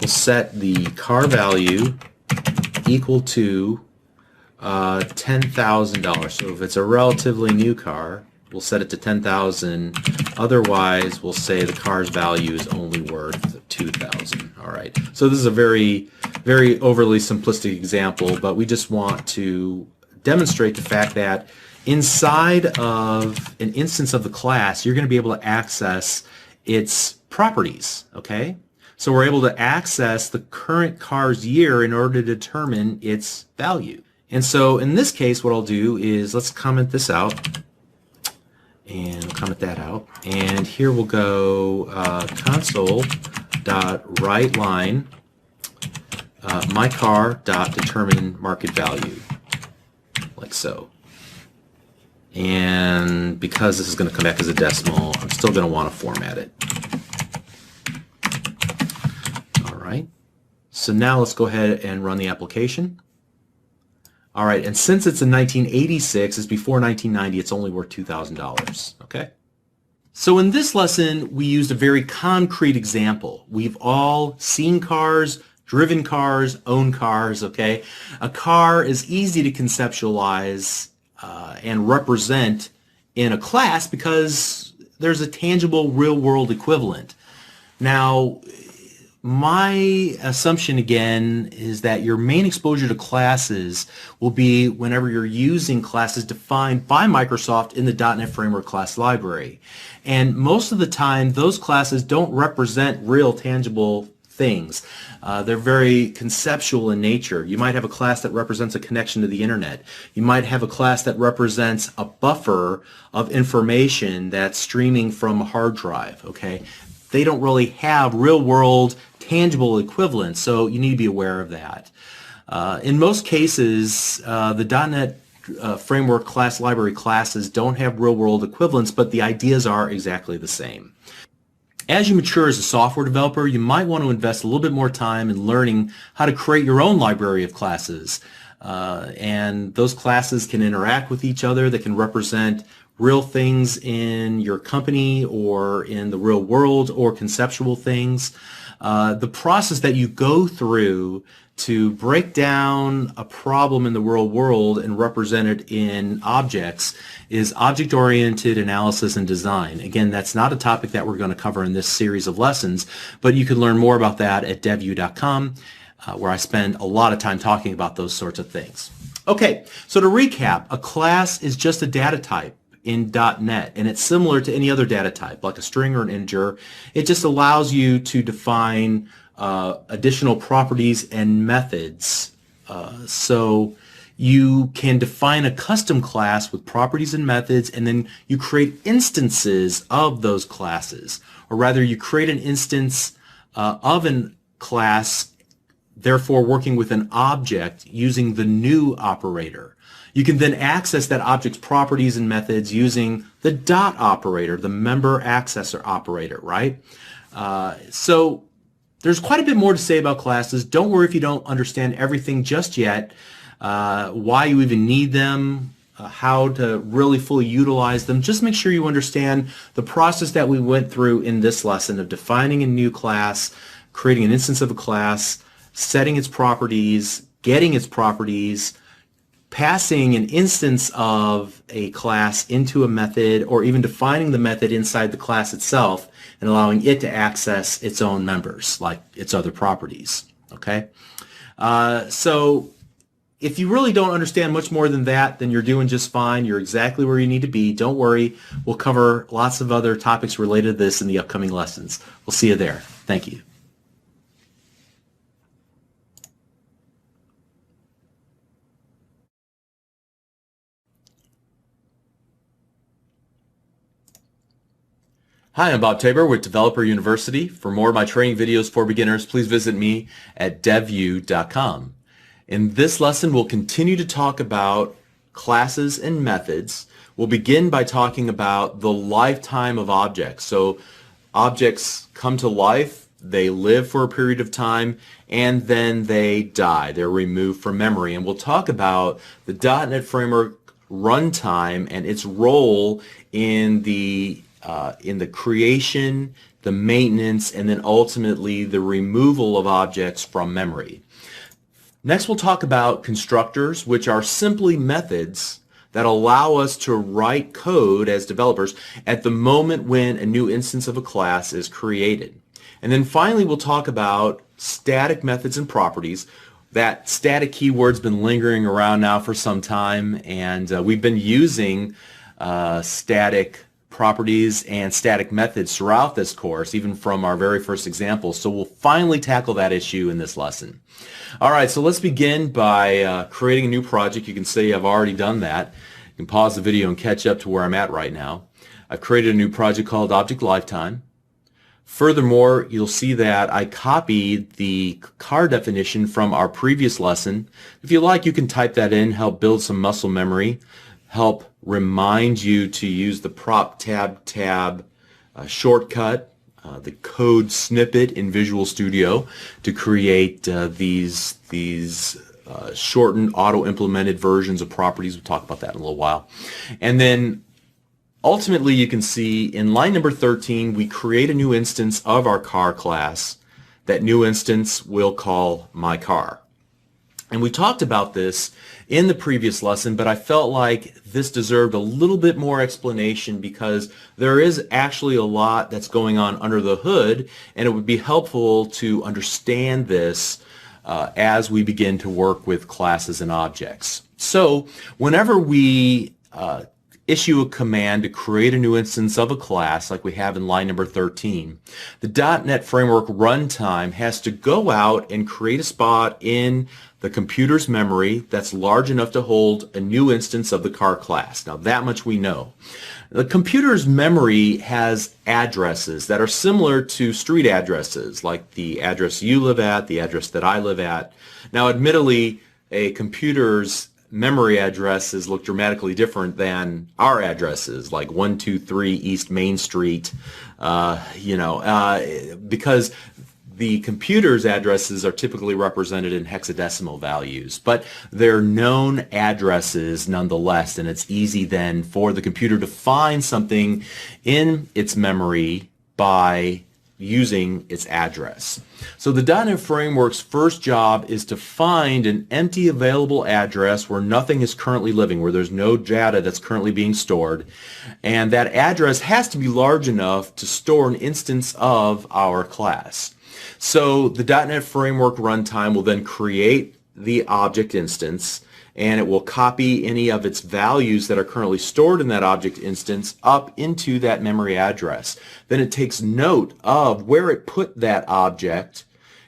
We'll set the car value equal to $10,000. So if it's a relatively new car, we'll set it to $10,000. Otherwise, we'll say the car's value is only worth $2,000. All right. So this is a very, very overly simplistic example, but we just want to demonstrate the fact that inside of an instance of the class, you're going to be able to access its properties. Okay. So we're able to access the current car's year in order to determine its value. And so in this case, what I'll do is let's comment this out and comment that out. And here we'll go console.writeLine mycar.determine market value, like so. And because this is going to come back as a decimal, I'm still going to want to format it. All right. So now let's go ahead and run the application. All right, and since it's in 1986, it's before 1990, it's only worth $2,000, okay? So in this lesson, we used a very concrete example. We've all seen cars, driven cars, owned cars, okay? A car is easy to conceptualize and represent in a class because there's a tangible real-world equivalent. Now, my assumption again is that your main exposure to classes will be whenever you're using classes defined by Microsoft in the .NET Framework class library. And most of the time, those classes don't represent real tangible things. They're very conceptual in nature. You might have a class that represents a connection to the internet. You might have a class that represents a buffer of information that's streaming from a hard drive, okay? They don't really have real-world tangible equivalents, so you need to be aware of that. In most cases, the .NET Framework class library classes don't have real-world equivalents, but the ideas are exactly the same. As you mature as a software developer, you might want to invest a little bit more time in learning how to create your own library of classes. And those classes can interact with each other. They can represent real things in your company or in the real world or conceptual things. The process that you go through to break down a problem in the real world and represent it in objects is object-oriented analysis and design. Again, that's not a topic that we're going to cover in this series of lessons, but you can learn more about that at devu.com, where I spend a lot of time talking about those sorts of things. Okay, so to recap, a class is just a data type in .NET, and it's similar to any other data type, like a string or an integer. It just allows you to define additional properties and methods. So you can define a custom class with properties and methods, and then you create instances of those classes. Or rather, you create an instance of a class, therefore working with an object using the new operator. You can then access that object's properties and methods using the dot operator, the member accessor operator, right? So there's quite a bit more to say about classes. Don't worry if you don't understand everything just yet, why you even need them, how to really fully utilize them. Just make sure you understand the process that we went through in this lesson of defining a new class, creating an instance of a class, setting its properties, getting its properties, passing an instance of a class into a method, or even defining the method inside the class itself and allowing it to access its own members, like its other properties. Okay? So if you really don't understand much more than that, then you're doing just fine. You're exactly where you need to be. Don't worry. We'll cover lots of other topics related to this in the upcoming lessons. We'll see you there. Thank you. Hi, I'm Bob Tabor with Developer University. For more of my training videos for beginners, please visit me at devu.com. In this lesson, we'll continue to talk about classes and methods. We'll begin by talking about the lifetime of objects. So objects come to life, they live for a period of time, and then they die. They're removed from memory. And we'll talk about the .NET Framework runtime and its role in the creation, the maintenance, and then ultimately the removal of objects from memory. Next, we'll talk about constructors, which are simply methods that allow us to write code as developers at the moment when a new instance of a class is created. And then finally, we'll talk about static methods and properties. That static keyword's been lingering around now for some time, and we've been using static properties and static methods throughout this course, even from our very first example. So we'll finally tackle that issue in this lesson. All right, so let's begin by creating a new project. You can see I've already done that. You can pause the video and catch up to where I'm at right now. I've created a new project called Object Lifetime. Furthermore, you'll see that I copied the car definition from our previous lesson. If you like, you can type that in, help build some muscle memory, help remind you to use the prop tab shortcut, the code snippet in Visual Studio to create these shortened auto-implemented versions of properties. We'll talk about that in a little while. And then ultimately, you can see in line number 13, we create a new instance of our car class. That new instance we'll call my car. And we talked about this in the previous lesson, but I felt like this deserved a little bit more explanation because there is actually a lot that's going on under the hood, and it would be helpful to understand this as we begin to work with classes and objects. So whenever we issue a command to create a new instance of a class like we have in line number 13, the .NET Framework runtime has to go out and create a spot in the computer's memory that's large enough to hold a new instance of the car class. Now that much we know. The computer's memory has addresses that are similar to street addresses, like the address you live at, the address that I live at. Now admittedly, a computer's memory addresses look dramatically different than our addresses, like 123 East Main Street, because the computer's addresses are typically represented in hexadecimal values, but they're known addresses nonetheless, and it's easy then for the computer to find something in its memory by using its address. So the .NET Framework's first job is to find an empty available address where nothing is currently living, where there's no data that's currently being stored, and that address has to be large enough to store an instance of our class. So the .NET Framework runtime will then create the object instance, and it will copy any of its values that are currently stored in that object instance up into that memory address. Then it takes note of where it put that object.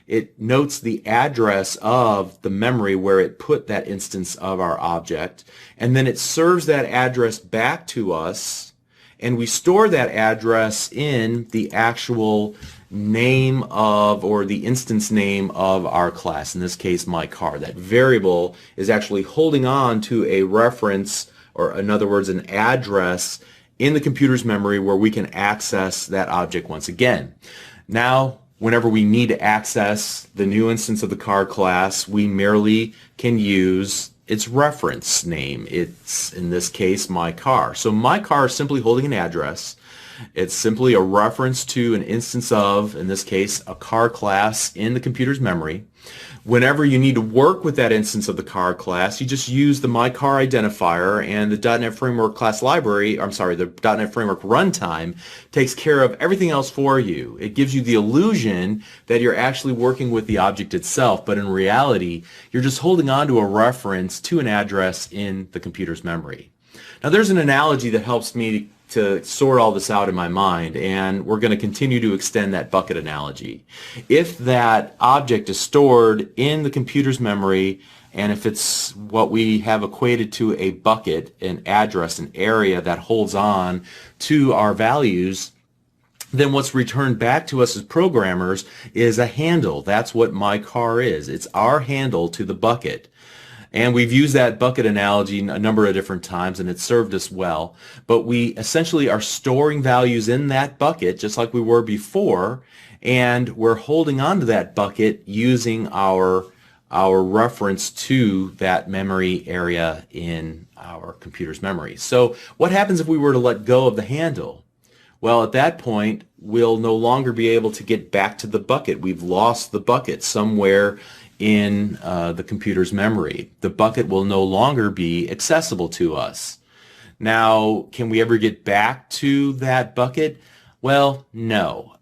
It notes the address of the memory where it put that instance of our object, and then it serves that address back to us, and we store that address in the actual name of, or the instance name of our class, in this case my car. That variable is actually holding on to a reference, or in other words an address in the computer's memory where we can access that object once again. Now whenever we need to access the new instance of the car class, we merely can use its reference name. It's in this case my car. So my car is simply holding an address. It's simply a reference to an instance of, in this case, a car class in the computer's memory. Whenever you need to work with that instance of the car class, you just use the myCar identifier, and the .NET Framework class library, the .NET Framework runtime takes care of everything else for you. It gives you the illusion that you're actually working with the object itself, but in reality, you're just holding on to a reference to an address in the computer's memory. Now there's an analogy that helps me to sort all this out in my mind, and we're going to continue to extend that bucket analogy. If that object is stored in the computer's memory, and if it's what we have equated to a bucket, an address, an area that holds on to our values, then what's returned back to us as programmers is a handle. That's what my car is. It's our handle to the bucket. And we've used that bucket analogy a number of different times, and it's served us well. But we essentially are storing values in that bucket just like we were before, and we're holding on to that bucket using our reference to that memory area in our computer's memory. So what happens if we were to let go of the handle? Well, at that point, we'll no longer be able to get back to the bucket. We've lost the bucket somewhere in the computer's memory. The bucket will no longer be accessible to us. Now, can we ever get back to that bucket? Well, no.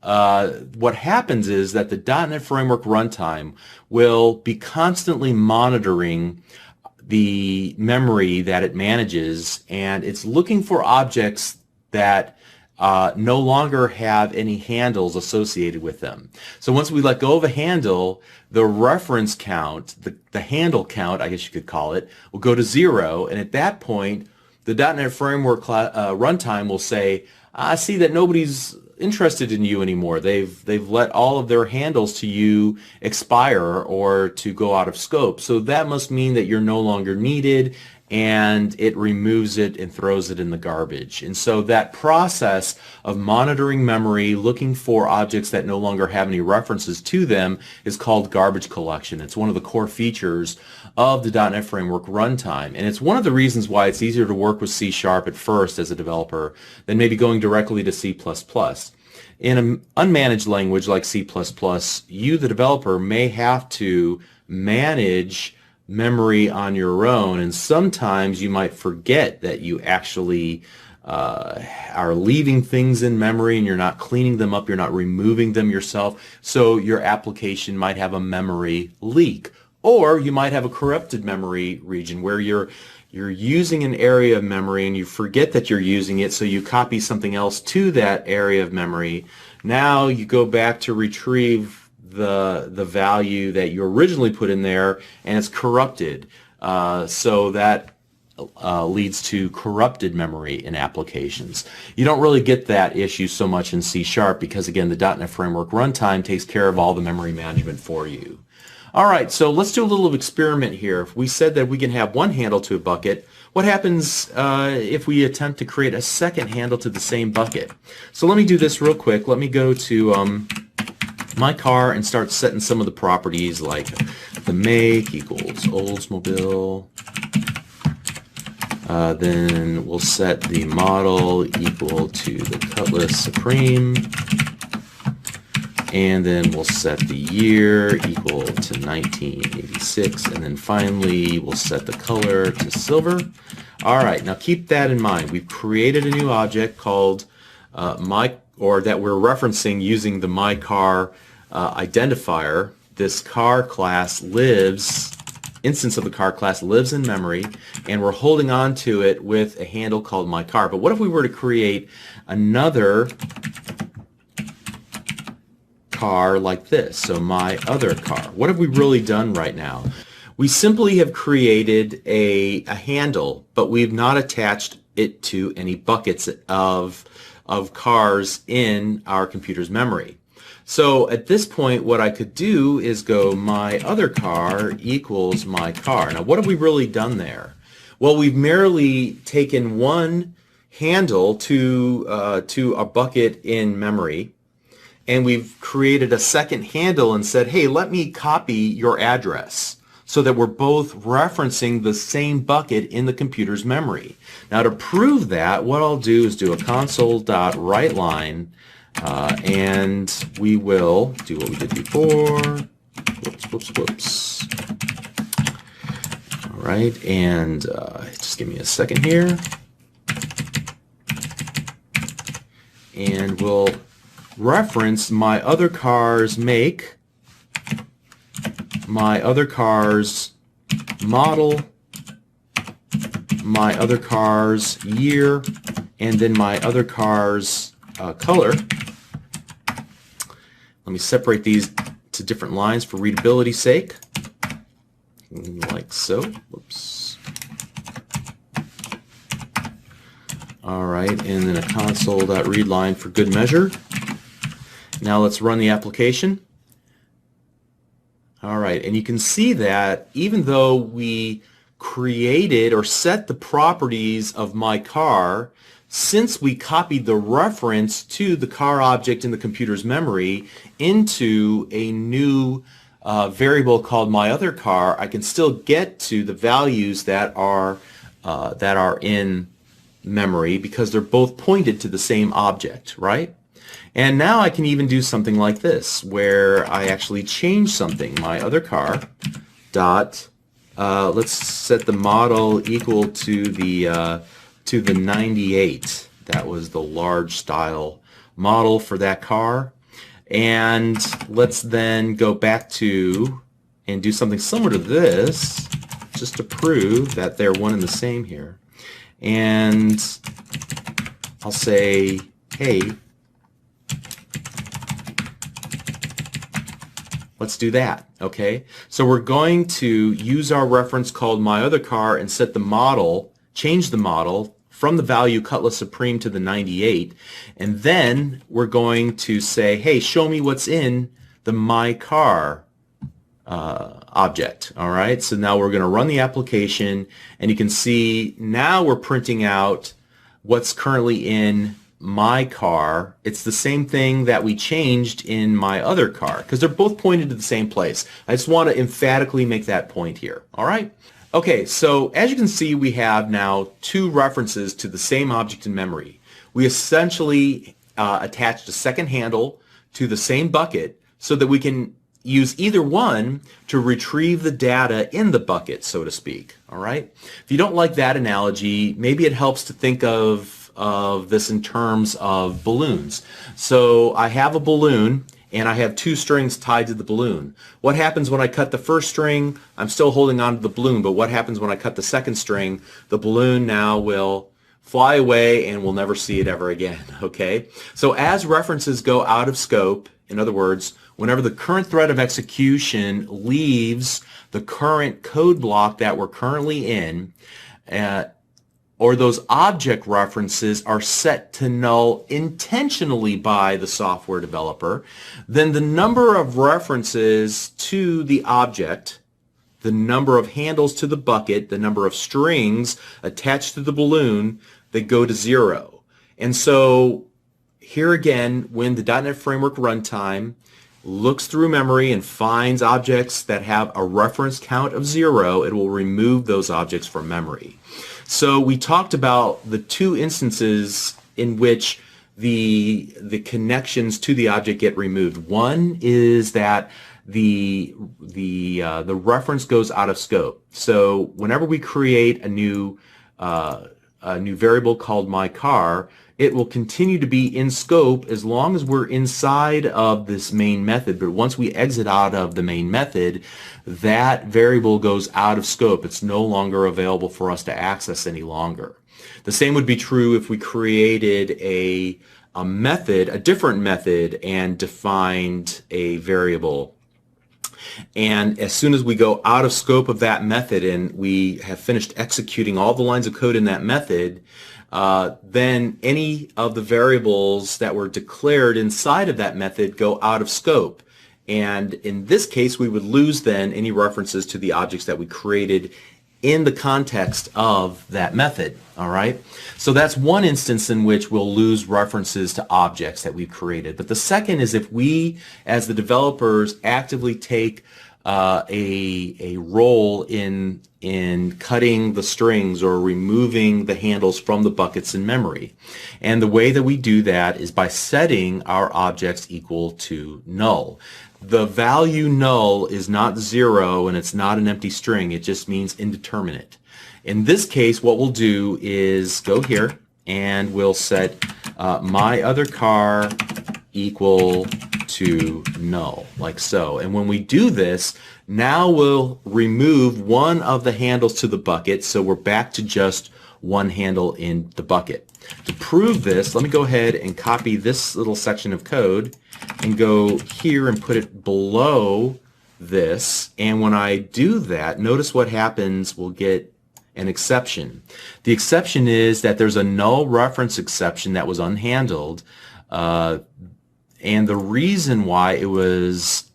What happens is that the .NET Framework runtime will be constantly monitoring the memory that it manages, and it's looking for objects that no longer have any handles associated with them. So once we let go of a handle, the reference count, the handle count, I guess you could call it, will go to 0, and at that point, the .NET Framework runtime will say, I see that nobody's interested in you anymore. They've let all of their handles to you expire or to go out of scope. So that must mean that you're no longer needed, and it removes it and throws it in the garbage. And so that process of monitoring memory, looking for objects that no longer have any references to them, is called garbage collection. It's one of the core features of the .NET Framework runtime, and it's one of the reasons why it's easier to work with C# at first as a developer than maybe going directly to C++. In an unmanaged language like C++, you, the developer, may have to manage memory on your own, and sometimes you might forget that you actually are leaving things in memory and you're not cleaning them up, you're not removing them yourself, so your application might have a memory leak. Or you might have a corrupted memory region where you're using an area of memory and you forget that you're using it, so you copy something else to that area of memory. Now you go back to retrieve the value that you originally put in there, and it's corrupted. So that leads to corrupted memory in applications. You don't really get that issue so much in C# because, again, the .NET Framework runtime takes care of all the memory management for you. All right, so let's do a little experiment here. If we said that we can have one handle to a bucket, what happens if we attempt to create a second handle to the same bucket? So let me do this real quick. Let me go to my car and start setting some of the properties, like the make equals Oldsmobile. Then we'll set the model equal to the Cutlass Supreme. And then we'll set the year equal to 1986, and then finally we'll set the color to silver. All right, now keep that in mind. We've created a new object called that we're referencing using the myCar identifier. This car class instance of the car class lives in memory, and we're holding on to it with a handle called myCar. But what if we were to create another car like this? So my other car. What have we really done right now? We simply have created a handle, but we've not attached it to any buckets of cars in our computer's memory. So at this point, what I could do is go my other car equals my car. Now, what have we really done there? Well, we've merely taken one handle to a bucket in memory, and we've created a second handle and said, hey, let me copy your address, so that we're both referencing the same bucket in the computer's memory. Now, to prove that, what I'll do is do a console.writeLine, and we will do what we did before. Whoops. All right, and just give me a second here. And we'll reference my other car's make, my other car's model, my other car's year, and then my other car's color. Let me separate these to different lines for readability's sake, like so. Whoops. All right, and then a console.readLine for good measure. Now let's run the application. All right, and you can see that even though we created or set the properties of my car, since we copied the reference to the car object in the computer's memory into a new variable called my other car, I can still get to the values that are in memory because they're both pointed to the same object, right? And now I can even do something like this, where I actually change something. My other car dot, let's set the model equal to the 98. That was the large style model for that car. And let's then go back to and do something similar to this, just to prove that they're one and the same here. And I'll say, hey, let's do that, okay? So we're going to use our reference called my other car and set the model, change the model from the value Cutlass Supreme to the 98, and then we're going to say, hey, show me what's in the My Car object. All right, so now we're going to run the application, and you can see now we're printing out what's currently in My Car. It's the same thing that we changed in My Other Car because they're both pointed to the same place. I just want to emphatically make that point here. All right. Okay, so as you can see, we have now two references to the same object in memory. We essentially attached a second handle to the same bucket so that we can use either one to retrieve the data in the bucket, so to speak. All right. If you don't like that analogy, maybe it helps to think of this in terms of balloons. So I have a balloon and I have two strings tied to the balloon. What happens when I cut the first string? I'm still holding on to the balloon, but what happens when I cut the second string? The balloon now will fly away and we'll never see it ever again, okay? So as references go out of scope, in other words, whenever the current thread of execution leaves the current code block that we're currently in, or those object references are set to null intentionally by the software developer, then the number of references to the object, the number of handles to the bucket, the number of strings attached to the balloon, they go to 0. And so here again, when the .NET Framework runtime looks through memory and finds objects that have a reference count of 0, it will remove those objects from memory. So we talked about the two instances in which the connections to the object get removed. One is that the reference goes out of scope. So whenever we create a new variable called My Car, it will continue to be in scope as long as we're inside of this main method. But once we exit out of the main method, that variable goes out of scope. It's no longer available for us to access any longer. The same would be true if we created a method, a different method, and defined a variable. And as soon as we go out of scope of that method and we have finished executing all the lines of code in that method, then any of the variables that were declared inside of that method go out of scope. And in this case, we would lose then any references to the objects that we created in the context of that method. All right. So that's one instance in which we'll lose references to objects that we've created. But the second is if we, as the developers, actively take a role in cutting the strings or removing the handles from the buckets in memory. And the way that we do that is by setting our objects equal to null. The value null is not 0 and it's not an empty string. It just means indeterminate. In this case, what we'll do is go here and we'll set My Other Car equal to null, like so. And when we do this, now we'll remove one of the handles to the bucket, so we're back to just one handle in the bucket. To prove this, let me go ahead and copy this little section of code and go here and put it below this. And when I do that, notice what happens. We'll get an exception. The exception is that there's a null reference exception that was unhandled. And the reason why it was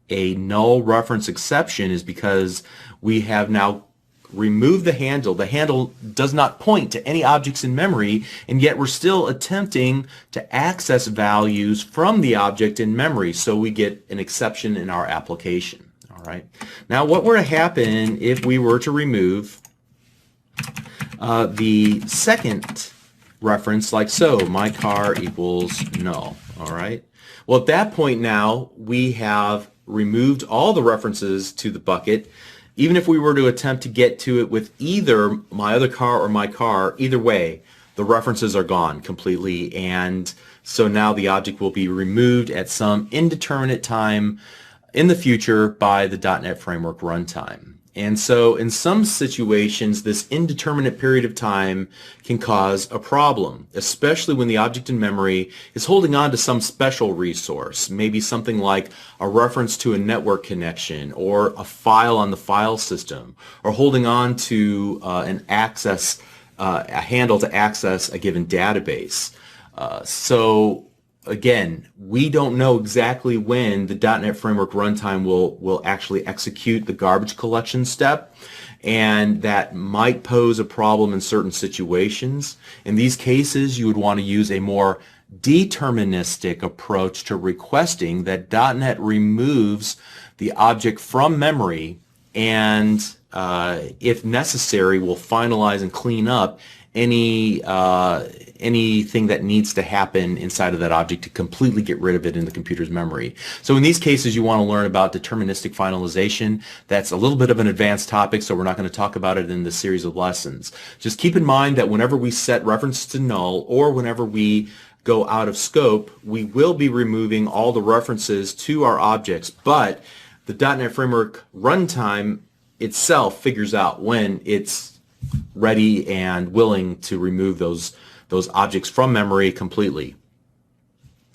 a null reference exception is because we have now removed the handle. The handle does not point to any objects in memory, and yet we're still attempting to access values from the object in memory, so we get an exception in our application. All right. Now, what were to happen if we were to remove the second reference, like so, My Car equals null? All right. Well, at that point now, we have removed all the references to the bucket. Even if we were to attempt to get to it with either My Other Car or My Car, either way, the references are gone completely. And so now the object will be removed at some indeterminate time in the future by the .NET Framework runtime. And so in some situations, this indeterminate period of time can cause a problem, especially when the object in memory is holding on to some special resource, maybe something like a reference to a network connection or a file on the file system, or holding on to an access a handle to access a given database. So again, we don't know exactly when the .NET Framework runtime will actually execute the garbage collection step, and that might pose a problem in certain situations. In these cases, you would want to use a more deterministic approach to requesting that .NET removes the object from memory and, if necessary, will finalize and clean up anything that needs to happen inside of that object to completely get rid of it in the computer's memory. So in these cases, you want to learn about deterministic finalization. That's a little bit of an advanced topic, so we're not going to talk about it in this series of lessons. Just keep in mind that whenever we set references to null, or whenever we go out of scope, we will be removing all the references to our objects, but the .NET Framework runtime itself figures out when it's ready and willing to remove those objects from memory completely.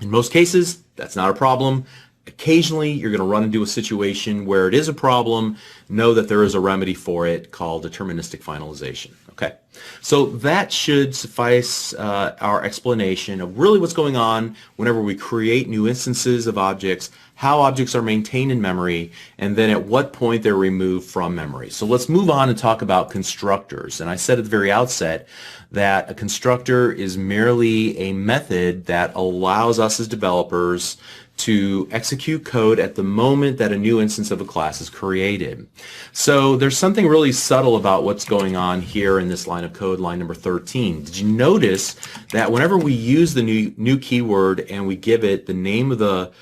In most cases, that's not a problem. Occasionally, you're going to run into a situation where it is a problem. Know that there is a remedy for it called deterministic finalization. Okay, so that should suffice our explanation of really what's going on whenever we create new instances of objects, how objects are maintained in memory, and then at what point they're removed from memory. So let's move on and talk about constructors. And I said at the very outset that a constructor is merely a method that allows us as developers to execute code at the moment that a new instance of a class is created. So there's something really subtle about what's going on here in this line of code, line number 13. Did you notice that whenever we use the new keyword and we give it the name of the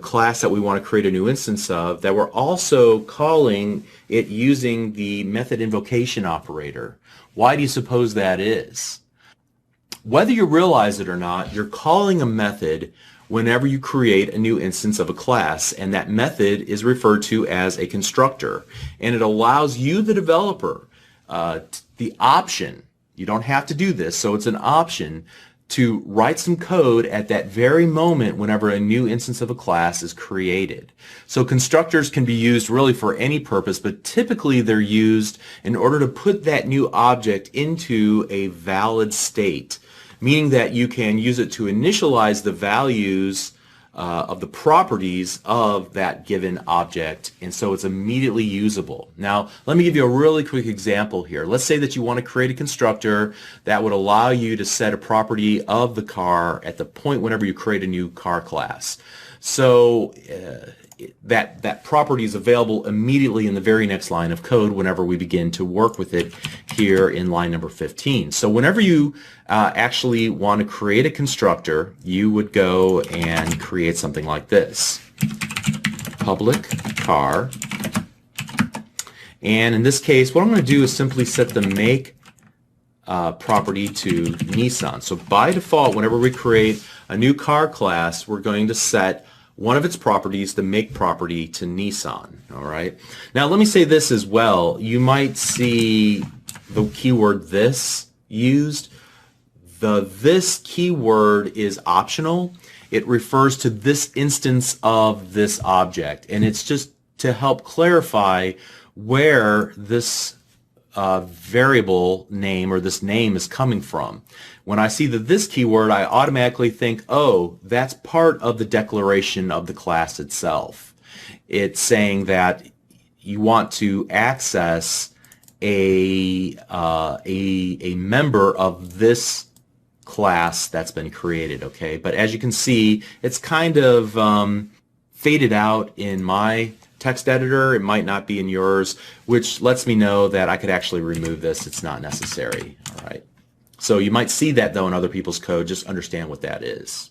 class that we want to create a new instance of, that we're also calling it using the method invocation operator? Why do you suppose that is? Whether you realize it or not, you're calling a method whenever you create a new instance of a class, and that method is referred to as a constructor, and it allows you, the developer, the option. You don't have to do this, so it's an option to write some code at that very moment whenever a new instance of a class is created. So constructors can be used really for any purpose, but typically they're used in order to put that new object into a valid state, meaning that you can use it to initialize the values of the properties of that given object, and so it's immediately usable. Now, let me give you a really quick example here. Let's say that you want to create a constructor that would allow you to set a property of the car at the point whenever you create a new car class. So that property is available immediately in the very next line of code whenever we begin to work with it here in line number 15. So whenever you actually want to create a constructor, you would go and create something like this. Public car. And in this case, what I'm going to do is simply set the make property to Nissan. So by default, whenever we create a new car class, we're going to set one of its properties, the make property, to Nissan. All right. Now let me say this as well. You might see the keyword this used. The this keyword is optional. It refers to this instance of this object, and it's just to help clarify where this variable name or this name is coming from. When I see the this keyword, I automatically think, oh, that's part of the declaration of the class itself. It's saying that you want to access a member of this class that's been created, okay? But as you can see, it's kind of faded out in my text editor. It might not be in yours, which lets me know that I could actually remove this. It's not necessary, all right? So you might see that, though, in other people's code. Just understand what that is.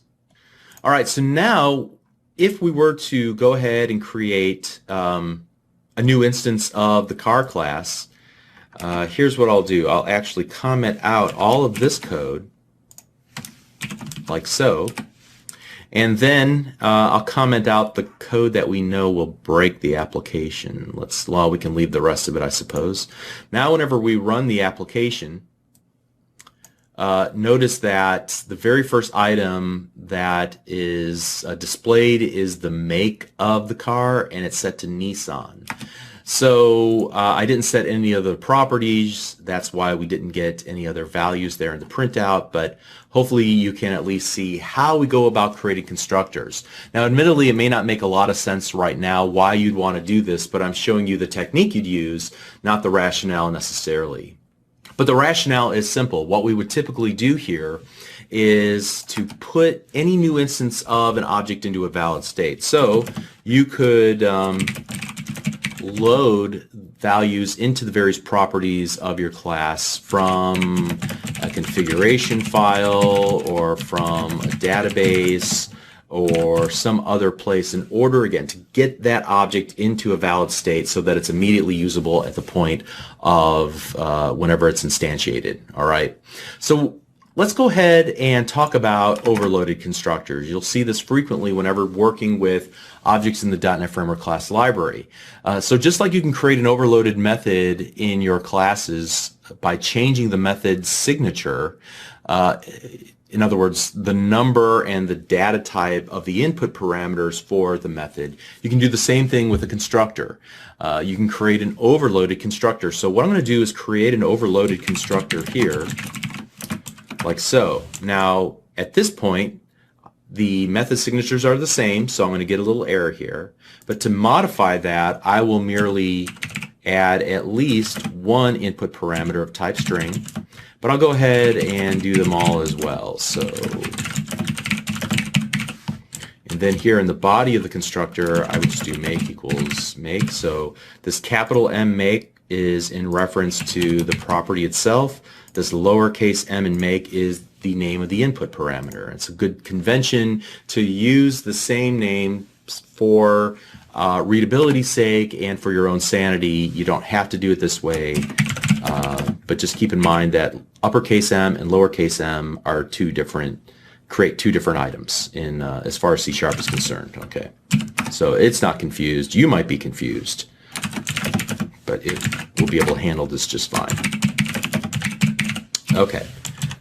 All right, so now if we were to go ahead and create a new instance of the car class, here's what I'll do. I'll actually comment out all of this code, like so, and then I'll comment out the code that we know will break the application. Well, we can leave the rest of it, I suppose. Now whenever we run the application, notice that the very first item that is displayed is the make of the car, and it's set to Nissan. So I didn't set any other properties. That's why we didn't get any other values there in the printout, but hopefully you can at least see how we go about creating constructors. Now, admittedly, it may not make a lot of sense right now why you'd want to do this, but I'm showing you the technique you'd use, not the rationale necessarily. But the rationale is simple. What we would typically do here is to put any new instance of an object into a valid state. So you could load values into the various properties of your class from a configuration file or from a database or some other place in order, again, to get that object into a valid state so that it's immediately usable at the point of whenever it's instantiated. All right. So let's go ahead and talk about overloaded constructors. You'll see this frequently whenever working with objects in the .NET Framework class library. So just like you can create an overloaded method in your classes by changing the method's signature, in other words, the number and the data type of the input parameters for the method, you can do the same thing with a constructor. You can create an overloaded constructor. So what I'm going to do is create an overloaded constructor here, like so. Now, at this point, the method signatures are the same, so I'm going to get a little error here. But to modify that, I will merely add at least one input parameter of type string. But I'll go ahead and do them all as well. So, and then here in the body of the constructor, I would just do make equals make. So this capital M make is in reference to the property itself. This lowercase m in make is the name of the input parameter. It's a good convention to use the same name for readability's sake and for your own sanity. You don't have to do it this way, but just keep in mind that uppercase m and lowercase m are create two different items in as far as C# is concerned. Okay, so it's not confused. You might be confused, but we'll be able to handle this just fine. Okay.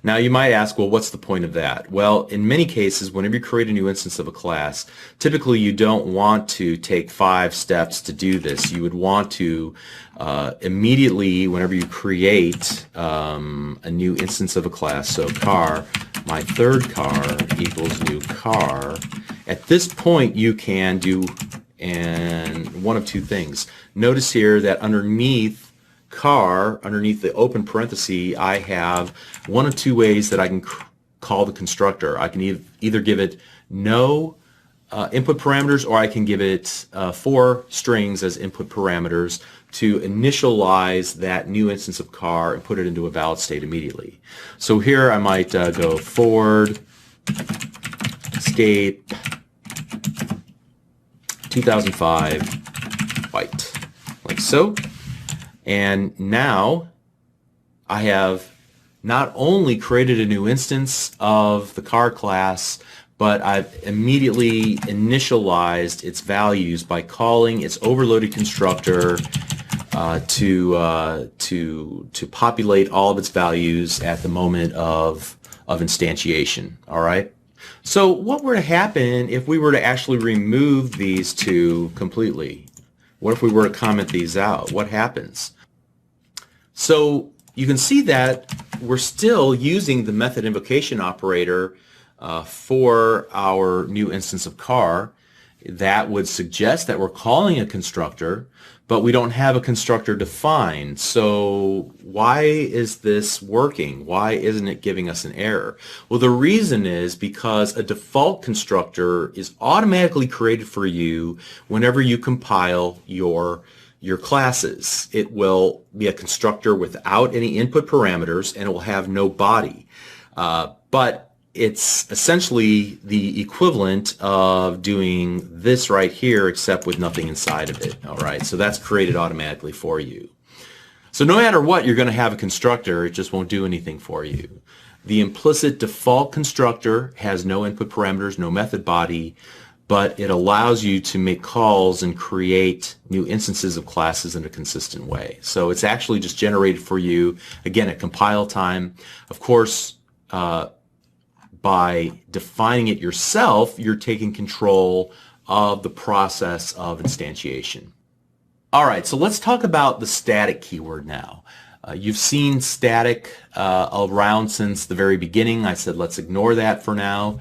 Now you might ask, well, what's the point of that? Well, in many cases, whenever you create a new instance of a class, typically you don't want to take 5 steps to do this. You would want to immediately, whenever you create a new instance of a class, so car, my third car equals new car, at this point you can do one of two things. Notice here that underneath car, underneath the open parenthesis, I have one of two ways that I can call the constructor. I can either give it no input parameters, or I can give it 4 strings as input parameters to initialize that new instance of car and put it into a valid state immediately. So here I might go forward, escape, 2005, white, like so. And now I have not only created a new instance of the car class, but I've immediately initialized its values by calling its overloaded constructor to populate all of its values at the moment of instantiation. All right. So what were to happen if we were to actually remove these two completely? What if we were to comment these out? What happens? So you can see that we're still using the method invocation operator for our new instance of car. That would suggest that we're calling a constructor, but we don't have a constructor defined. So why is this working? Why isn't it giving us an error? Well, the reason is because a default constructor is automatically created for you whenever you compile your classes. It will be a constructor without any input parameters, and it will have no body. But it's essentially the equivalent of doing this right here, except with nothing inside of it. All right, so that's created automatically for you. So no matter what, you're going to have a constructor. It just won't do anything for you. The implicit default constructor has no input parameters, no method body, but it allows you to make calls and create new instances of classes in a consistent way. So it's actually just generated for you, again, at compile time. Of course, by defining it yourself, you're taking control of the process of instantiation. All right, so let's talk about the static keyword now. You've seen static around since the very beginning. I said let's ignore that for now.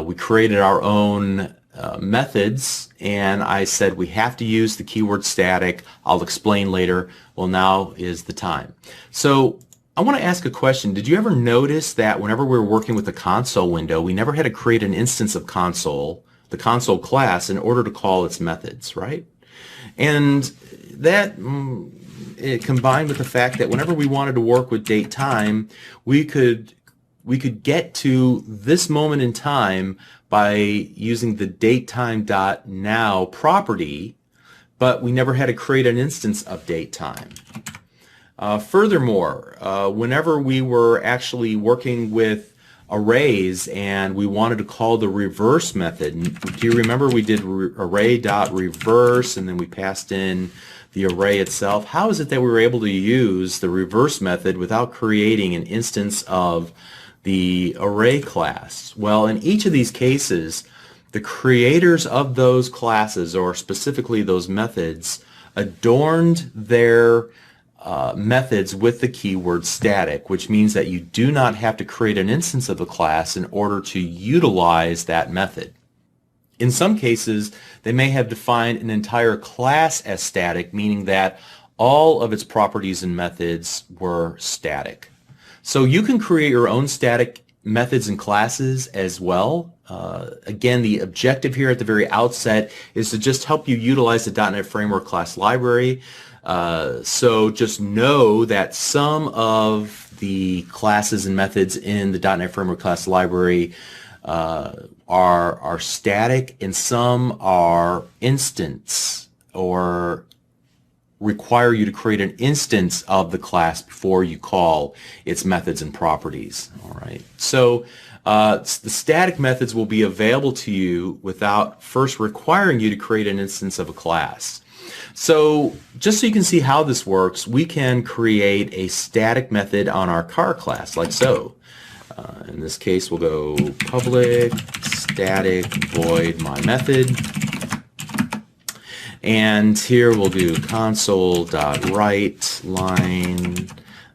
We created our own methods, and I said we have to use the keyword static. I'll explain later. Well, now is the time. So I want to ask a question. Did you ever notice that whenever we were working with the console window, we never had to create an instance of console, the console class, in order to call its methods, right? And that it combined with the fact that whenever we wanted to work with date time, we could get to this moment in time by using the datetime.now property, but we never had to create an instance of datetime. Furthermore, whenever we were actually working with arrays and we wanted to call the reverse method, do you remember we did array.reverse and then we passed in the array itself? How is it that we were able to use the reverse method without creating an instance of the array class? Well, in each of these cases, the creators of those classes, or specifically those methods, adorned their methods with the keyword static, which means that you do not have to create an instance of a class in order to utilize that method. In some cases, they may have defined an entire class as static, meaning that all of its properties and methods were static. So you can create your own static methods and classes as well. Again, the objective here at the very outset is to just help you utilize the .NET Framework class library. So just know that some of the classes and methods in the .NET Framework class library are static, and some are instance, or require you to create an instance of the class before you call its methods and properties. All right. So the static methods will be available to you without first requiring you to create an instance of a class. So just so you can see how this works, we can create a static method on our car class, like so. In this case, we'll go public static void my method. And here we'll do console.write line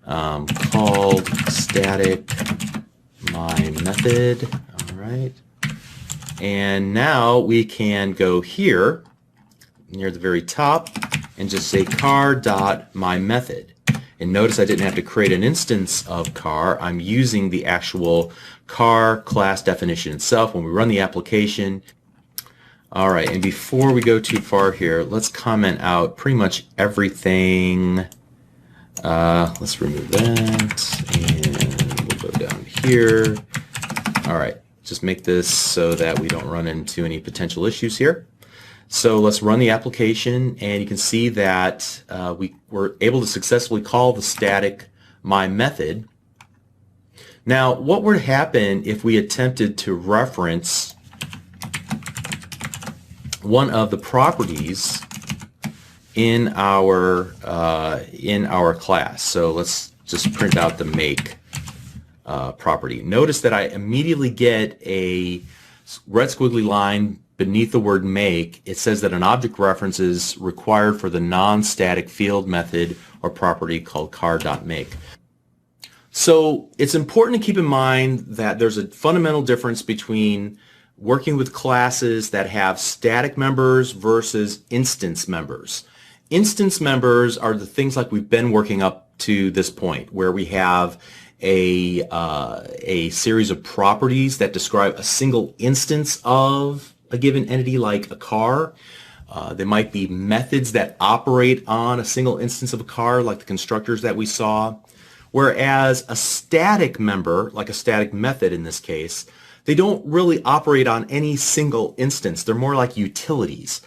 called static my method. All right. And now we can go here near the very top and just say car.myMethod. And notice I didn't have to create an instance of car. I'm using the actual car class definition itself when we run the application. All right, and before we go too far here, let's comment out pretty much everything. Let's remove that, and we'll go down here. All right, just make this so that we don't run into any potential issues here. So let's run the application, and you can see that we were able to successfully call the static my method. Now, what would happen if we attempted to reference one of the properties in our class? So let's just print out the make property. Notice that I immediately get a red squiggly line beneath the word make. It says that an object reference is required for the non-static field method or property called car.make. So it's important to keep in mind that there's a fundamental difference between working with classes that have static members versus instance members. Instance members are the things like we've been working up to this point, where we have a series of properties that describe a single instance of a given entity, like a car. There might be methods that operate on a single instance of a car, like the constructors that we saw. Whereas a static member, like a static method in this case, they don't really operate on any single instance. They're more like utilities.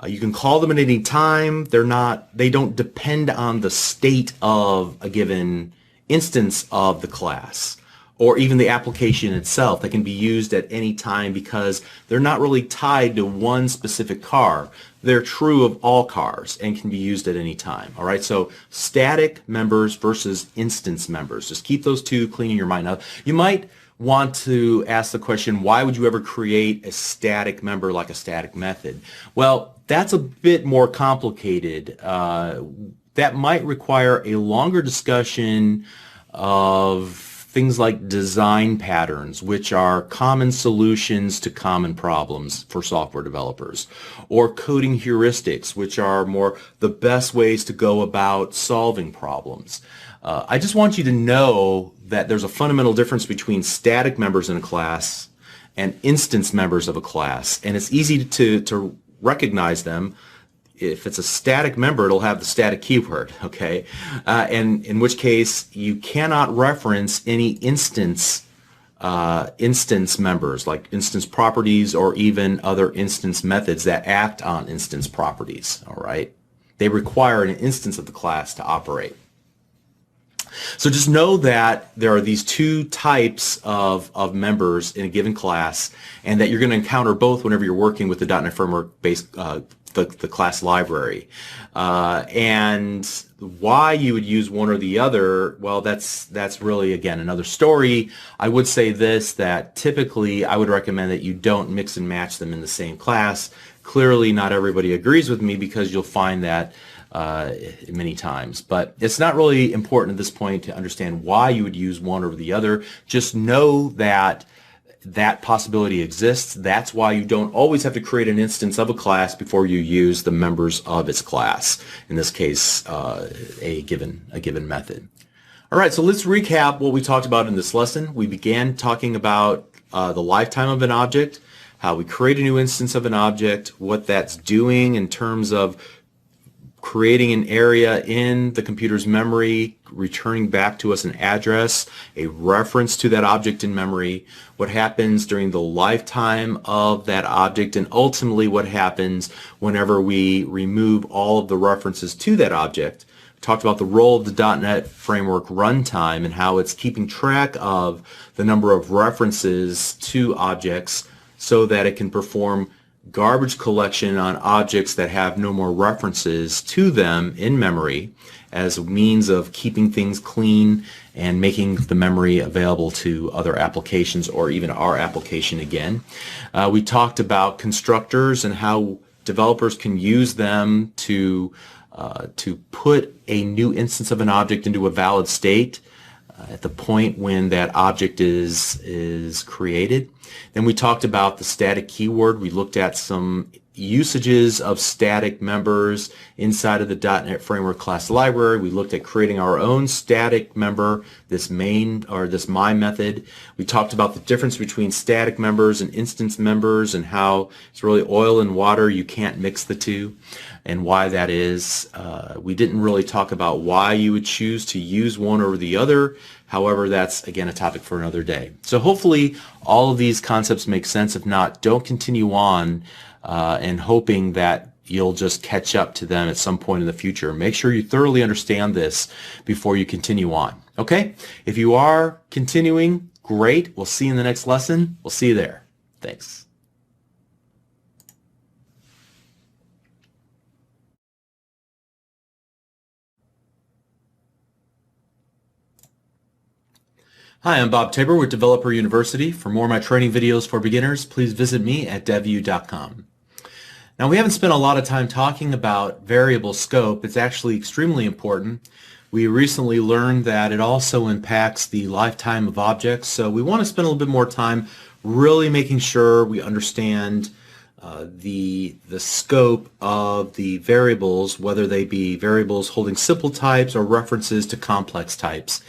You can call them at any time. They don't depend on the state of a given instance of the class, or even the application itself. They can be used at any time because they're not really tied to one specific car. They're true of all cars and can be used at any time. All right, so static members versus instance members. Just keep those two clean in your mind. Now, you might want to ask the question, why would you ever create a static member like a static method? Well, that's a bit more complicated. That might require a longer discussion of things like design patterns, which are common solutions to common problems for software developers, or coding heuristics, which are more the best ways to go about solving problems. I just want you to know that there's a fundamental difference between static members in a class and instance members of a class, and it's easy to recognize them. If it's a static member, it'll have the static keyword, okay? And in which case, you cannot reference any instance members, like instance properties or even other instance methods that act on instance properties, all right? They require an instance of the class to operate. So just know that there are these two types of members in a given class, and that you're going to encounter both whenever you're working with the .NET Framework-based the class library. And why you would use one or the other, well, that's really, again, another story. I would say this, that typically I would recommend that you don't mix and match them in the same class. Clearly not everybody agrees with me, because you'll find that many times. But it's not really important at this point to understand why you would use one over the other. Just know that that possibility exists. That's why you don't always have to create an instance of a class before you use the members of its class. In this case, a given method. All right, so let's recap what we talked about in this lesson. We began talking about the lifetime of an object, how we create a new instance of an object, what that's doing in terms of creating an area in the computer's memory, returning back to us an address, a reference to that object in memory, what happens during the lifetime of that object, and ultimately what happens whenever we remove all of the references to that object. We talked about the role of the .NET Framework runtime and how it's keeping track of the number of references to objects so that it can perform garbage collection on objects that have no more references to them in memory, as a means of keeping things clean and making the memory available to other applications, or even our application again. We talked about constructors and how developers can use them to put a new instance of an object into a valid state at the point when that object is created. Then we talked about the static keyword. We looked at some usages of static members inside of the .NET Framework class library. We looked at creating our own static member, this main or this my method. We talked about the difference between static members and instance members, and how it's really oil and water. You can't mix the two, and why that is. We didn't really talk about why you would choose to use one over the other. However, that's, again, a topic for another day. So hopefully all of these concepts make sense. If not, don't continue on and hoping that you'll just catch up to them at some point in the future. Make sure you thoroughly understand this before you continue on. Okay? If you are continuing, great. We'll see you in the next lesson. We'll see you there. Thanks. Hi, I'm Bob Tabor with Developer University. For more of my training videos for beginners, please visit me at devu.com. Now, we haven't spent a lot of time talking about variable scope. It's actually extremely important. We recently learned that it also impacts the lifetime of objects, so we want to spend a little bit more time really making sure we understand the scope of the variables, whether they be variables holding simple types or references to complex types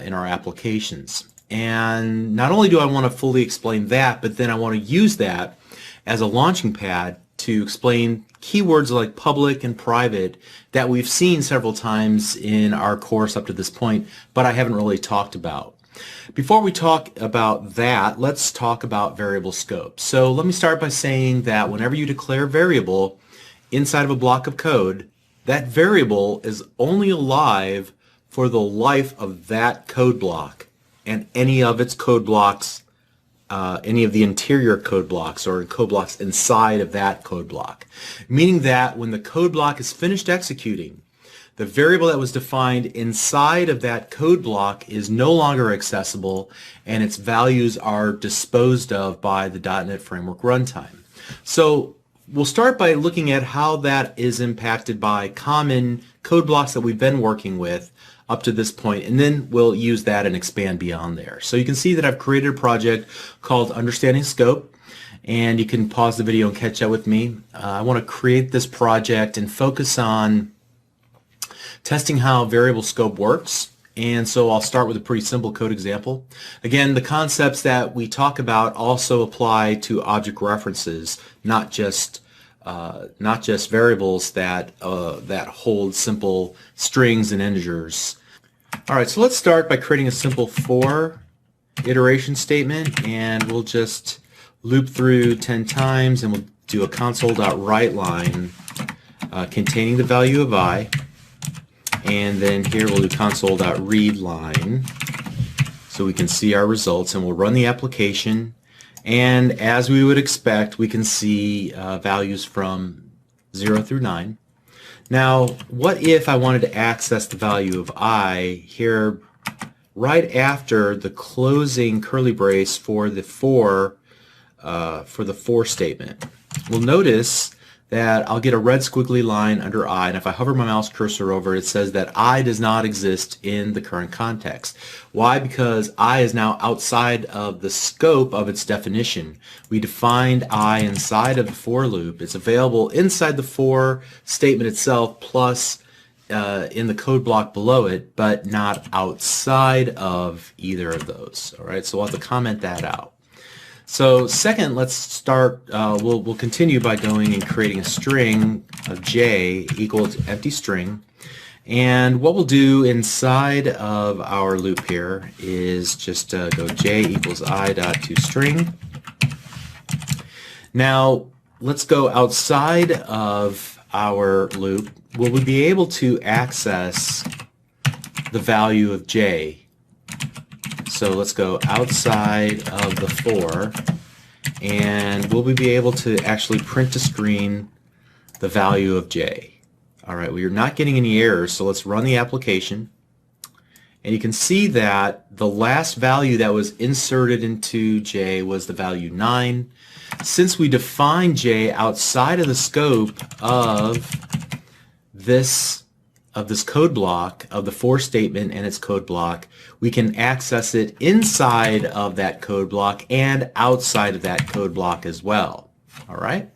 in our applications. And not only do I want to fully explain that, but then I want to use that as a launching pad to explain keywords like public and private that we've seen several times in our course up to this point, but I haven't really talked about. Before we talk about that, let's talk about variable scope. So let me start by saying that whenever you declare variable inside of a block of code, that variable is only alive for the life of that code block and any of its code blocks, any of the interior code blocks or code blocks inside of that code block. Meaning that when the code block is finished executing, the variable that was defined inside of that code block is no longer accessible, and its values are disposed of by the .NET Framework runtime. So we'll start by looking at how that is impacted by common code blocks that we've been working with up to this point, and then we'll use that and expand beyond there. So you can see that I've created a project called Understanding Scope, and you can pause the video and catch up with me. I want to create this project and focus on testing how variable scope works, and so I'll start with a pretty simple code example. Again, the concepts that we talk about also apply to object references, not just variables that hold simple strings and integers. All right, so let's start by creating a simple for iteration statement, and we'll just loop through 10 times, and we'll do a console.writeLine containing the value of I, and then here we'll do console.readLine so we can see our results, and we'll run the application, and as we would expect, we can see values from 0 through 9. Now, what if I wanted to access the value of I here right after the closing curly brace for the for statement? We'll notice that I'll get a red squiggly line under I, and if I hover my mouse cursor over it, it says that I does not exist in the current context. Why? Because I is now outside of the scope of its definition. We defined I inside of the for loop. It's available inside the for statement itself plus in the code block below it, but not outside of either of those. All right, so we'll have to comment that out. So second, let's start, we'll continue by going and creating a string of j equals empty string. And what we'll do inside of our loop here is just go j equals I dot toString. Now let's go outside of our loop. Will we be able to access the value of j? So let's go outside of the for, and will we be able to actually print to screen the value of j? All right, we are not getting any errors, so let's run the application. And you can see that the last value that was inserted into j was the value 9. Since we defined j outside of the scope of this code block, of the for statement and its code block, we can access it inside of that code block and outside of that code block as well. All right.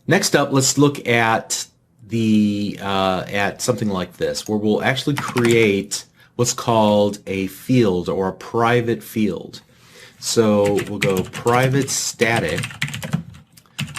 Next up, let's look at at something like this, where we'll actually create what's called a field or a private field. So we'll go private static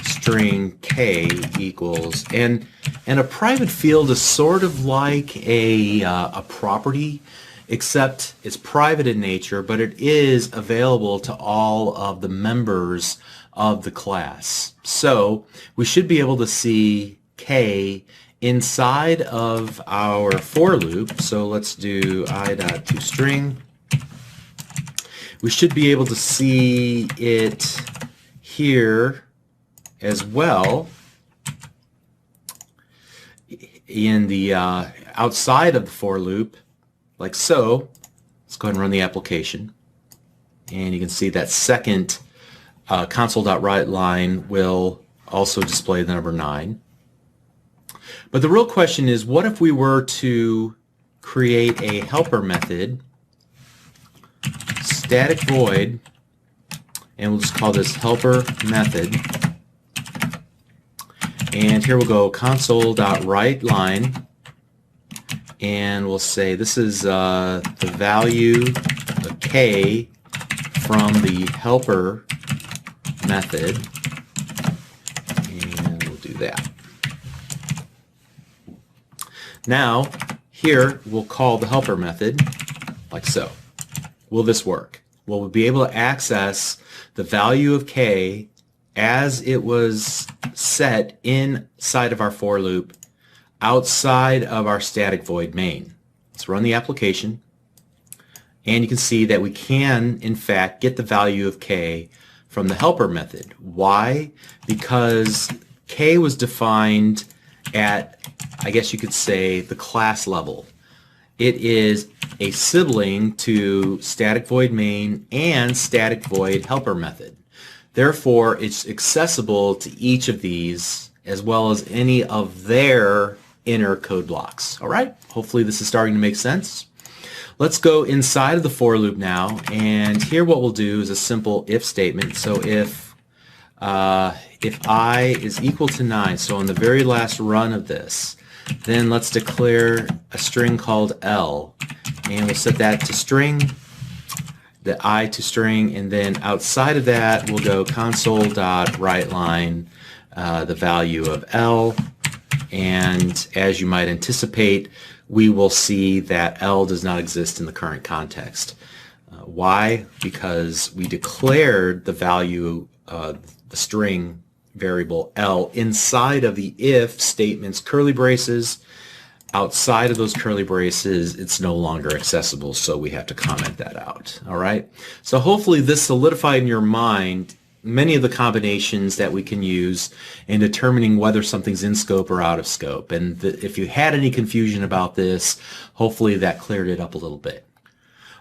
string k equals, and a private field is sort of like a property, except it's private in nature, but it is available to all of the members of the class. So we should be able to see k inside of our for loop. So let's do I.toString. We should be able to see it here as well in the outside of the for loop, like so. Let's go ahead and run the application, and you can see that second console.writeLine will also display the number 9. But the real question is, what if we were to create a helper method, static void, and we'll just call this helper method. And here we'll go console.writeLine, and we'll say this is the value of k from the helper method, and we'll do that. Now here we'll call the helper method like so. Will this work? Will we be able to access the value of k as it was set inside of our for loop outside of our static void main? Let's run the application, and you can see that we can in fact get the value of k from the helper method. Why? Because k was defined at I guess you could say, the class level. It is a sibling to static void main and static void helper method. Therefore, it's accessible to each of these as well as any of their inner code blocks. All right, hopefully this is starting to make sense. Let's go inside of the for loop now, and here what we'll do is a simple if statement. So if I is equal to 9, so on the very last run of this, then let's declare a string called L, and we'll set that to string, the I to string, and then outside of that we'll go console.writeLine the value of L, and as you might anticipate, we will see that L does not exist in the current context. Why? Because we declared the value of the string variable L inside of the if statement's curly braces. Outside of those curly braces, it's no longer accessible, so we have to comment that out. All right? So hopefully this solidified in your mind many of the combinations that we can use in determining whether something's in scope or out of scope. And if you had any confusion about this, hopefully that cleared it up a little bit.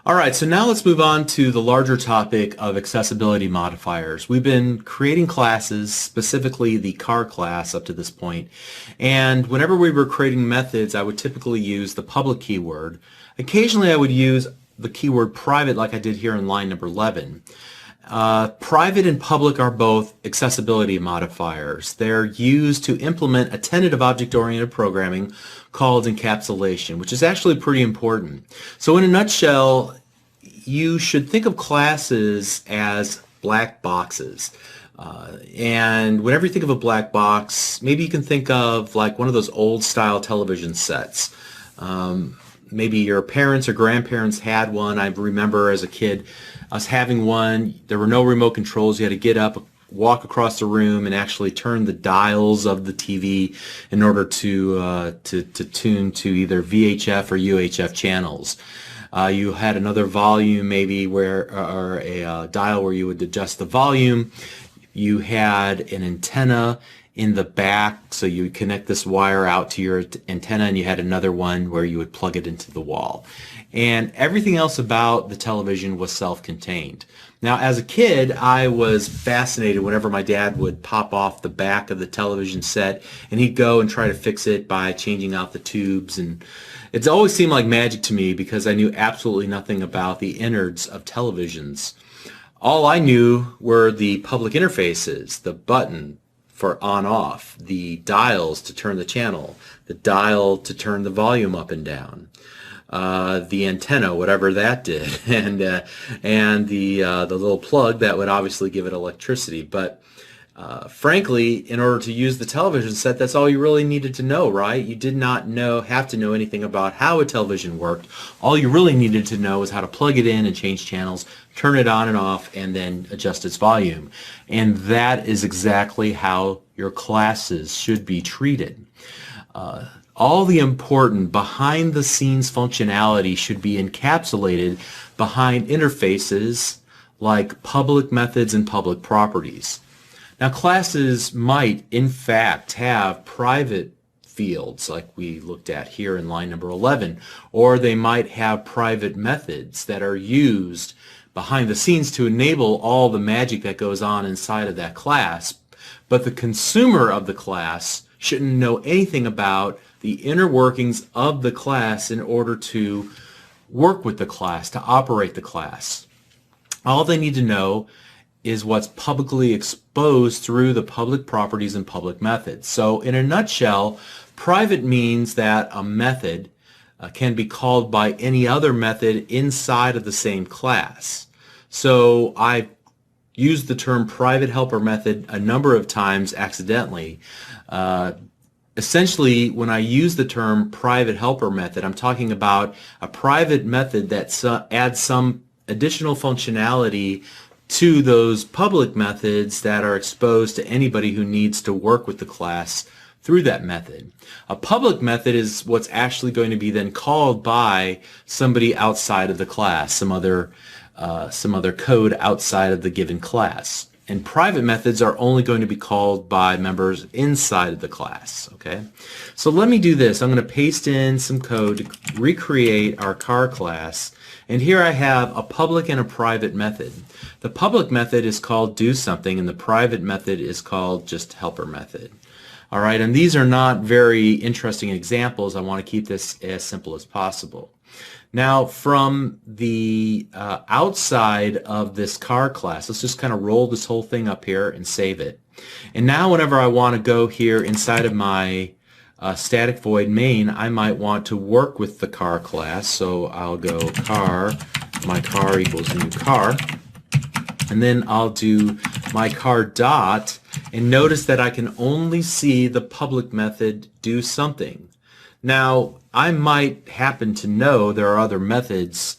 All right, so now let's move on to the larger topic of accessibility modifiers. We've been creating classes, specifically the car class up to this point, and whenever we were creating methods, I would typically use the public keyword. Occasionally I would use the keyword private like I did here in line number 11. Private and public are both accessibility modifiers. They're used to implement a tenet of object-oriented programming called encapsulation, which is actually pretty important. So in a nutshell, you should think of classes as black boxes. And whenever you think of a black box, maybe you can think of like one of those old style television sets. Maybe your parents or grandparents had one. I remember as a kid us having one. There were no remote controls. You had to get up, walk across the room, and actually turn the dials of the TV in order to tune to either VHF or UHF channels. You had another volume maybe or a dial where you would adjust the volume. You had an antenna in the back, so you would connect this wire out to your antenna, and you had another one where you would plug it into the wall. And everything else about the television was self-contained. Now, as a kid, I was fascinated whenever my dad would pop off the back of the television set, and he'd go and try to fix it by changing out the tubes. And it's always seemed like magic to me because I knew absolutely nothing about the innards of televisions. All I knew were the public interfaces, the button for on-off, the dials to turn the channel, the dial to turn the volume up and down, the antenna, whatever that did, and the little plug that would obviously give it electricity. But frankly, in order to use the television set, that's all you really needed to know, right? You did not have to know anything about how a television worked. All you really needed to know was how to plug it in and change channels, turn it on and off, and then adjust its volume. And that is exactly how your classes should be treated. All the important behind-the-scenes functionality should be encapsulated behind interfaces like public methods and public properties. Now, classes might, in fact, have private fields like we looked at here in line number 11, or they might have private methods that are used behind the scenes to enable all the magic that goes on inside of that class. But the consumer of the class shouldn't know anything about the inner workings of the class in order to work with the class, to operate the class. All they need to know is what's publicly exposed through the public properties and public methods. So in a nutshell, private means that a method can be called by any other method inside of the same class. So I used the term private helper method a number of times accidentally. Essentially, when I use the term private helper method, I'm talking about a private method that adds some additional functionality to those public methods that are exposed to anybody who needs to work with the class through that method. A public method is what's actually going to be then called by somebody outside of the class, some other code outside of the given class. And private methods are only going to be called by members inside of the class, okay? So let me do this. I'm going to paste in some code to recreate our car class. And here I have a public and a private method. The public method is called do something, and the private method is called just helper method. All right, and these are not very interesting examples. I want to keep this as simple as possible. Now, from the outside of this car class, let's just kind of roll this whole thing up here and save it. And now whenever I want to go here inside of my static void main, I might want to work with the car class. So I'll go car, my car equals new car. And then I'll do my car dot, and notice that I can only see the public method do something. Now, I might happen to know there are other methods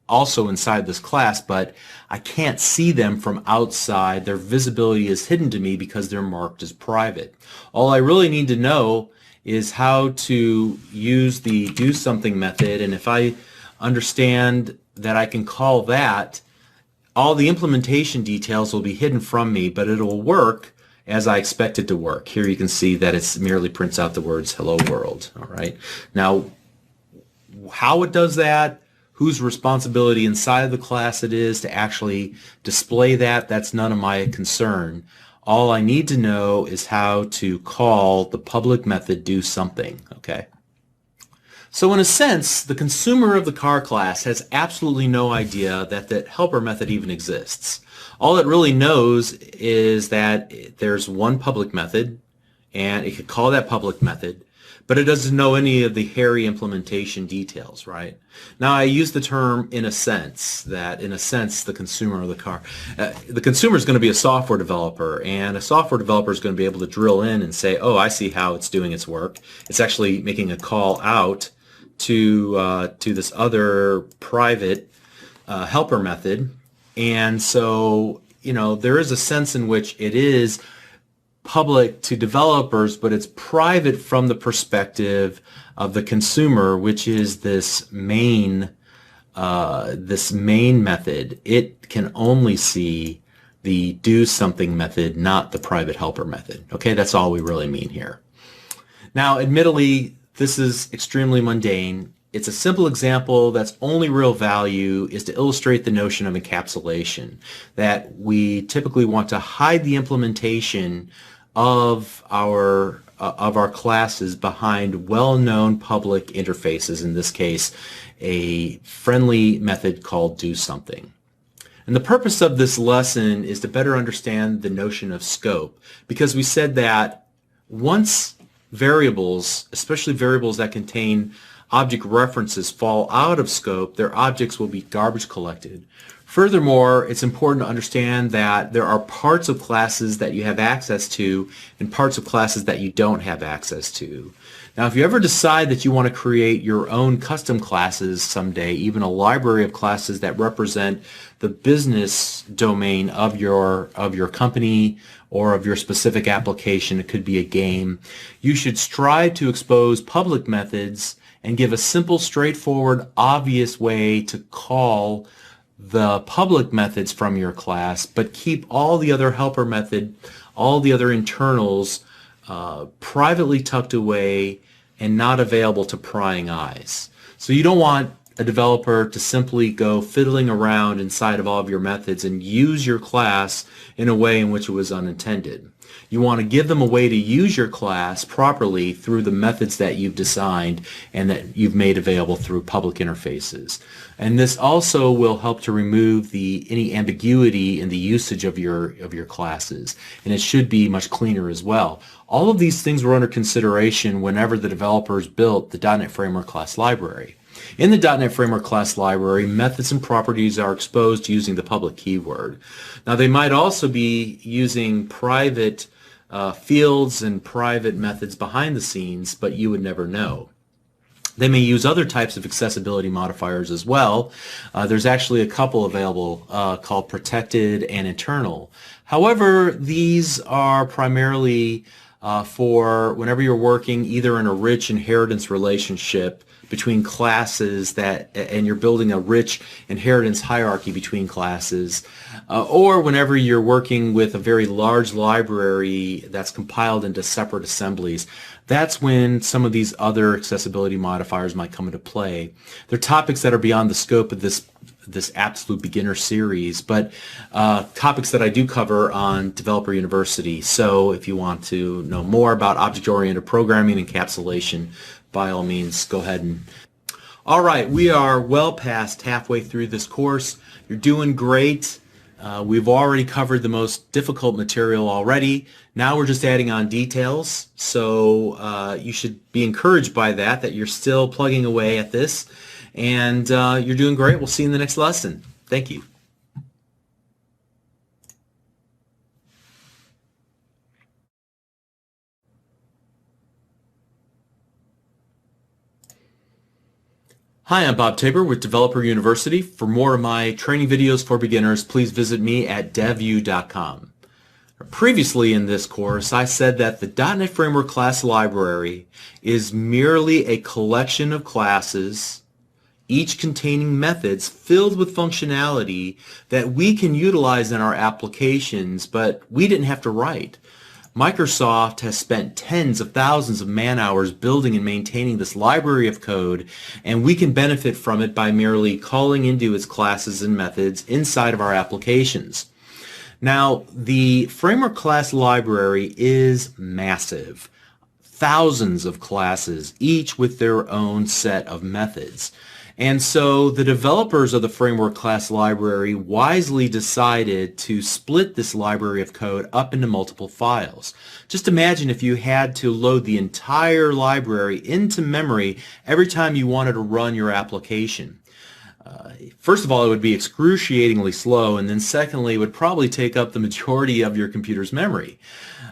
also inside this class, but I can't see them from outside. Their visibility is hidden to me because they're marked as private. All I really need to know is how to use the do something method, and if I understand that I can call that, all the implementation details will be hidden from me, but it'll work as I expect it to work. Here you can see that it merely prints out the words hello world. All right. Now, how it does that, whose responsibility inside of the class it is to actually display that, that's none of my concern. All I need to know is how to call the public method do something. Okay. So in a sense, the consumer of the car class has absolutely no idea that that helper method even exists. All it really knows is that there's one public method, and it could call that public method, but it doesn't know any of the hairy implementation details, right? Now, I use the term in a sense, that in a sense the consumer of the car, the consumer is going to be a software developer, and a software developer is going to be able to drill in and say, oh, I see how it's doing its work. It's actually making a call out to this other private helper method. And so, you know, there is a sense in which it is public to developers, but it's private from the perspective of the consumer, which is this main method. It can only see the do something method, not the private helper method. Okay, that's all we really mean here. Now, admittedly, this is extremely mundane. It's a simple example that's only real value is to illustrate the notion of encapsulation, that we typically want to hide the implementation of our classes behind well-known public interfaces, in this case, a friendly method called do something. And the purpose of this lesson is to better understand the notion of scope, because we said that once variables, especially variables that contain object references, fall out of scope, their objects will be garbage collected. Furthermore, it's important to understand that there are parts of classes that you have access to and parts of classes that you don't have access to. Now, if you ever decide that you want to create your own custom classes someday, even a library of classes that represent the business domain of your company or of your specific application, it could be a game, you should strive to expose public methods and give a simple, straightforward, obvious way to call the public methods from your class, but keep all the other helper method, all the other internals privately tucked away and not available to prying eyes. So you don't want a developer to simply go fiddling around inside of all of your methods and use your class in a way in which it was unintended. You want to give them a way to use your class properly through the methods that you've designed and that you've made available through public interfaces. And this also will help to remove any ambiguity in the usage of your classes. And it should be much cleaner as well. All of these things were under consideration whenever the developers built the .NET Framework class library. In the .NET Framework class library, methods and properties are exposed using the public keyword. Now, they might also be using private fields and private methods behind the scenes, but you would never know. They may use other types of accessibility modifiers as well. There's actually a couple available called protected and internal. However, these are primarily for whenever you're working either in a rich inheritance relationship between classes and you're building a rich inheritance hierarchy between classes, or whenever you're working with a very large library that's compiled into separate assemblies. That's when some of these other accessibility modifiers might come into play. They're topics that are beyond the scope of this absolute beginner series, but topics that I do cover on Developer University. So if you want to know more about object-oriented programming encapsulation, by all means, go ahead and... All right, we are well past halfway through this course. You're doing great. We've already covered the most difficult material already. Now we're just adding on details. So you should be encouraged by that you're still plugging away at this. And you're doing great. We'll see you in the next lesson. Thank you. Hi, I'm Bob Tabor with Developer University. For more of my training videos for beginners, please visit me at devu.com. Previously in this course, I said that the .NET Framework class library is merely a collection of classes, each containing methods filled with functionality that we can utilize in our applications, but we didn't have to write. Microsoft has spent tens of thousands of man-hours building and maintaining this library of code, and we can benefit from it by merely calling into its classes and methods inside of our applications. Now, the Framework class library is massive. Thousands of classes, each with their own set of methods. And so the developers of the Framework class library wisely decided to split this library of code up into multiple files. Just imagine if you had to load the entire library into memory every time you wanted to run your application. First of all, it would be excruciatingly slow, and then secondly, it would probably take up the majority of your computer's memory.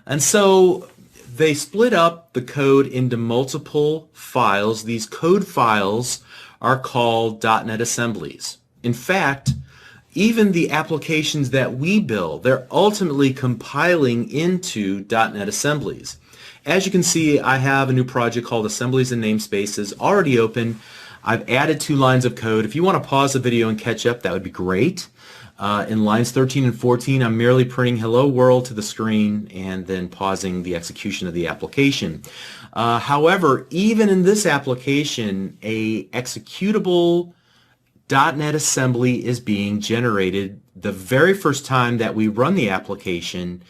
And so they split up the code into multiple files. These code files are called .NET assemblies. In fact, even the applications that we build, they're ultimately compiling into .NET assemblies. As you can see, I have a new project called Assemblies and Namespaces already open. I've added 2 lines of code. If you want to pause the video and catch up, that would be great. In lines 13 and 14, I'm merely printing hello world to the screen and then pausing the execution of the application. However, even in this application, a executable .NET assembly is being generated the very first time that we run the application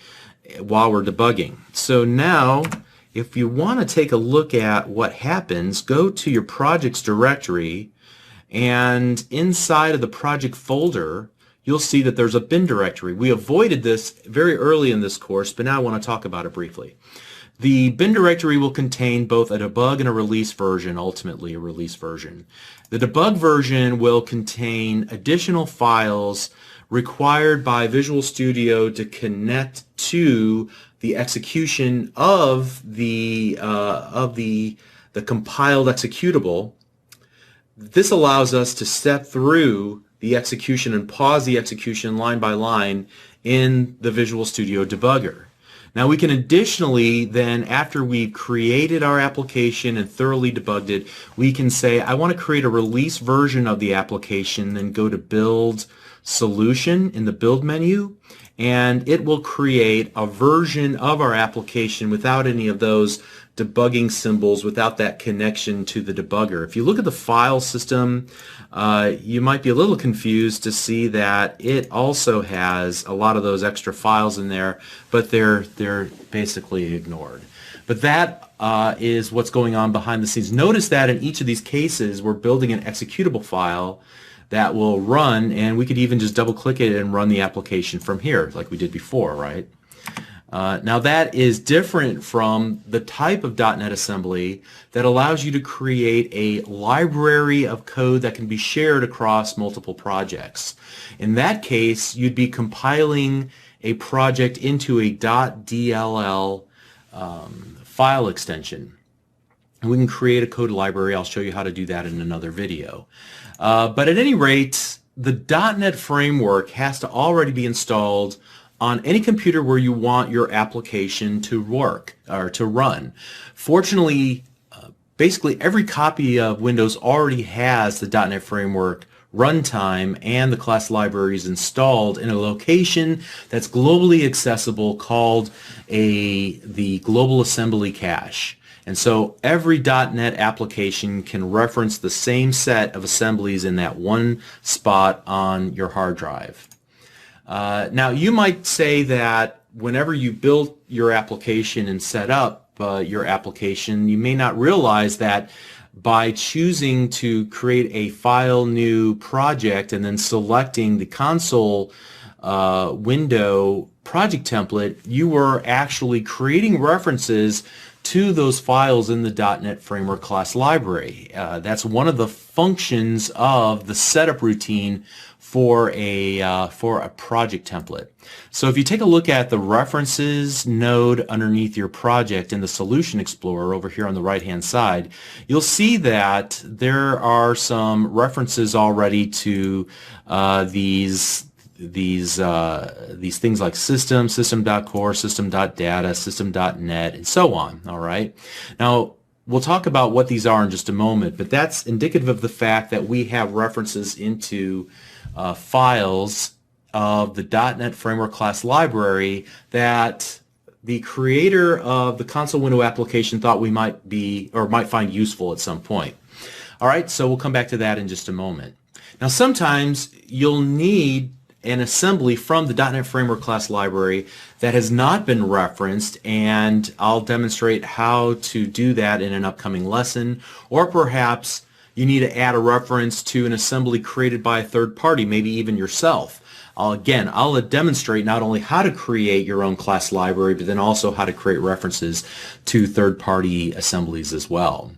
while we're debugging. So now, if you want to take a look at what happens, go to your projects directory, and inside of the project folder, you'll see that there's a bin directory. We avoided this very early in this course, but now I want to talk about it briefly. The bin directory will contain both a debug and a release version, ultimately a release version. The debug version will contain additional files required by Visual Studio to connect to the execution of the compiled executable. This allows us to step through the execution and pause the execution line by line in the Visual Studio debugger. Now we can additionally then, after we've created our application and thoroughly debugged it, we can say I want to create a release version of the application, then go to Build Solution in the Build menu, and it will create a version of our application without any of those debugging symbols, without that connection to the debugger. If you look at the file system, you might be a little confused to see that it also has a lot of those extra files in there, but they're basically ignored. But that is what's going on behind the scenes. Notice that in each of these cases, we're building an executable file that will run, and we could even just double click it and run the application from here like we did before, right? Now that is different from the type of .NET assembly that allows you to create a library of code that can be shared across multiple projects. In that case, you'd be compiling a project into a .dll file extension. And we can create a code library. I'll show you how to do that in another video. But at any rate, the .NET framework has to already be installed on any computer where you want your application to work or to run. Fortunately, basically every copy of Windows already has the .NET Framework runtime and the class libraries installed in a location that's globally accessible called the Global Assembly Cache. And so every .NET application can reference the same set of assemblies in that one spot on your hard drive. Now you might say that whenever you build your application and set up your application, you may not realize that by choosing to create a file new project and then selecting the console window project template, you were actually creating references to those files in the .NET Framework class library. That's one of the functions of the setup routine for a project template. So if you take a look at the References node underneath your project in the Solution Explorer over here on the right hand side, you'll see that there are some references already to these things like system, system.core, system.data, system.net, and so on. All right. Now, we'll talk about what these are in just a moment, but that's indicative of the fact that we have references into files of the .NET Framework class library that the creator of the console window application thought we might find useful at some point. All right, so we'll come back to that in just a moment. Now, sometimes you'll need an assembly from the .NET Framework class library that has not been referenced, and I'll demonstrate how to do that in an upcoming lesson. Or perhaps you need to add a reference to an assembly created by a third party, maybe even yourself. I'll demonstrate not only how to create your own class library, but then also how to create references to third-party assemblies as well.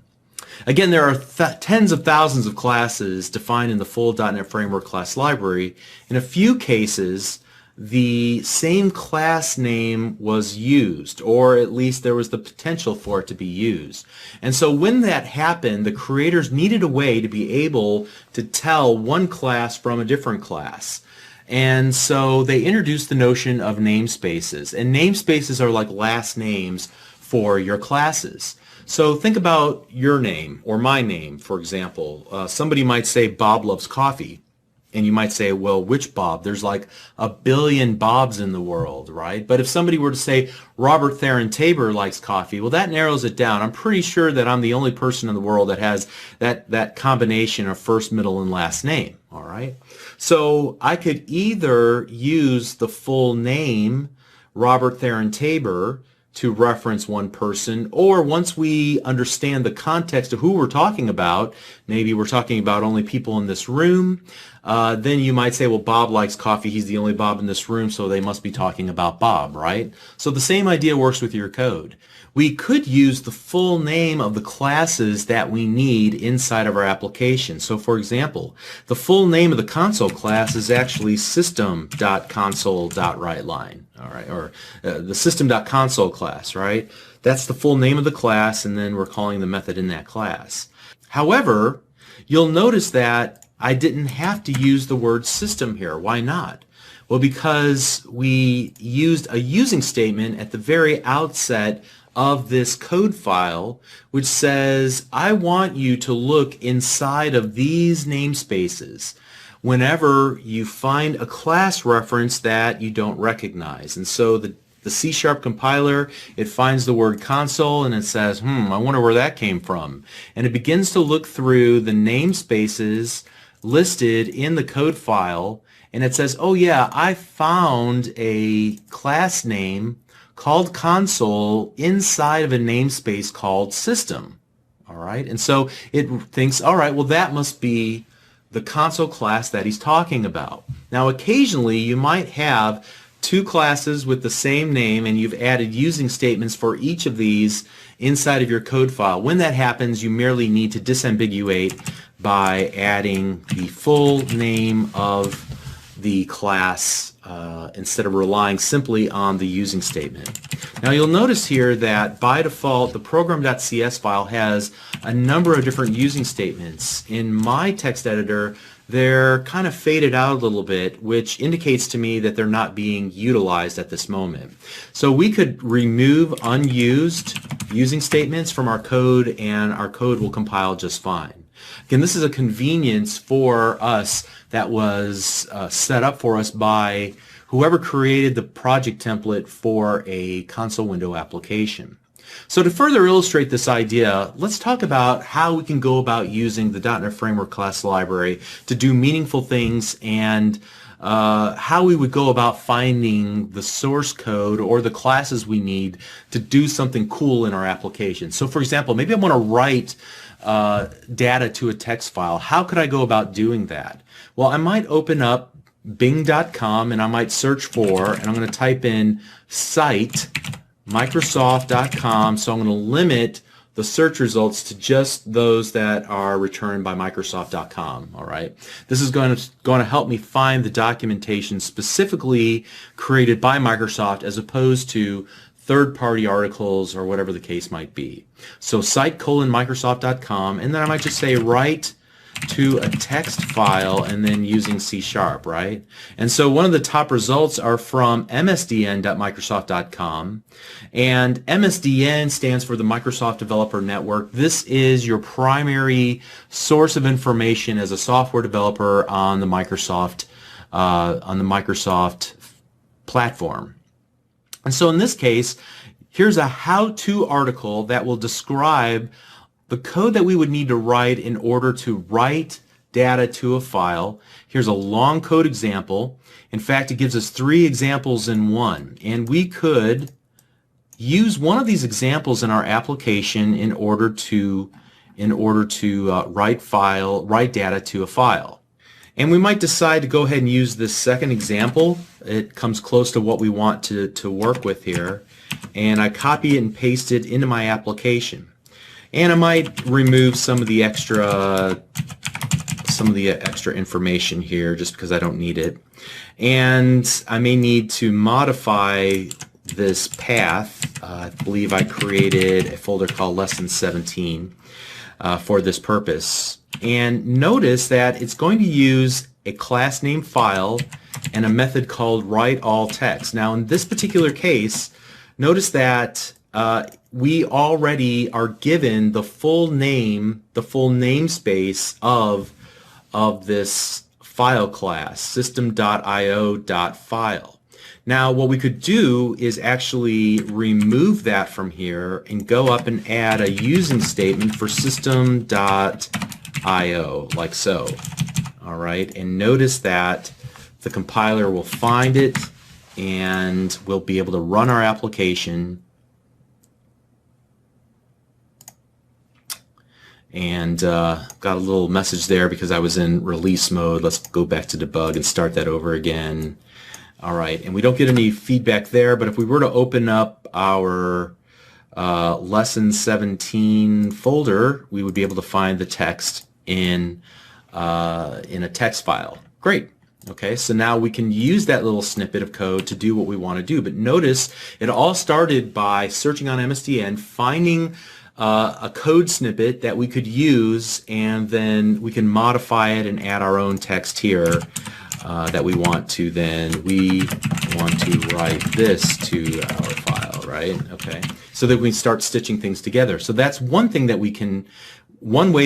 Again, there are tens of thousands of classes defined in the full .NET Framework class library. In a few cases, the same class name was used, or at least there was the potential for it to be used. And so when that happened, the creators needed a way to be able to tell one class from a different class. And so they introduced the notion of namespaces. And namespaces are like last names for your classes. So think about your name or my name, for example. Somebody might say Bob loves coffee. And you might say, well, which Bob? There's like a billion Bobs in the world, right? But if somebody were to say Robert Theron Tabor likes coffee, well, that narrows it down. I'm pretty sure that I'm the only person in the world that has that combination of first, middle, and last name, all right? So I could either use the full name, Robert Theron Tabor, to reference one person, or once we understand the context of who we're talking about, maybe we're talking about only people in this room, then you might say, well, Bob likes coffee, he's the only Bob in this room, so they must be talking about Bob, right? So the same idea works with your code. We could use the full name of the classes that we need inside of our application. So for example, the full name of the console class is actually system.console.writeLine, all right, or the system.console class, right? That's the full name of the class, and then we're calling the method in that class. However, you'll notice that I didn't have to use the word system here. Why not? Well, because we used a using statement at the very outset of this code file, which says, I want you to look inside of these namespaces whenever you find a class reference that you don't recognize. And so the C# compiler, it finds the word console and it says, I wonder where that came from. And it begins to look through the namespaces listed in the code file, and it says, oh yeah, I found a class name called console inside of a namespace called system. All right, and so it thinks, all right, well, that must be the console class that he's talking about. Now, occasionally you might have two classes with the same name and you've added using statements for each of these inside of your code file. When that happens, you merely need to disambiguate by adding the full name of the class instead of relying simply on the using statement. Now you'll notice here that by default the program.cs file has a number of different using statements. In my text editor, they're kind of faded out a little bit, which indicates to me that they're not being utilized at this moment. So we could remove unused using statements from our code, and our code will compile just fine. Again, this is a convenience for us that was set up for us by whoever created the project template for a console window application. So to further illustrate this idea, let's talk about how we can go about using the .NET Framework Class Library to do meaningful things, and how we would go about finding the source code or the classes we need to do something cool in our application. So for example, maybe I want to write data to a text file. How could I go about doing that? Well, I might open up bing.com and I might search for, and I'm going to type in site Microsoft.com, so I'm going to limit the search results to just those that are returned by Microsoft.com. All right, this is going to help me find the documentation specifically created by Microsoft as opposed to third-party articles or whatever the case might be. So site:/Microsoft.com, and then I might just say write to a text file, and then using C#, right? And so one of the top results are from msdn.microsoft.com, and MSDN stands for the Microsoft Developer Network. This is your primary source of information as a software developer on the Microsoft platform. And so in this case, here's a how-to article that will describe the code that we would need to write in order to write data to a file. Here's a long code example. In fact, it gives us 3 examples in one, and we could use one of these examples in our application in order to write data to a file. And we might decide to go ahead and use this second example. It comes close to what we want to work with here, and I copy it and paste it into my application. And I might remove some of the extra information here just because I don't need it. And I may need to modify this path. I believe I created a folder called Lesson 17 for this purpose. And notice that it's going to use a class name file and a method called writeAllText. Now in this particular case, notice that we already are given the full namespace of this file class, system.io.file. Now what we could do is actually remove that from here and go up and add a using statement for system.io, like so. All right, and notice that the compiler will find it and we'll be able to run our application. And got a little message there because I was in release mode. Let's go back to debug and start that over again. All right, and we don't get any feedback there, but if we were to open up our Lesson 17 folder, we would be able to find the text in a text file. Great. Okay, so now we can use that little snippet of code to do what we want to do. But notice it all started by searching on MSDN, finding a code snippet that we could use, and then we can modify it and add our own text here that we want to write this to our file, right? Okay, so that we can start stitching things together. So that's one way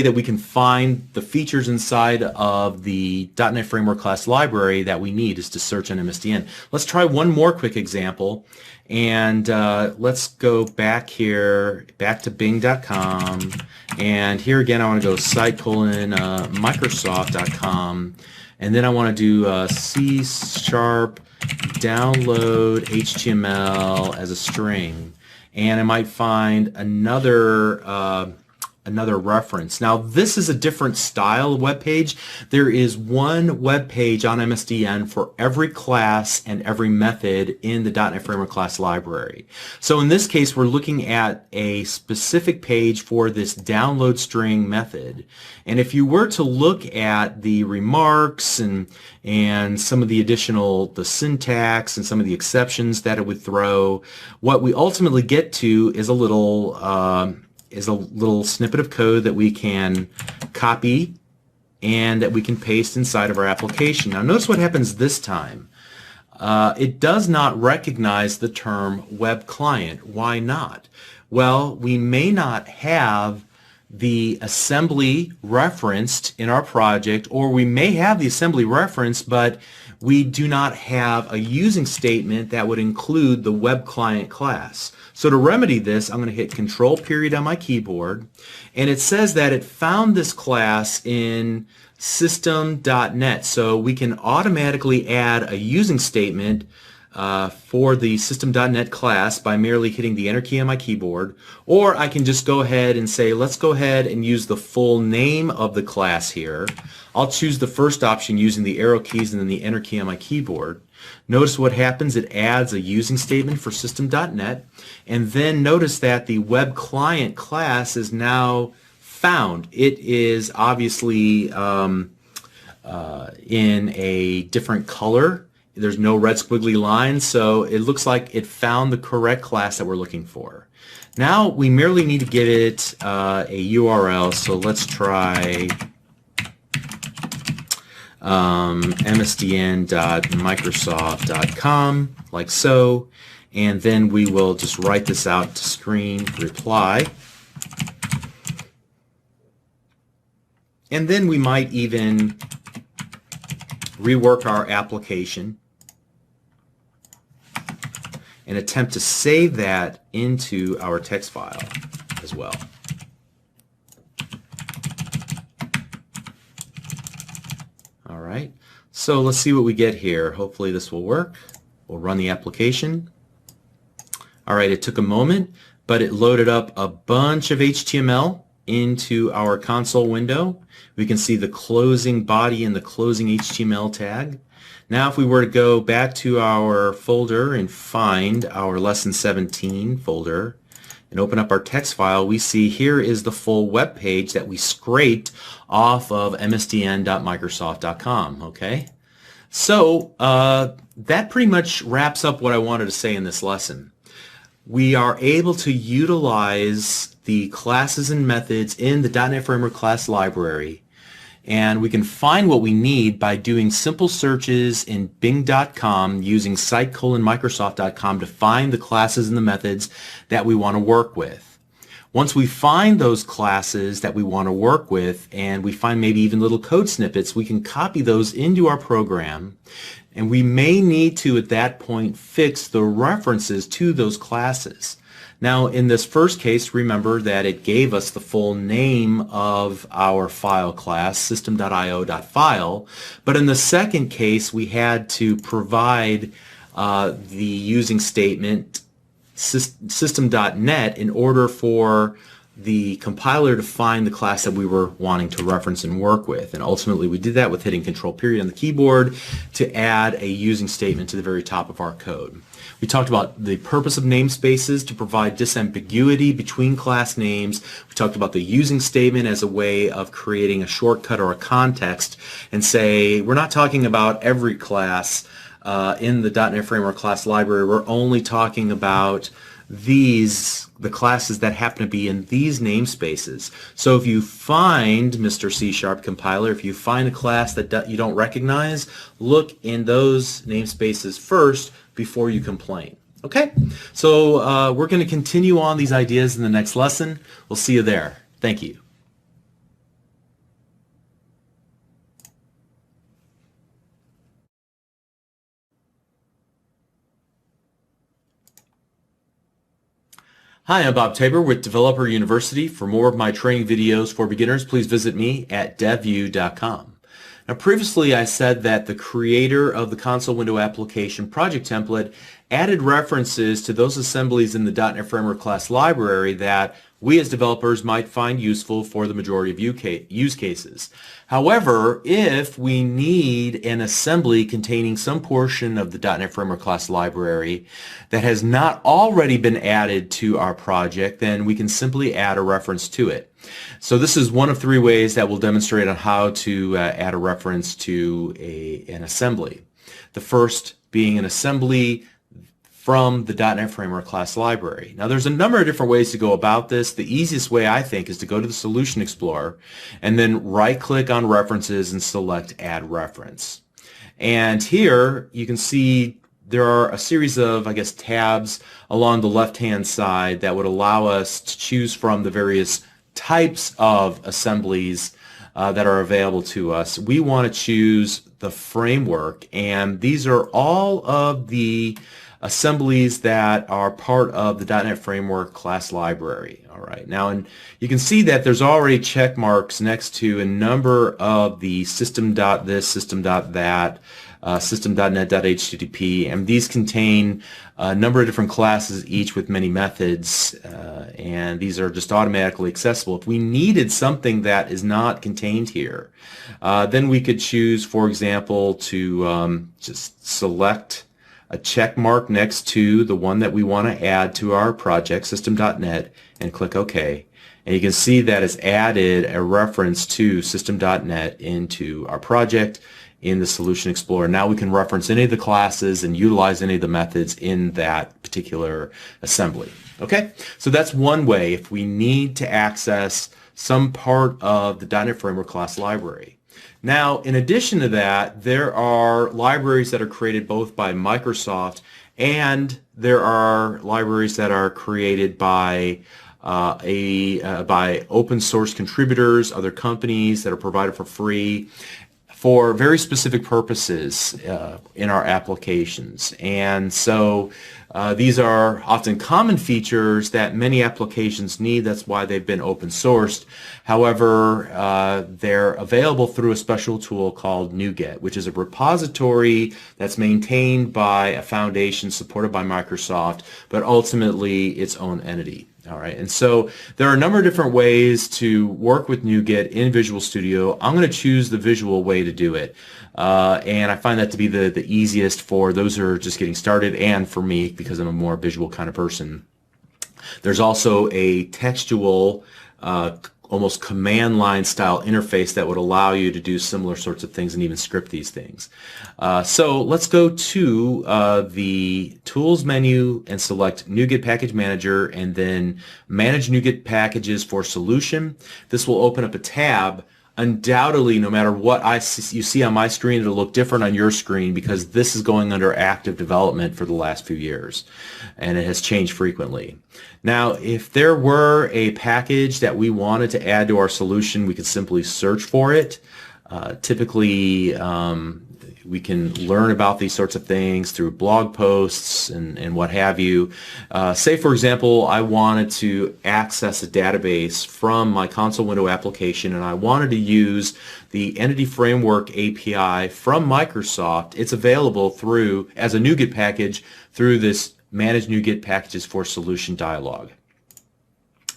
that we can find the features inside of the .NET Framework Class Library that we need, is to search on MSDN. Let's try one more quick example. And let's go back here, back to bing.com, and here again I want to go site:/Microsoft.com, and then I want to do C# download HTML as a string, and I might find another reference. Now this is a different style of web page. There is one web page on MSDN for every class and every method in the .NET Framework Class Library. So in this case we're looking at a specific page for this download string method. And if you were to look at the remarks and some of the the syntax and some of the exceptions that it would throw, what we ultimately get to is a little snippet of code that we can copy and that we can paste inside of our application. Now notice what happens this time. It does not recognize the term web client. Why not? Well, we may not have the assembly referenced in our project, or we may have the assembly referenced, but we do not have a using statement that would include the web client class. So to remedy this, I'm going to hit Control period on my keyboard, and it says that it found this class in system.net. So we can automatically add a using statement for the system.net class by merely hitting the enter key on my keyboard, or I can just go ahead and say, let's go ahead and use the full name of the class here. I'll choose the first option using the arrow keys and then the enter key on my keyboard. Notice what happens. It adds a using statement for system.net, and then notice that the web client class is now found. It is obviously in a different color. There's no red squiggly lines, so it looks like it found the correct class that we're looking for. Now we merely need to give it a URL, so let's try msdn.microsoft.com, like so, and then we will just write this out to screen reply. And then we might even rework our application and attempt to save that into our text file as well. All right, so let's see what we get here. Hopefully this will work. We'll run the application. All right, it took a moment, but it loaded up a bunch of HTML into our console window. We can see the closing body and the closing HTML tag. Now if we were to go back to our folder and find our lesson 17 folder and open up our text file, we see here is the full web page that we scraped off of msdn.microsoft.com. Okay, so that pretty much wraps up what I wanted to say in this lesson. We are able to utilize the classes and methods in the .NET Framework class library, and we can find what we need by doing simple searches in bing.com using site:/microsoft.com to find the classes and the methods that we want to work with. Once we find those classes that we want to work with, and we find maybe even little code snippets, we can copy those into our program, and we may need to at that point fix the references to those classes. Now in this first case, remember that it gave us the full name of our file class, system.io.file, but in the second case we had to provide the using statement system.net in order for the compiler to find the class that we were wanting to reference and work with. And ultimately we did that with hitting Control period on the keyboard to add a using statement to the very top of our code. We talked about the purpose of namespaces to provide disambiguity between class names. We talked about the using statement as a way of creating a shortcut or a context and say we're not talking about every class in the .NET Framework class library. We're only talking about the classes that happen to be in these namespaces. So if you find Mr. C# compiler, if you find a class that you don't recognize, look in those namespaces first before you complain. Okay, so we're going to continue on these ideas in the next lesson. We'll see you there. Thank you. Hi, I'm Bob Tabor with Developer University. For more of my training videos for beginners, please visit me at devview.com. Now previously I said that the creator of the console window application project template added references to those assemblies in the .NET Framework class library that we as developers might find useful for the majority of use cases. However, if we need an assembly containing some portion of the .NET Framework class library that has not already been added to our project, then we can simply add a reference to it. So this is one of 3 ways that we'll demonstrate on how to add a reference to an assembly. The first being an assembly from the .NET Framework class library. Now there's a number of different ways to go about this. The easiest way, I think, is to go to the Solution Explorer and then right-click on References and select Add Reference. And here you can see there are a series of, I guess, tabs along the left-hand side that would allow us to choose from the various types of assemblies that are available to us. We want to choose the framework, and these are all of the assemblies that are part of the .NET Framework class library. All right, now, and you can see that there's already check marks next to a number of the system.this, system.that, system.net.http, and these contain a number of different classes, each with many methods, and these are just automatically accessible. If we needed something that is not contained here, then we could choose, for example, to just select a check mark next to the one that we want to add to our project, system.net, and click OK. And you can see that it's added a reference to system.net into our project in the Solution Explorer. Now we can reference any of the classes and utilize any of the methods in that particular assembly. Okay, so that's one way if we need to access some part of the .NET Framework class library. Now, in addition to that, there are libraries that are created both by Microsoft, and there are libraries that are created by by open source contributors, other companies that are provided for free for very specific purposes in our applications. And so these are often common features that many applications need. That's why they've been open sourced. However, they're available through a special tool called NuGet, which is a repository that's maintained by a foundation supported by Microsoft, but ultimately its own entity. All right, and so there are a number of different ways to work with NuGet in Visual Studio. I'm going to choose the visual way to do it, and I find that to be the easiest for those who are just getting started, and for me, because I'm a more visual kind of person. There's also a textual, almost command line style interface that would allow you to do similar sorts of things and even script these things. So let's go to the Tools menu and select NuGet Package Manager and then Manage NuGet Packages for Solution. This will open up a tab. Undoubtedly, no matter what you see on my screen, it'll look different on your screen because this is going under active development for the last few years, and it has changed frequently. Now, if there were a package that we wanted to add to our solution, we could simply search for it. Typically, we can learn about these sorts of things through blog posts and what have you. Say, for example, I wanted to access a database from my console window application and I wanted to use the Entity Framework API from Microsoft. It's available through, as a NuGet package, through this Manage NuGet Packages for Solution dialog.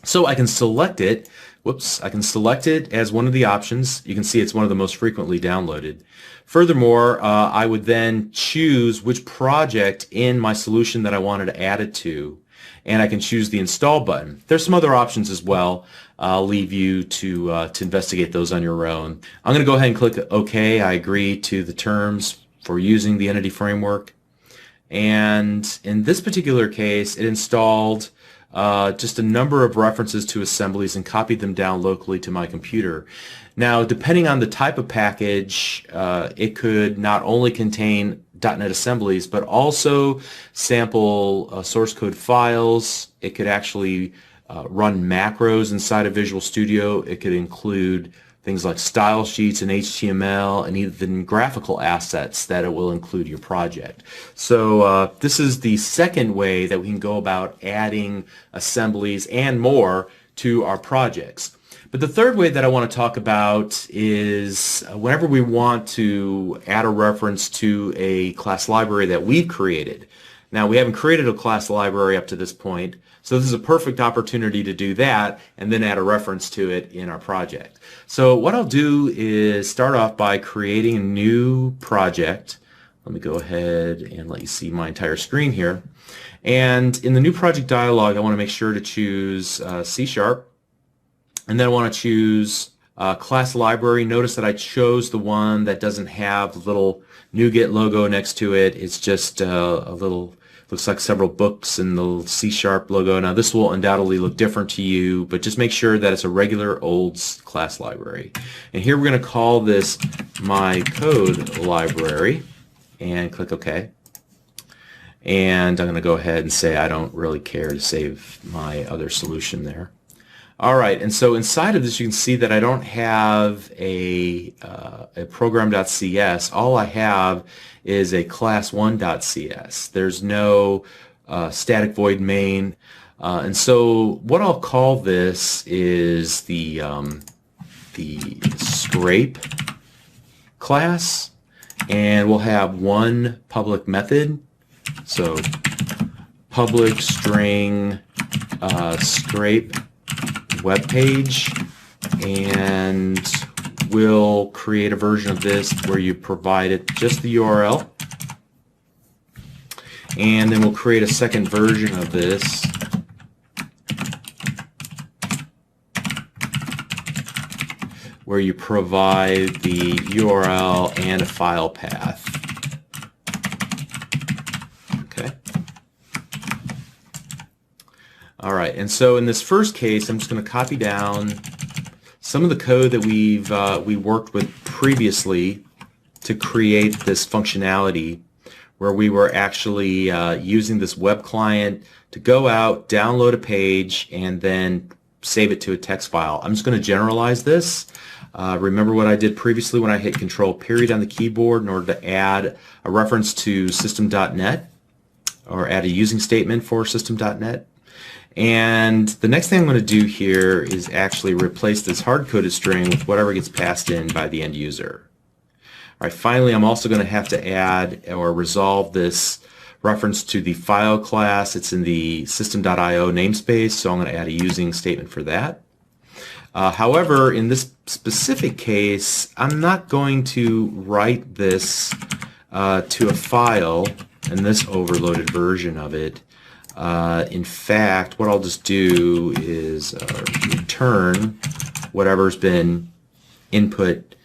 So I can select it. I can select it as one of the options. You can see it's one of the most frequently downloaded. Furthermore, I would then choose which project in my solution that I wanted to add it to, and I can choose the Install button. There's some other options as well. I'll leave you to investigate those on your own. I'm going to go ahead and click OK. I agree to the terms for using the Entity Framework. And in this particular case, it installed just a number of references to assemblies and copied them down locally to my computer. Now, depending on the type of package, it could not only contain .NET assemblies, but also sample source code files. It could actually run macros inside of Visual Studio. It could include things like style sheets and HTML and even graphical assets that it will include your project. So this is the second way that we can go about adding assemblies and more to our projects. But the third way that I want to talk about is whenever we want to add a reference to a class library that we've created. Now, we haven't created a class library up to this point, so this is a perfect opportunity to do that and then add a reference to it in our project. So what I'll do is start off by creating a new project. Let me go ahead and let you see my entire screen here. And in the new project dialog, I want to make sure to choose C#. And then I want to choose class library. Notice that I chose the one that doesn't have the little NuGet logo next to it. It's just a little Looks like several books and the C# logo. Now this will undoubtedly look different to you, but just make sure that it's a regular old class library. And here we're going to call this my code library and click OK. And I'm going to go ahead and say I don't really care to save my other solution there. All right, and so inside of this you can see that I don't have a program.cs. All I have is a class1.cs. There's no static void main. And so what I'll call this is the scrape class, and we'll have one public method. So public string scrape web page, and we'll create a version of this where you provide it just the URL, and then we'll create a second version of this where you provide the URL and a file path. Okay. All right, and so in this first case, I'm just going to copy down some of the code that we worked with previously to create this functionality, where we were actually using this web client to go out, download a page, and then save it to a text file. I'm just going to generalize this. Remember what I did previously when I hit Control period on the keyboard in order to add a reference to system.net or add a using statement for system.net. And the next thing I'm going to do here is actually replace this hard-coded string with whatever gets passed in by the end user. All right, finally, I'm also going to have to add or resolve this reference to the file class. It's in the system.io namespace, so I'm going to add a using statement for that. However, in this specific case, I'm not going to write this to a file in this overloaded version of it. In fact, what I'll just do is return whatever's been input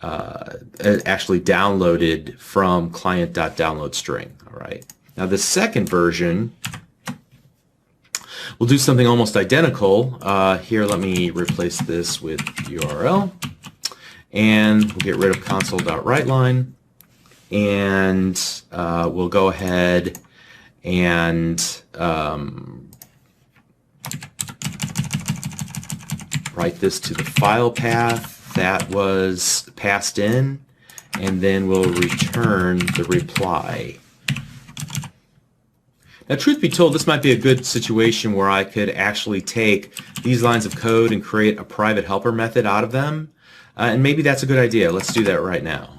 actually downloaded from client.downloadString. All right. Now the second version, we'll do something almost identical. Here, let me replace this with URL, and we'll get rid of console.writeLine, and we'll go ahead and write this to the file path that was passed in, and then we'll return the reply. Now, truth be told, this might be a good situation where I could actually take these lines of code and create a private helper method out of them, and maybe that's a good idea. Let's do that right now.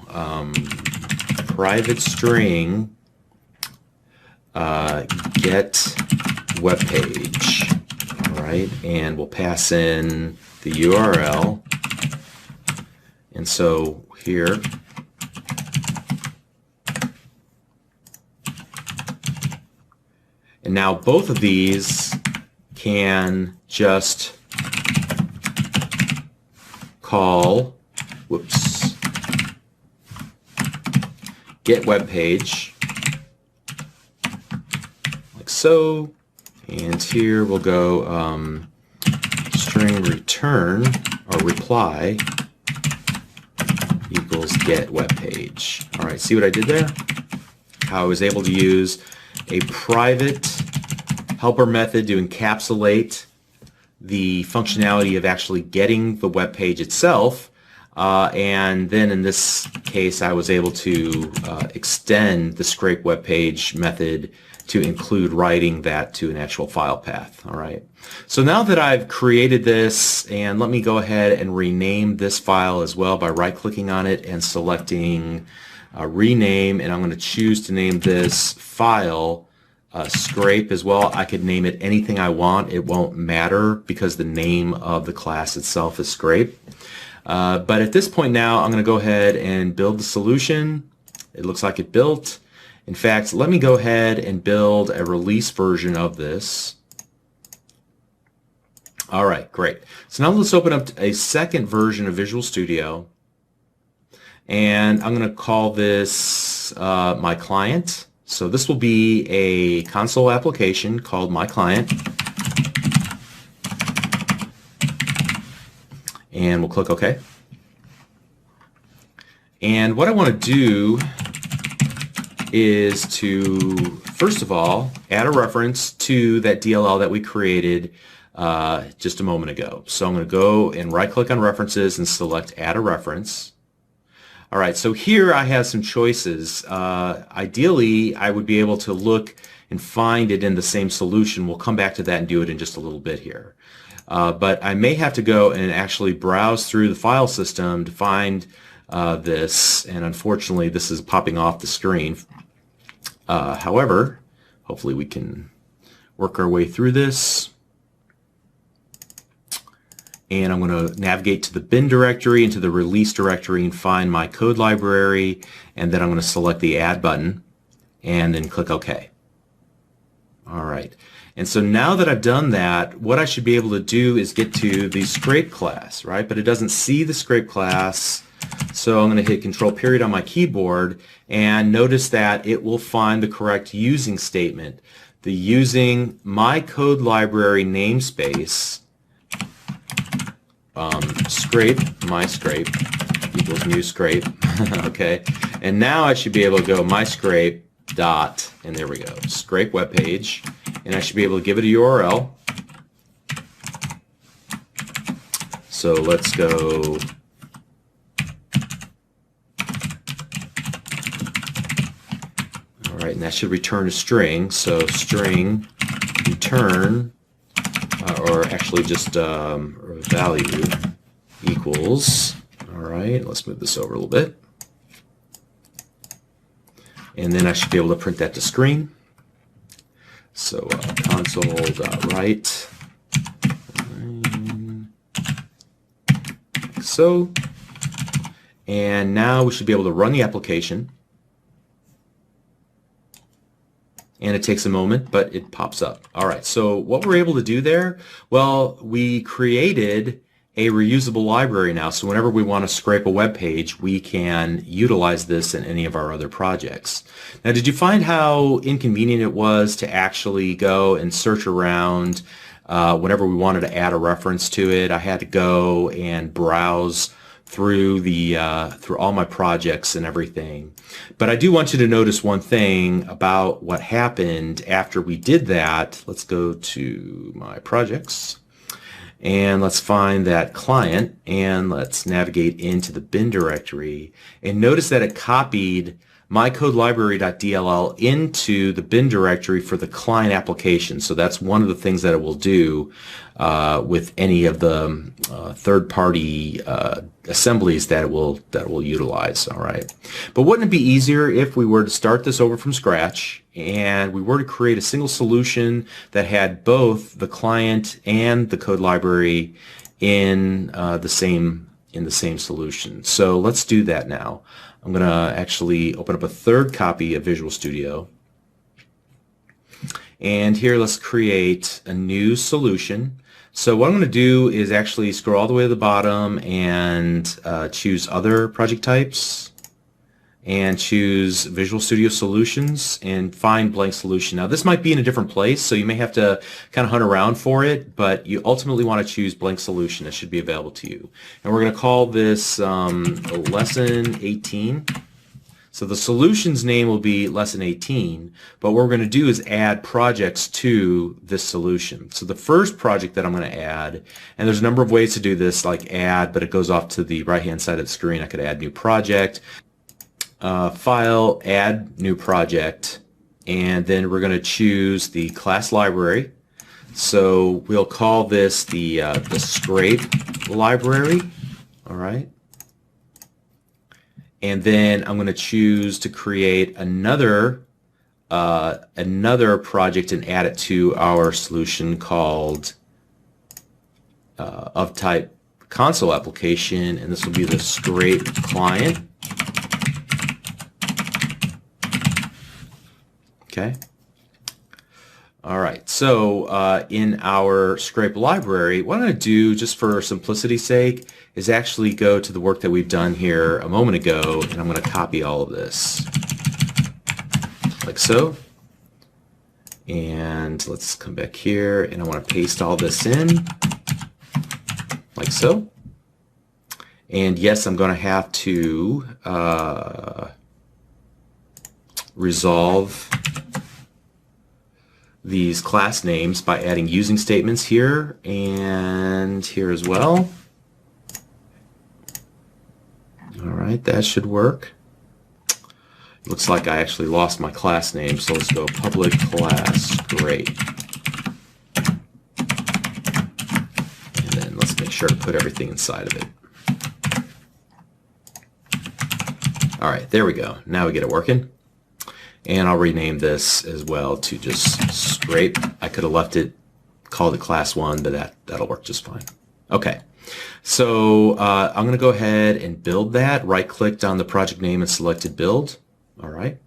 Private string get web page, all right, and we'll pass in the URL, and so here and now both of these can just call get web page like so, and here we'll go string return or reply equals get web page. All right, see what I did there? How I was able to use a private helper method to encapsulate the functionality of actually getting the web page itself, and then in this case I was able to extend the scrape web page method to include writing that to an actual file path. All right, so now that I've created this, and let me go ahead and rename this file as well by right-clicking on it and selecting rename, and I'm going to choose to name this file scrape as well. I could name it anything I want. It won't matter because the name of the class itself is scrape. But at this point now, I'm going to go ahead and build the solution. It looks like it built. In fact, let me go ahead and build a release version of this. All right, great. So now let's open up a second version of Visual Studio, and I'm going to call this my client. So this will be a console application called My Client. And we'll click OK. And what I want to do is to, first of all, add a reference to that DLL that we created just a moment ago. So I'm going to go and right-click on References and select Add a Reference. All right, so here I have some choices. Ideally, I would be able to look and find it in the same solution. We'll come back to that and do it in just a little bit here. But I may have to go and actually browse through the file system to find this, and unfortunately this is popping off the screen. However, hopefully we can work our way through this. And I'm going to navigate to the bin directory, into the release directory, and find my code library, and then I'm going to select the add button and then click OK. All right. And so now that I've done that, what I should be able to do is get to the scrape class, right? But it doesn't see the scrape class, so I'm going to hit Control period on my keyboard, and notice that it will find the correct using statement. The using my code library namespace, scrape, my scrape equals new scrape, okay? And now I should be able to go my scrape dot, and there we go, scrape web page. And I should be able to give it a URL. So let's go all right, and that should return a string. So string return, or actually just value equals. All right, let's move this over a little bit. And then I should be able to print that to screen. So console.write, like so, and now we should be able to run the application, and it takes a moment, but it pops up. All right, so what we're able to do there, well, we created a reusable library now, so whenever we want to scrape a web page, we can utilize this in any of our other projects. Now, did you find how inconvenient it was to actually go and search around whenever we wanted to add a reference to it? I had to go and browse through through all my projects and everything. But I do want you to notice one thing about what happened after we did that. Let's go to my projects. And let's find that client, and let's navigate into the bin directory, and notice that it copied mycodelibrary.dll into the bin directory for the client application. So that's one of the things that it will do with any of the third-party assemblies that it will utilize. All right, but wouldn't it be easier if we were to start this over from scratch and we were to create a single solution that had both the client and the code library in the same solution? So let's do that now. I'm going to actually open up a third copy of Visual Studio. And here, let's create a new solution. So what I'm going to do is actually scroll all the way to the bottom and choose Other Project Types, and choose Visual Studio Solutions and find Blank Solution. Now this might be in a different place, so you may have to kind of hunt around for it, but you ultimately want to choose Blank Solution. It should be available to you. And we're going to call this Lesson 18. So the solution's name will be Lesson 18, but what we're going to do is add projects to this solution. So the first project that I'm going to add, and there's a number of ways to do this, like add, but it goes off to the right-hand side of the screen. I could add new project. File, add new project, and then we're going to choose the class library. So we'll call this the scrape library. All right, and then I'm going to choose to create another project and add it to our solution called of type console application, and this will be the scrape client. Okay. All right. So in our scrape library, what I'm going to do, just for simplicity's sake, is actually go to the work that we've done here a moment ago, and I'm going to copy all of this. like so. And let's come back here, and I want to paste all this in, like so. And yes, I'm going to have to resolve these class names by adding using statements here and here as well. All right, that should work. Looks like I actually lost my class name, so let's go public class grade. And then let's make sure to put everything inside of it. All right, there we go. Now we get it working. And I'll rename this as well to just scrape. I could have left it, called it class 1, but that'll work just fine. Okay, so I'm going to go ahead and build that. Right-clicked on the project name and selected build. All right.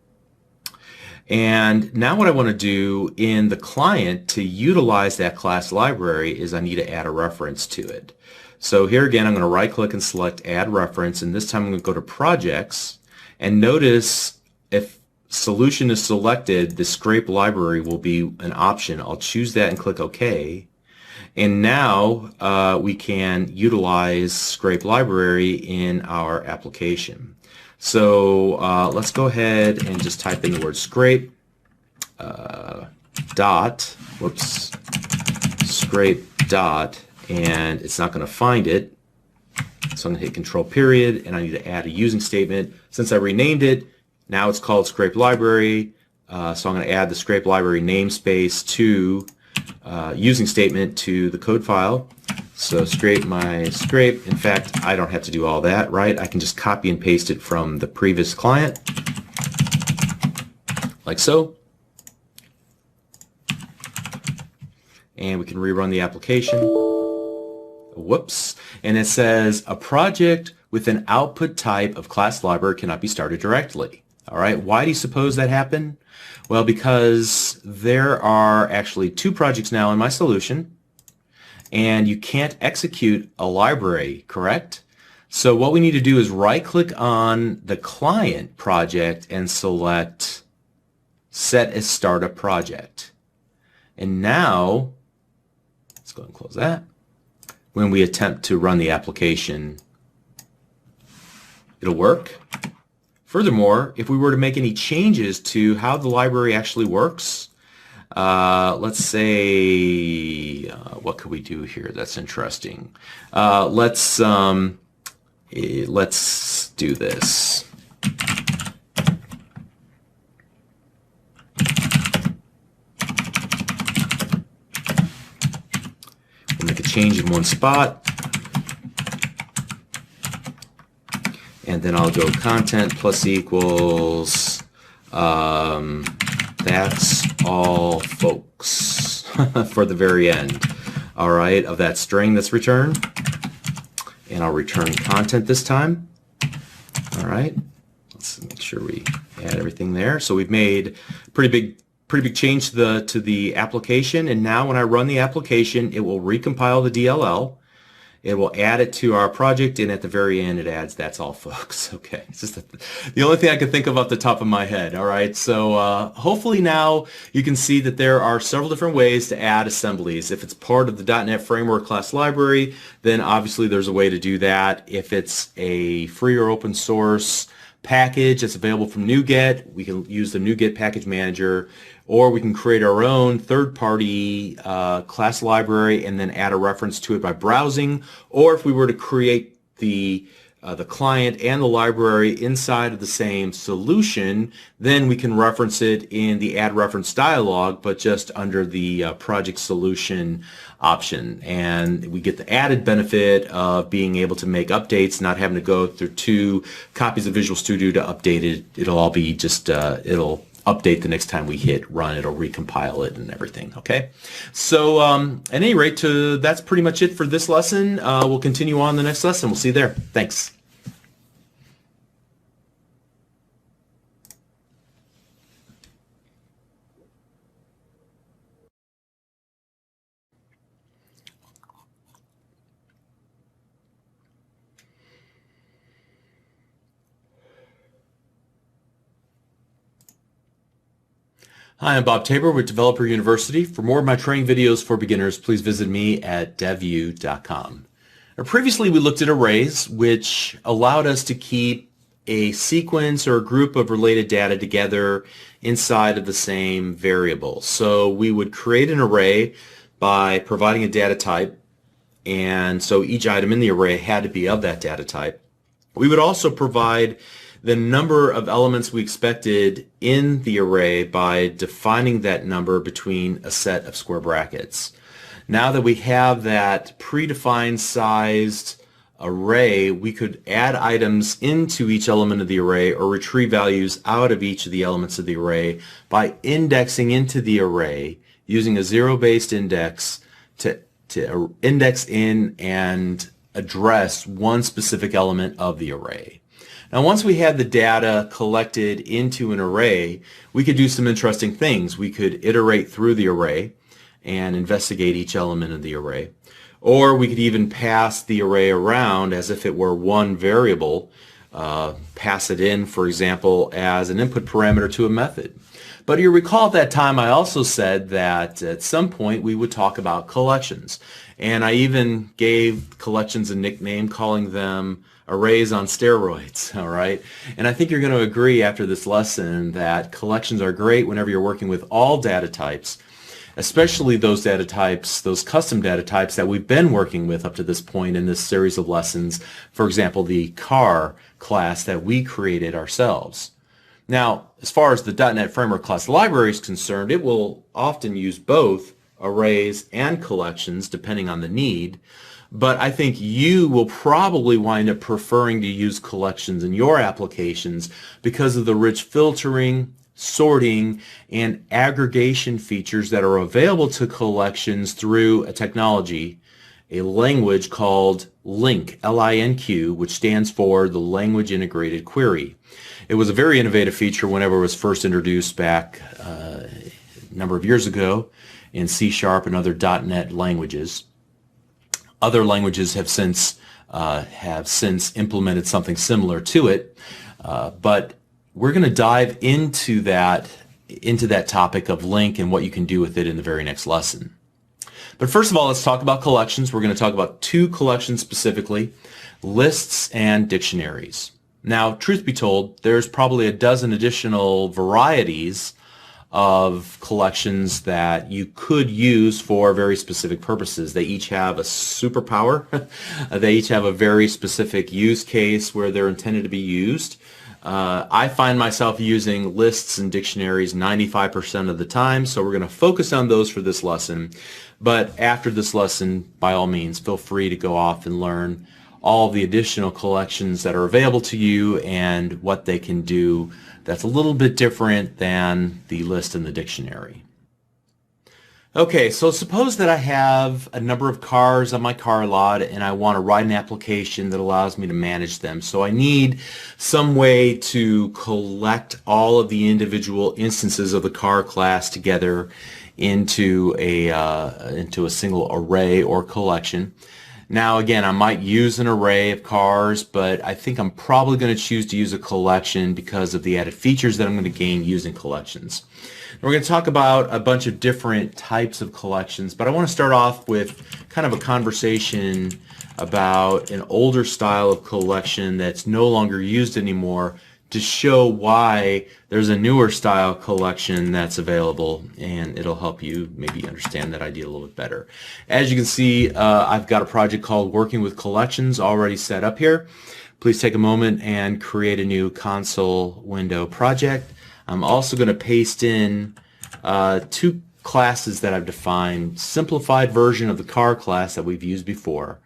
And now what I want to do in the client to utilize that class library is I need to add a reference to it. So here again, I'm going to right-click and select Add Reference, and this time I'm going to go to Projects, and notice if Solution is selected, the Scrape library will be an option. I'll choose that and click OK. And now we can utilize Scrape library in our application. So let's go ahead and just type in the word scrape scrape dot, and it's not going to find it. So I'm going to hit Control period, and I need to add a using statement. Since I renamed it, now it's called Scrape Library. So I'm going to add the Scrape Library namespace to using statement to the code file. So scrape my scrape. In fact, I don't have to do all that, right? I can just copy and paste it from the previous client, like so. And we can rerun the application. Whoops. And it says a project with an output type of class library cannot be started directly. All right. Why do you suppose that happened? Well, because there are actually 2 projects now in my solution, and you can't execute a library, correct? So what we need to do is right-click on the client project and select Set as Startup Project. And now, let's go ahead and close that. When we attempt to run the application, it'll work. Furthermore, if we were to make any changes to how the library actually works, let's say, what could we do here that's interesting? Let's do this. We'll make a change in one spot. And then I'll go content plus equals, that's all folks for the very end, all right, of that string that's returned. And I'll return content this time. All right, let's make sure we add everything there. So we've made a pretty big change to the application, and now when I run the application, it will recompile the DLL. It will add it to our project, and at the very end, it adds "that's all, folks." Okay, it's just the only thing I can think of off the top of my head. All right, so hopefully now you can see that there are several different ways to add assemblies. If it's part of the .NET Framework class library, then obviously there's a way to do that. If it's a free or open source package that's available from NuGet, we can use the NuGet package manager, or we can create our own third-party class library and then add a reference to it by browsing. Or if we were to create the client and the library inside of the same solution, then we can reference it in the add reference dialog, but just under the project solution option. And we get the added benefit of being able to make updates, not having to go through 2 copies of Visual Studio to update it. It'll all be just, it'll update the next time we hit run. It'll recompile it and everything. Okay, so at any rate, that's pretty much it for this lesson. We'll continue on the next lesson. We'll see you there. Thanks. Hi, I'm Bob Tabor with Developer University. For more of my training videos for beginners, please visit me at devu.com. Previously, we looked at arrays, which allowed us to keep a sequence or a group of related data together inside of the same variable. So we would create an array by providing a data type, and so each item in the array had to be of that data type. We would also provide the number of elements we expected in the array by defining that number between a set of square brackets. Now that we have that predefined sized array, we could add items into each element of the array or retrieve values out of each of the elements of the array by indexing into the array using a zero-based index to index in and address one specific element of the array. Now, once we had the data collected into an array, we could do some interesting things. We could iterate through the array and investigate each element of the array. Or we could even pass the array around as if it were one variable, pass it in, for example, as an input parameter to a method. But you recall at that time I also said that at some point we would talk about collections. And I even gave collections a nickname, calling them arrays on steroids, all right? And I think you're going to agree after this lesson that collections are great whenever you're working with all data types, especially those data types, those custom data types that we've been working with up to this point in this series of lessons. For example, the car class that we created ourselves. Now, as far as the .NET Framework Class Library is concerned, it will often use both arrays and collections depending on the need, but I think you will probably wind up preferring to use collections in your applications because of the rich filtering, sorting, and aggregation features that are available to collections through a technology, a language called LINQ, L-I-N-Q, which stands for the Language Integrated Query. It was a very innovative feature whenever it was first introduced back a number of years ago in C# and other .NET languages. Other languages have since implemented something similar to it, but we're going to dive into that topic of LINQ and what you can do with it in the very next lesson. But first of all, let's talk about collections. We're going to talk about two collections specifically, lists and dictionaries. Now, truth be told, there's probably a dozen additional varieties of collections that you could use for very specific purposes. They each have a superpower. They each have a very specific use case where they're intended to be used. I find myself using lists and dictionaries 95% of the time, so we're going to focus on those for this lesson. But after this lesson, by all means, feel free to go off and learn all the additional collections that are available to you and what they can do that's a little bit different than the list and the dictionary. Okay, so suppose that I have a number of cars on my car lot and I want to write an application that allows me to manage them. So I need some way to collect all of the individual instances of the car class together into a single array or collection. Now again, I might use an array of cars, but I think I'm probably going to choose to use a collection because of the added features that I'm going to gain using collections. We're going to talk about a bunch of different types of collections, but I want to start off with kind of a conversation about an older style of collection that's no longer used anymore to show why there's a newer style collection that's available, and it'll help you maybe understand that idea a little bit better. As you can see, I've got a project called Working with Collections already set up here. Please take a moment and create a new console window project. I'm also going to paste in two classes that I've defined, simplified version of the car class that we've used before,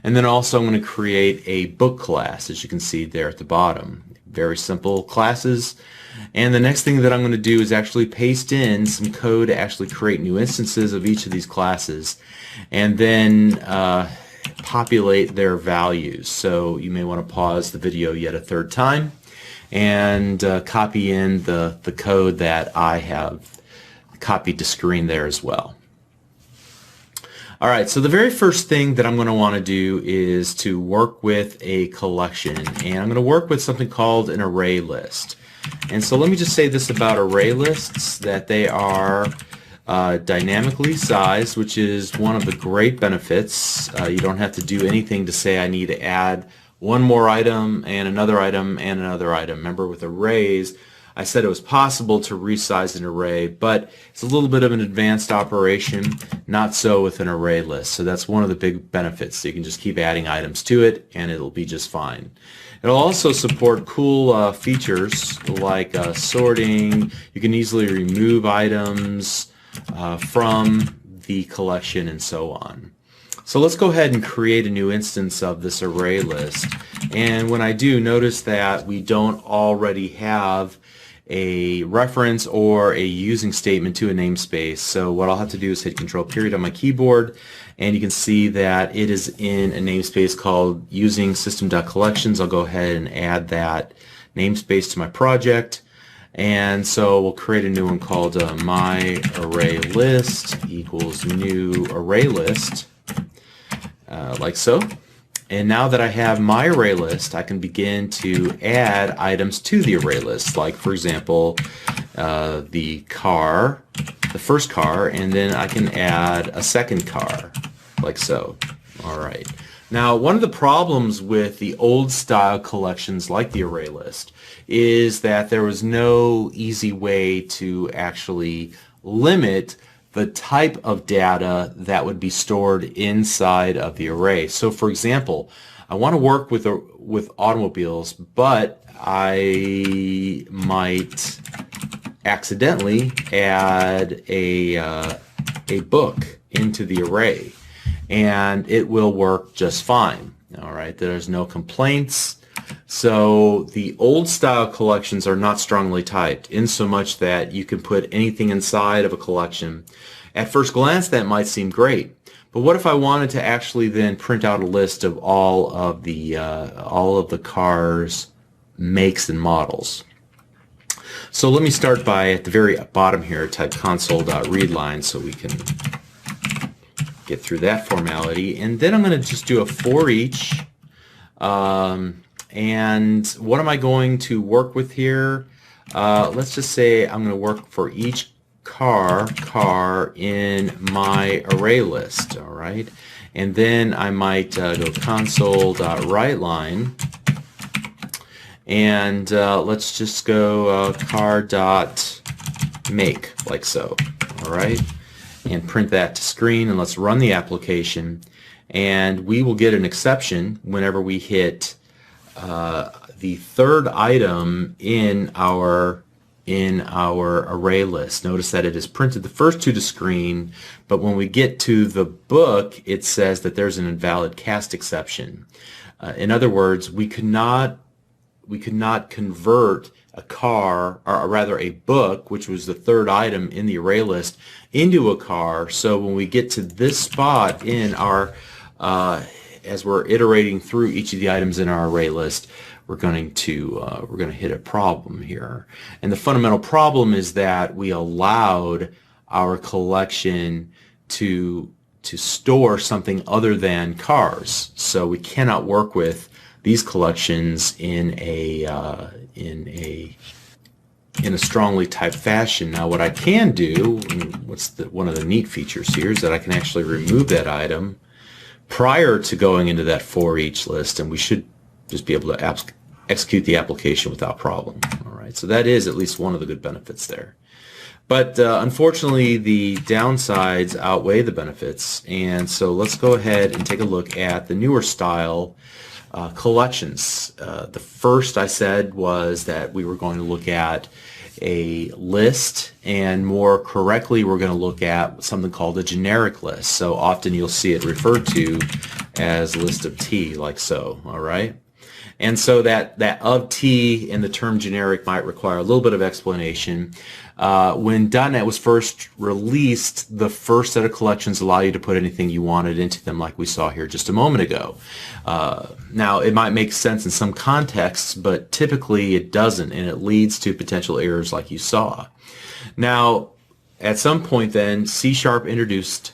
and then also I'm going to create a book class, as you can see there at the bottom. Very simple classes. And the next thing that I'm going to do is actually paste in some code to actually create new instances of each of these classes and then populate their values. So you may want to pause the video yet a third time and copy in the code that I have copied to screen there as well. Alright, so the very first thing that I'm going to want to do is to work with a collection, and I'm going to work with something called an array list. And so let me just say this about array lists, that they are dynamically sized, which is one of the great benefits. You don't have to do anything to say I need to add one more item and another item and another item. Remember, with arrays, I said it was possible to resize an array, but it's a little bit of an advanced operation, not so with an array list. So that's one of the big benefits. So you can just keep adding items to it and it'll be just fine. It'll also support cool features like sorting. You can easily remove items from the collection and so on. So let's go ahead and create a new instance of this array list. And when I do, notice that we don't already have a reference or a using statement to a namespace. So what I'll have to do is hit Control period on my keyboard, and you can see that it is in a namespace called using system.collections. I'll go ahead and add that namespace to my project. And so we'll create a new one called my array list equals new array list, like so. And now that I have my array list, I can begin to add items to the array list, like, for example, the car, the first car, and then I can add a second car, like so. All right. Now, one of the problems with the old style collections like the array list is that there was no easy way to actually limit the type of data that would be stored inside of the array. So for example, I want to work with automobiles, but I might accidentally add a book into the array, and it will work just fine. All right, there's no complaints. So the old style collections are not strongly typed, in so much that you can put anything inside of a collection. At first glance that might seem great, but what if I wanted to actually then print out a list of all of the cars, makes and models? So let me start by, at the very bottom here, type console.readline so we can get through that formality, and then I'm going to just do a for each. And what am I going to work with here? Let's just say I'm going to work for each car in my array list, all right? And then I might go console.writeLine, and let's just go car.make, like so, all right? And print that to screen, and let's run the application, and we will get an exception whenever we hit the third item in our array list. Notice that it has printed the first two to screen, but when we get to the book, it says that there's an invalid cast exception. In other words, we could not convert a car, or rather a book, which was the third item in the array list, into a car. So when we get to this spot in our as we're iterating through each of the items in our array list, we're going to hit a problem here. And the fundamental problem is that we allowed our collection to store something other than cars. So we cannot work with these collections in a strongly typed fashion. Now what I can do, and one of the neat features here, is that I can actually remove that item prior to going into that for each list, and we should just be able to execute the application without problem. All right, so that is at least one of the good benefits there. But unfortunately, the downsides outweigh the benefits, and so let's go ahead and take a look at the newer style collections. The first I said was that we were going to look at a list, and more correctly we're going to look at something called a generic list. So often you'll see it referred to as list of T, like so. All right, and so that of T in the term generic might require a little bit of explanation. When .NET was first released, the first set of collections allow you to put anything you wanted into them, like we saw here just a moment ago. Now, it might make sense in some contexts, but typically it doesn't, and it leads to potential errors like you saw. Now, at some point then, C# introduced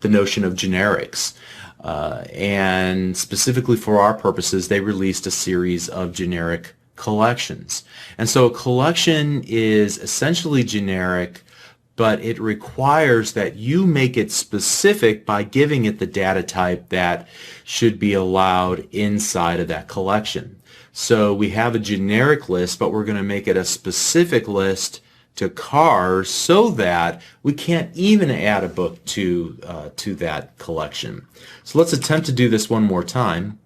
the notion of generics. And specifically for our purposes, they released a series of generic collections. And so a collection is essentially generic, but it requires that you make it specific by giving it the data type that should be allowed inside of that collection. So we have a generic list, but we're going to make it a specific list to cars so that we can't even add a book to that collection. So let's attempt to do this one more time.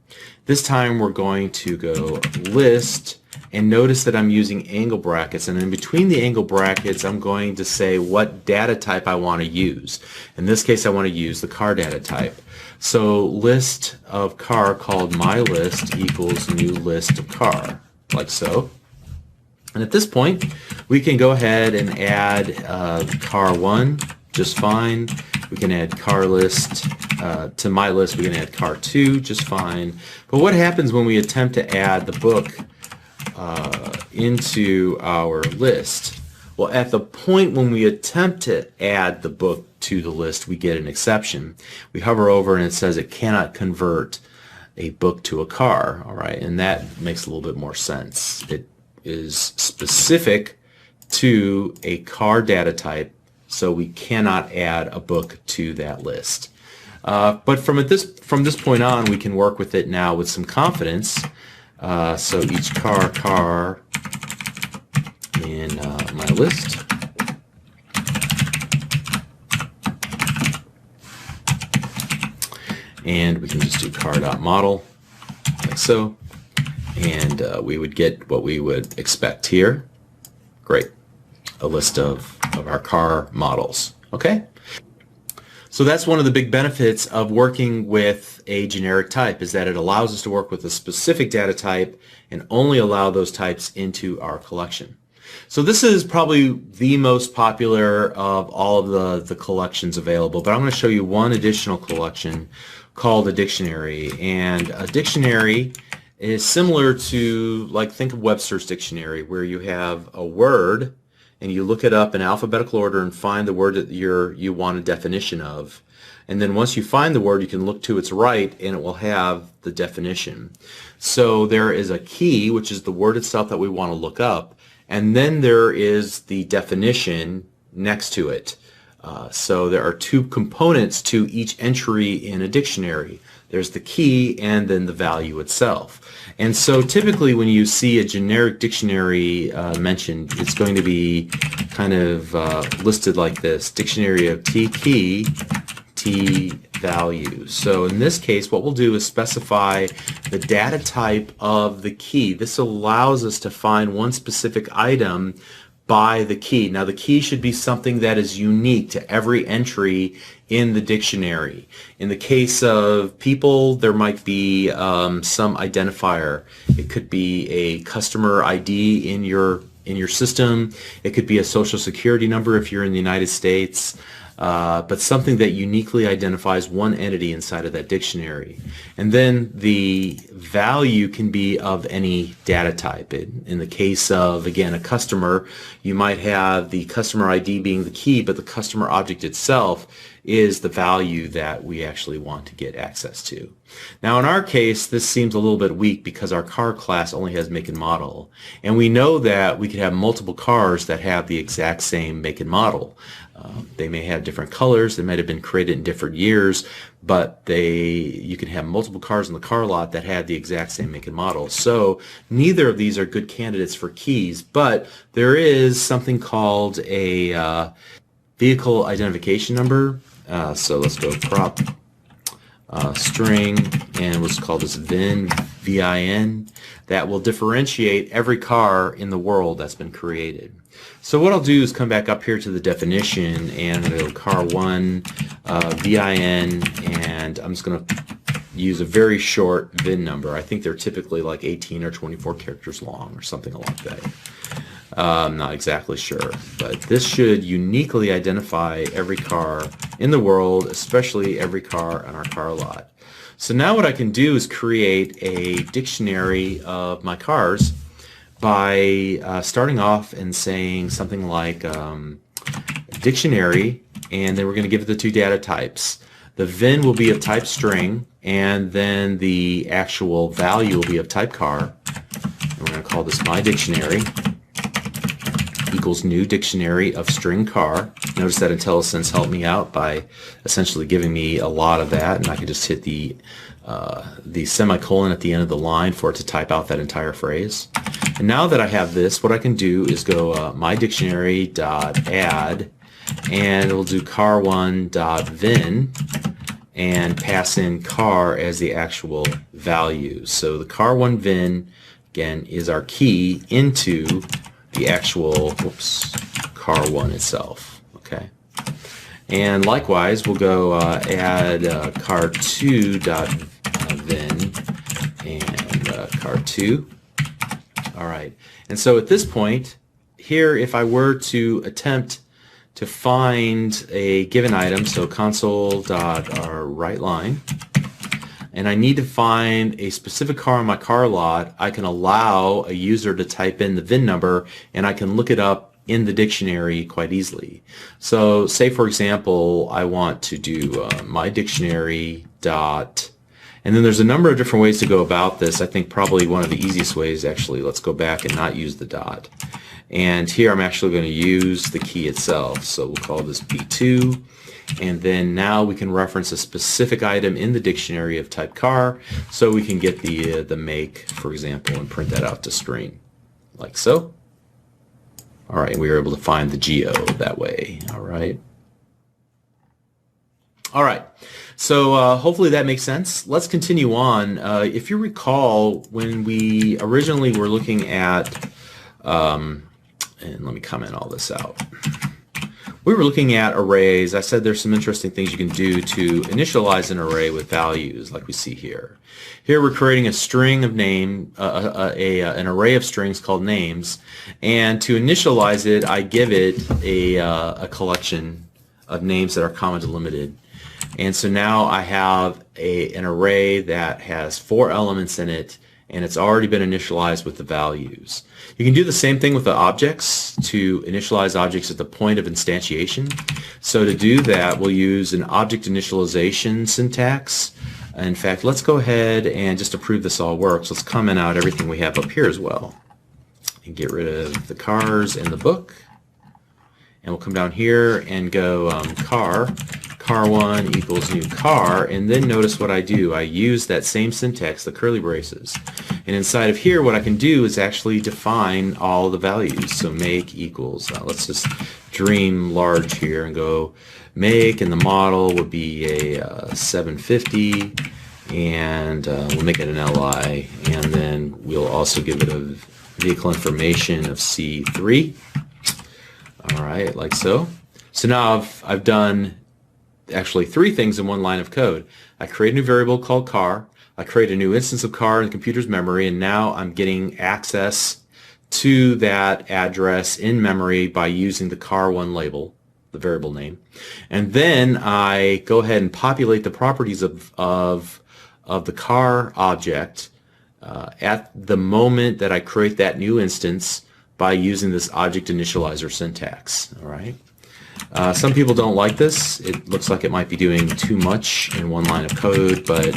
This time we're going to go list, and notice that I'm using angle brackets, and in between the angle brackets I'm going to say what data type I want to use. In this case I want to use the car data type. So list of car called myList equals new list of car, like so. And at this point we can go ahead and add car 1 just fine. We can add car list to my list. We can add car 2 just fine. But what happens when we attempt to add the book into our list? Well, at the point when we attempt to add the book to the list, we get an exception. We hover over and it says it cannot convert a book to a car. All right, and that makes a little bit more sense. It is specific to a car data type, so we cannot add a book to that list. But from this point on, we can work with it now with some confidence. So each car in my list. And we can just do car.model, like so. And we would get what we would expect here. Great. A list of our car models. Okay? So that's one of the big benefits of working with a generic type, is that it allows us to work with a specific data type and only allow those types into our collection. So this is probably the most popular of all of the collections available, but I'm going to show you one additional collection called a dictionary. And a dictionary is similar to, like, think of Webster's dictionary, where you have a word and you look it up in alphabetical order and find the word that you want a definition of. And then once you find the word, you can look to its right and it will have the definition. So there is a key, which is the word itself that we want to look up, and then there is the definition next to it. So there are two components to each entry in a dictionary. There's the key and then the value itself. And so typically when you see a generic dictionary mentioned, it's going to be kind of listed like this: dictionary of T key, T value. So in this case, what we'll do is specify the data type of the key. This allows us to find one specific item by the key. Now the key should be something that is unique to every entry in the dictionary. In the case of people, there might be some identifier. It could be a customer ID in your system. It could be a social security number if you're in the United States. But something that uniquely identifies one entity inside of that dictionary. And then the value can be of any data type. In the case of, again, a customer, you might have the customer ID being the key, but the customer object itself is the value that we actually want to get access to. Now in our case, this seems a little bit weak because our car class only has make and model. And we know that we could have multiple cars that have the exact same make and model. They may have different colors, they might have been created in different years, but you can have multiple cars in the car lot that have the exact same make and model. So neither of these are good candidates for keys, but there is something called a vehicle identification number. So let's go prop string, and let's call this VIN, VIN, that will differentiate every car in the world that's been created. So what I'll do is come back up here to the definition and I'm going to go car1 VIN, and I'm just going to use a very short VIN number. I think they're typically like 18 or 24 characters long or something like that. I'm not exactly sure, but this should uniquely identify every car in the world, especially every car on our car lot. So now what I can do is create a dictionary of my cars by starting off and saying something like dictionary, and then we're going to give it the two data types. The VIN will be of type string, and then the actual value will be of type car. And we're going to call this my dictionary equals new dictionary of string car. Notice that IntelliSense helped me out by essentially giving me a lot of that, and I could just hit the semicolon at the end of the line for it to type out that entire phrase. And now that I have this, what I can do is go my dictionary dot add, and we'll do car1 dot vin and pass in car as the actual value. So the car1 vin again is our key into the actual car1 itself. Okay, and likewise we'll go add car2 dot vin and car2. All right, and so at this point here, if I were to attempt to find a given item, so console.writeLine, and I need to find a specific car on my car lot, I can allow a user to type in the VIN number and I can look it up in the dictionary quite easily. So say for example I want to do my dictionary dot, and then there's a number of different ways to go about this. I think probably one of the easiest ways, actually, let's go back and not use the dot. And here I'm actually going to use the key itself. So we'll call this B2. And then now we can reference a specific item in the dictionary of type car. So we can get the make, for example, and print that out to screen, like so. All right, we were able to find the geo that way. All right. All right. So hopefully that makes sense. Let's continue on. If you recall, when we originally were looking at and let me comment all this out. We were looking at arrays. I said there's some interesting things you can do to initialize an array with values like we see here. Here we're creating a string of an array of strings called names, and to initialize it I give it a collection of names that are comma delimited. And so now I have an array that has 4 elements in it, and it's already been initialized with the values. You can do the same thing with the objects to initialize objects at the point of instantiation. So to do that, we'll use an object initialization syntax. In fact, let's go ahead and just to prove this all works, let's comment out everything we have up here as well. And get rid of the cars in the book. And we'll come down here and go car1 equals new car, and then notice what I do. I use that same syntax, the curly braces. And inside of here what I can do is actually define all the values. So make equals, let's just dream large here and go make, and the model would be a 750, and we'll make it an LI, and then we'll also give it a vehicle information of C3. All right, like so. So now I've done actually 3 things in one line of code. I create a new variable called car, I create a new instance of car in the computer's memory, and now I'm getting access to that address in memory by using the car1 label, the variable name. And then I go ahead and populate the properties of the car object at the moment that I create that new instance by using this object initializer syntax. All right. Some people don't like this. It looks like it might be doing too much in one line of code, but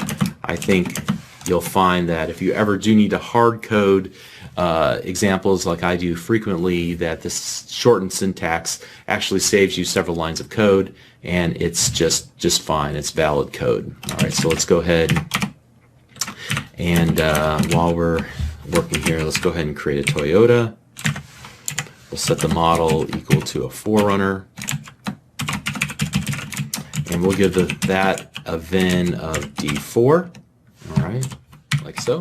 I think you'll find that if you ever do need to hard code examples like I do frequently, that this shortened syntax actually saves you several lines of code, and it's just fine. It's valid code. All right, so let's go ahead and while we're working here, let's go ahead and create a Toyota. We'll set the model equal to a 4Runner, and we'll give that a VIN of D4. All right, like so.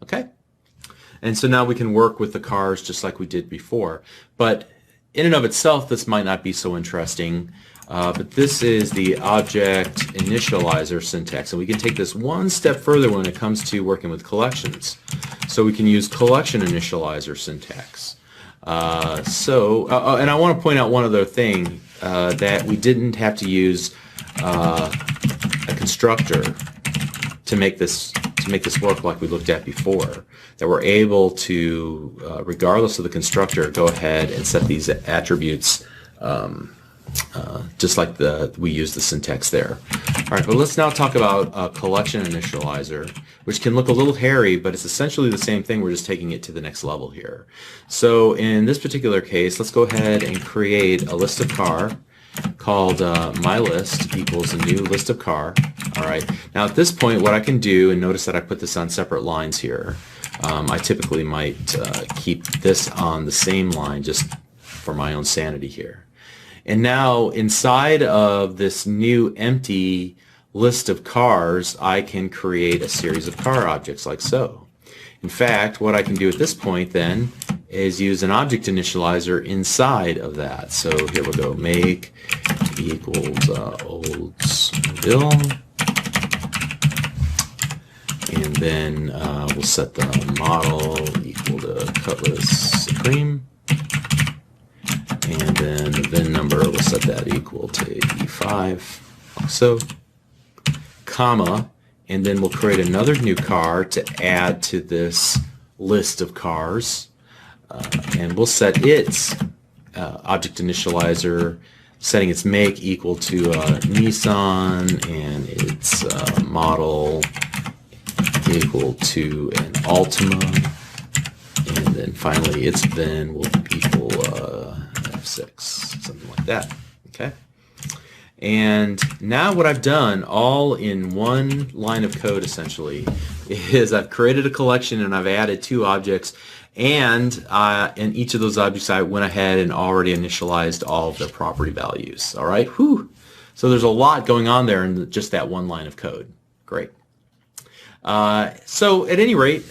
Okay, and so now we can work with the cars just like we did before. But in and of itself, this might not be so interesting. But this is the object initializer syntax, and we can take this one step further when it comes to working with collections. So we can use collection initializer syntax. And I want to point out one other thing, that we didn't have to use a constructor to make this work like we looked at before. That we're able to, regardless of the constructor, go ahead and set these attributes just like we use the syntax there. All right, but let's now talk about a collection initializer, which can look a little hairy, but it's essentially the same thing. We're just taking it to the next level here. So in this particular case, let's go ahead and create a list of car called my list equals a new list of car. All right. Now at this point, what I can do, and notice that I put this on separate lines here. I typically might keep this on the same line just for my own sanity here. And now inside of this new empty list of cars, I can create a series of car objects like so. In fact, what I can do at this point then is use an object initializer inside of that. So here we'll go, make equals Oldsmobile. And then we'll set the model equal to Cutlass Supreme. And then the VIN number, we'll set that equal to E5, like so, comma, and then we'll create another new car to add to this list of cars, and we'll set its object initializer, setting its make equal to Nissan, and its model equal to an Altima, and then finally its VIN will equal F6, something like that. Okay. And now what I've done all in one line of code essentially is I've created a collection and I've added two objects, and in each of those objects I went ahead and already initialized all of their property values. All right. Whew. So there's a lot going on there in just that one line of code. Great. So at any rate,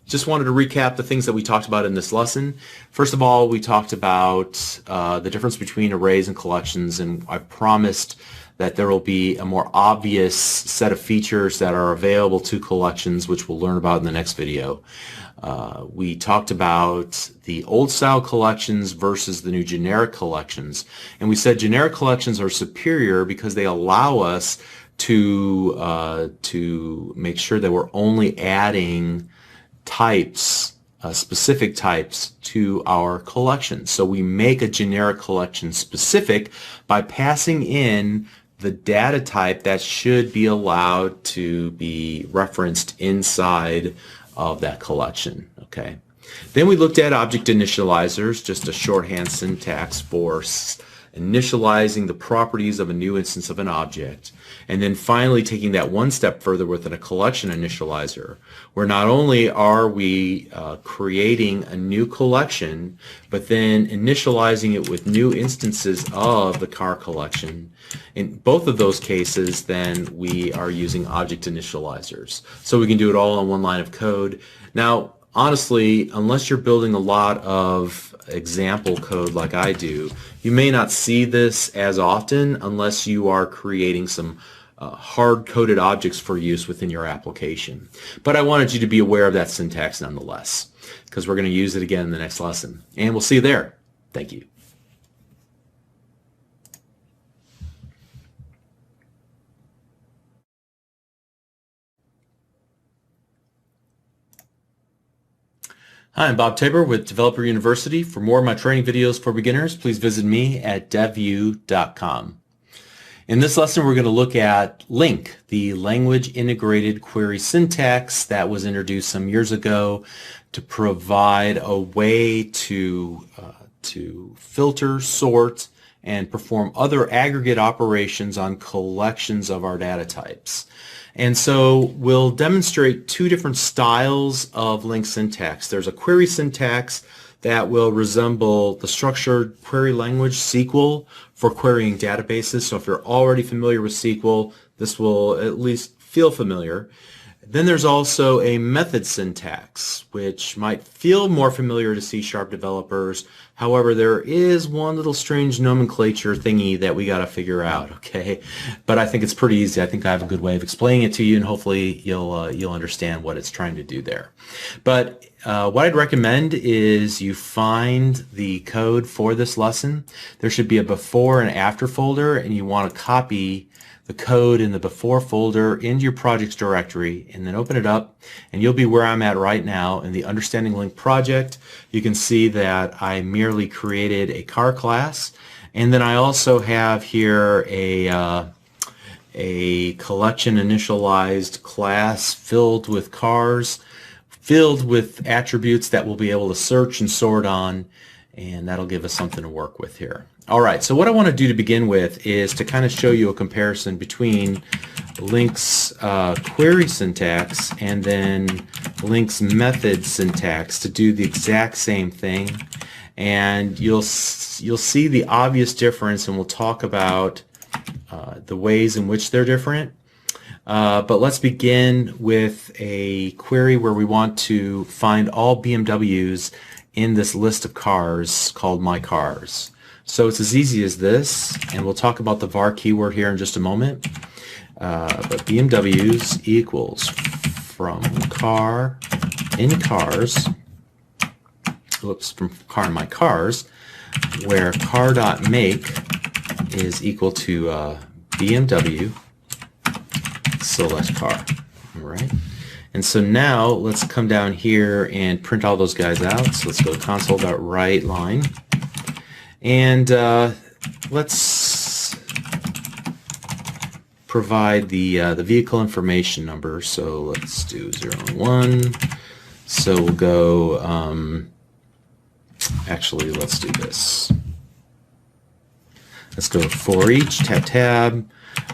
just wanted to recap the things that we talked about in this lesson. First of all, we talked about the difference between arrays and collections, and I promised that there will be a more obvious set of features that are available to collections, which we'll learn about in the next video. We talked about the old style collections versus the new generic collections, and we said generic collections are superior because they allow us to make sure that we're only adding types, specific types to our collection. So we make a generic collection specific by passing in the data type that should be allowed to be referenced inside of that collection. Okay. Then we looked at object initializers, just a shorthand syntax for initializing the properties of a new instance of an object, and then finally taking that one step further with a collection initializer, where not only are we creating a new collection, but then initializing it with new instances of the car collection. In both of those cases, then we are using object initializers. So we can do it all on one line of code. Now, honestly, unless you're building a lot of example code like I do, you may not see this as often unless you are creating some hard-coded objects for use within your application. But I wanted you to be aware of that syntax nonetheless, because we're going to use it again in the next lesson. And we'll see you there. Thank you. Hi, I'm Bob Tabor with Developer University. For more of my training videos for beginners, please visit me at devu.com. In this lesson, we're going to look at LINQ, the language integrated query syntax that was introduced some years ago to provide a way to filter, sort, and perform other aggregate operations on collections of our data types. And so we'll demonstrate two different styles of LINQ syntax. There's a query syntax that will resemble the structured query language SQL for querying databases. So if you're already familiar with SQL, this will at least feel familiar. Then there's also a method syntax, which might feel more familiar to C# developers. However, there is one little strange nomenclature thingy that we got to figure out, okay? But I think it's pretty easy. I think I have a good way of explaining it to you, and hopefully you'll understand what it's trying to do there. But what I'd recommend is you find the code for this lesson. There should be a before and after folder, and you want to copy the code in the before folder into your projects directory, and then open it up, and you'll be where I'm at right now in the Understanding LINQ project. You can see that I merely created a car class, and then I also have here a a collection initialized class filled with cars, filled with attributes that we'll be able to search and sort on, and that'll give us something to work with here. All right, so what I want to do to begin with is to kind of show you a comparison between LINQ's query syntax and then LINQ's method syntax to do the exact same thing. And you'll see the obvious difference, and we'll talk about the ways in which they're different. But let's begin with a query where we want to find all BMWs in this list of cars called My Cars. So it's as easy as this, and we'll talk about the var keyword here in just a moment. But BMWs equals from car in cars, from car in My Cars, where car.make is equal to BMW select car. All right. And so now let's come down here and print all those guys out. So let's go to console.write line. And let's provide the vehicle information number. So let's do 0 and 1. So we'll go, actually, let's do this. Let's go for each, tab,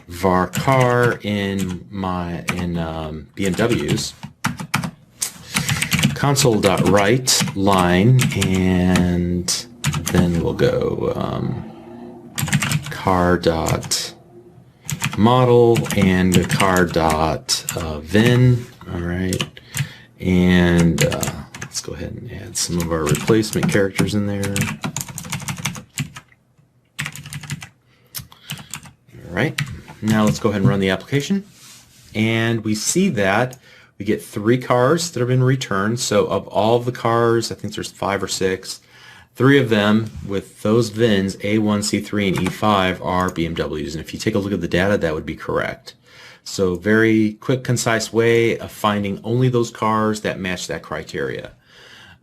var car in BMWs, console.write line, and then we'll go car.model and the car.vin. All right, and let's go ahead and add some of our replacement characters in there. All right, now let's go ahead and run the application, and we see that we get 3 cars that have been returned. So of all of the cars, I think there's 5 or 6. 3 of them with those VINs, A1, C3, and E5, are BMWs. And if you take a look at the data, that would be correct. So very quick, concise way of finding only those cars that match that criteria.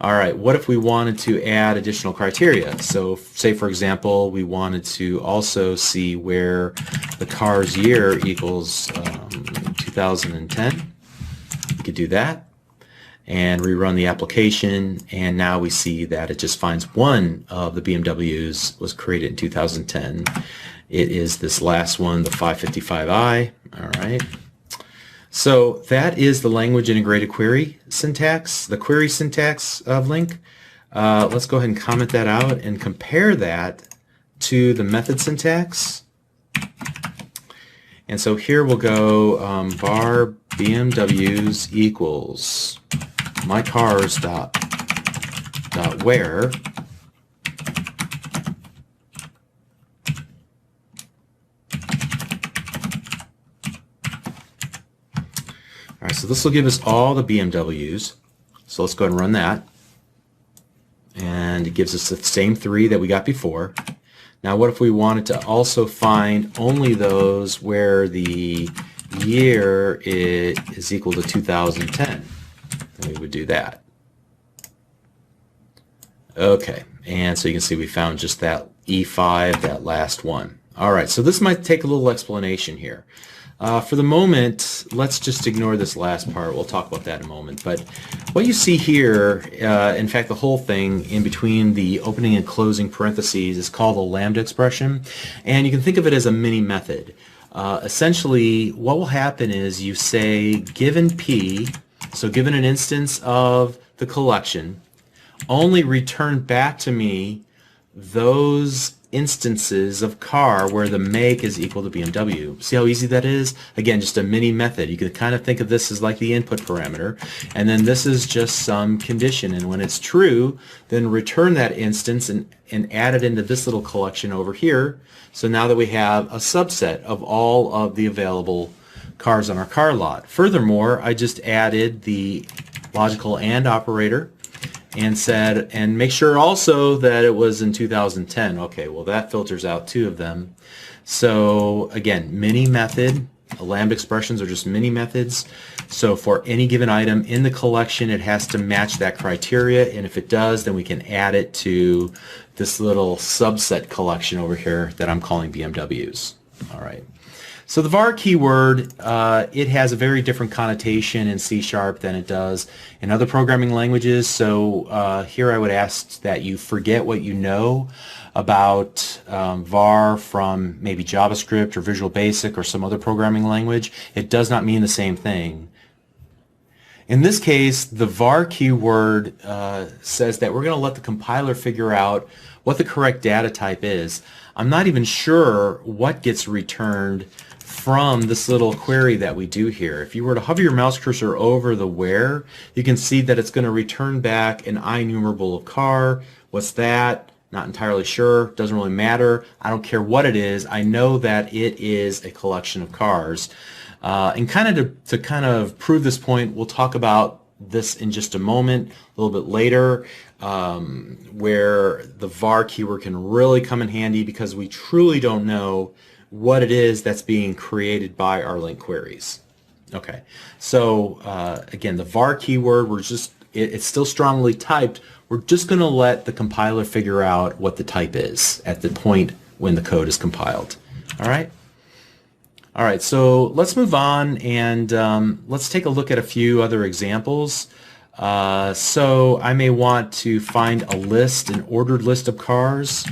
All right, what if we wanted to add additional criteria? So say, for example, we wanted to also see where the car's year equals 2010. We could do that and rerun the application, and now we see that it just finds one of the BMWs was created in 2010. It is this last one, the 555i. All right. So that is the language integrated query syntax, the query syntax of LINQ. Let's go ahead and comment that out and compare that to the method syntax. And so here we'll go var BMWs equals mycars dot where All right, so this will give us all the BMWs. So let's go ahead and run that. And it gives us the same 3 that we got before. Now what if we wanted to also find only those where the year is equal to 2010? Then we would do that. Okay, and so you can see we found just that E5, that last one. All right, so this might take a little explanation here. For the moment, let's just ignore this last part. We'll talk about that in a moment. But what you see here, in fact, the whole thing in between the opening and closing parentheses is called a lambda expression. And you can think of it as a mini method. Essentially, what will happen is you say given P, so given an instance of the collection, only return back to me those instances of car where the make is equal to BMW. See how easy that is? Again, just a mini method. You can kind of think of this as like the input parameter, and then this is just some condition, and when it's true, then return that instance and add it into this little collection over here. So now that we have a subset of all of the available cars on our car lot. Furthermore, I just added the logical AND operator and said, and make sure also that it was in 2010. Okay, well that filters out 2 of them. So again, mini method, lambda expressions are just mini methods. So for any given item in the collection, it has to match that criteria, and if it does, then we can add it to this little subset collection over here that I'm calling BMWs. All right. So the var keyword, it has a very different connotation in C# than it does in other programming languages. So here I would ask that you forget what you know about var from maybe JavaScript or Visual Basic or some other programming language. It does not mean the same thing. In this case, the var keyword says that we're going to let the compiler figure out what the correct data type is. I'm not even sure what gets returned from this little query that we do here. If you were to hover your mouse cursor over the where, you can see that it's going to return back an IEnumerable of car. What's that? Not entirely sure. Doesn't really matter. I don't care what it is. I know that it is a collection of cars. And kind of to prove this point, we'll talk about this in just a moment, a little bit later, where the var keyword can really come in handy because we truly don't know what it is that's being created by our LINQ queries. Okay, so again, the var keyword, it's still strongly typed. We're just going to let the compiler figure out what the type is at the point when the code is compiled. All right? All right, so let's move on and let's take a look at a few other examples. So I may want to find a list, an ordered list of cars.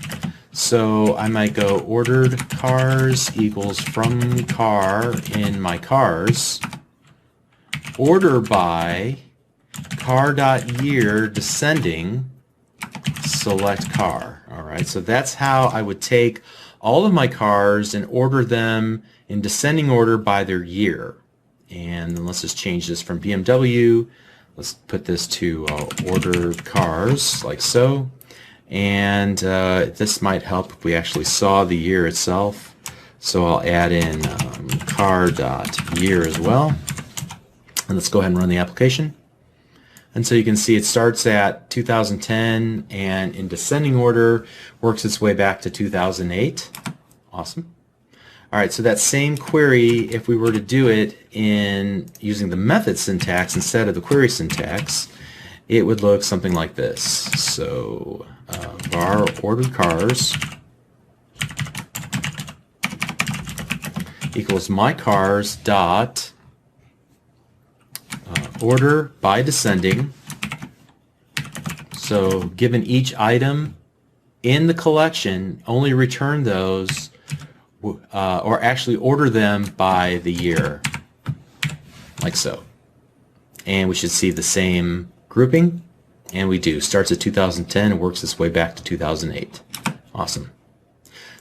So I might go ordered cars equals from car in my cars, order by car.year descending, select car. All right, so that's how I would take all of my cars and order them in descending order by their year. And then let's just change this from BMW. Let's put this to ordered cars, like so. And this might help if we actually saw the year itself. So I'll add in car.year as well. And let's go ahead and run the application. And so you can see it starts at 2010 and in descending order works its way back to 2008. Awesome. All right, so that same query, if we were to do it in using the method syntax instead of the query syntax, it would look something like this. So var ordered cars equals my cars dot order by descending. So given each item in the collection, only return those or actually order them by the year, like so. And we should see the same grouping, and we do. Starts at 2010 and works its way back to 2008. Awesome.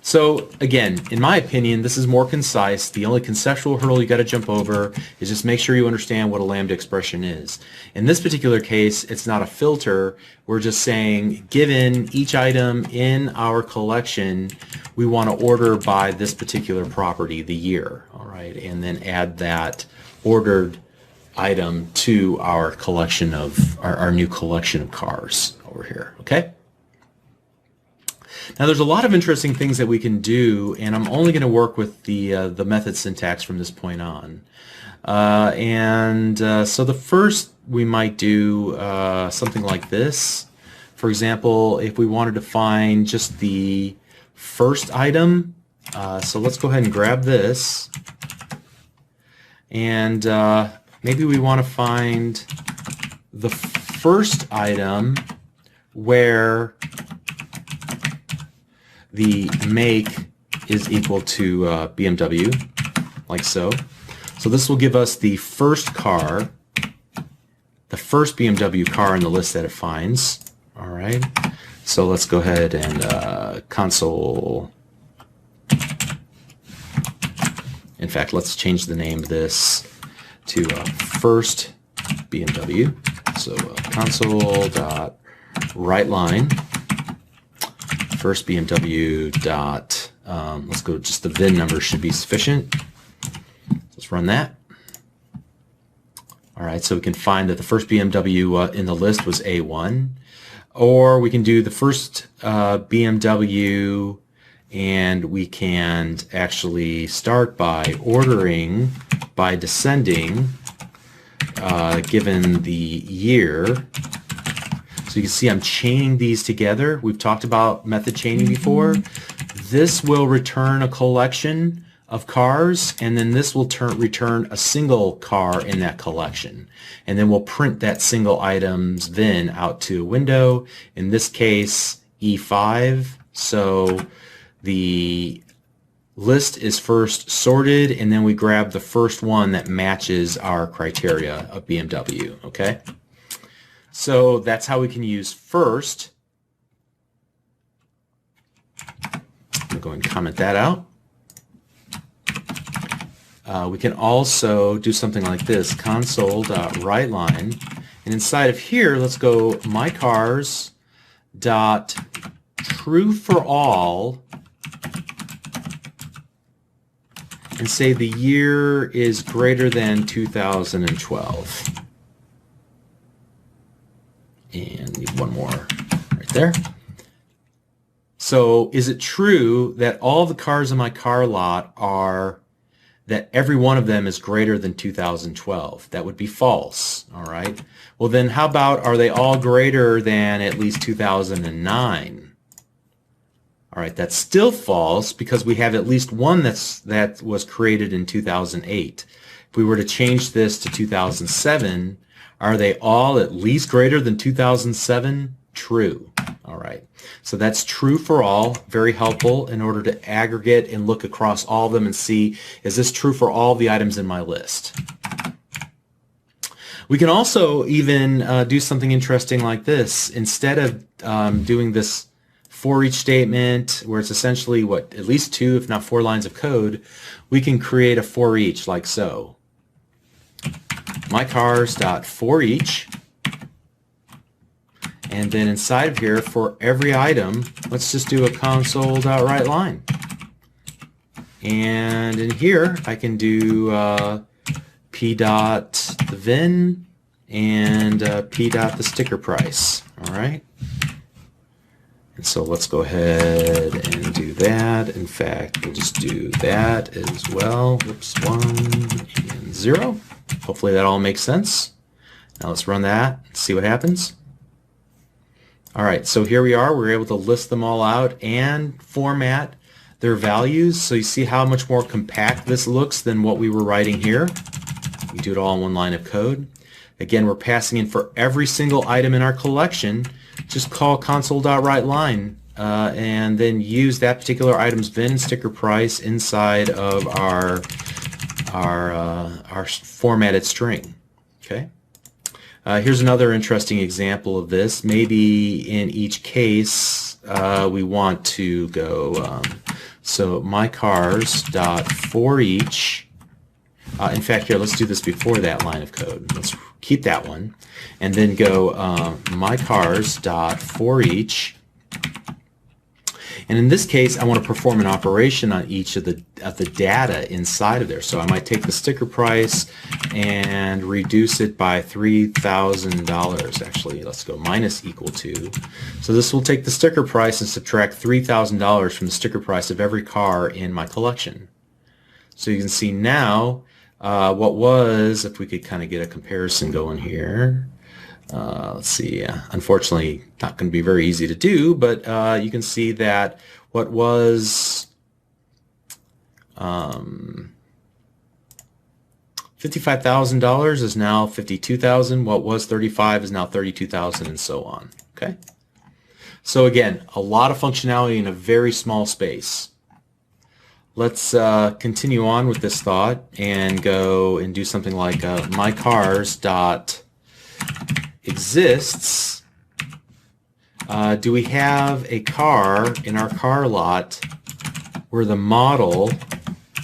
So again, in my opinion, this is more concise. The only conceptual hurdle you got to jump over is just make sure you understand what a lambda expression is. In this particular case, it's not a filter. We're just saying, given each item in our collection, we want to order by this particular property, the year, all right, and then add that ordered item to our collection of our new collection of cars over here. Okay. Now there's a lot of interesting things that we can do, and I'm only going to work with the method syntax from this point on. So the first we might do something like this. For example, if we wanted to find just the first item, so let's go ahead and grab this, and maybe we want to find the first item where the make is equal to BMW, like so. So this will give us the first car, the first BMW car in the list that it finds. All right. So let's go ahead and console. In fact, let's change the name of this to first BMW. So console.writeLine. First BMW dot, let's go, just the VIN number should be sufficient. Let's run that. All right, so we can find that the first BMW in the list was A1. Or we can do the first BMW, and we can actually start by ordering by descending, given the year. So you can see I'm chaining these together. We've talked about method chaining before. This will return a collection of cars, and then this will return a single car in that collection. And then we'll print that single item's VIN out to a window, in this case E5. So the list is first sorted, and then we grab the first one that matches our criteria of BMW, okay? So that's how we can use first. I'm going to comment that out. We can also do something like this, console.WriteLine, and inside of here, let's go mycars.trueForAll, and say the year is greater than 2012. And need one more right there. So is it true that all the cars in my car lot are, that every one of them is greater than 2012? That would be false, all right? Well then how about, are they all greater than at least 2009? All right, that's still false because we have at least one that was created in 2008. If we were to change this to 2007, are they all at least greater than 2007? True. All right. So that's true for all. Very helpful in order to aggregate and look across all of them and see, is this true for all the items in my list? We can also even do something interesting like this. Instead of doing this for each statement, where it's essentially what, at least 2, if not 4 lines of code, we can create a for each like so. mycars.forEach, and then inside of here, for every item, let's just do a console.WriteLine. And in here, I can do p dot the VIN and p dot the sticker price. All right. And so let's go ahead and do that. In fact, we'll just do that as well. Whoops, 1 and 0. Hopefully that all makes sense. Now let's run that and see what happens. All right, so here we are. We're able to list them all out and format their values. So you see how much more compact this looks than what we were writing here. We do it all in one line of code. Again, we're passing in for every single item in our collection. Just call console.WriteLine and then use that particular item's VIN and sticker price inside of our formatted string. Okay. Here's another interesting example of this. Maybe in each case we want to go so mycars.forEach. In fact, here, let's do this before that line of code. Let's keep that one and then go mycars.forEach. And in this case, I want to perform an operation on each of the data inside of there. So I might take the sticker price and reduce it by $3,000. Actually, let's go minus equal to. So this will take the sticker price and subtract $3,000 from the sticker price of every car in my collection. So you can see now what was, if we could kind of get a comparison going here. Let's see, unfortunately not going to be very easy to do, but you can see that what was $55,000 is now $52,000. What was $35,000 is now $32,000, and so on. Okay. So again, a lot of functionality in a very small space. Let's continue on with this thought and go and do something like mycars.exists. Do we have a car in our car lot where the model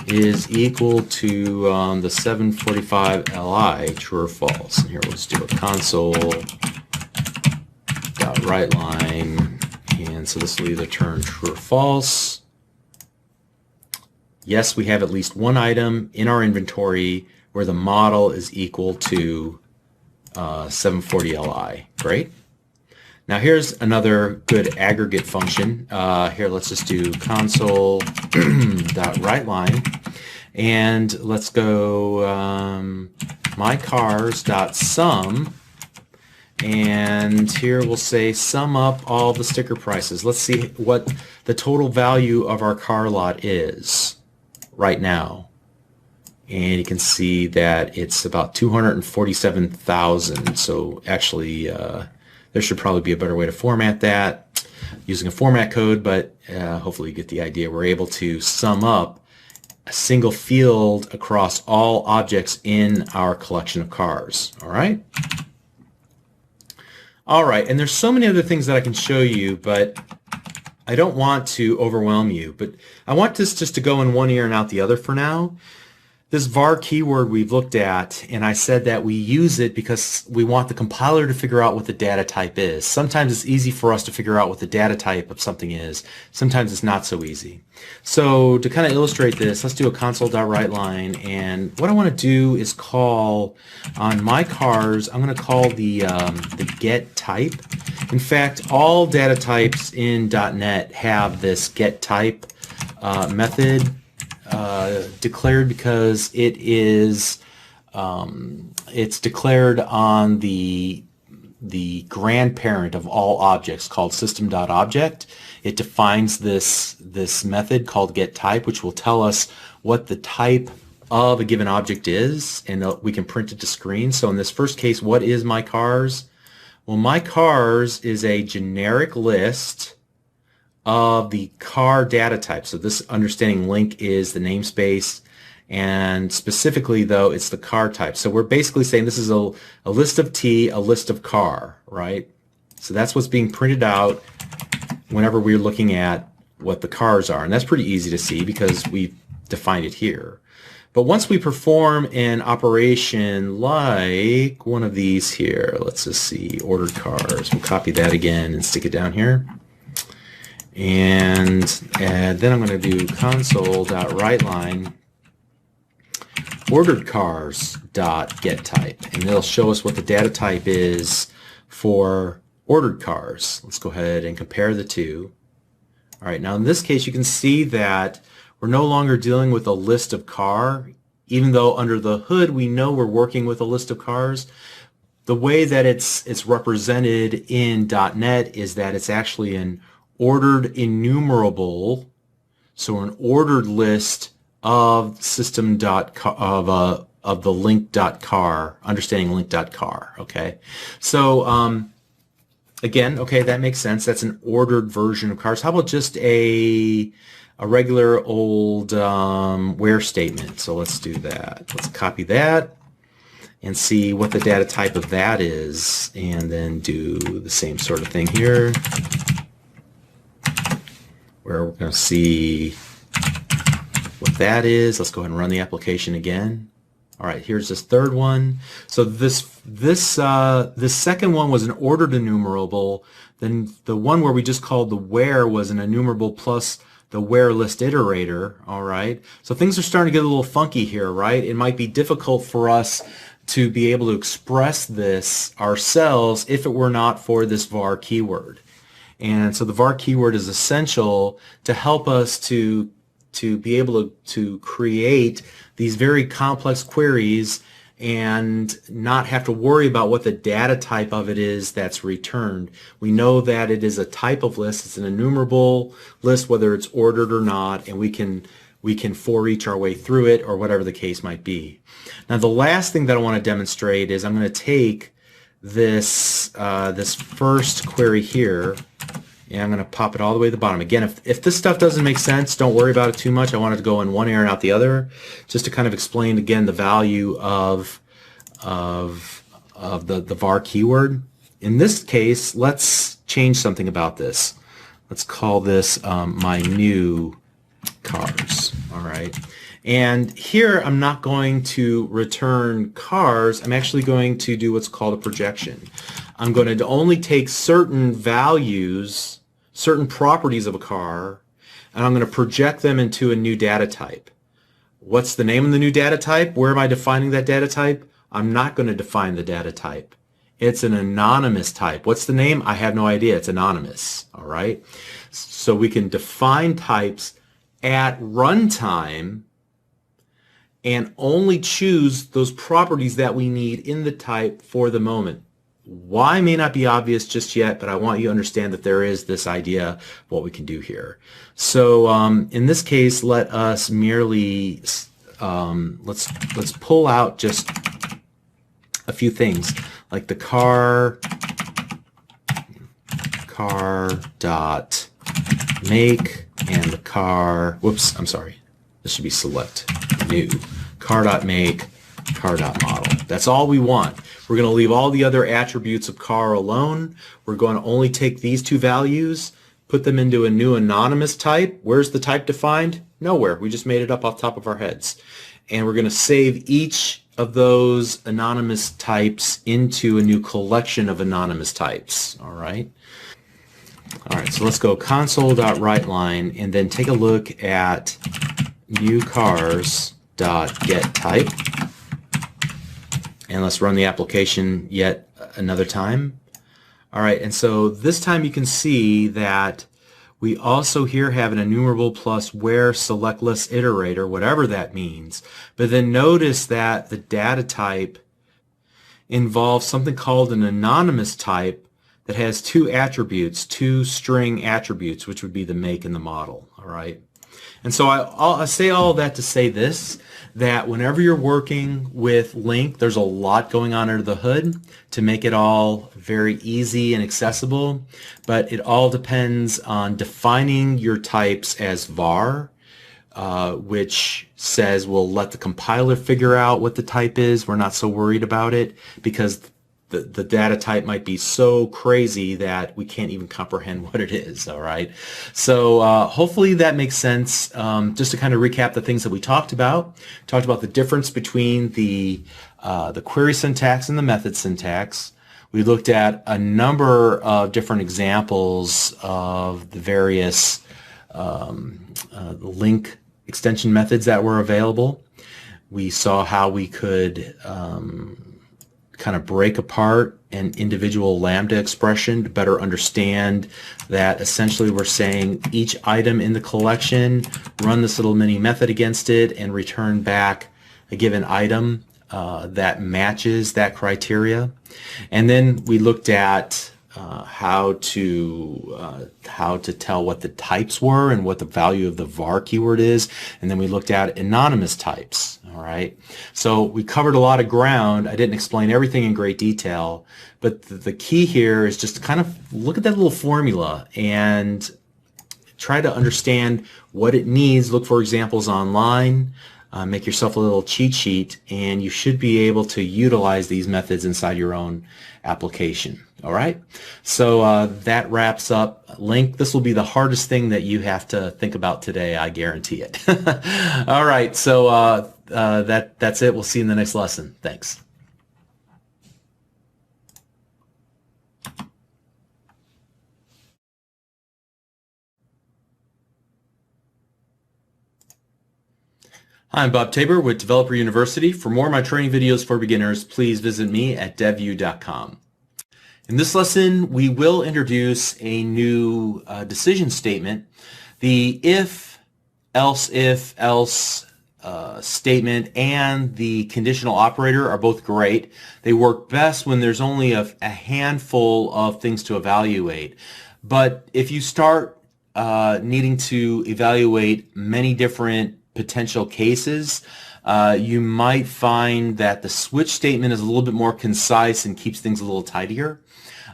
is equal to the 745 Li, true or false? And here we'll just do a console.WriteLine, and so this will either turn true or false. Yes, we have at least one item in our inventory where the model is equal to 740 Li. Great. Now here's another good aggregate function. Here, let's just do console.WriteLine, and let's go mycars.sum, and here we'll say sum up all the sticker prices. Let's see what the total value of our car lot is. right now. And you can see that it's about 247,000. So actually, there should probably be a better way to format that using a format code, but hopefully you get the idea. We're able to sum up a single field across all objects in our collection of cars. All right? All right, and there's so many other things that I can show you, but I don't want to overwhelm you. But I want this just to go in one ear and out the other for now. This var keyword we've looked at, and I said that we use it because we want the compiler to figure out what the data type is. Sometimes it's easy for us to figure out what the data type of something is. Sometimes it's not so easy. So to kind of illustrate this, let's do a console.writeLine, and what I want to do is call on my cars, I'm going to call the get type. In fact, all data types in .NET have this get type method declared because it is it's declared on the grandparent of all objects called system.object. It defines this method called getType, which will tell us what the type of a given object is, and we can print it to screen. So in this first case, what is my cars? Well, my cars is a generic list of the car data type. So this understanding link is the namespace, and specifically though it's the car type. So we're basically saying this is a list of T, a list of car, right? So that's what's being printed out whenever we're looking at what the cars are, and that's pretty easy to see because we defined it here. But once we perform an operation like one of these here, let's just see, ordered cars, we'll copy that again and stick it down here. And then I'm going to do console.writeLine ordered cars.getType, and it'll show us what the data type is for ordered cars. Let's go ahead and compare the two. All right, now in this case you can see that we're no longer dealing with a list of car, even though under the hood we know we're working with a list of cars. The way that it's represented in .NET is that it's actually an ordered enumerable, so an ordered list of of the link.car, understanding link.car. Okay, so again, okay, that makes sense. That's an ordered version of cars. How about just a regular old where statement? So let's do that. Let's copy that and see what the data type of that is, and then do the same sort of thing here, where we're going to see what that is. Let's go ahead and run the application again. All right, here's this third one. So this second one was an ordered enumerable. Then the one where we just called the where was an enumerable plus the where list iterator. All right, so things are starting to get a little funky here, right? It might be difficult for us to be able to express this ourselves if it were not for this var keyword. And so the var keyword is essential to help us to be able to create these very complex queries and not have to worry about what the data type of it is that's returned. We know that it is a type of list. It's an enumerable list, whether it's ordered or not, and we can for each our way through it, or whatever the case might be. Now the last thing that I want to demonstrate is I'm going to take this this first query here, and I'm going to pop it all the way to the bottom. Again, if this stuff doesn't make sense, don't worry about it too much. I wanted to go in one ear and out the other, just to kind of explain again the value of the var keyword. In this case, let's change something about this. Let's call this my new cars. All right. And here I'm not going to return cars. I'm actually going to do what's called a projection. I'm going to only take certain values, certain properties of a car, and I'm going to project them into a new data type. What's the name of the new data type? Where am I defining that data type? I'm not going to define the data type. It's an anonymous type. What's the name? I have no idea. It's anonymous. All right. So we can define types at runtime and only choose those properties that we need in the type for the moment. why may not be obvious just yet, but I want you to understand that there is this idea of what we can do here. So in this case, let us merely let's pull out just a few things like the car dot make and the car. Whoops, I'm sorry. This should be select new car dot make car dot model. That's all we want. We're going to leave all the other attributes of car alone. We're going to only take these two values, put them into a new anonymous type. Where's the type defined? Nowhere. We just made it up off the top of our heads. And we're going to save each of those anonymous types into a new collection of anonymous types. All right. All right. So let's go console.writeLine and then take a look at new cars.getType. And let's run the application yet another time. All right, and so this time you can see that we also here have an enumerable plus where select list iterator, whatever that means. But then notice that the data type involves something called an anonymous type that has two attributes, two string attributes, which would be the make and the model. All right. And so I say all that to say this, that whenever you're working with LINQ, there's a lot going on under the hood to make it all very easy and accessible, but it all depends on defining your types as var, which says we'll let the compiler figure out what the type is. We're not so worried about it because the data type might be so crazy that we can't even comprehend what it is. All right. So hopefully that makes sense. Just to kind of recap the things that we talked about the difference between the query syntax and the method syntax. We looked at a number of different examples of the various LINQ extension methods that were available. We saw how we could kind of break apart an individual lambda expression to better understand that essentially we're saying each item in the collection, run this little mini method against it, and return back a given item that matches that criteria. And then we looked at how to tell what the types were and what the value of the var keyword is, and then we looked at anonymous types. All right, so we covered a lot of ground. I didn't explain everything in great detail, but the key here is just to kind of look at that little formula and try to understand what it needs. Look for examples online. Make yourself a little cheat sheet, and you should be able to utilize these methods inside your own application. All right, so that wraps up LINQ. This will be the hardest thing that you have to think about today, I guarantee it. All right, so that's it. We'll see you in the next lesson. Thanks. Hi, I'm Bob Tabor with Developer University. For more of my training videos for beginners, please visit me at devU.com. In this lesson, we will introduce a new decision statement. The if, else statement and the conditional operator are both great. They work best when there's only a handful of things to evaluate. But if you start needing to evaluate many different potential cases, you might find that the switch statement is a little bit more concise and keeps things a little tidier.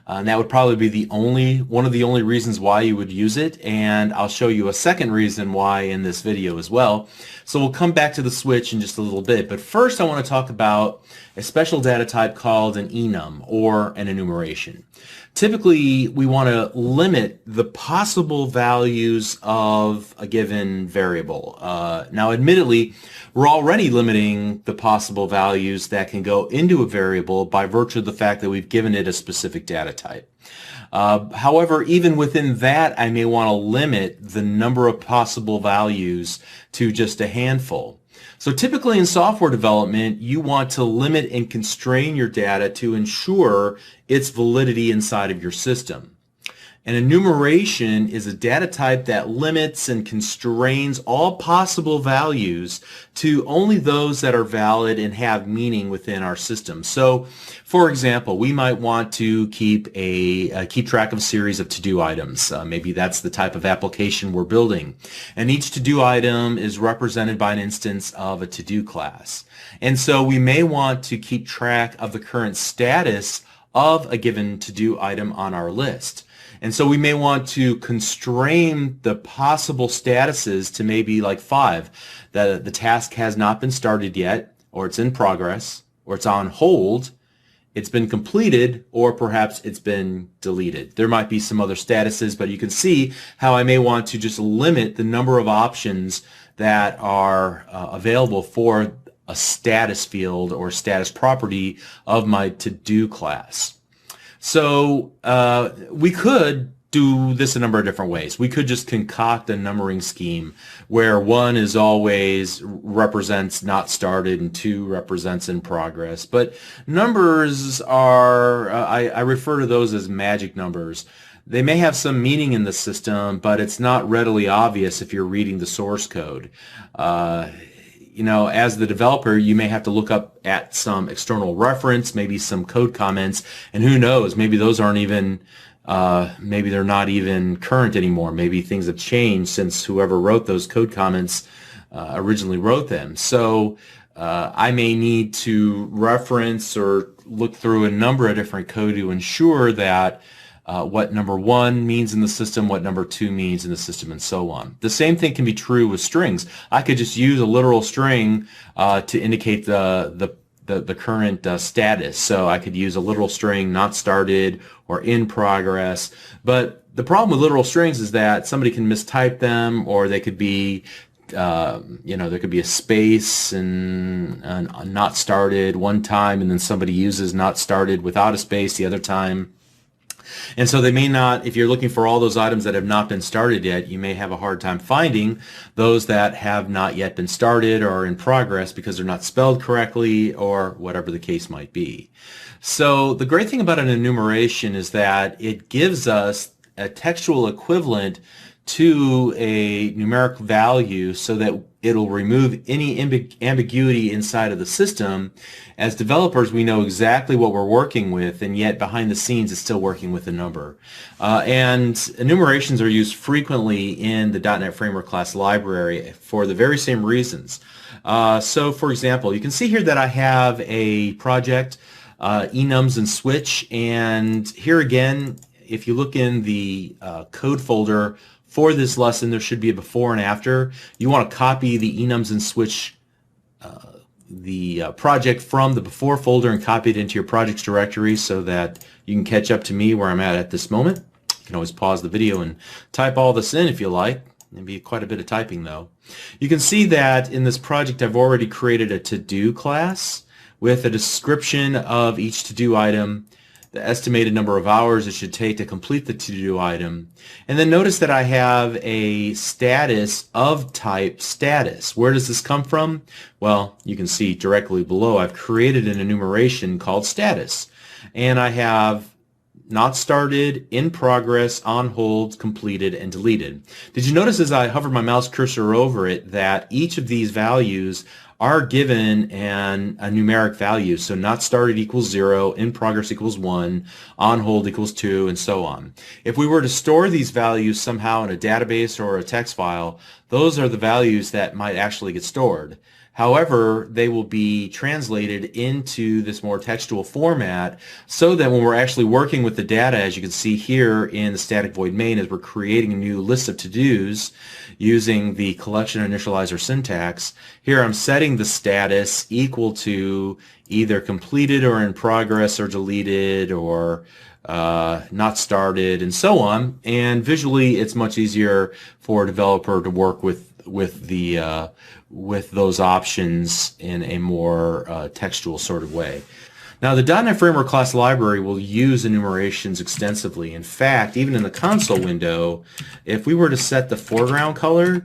And that would probably be one of the only reasons why you would use it, and I'll show you a second reason why in this video as well. So we'll come back to the switch in just a little bit, but first I want to talk about a special data type called an enum, or an enumeration. Typically, we want to limit the possible values of a given variable. Now, admittedly, we're already limiting the possible values that can go into a variable by virtue of the fact that we've given it a specific data type. However, even within that, I may want to limit the number of possible values to just a handful. So typically in software development, you want to limit and constrain your data to ensure its validity inside of your system. An enumeration is a data type that limits and constrains all possible values to only those that are valid and have meaning within our system. So, for example, we might want to keep track of a series of to-do items. Maybe that's the type of application we're building. And each to-do item is represented by an instance of a to-do class. And so we may want to keep track of the current status of a given to-do item on our list. And so we may want to constrain the possible statuses to maybe like 5, that the task has not been started yet, or it's in progress, or it's on hold, it's been completed, or perhaps it's been deleted. There might be some other statuses, but you can see how I may want to just limit the number of options that are available for a status field or status property of my to-do class. So we could do this a number of different ways. We could just concoct a numbering scheme where 1 is always represents not started and 2 represents in progress. But numbers are, I refer to those as magic numbers. They may have some meaning in the system, but it's not readily obvious if you're reading the source code. As the developer, you may have to look up at some external reference, maybe some code comments, and who knows, maybe those aren't even, maybe they're not even current anymore. Maybe things have changed since whoever wrote those code comments originally wrote them. So I may need to reference or look through a number of different code to ensure that what number 1 means in the system, what number 2 means in the system, and so on. The same thing can be true with strings. I could just use a literal string to indicate the current status. So I could use a literal string, not started, or in progress. But the problem with literal strings is that somebody can mistype them, or they could be there could be a space and not started one time, and then somebody uses not started without a space the other time. And so they may not, if you're looking for all those items that have not been started yet, you may have a hard time finding those that have not yet been started or are in progress because they're not spelled correctly or whatever the case might be. So the great thing about an enumeration is that it gives us a textual equivalent to a numeric value so that it'll remove any ambiguity inside of the system. As developers, we know exactly what we're working with, and yet behind the scenes it's still working with a number. And enumerations are used frequently in the .NET Framework class library for the very same reasons. So for example, you can see here that I have a project, enums and switch, and here again, if you look in the code folder for this lesson, there should be a before and after. You want to copy the enums and switch project from the before folder and copy it into your projects directory so that you can catch up to me where I'm at this moment. You can always pause the video and type all this in if you like. It'd be quite a bit of typing though. You can see that in this project I've already created a to-do class with a description of each to-do item, the estimated number of hours it should take to complete the to-do item. And then notice that I have a status of type status. Where does this come from? Well, you can see directly below I've created an enumeration called status. And I have not started, in progress, on hold, completed, and deleted. Did you notice as I hover my mouse cursor over it that each of these values are given a numeric value? So not started equals 0, in progress equals 1, on hold equals 2, and so on. If we were to store these values somehow in a database or a text file, those are the values that might actually get stored. However, they will be translated into this more textual format so that when we're actually working with the data, as you can see here in the static void main, as we're creating a new list of to-dos using the collection initializer syntax, here I'm setting the status equal to either completed or in progress or deleted or not started and so on. And visually it's much easier for a developer to work with those options in a more textual sort of way. Now the .NET Framework class library will use enumerations extensively. In fact, even in the console window, if we were to set the foreground color,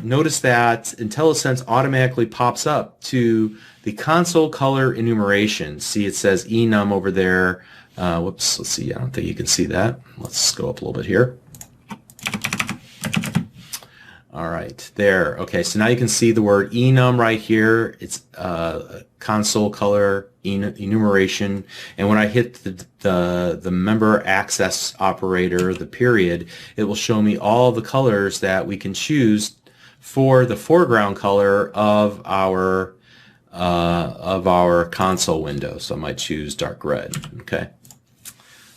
notice that IntelliSense automatically pops up to the console color enumeration. See, it says enum over there Whoops, let's see, I don't think you can see that. Let's go up a little bit here. All right, there. Okay, so now you can see the word enum right here. It's console color enumeration, and when I hit the member access operator, the period, it will show me all the colors that we can choose for the foreground color of our console window. So I might choose dark red. Okay,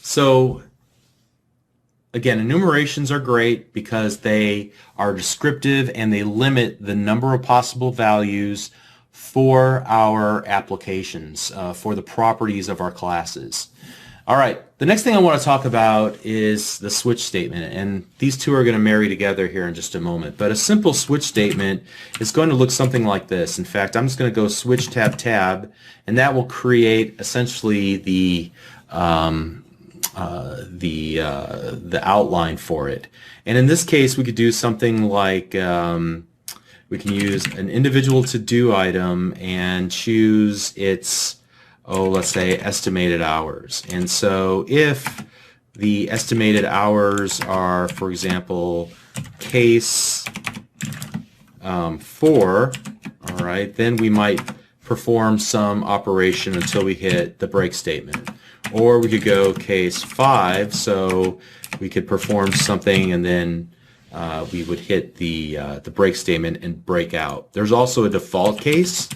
so again, enumerations are great because they are descriptive and they limit the number of possible values for our applications, for the properties of our classes. All right, the next thing I want to talk about is the switch statement, and these two are going to marry together here in just a moment. But a simple switch statement is going to look something like this. In fact, I'm just going to go switch tab tab, and that will create essentially the outline for it. And in this case, we could do something like we can use an individual to-do item and choose its, let's say estimated hours. And so if the estimated hours are, for example, case 4, all right, then we might perform some operation until we hit the break statement. Or we could go case 5, so we could perform something and then we would hit the break statement and break out. There's also a default case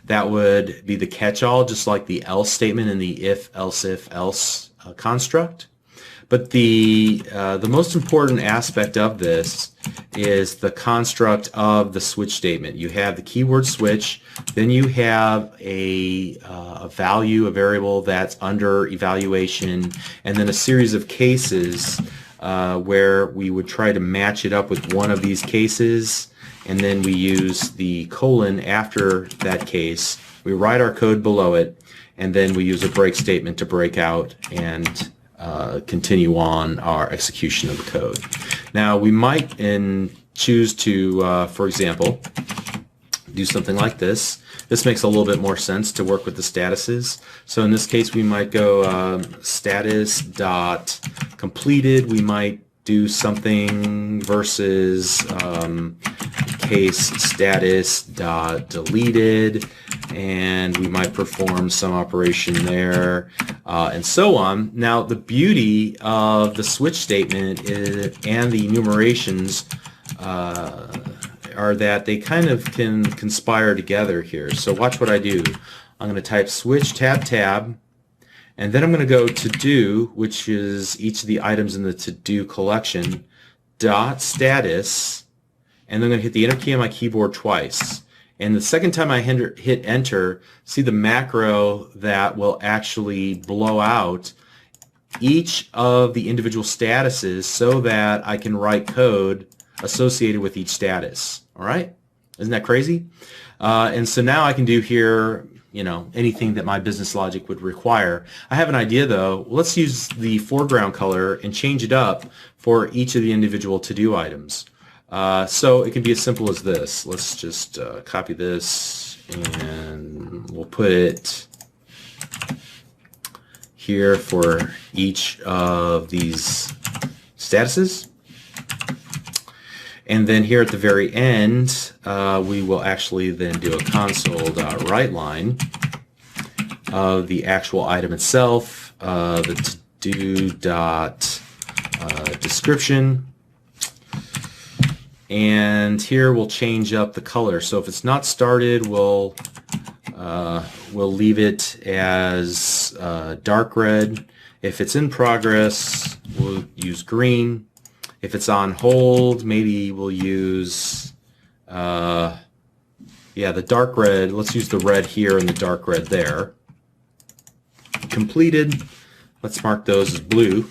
that would be the catch-all, just like the else statement in the if, else construct. But the most important aspect of this is the construct of the switch statement. You have the keyword switch, then you have a value, a variable that's under evaluation, and then a series of cases where we would try to match it up with one of these cases, and then we use the colon after that case. We write our code below it, and then we use a break statement to break out and continue on our execution of the code. Now we might choose to, for example, do something like this. This makes a little bit more sense to work with the statuses. So in this case, we might go status dot completed. We might do something versus case status dot deleted, and we might perform some operation there, and so on. Now the beauty of the switch statement and the enumerations are that they kind of can conspire together here. So watch what I do. I'm going to type switch tab tab, and then I'm going to go to do, which is each of the items in the to do collection, dot status, and then I'm going to hit the enter key on my keyboard twice. And the second time I hit enter, see the macro that will actually blow out each of the individual statuses so that I can write code associated with each status. All right? Isn't that crazy? And so now I can do here, you know, anything that my business logic would require. I have an idea though. Let's use the foreground color and change it up for each of the individual to-do items. So it can be as simple as this. Let's just copy this and we'll put it here for each of these statuses. And then here at the very end, we will actually then do a console.writeLine of the actual item itself, the to-do dot description. And here we'll change up the color. So if it's not started, we'll leave it as dark red. If it's in progress, we'll use green. If it's on hold, maybe we'll use the dark red. Let's use the red here and the dark red there. Completed, let's mark those as blue.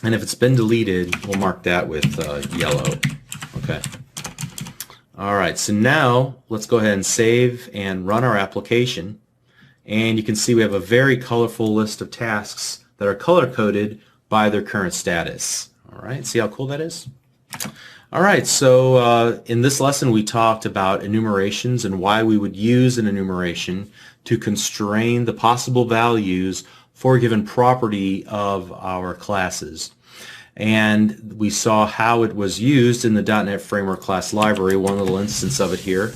And if it's been deleted, we'll mark that with yellow. Okay. All right, so now let's go ahead and save and run our application. And you can see we have a very colorful list of tasks that are color-coded by their current status. All right, see how cool that is? All right, so in this lesson we talked about enumerations and why we would use an enumeration to constrain the possible values for a given property of our classes. And we saw how it was used in the .NET Framework Class Library, one little instance of it here,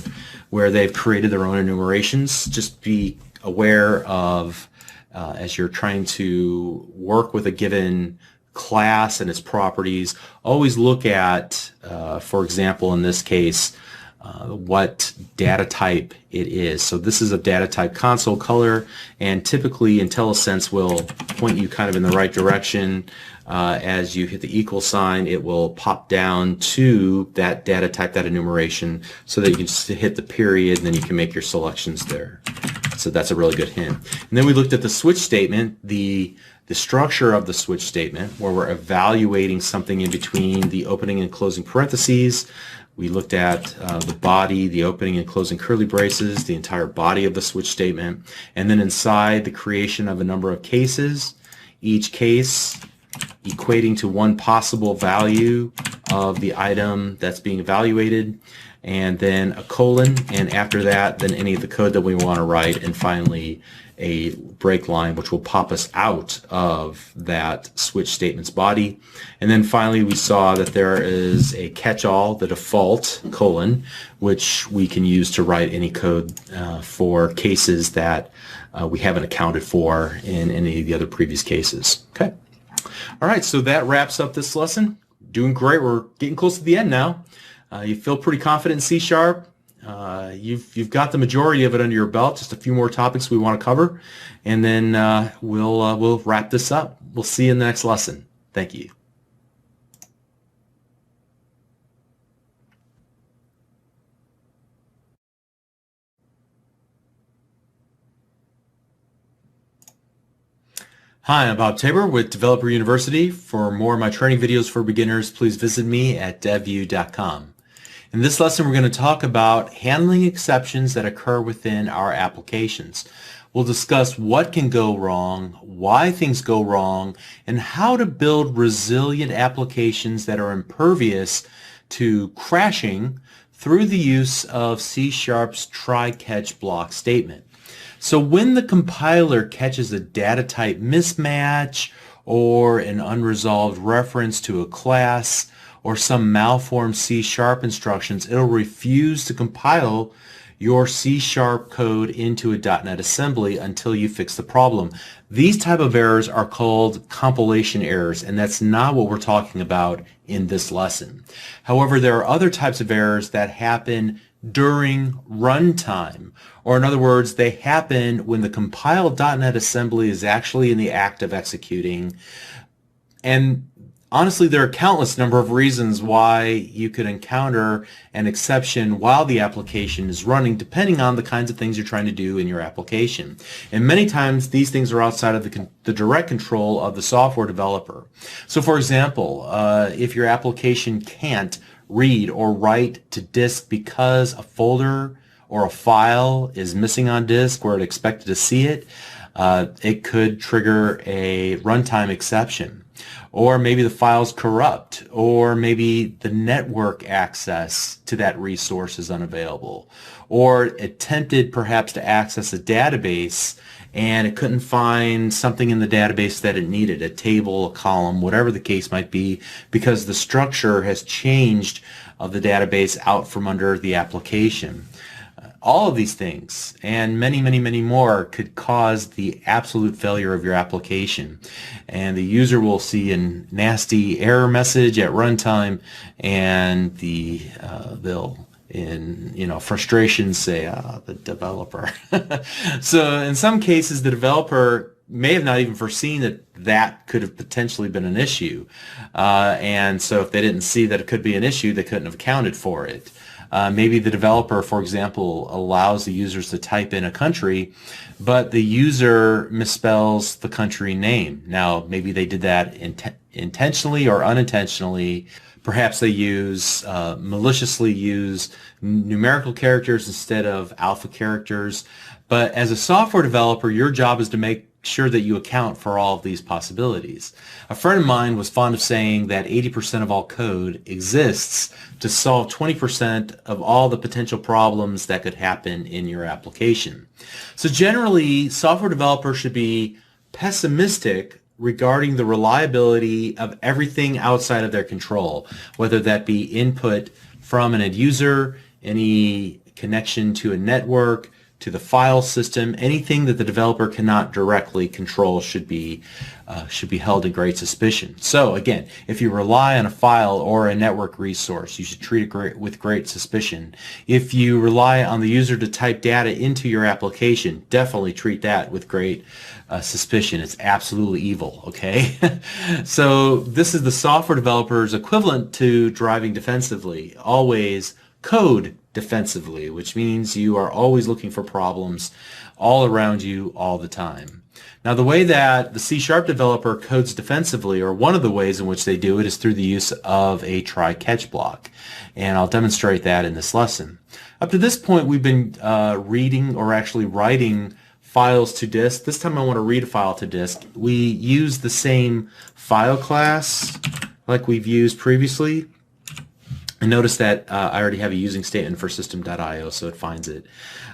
where they've created their own enumerations. Just be aware of, as you're trying to work with a given class and its properties, always look at, for example, in this case, what data type it is. So this is a data type console color, and typically IntelliSense will point you kind of in the right direction. As you hit the equal sign, it will pop down to that data type, that enumeration, so that you can just hit the period and then you can make your selections there. So that's a really good hint. And then we looked at the switch statement, the structure of the switch statement, where we're evaluating something in between the opening and closing parentheses. We looked at the body, the opening and closing curly braces, the entire body of the switch statement, and then inside the creation of a number of cases, each case equating to one possible value of the item that's being evaluated, and then a colon, and after that, then any of the code that we want to write, and finally a break line which will pop us out of that switch statement's body. And then finally we saw that there is a catch-all, the default colon, which we can use to write any code for cases that we haven't accounted for in any of the other previous cases. Okay. All right, so that wraps up this lesson. Doing great. We're getting close to the end now. You feel pretty confident in C#. You've got the majority of it under your belt. Just a few more topics we want to cover, and then we'll wrap this up. We'll see you in the next lesson. Thank you. Hi, I'm Bob Tabor with Developer University. For more of my training videos for beginners, please visit me at devview.com. In this lesson, we're going to talk about handling exceptions that occur within our applications. We'll discuss what can go wrong, why things go wrong, and how to build resilient applications that are impervious to crashing through the use of C#'s try-catch block statement. So when the compiler catches a data type mismatch or an unresolved reference to a class or some malformed C# instructions, it'll refuse to compile your C# code into a .NET assembly until you fix the problem. These type of errors are called compilation errors, and that's not what we're talking about in this lesson. However, there are other types of errors that happen during runtime, or in other words, they happen when the compiled .NET assembly is actually in the act of executing. And honestly, there are countless number of reasons why you could encounter an exception while the application is running, depending on the kinds of things you're trying to do in your application. And many times, these things are outside of the direct control of the software developer. So for example, if your application can't read or write to disk because a folder or a file is missing on disk where it expected to see it, it could trigger a runtime exception. Or maybe the file's corrupt, or maybe the network access to that resource is unavailable, or attempted perhaps to access a database and it couldn't find something in the database that it needed, a table, a column, whatever the case might be, because the structure has changed of the database out from under the application. All of these things and many, many, many more could cause the absolute failure of your application. And the user will see a nasty error message at runtime, and they'll in frustration say, the developer. So in some cases, the developer may have not even foreseen that could have potentially been an issue. And so if they didn't see that it could be an issue, they couldn't have accounted for it. Maybe the developer, for example, allows the users to type in a country, but the user misspells the country name. Now, maybe they did that intentionally or unintentionally. Perhaps they maliciously use numerical characters instead of alpha characters. But as a software developer, your job is to make sure that you account for all of these possibilities. A friend of mine was fond of saying that 80% of all code exists to solve 20% of all the potential problems that could happen in your application. So generally, software developers should be pessimistic regarding the reliability of everything outside of their control, whether that be input from an end user, any connection to a network, to the file system, anything that the developer cannot directly control should be held in great suspicion. So again, if you rely on a file or a network resource, you should treat it with great suspicion. If you rely on the user to type data into your application, definitely treat that with great suspicion. It's absolutely evil, okay? So this is the software developer's equivalent to driving defensively. Always code defensively, which means you are always looking for problems all around you all the time. Now, the way that the C# developer codes defensively, or one of the ways in which they do it, is through the use of a try-catch block. And I'll demonstrate that in this lesson. Up to this point, we've been reading, or actually writing, files to disk. This time I want to read a file to disk. We use the same file class like we've used previously. And notice that I already have a using statement for system.io, so it finds it.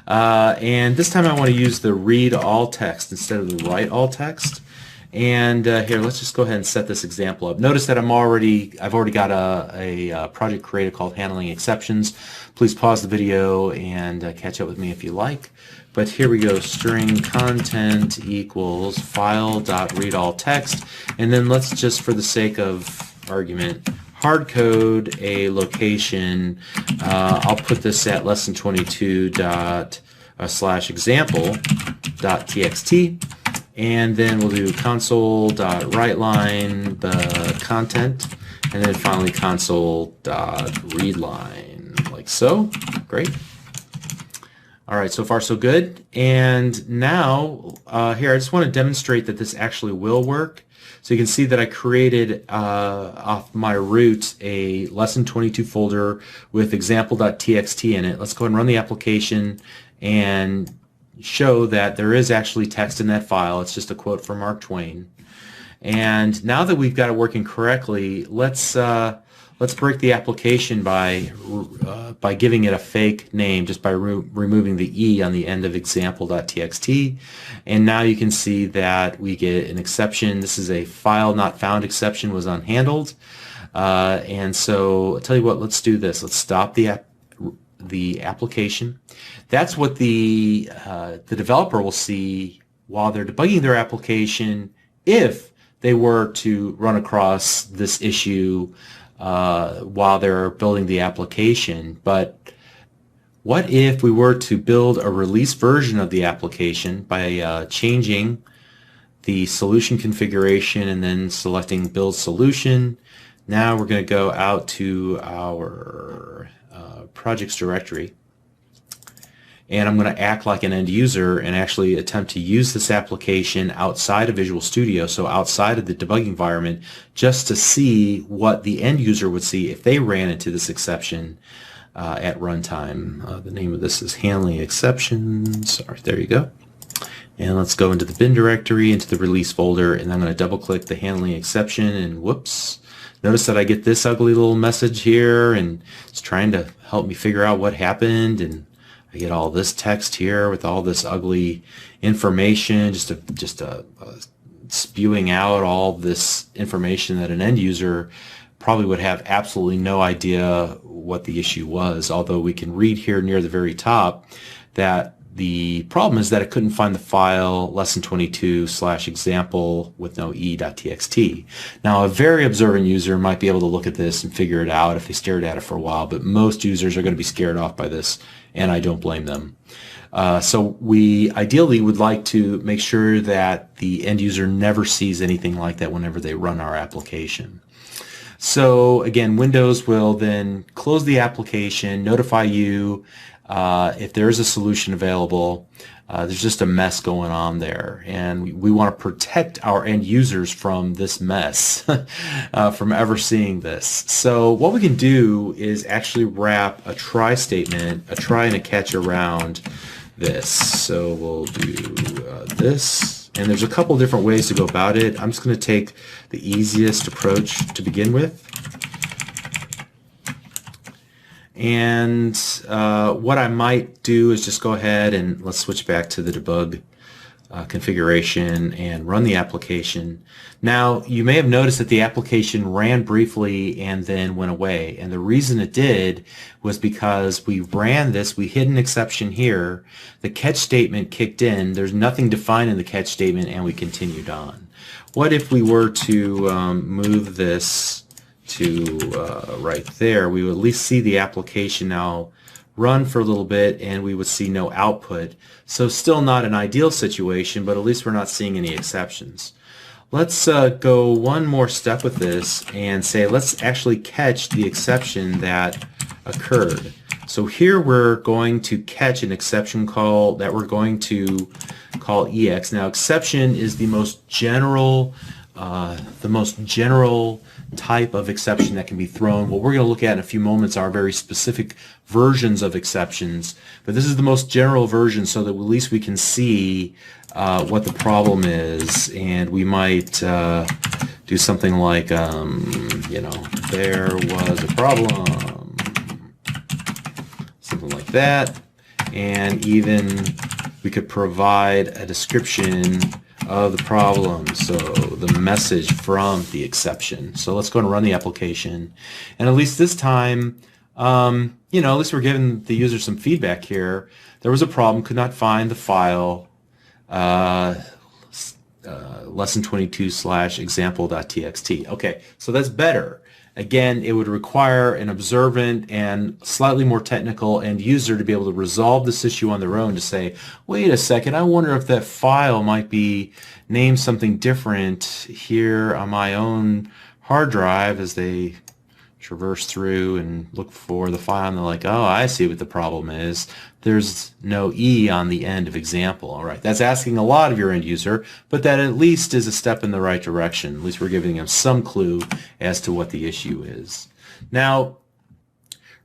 And this time I want to use the read all text instead of the write all text. And here, let's just go ahead and set this example up. Notice that I've already got a project created called Handling Exceptions. Please pause the video and catch up with me if you like. But here we go, string content equals file.readAllText. And then let's just, for the sake of argument, hard code a location. I'll put this at lesson22./example.txt, and then we'll do console.writeLine the content, and then finally console.readLine, like so. Great. All right, so far so good. And now here I just want to demonstrate that this actually will work. So you can see that I created off my root a lesson 22 folder with example.txt in it. Let's go ahead and run the application and show that there is actually text in that file. It's just a quote from Mark Twain. And now that we've got it working correctly, let's break the application by giving it a fake name, just by removing the E on the end of example.txt. And now you can see that we get an exception. This is a file not found exception, was unhandled. And so I'll tell you what, let's do this. Let's stop the application. That's what the developer will see while they're debugging their application if they were to run across this issue while they're building the application. But what if we were to build a release version of the application by changing the solution configuration and then selecting build solution? Now we're going to go out to our projects directory, and I'm going to act like an end user and actually attempt to use this application outside of Visual Studio, so outside of the debugging environment, just to see what the end user would see if they ran into this exception at runtime. The name of this is Handling Exceptions. All right, there you go. And let's go into the bin directory, into the release folder, and I'm going to double click the handling exception, and whoops. Notice that I get this ugly little message here, and it's trying to help me figure out what happened, and I get all this text here with all this ugly information, just spewing out all this information that an end user probably would have absolutely no idea what the issue was. Although we can read here near the very top that the problem is that it couldn't find the file lesson22/example with no e.txt. Now, a very observant user might be able to look at this and figure it out if they stared at it for a while, but most users are going to be scared off by this, and I don't blame them. So we ideally would like to make sure that the end user never sees anything like that whenever they run our application. So again, Windows will then close the application, notify you if there is a solution available. There's just a mess going on there, and we want to protect our end users from this mess, from ever seeing this. So what we can do is actually wrap a try statement, a try and a catch around this. So we'll do this, and there's a couple different ways to go about it. I'm just going to take the easiest approach to begin with. And what I might do is just go ahead and let's switch back to the debug configuration and run the application. Now, you may have noticed that the application ran briefly and then went away. And the reason it did was because we ran this, we hit an exception here, the catch statement kicked in, there's nothing defined in the catch statement, and we continued on. What if we were to move this to right there? We would at least see the application now run for a little bit, and we would see no output. So still not an ideal situation, but at least we're not seeing any exceptions. Let's go one more step with this and say let's actually catch the exception that occurred. So here we're going to catch an exception call that we're going to call EX. Now, exception is the most general type of exception that can be thrown. What we're going to look at in a few moments are very specific versions of exceptions, but this is the most general version so that at least we can see what the problem is, and we might do something like, you know, there was a problem, something like that, and even we could provide a description of the problem, so the message from the exception. So let's go and run the application, and at least this time, you know, at least we're giving the user some feedback here. There was a problem, could not find the file, lesson 22/example.txt. Okay, so that's better. Again, it would require an observant and slightly more technical end user to be able to resolve this issue on their own, to say, wait a second, I wonder if that file might be named something different here on my own hard drive, as they traverse through and look for the file, and they're like, oh, I see what the problem is. There's no E on the end of example. All right, that's asking a lot of your end user, but that at least is a step in the right direction. At least we're giving them some clue as to what the issue is. Now,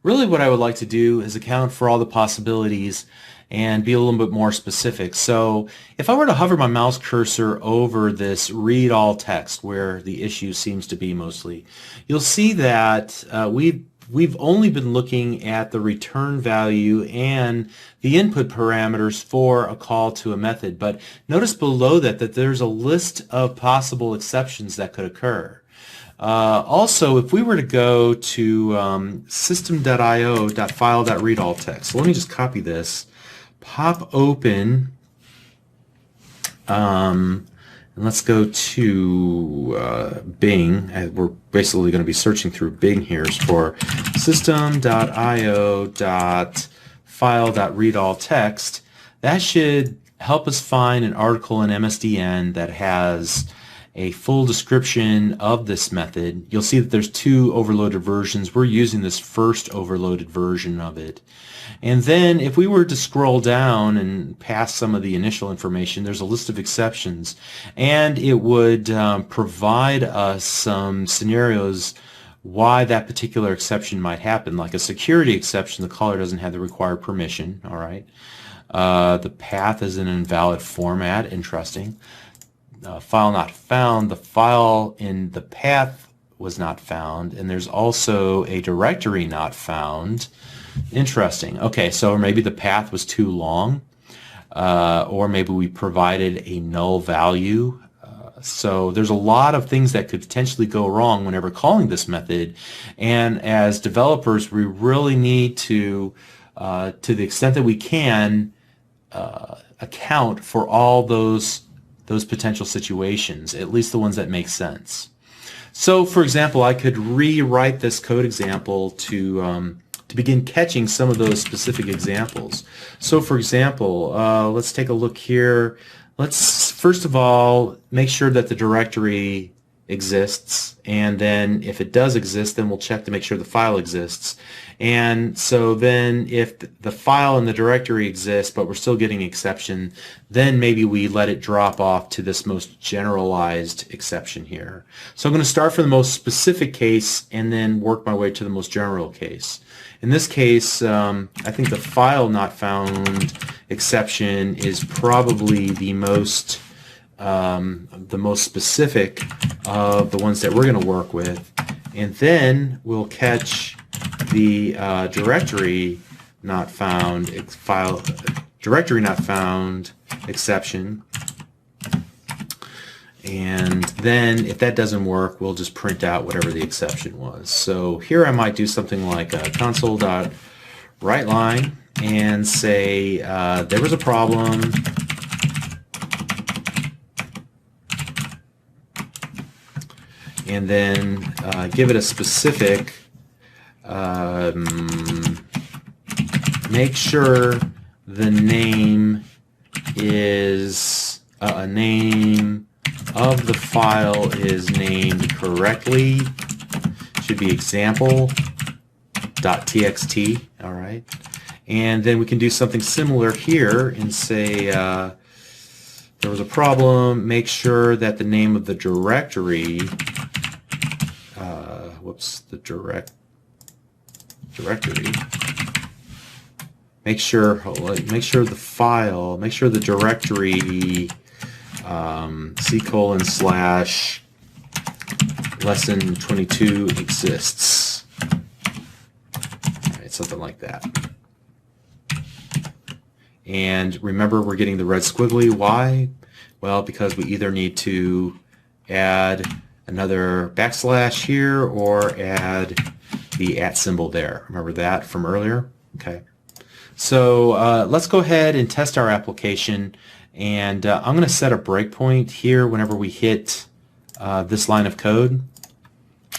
really what I would like to do is account for all the possibilities and be a little bit more specific. So if I were to hover my mouse cursor over this read all text where the issue seems to be mostly, you'll see that we've only been looking at the return value and the input parameters for a call to a method. But notice below that there's a list of possible exceptions that could occur. Also, if we were to go to system.io.file.readAllText, so let me just copy this, pop open, and let's go to Bing. We're basically going to be searching through Bing here for system.io.file.readAllText. That should help us find an article in MSDN that has a full description of this method. You'll see that there's two overloaded versions. We're using this first overloaded version of it. And then if we were to scroll down and past some of the initial information, there's a list of exceptions, and it would provide us some scenarios why that particular exception might happen. Like a security exception, the caller doesn't have the required permission. All right. The path is in an invalid format. Interesting. File not found. The file in the path was not found, and there's also a directory not found. Interesting. Okay, so maybe the path was too long, or maybe we provided a null value. So there's a lot of things that could potentially go wrong whenever calling this method, and as developers, we really need to the extent that we can, account for all those potential situations, at least the ones that make sense. So, for example, I could rewrite this code example to begin catching some of those specific examples. So, for example, let's take a look here. Let's first of all make sure that the directory exists, and then if it does exist, then we'll check to make sure the file exists. And so then if the file and the directory exist but we're still getting an exception, then maybe we let it drop off to this most generalized exception here. So I'm going to start from the most specific case and then work my way to the most general case. In this case, I think the file not found exception is probably the most specific of the ones that we're going to work with, and then we'll catch the directory not found exception, And then if that doesn't work, we'll just print out whatever the exception was. So here I might do something like console.writeLine and say there was a problem. And then give it a specific, make sure the name is name of the file is named correctly. Should be example.txt. All right. And then we can do something similar here and say there was a problem. Make sure that the name of the directory, directory. Make sure the file, make sure the directory C:/lesson 22 exists. All right, something like that. And remember, we're getting the red squiggly. Why? Well, because we either need to add another backslash here or add the @ symbol there. Remember that from earlier? Okay. So let's go ahead and test our application. And I'm going to set a breakpoint here whenever we hit this line of code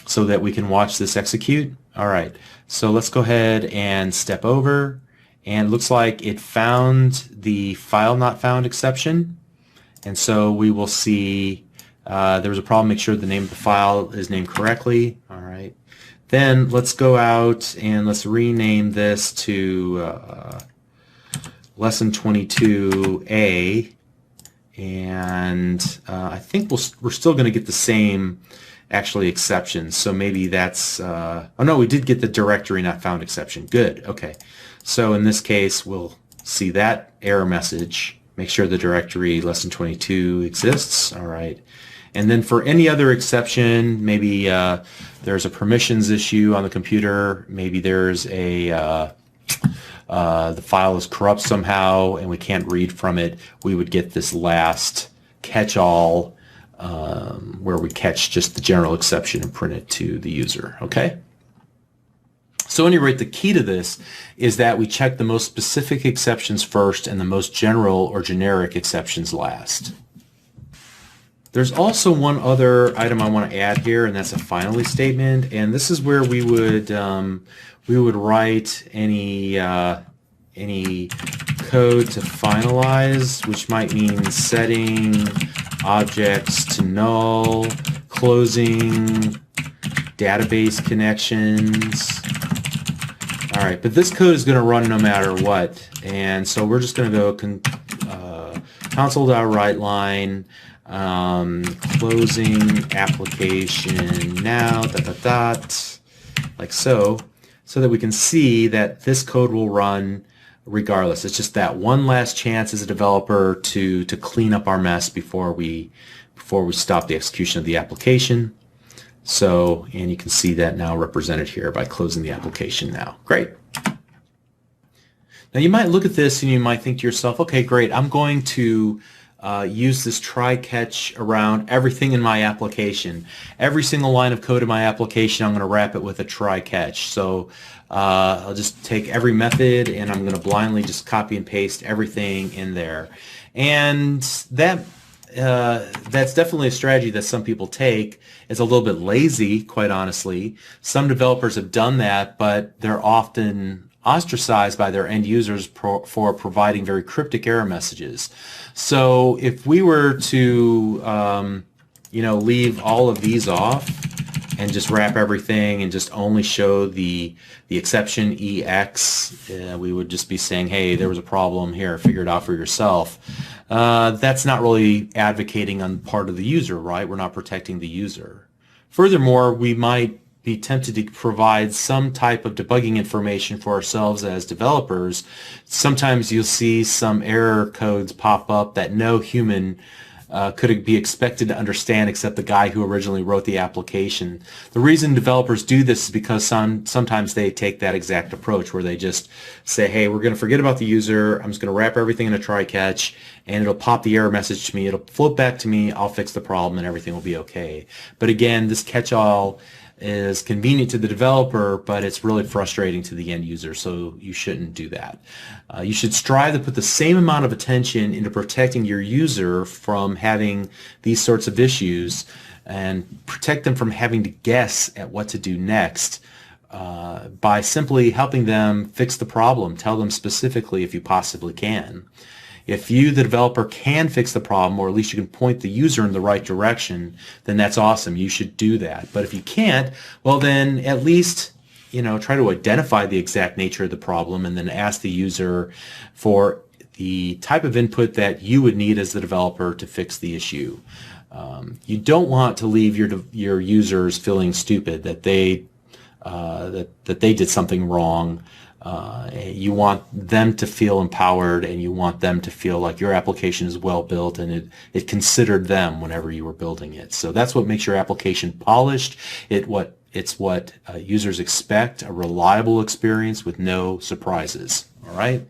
so that we can watch this execute. All right. So let's go ahead and step over. And it looks like it found the file not found exception. And so we will see there was a problem. Make sure the name of the file is named correctly. All right. Then let's go out and let's rename this to lesson 22A. And I think we're still going to get the same actually exceptions. So maybe that's, oh no, we did get the directory not found exception. Good. Okay. So in this case, we'll see that error message. Make sure the directory lesson 22 exists. All right. And then for any other exception, maybe there's a permissions issue on the computer. Maybe there's a the file is corrupt somehow and we can't read from it. We would get this last catch-all where we catch just the general exception and print it to the user. Okay. So at any rate, the key to this is that we check the most specific exceptions first and the most general or generic exceptions last. There's also one other item I want to add here, and that's a finally statement. And this is where we would write any code to finalize, which might mean setting objects to null, closing database connections. All right, but this code is going to run no matter what, and so we're just going to go console.writeLine. Closing application now, like so that we can see that this code will run regardless. It's just that one last chance as a developer to clean up our mess before we stop the execution of the application. So, and you can see that now represented here by closing the application now. Great. Now you might look at this and you might think to yourself, okay, great, I'm going to use this try-catch around everything in my application. Every single line of code in my application, I'm going to wrap it with a try-catch. So I'll just take every method and I'm going to blindly just copy and paste everything in there. And that's definitely a strategy that some people take. It's a little bit lazy, quite honestly. Some developers have done that, but they're often ostracized by their end users for providing very cryptic error messages. So if we were to leave all of these off and just wrap everything and just only show the exception EX, we would just be saying, hey, there was a problem here, figure it out for yourself. That's not really advocating on the part of the user, right? We're not protecting the user. Furthermore, we might be tempted to provide some type of debugging information for ourselves as developers. Sometimes you'll see some error codes pop up that no human could be expected to understand except the guy who originally wrote the application. The reason developers do this is because sometimes they take that exact approach where they just say, hey, we're going to forget about the user. I'm just going to wrap everything in a try-catch, and it'll pop the error message to me. It'll float back to me. I'll fix the problem, and everything will be okay. But again, this catch-all is convenient to the developer, but it's really frustrating to the end user, so you shouldn't do that. You should strive to put the same amount of attention into protecting your user from having these sorts of issues and protect them from having to guess at what to do next by simply helping them fix the problem. Tell them specifically if you possibly can. If you, the developer, can fix the problem, or at least you can point the user in the right direction, then that's awesome. You should do that. But if you can't, well then at least try to identify the exact nature of the problem and then ask the user for the type of input that you would need as the developer to fix the issue. You don't want to leave your users feeling stupid that they did something wrong. You want them to feel empowered, and you want them to feel like your application is well built and it considered them whenever you were building it. So that's what makes your application polished. It's what users expect, a reliable experience with no surprises. All right.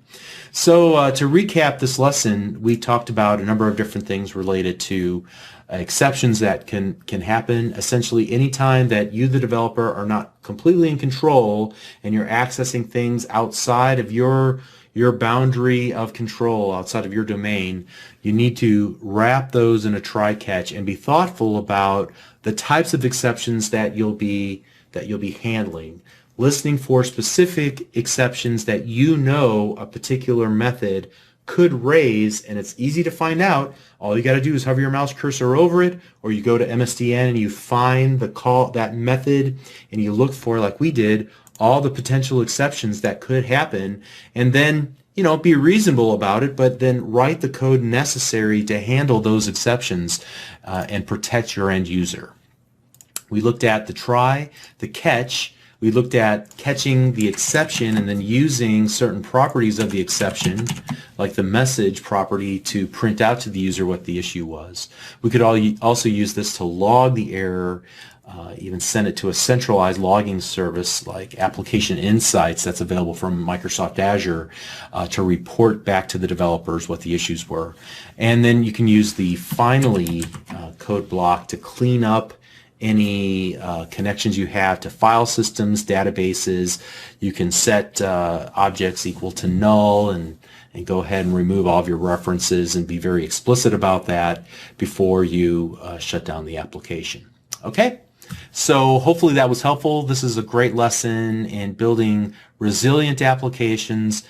So to recap this lesson, we talked about a number of different things related to exceptions that can happen. Essentially, anytime that you, the developer, are not completely in control and you're accessing things outside of your boundary of control, outside of your domain, you need to wrap those in a try-catch and be thoughtful about the types of exceptions that you'll be handling. Listening for specific exceptions that a particular method could raise, and it's easy to find out. All you got to do is hover your mouse cursor over it, or you go to MSDN and you find that method, and you look for, like we did, all the potential exceptions that could happen, and then be reasonable about it, but then write the code necessary to handle those exceptions and protect your end user. We looked at the try, the catch. We looked at catching the exception and then using certain properties of the exception, like the message property, to print out to the user what the issue was. We could also use this to log the error, even send it to a centralized logging service like Application Insights that's available from Microsoft Azure to report back to the developers what the issues were. And then you can use the finally code block to clean up any connections you have to file systems, databases. You can set objects equal to null and go ahead and remove all of your references and be very explicit about that before you shut down the application. Okay, so hopefully that was helpful. This is a great lesson in building resilient applications,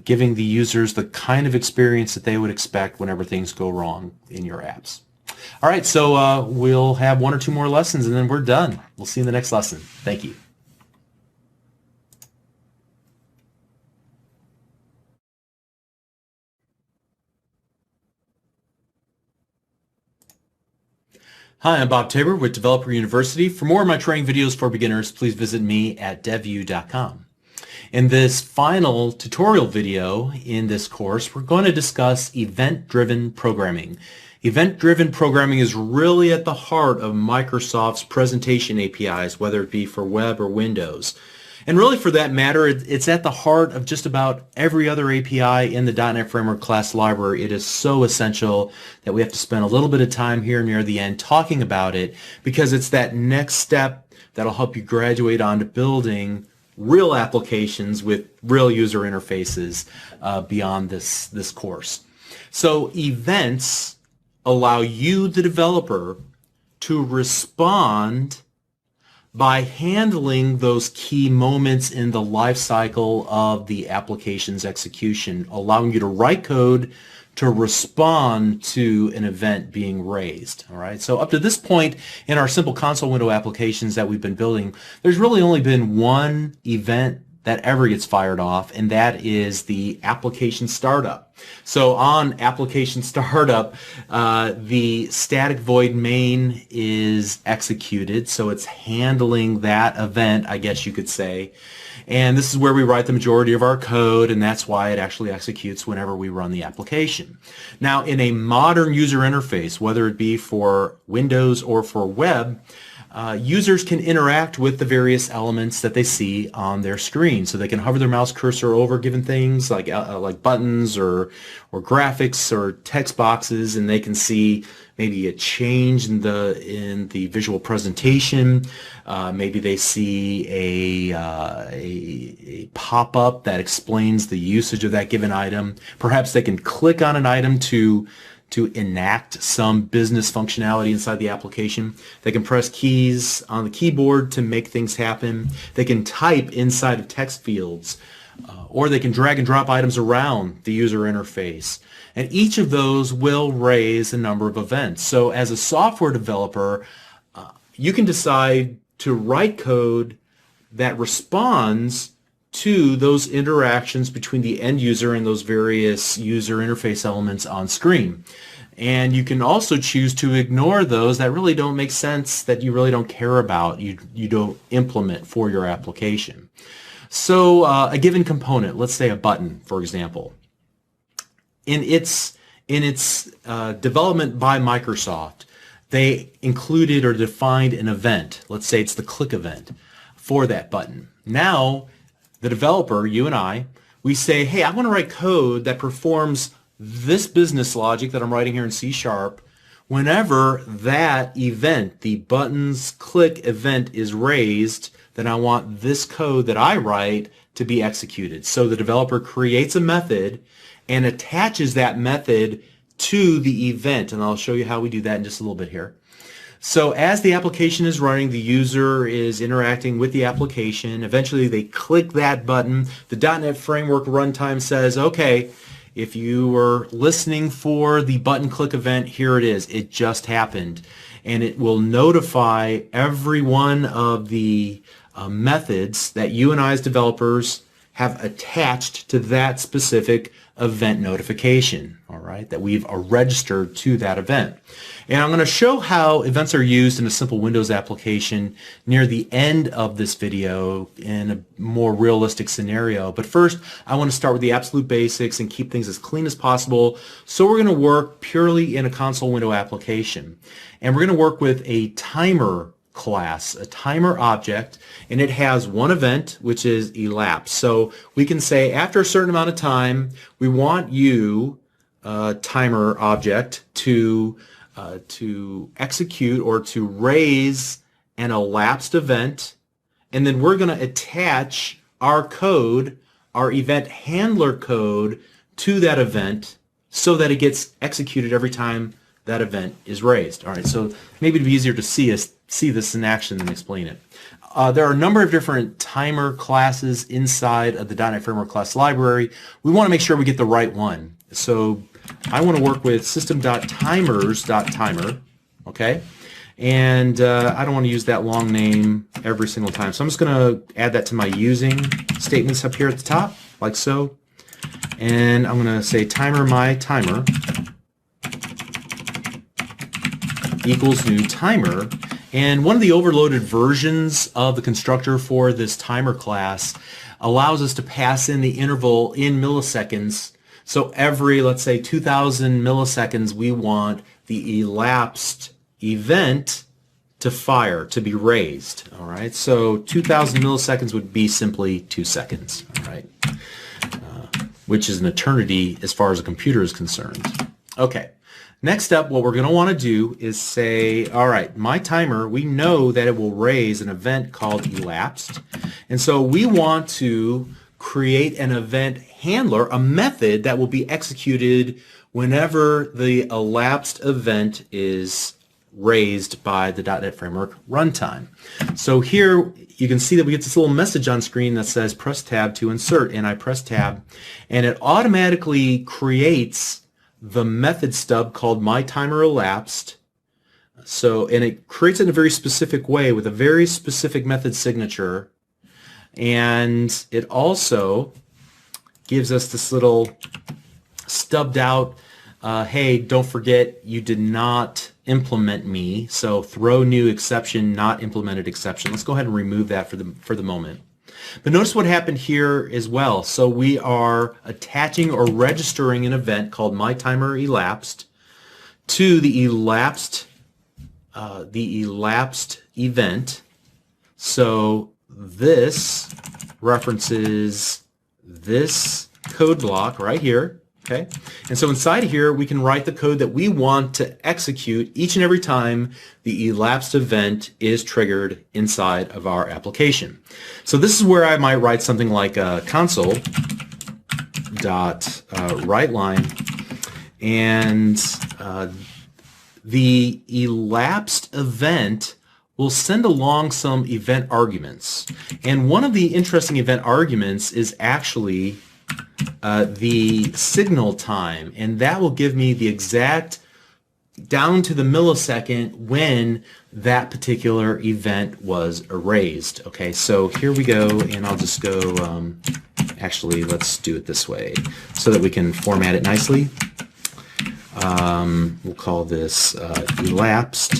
giving the users the kind of experience that they would expect whenever things go wrong in your apps. All right, so we'll have one or two more lessons and then we're done. We'll see you in the next lesson. Thank you. Hi, I'm Bob Tabor with Developer University. For more of my training videos for beginners, please visit me at devu.com. In this final tutorial video in this course, we're going to discuss event-driven programming. Event-driven programming is really at the heart of Microsoft's presentation APIs, whether it be for web or Windows. And really, for that matter, it's at the heart of just about every other API in the .NET Framework class library. It is so essential that we have to spend a little bit of time here near the end talking about it, because it's that next step that'll help you graduate onto building real applications with real user interfaces beyond this course. So events allow you, the developer, to respond by handling those key moments in the life cycle of the application's execution, allowing you to write code to respond to an event being raised. All right. So up to this point in our simple console window applications that we've been building, there's really only been one event that ever gets fired off, and that is the application startup. So on application startup, the static void main is executed, so it's handling that event, I guess you could say. And this is where we write the majority of our code, and that's why it actually executes whenever we run the application. Now, in a modern user interface, whether it be for Windows or for web, users can interact with the various elements that they see on their screen. So they can hover their mouse cursor over given things like buttons or graphics or text boxes, and they can see maybe a change in the visual presentation. Maybe they see a pop-up that explains the usage of that given item. Perhaps they can click on an item to enact some business functionality inside the application. They can press keys on the keyboard to make things happen. They can type inside of text fields, or they can drag and drop items around the user interface. And each of those will raise a number of events. So as a software developer, you can decide to write code that responds to those interactions between the end user and those various user interface elements on screen. And you can also choose to ignore those that really don't make sense, that you really don't care about, you don't implement for your application. So a given component, let's say a button, for example, in its development by Microsoft, they included or defined an event. Let's say it's the click event for that button. Now, the developer, you and I, we say, hey, I want to write code that performs this business logic that I'm writing here in C# whenever that event, the button's click event, is raised, then I want this code that I write to be executed. So the developer creates a method and attaches that method to the event, and I'll show you how we do that in just a little bit here. So as the application is running, the user is interacting with the application. Eventually they click that button. The .NET Framework runtime says, okay, if you were listening for the button click event, here it is. It just happened. And it will notify every one of the methods that you and I as developers have attached to that specific event notification, all right, that we've registered to that event. And I'm going to show how events are used in a simple Windows application near the end of this video in a more realistic scenario. But first, I want to start with the absolute basics and keep things as clean as possible. So we're going to work purely in a console window application. And we're going to work with a timer class, a timer object, and it has one event, which is elapse. So we can say after a certain amount of time, we want you, timer object, to execute or to raise an elapsed event, and then we're going to attach our code, our event handler code, to that event so that it gets executed every time that event is raised. All right, so maybe it'd be easier to see this in action than explain it. There are a number of different timer classes inside of the .NET Framework class library. We want to make sure we get the right one. So I want to work with system.timers.timer, okay? And I don't want to use that long name every single time. So I'm just going to add that to my using statements up here at the top, like so. And I'm going to say timer my timer equals new timer. And one of the overloaded versions of the constructor for this timer class allows us to pass in the interval in milliseconds. So every, let's say, 2,000 milliseconds, we want the elapsed event to fire, to be raised. All right, so 2,000 milliseconds would be simply 2 seconds, all right, which is an eternity as far as a computer is concerned. Okay. Next up, what we're going to want to do is say, all right, my timer, we know that it will raise an event called elapsed. And so we want to create an event handler, a method that will be executed whenever the elapsed event is raised by the .NET Framework runtime. So here you can see that we get this little message on screen that says press tab to insert, and I press tab, and it automatically creates the method stub called myTimerElapsed. So, and it creates it in a very specific way with a very specific method signature. And it also gives us this little stubbed out, hey, don't forget you did not implement me. So throw new exception, not implemented exception. Let's go ahead and remove that for the moment. But notice what happened here as well. So we are attaching or registering an event called myTimerElapsed to the elapsed event. So this references this code block right here. Okay, and so inside of here we can write the code that we want to execute each and every time the elapsed event is triggered inside of our application. So this is where I might write something like console dot writeLine, and the elapsed event will send along some event arguments, and one of the interesting event arguments is actually the signal time, and that will give me the exact down to the millisecond when that particular event was erased. Okay, so here we go, and I'll just go, actually let's do it this way so that we can format it nicely. We'll call this elapsed,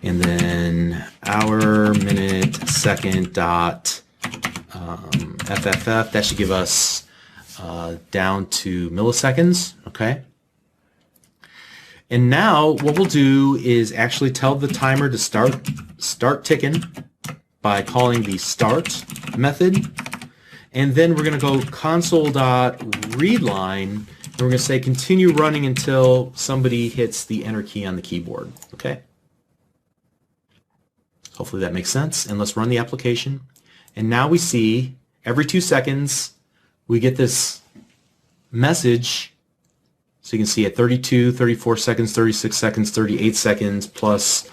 and then hour, minute, second dot FFF. That should give us down to milliseconds. Okay. And now what we'll do is actually tell the timer to start ticking by calling the start method. And then we're going to go console.readLine, and we're going to say continue running until somebody hits the enter key on the keyboard. Okay. Hopefully that makes sense. And let's run the application. And now we see every 2 seconds we get this message. So you can see at 32, 34 seconds, 36 seconds, 38 seconds, plus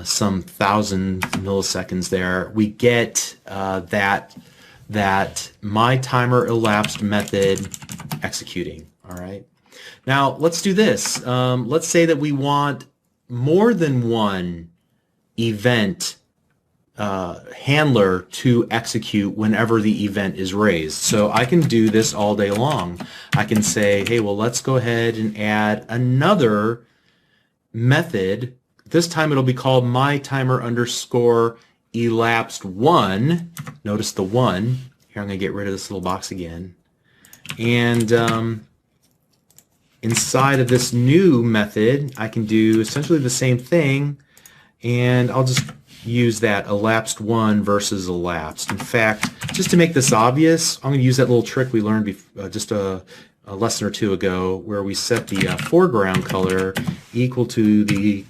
some 1,000 milliseconds there, we get that myTimerElapsed method executing. All right. Now let's do this. Let's say that we want more than one event handler to execute whenever the event is raised. So I can do this all day long. I can say, hey, well, let's go ahead and add another method. This time it'll be called myTimer_elapsed1. Notice the 1. Here I'm going to get rid of this little box again. And inside of this new method, I can do essentially the same thing, and I'll just use that elapsed1 versus elapsed. In fact, just to make this obvious, I'm going to use that little trick we learned just a lesson or two ago, where we set the foreground color equal to the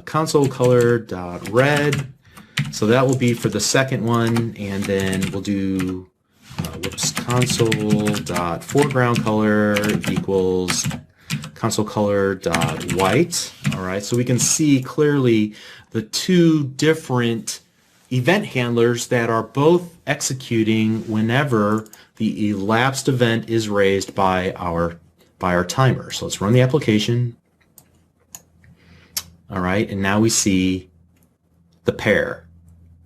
console color dot red. So that will be for the second one, and then we'll do console dot foreground color equals console color dot white. All right, so we can see clearly the two different event handlers that are both executing whenever the elapsed event is raised by our timer. So let's run the application. All right, and now we see the pair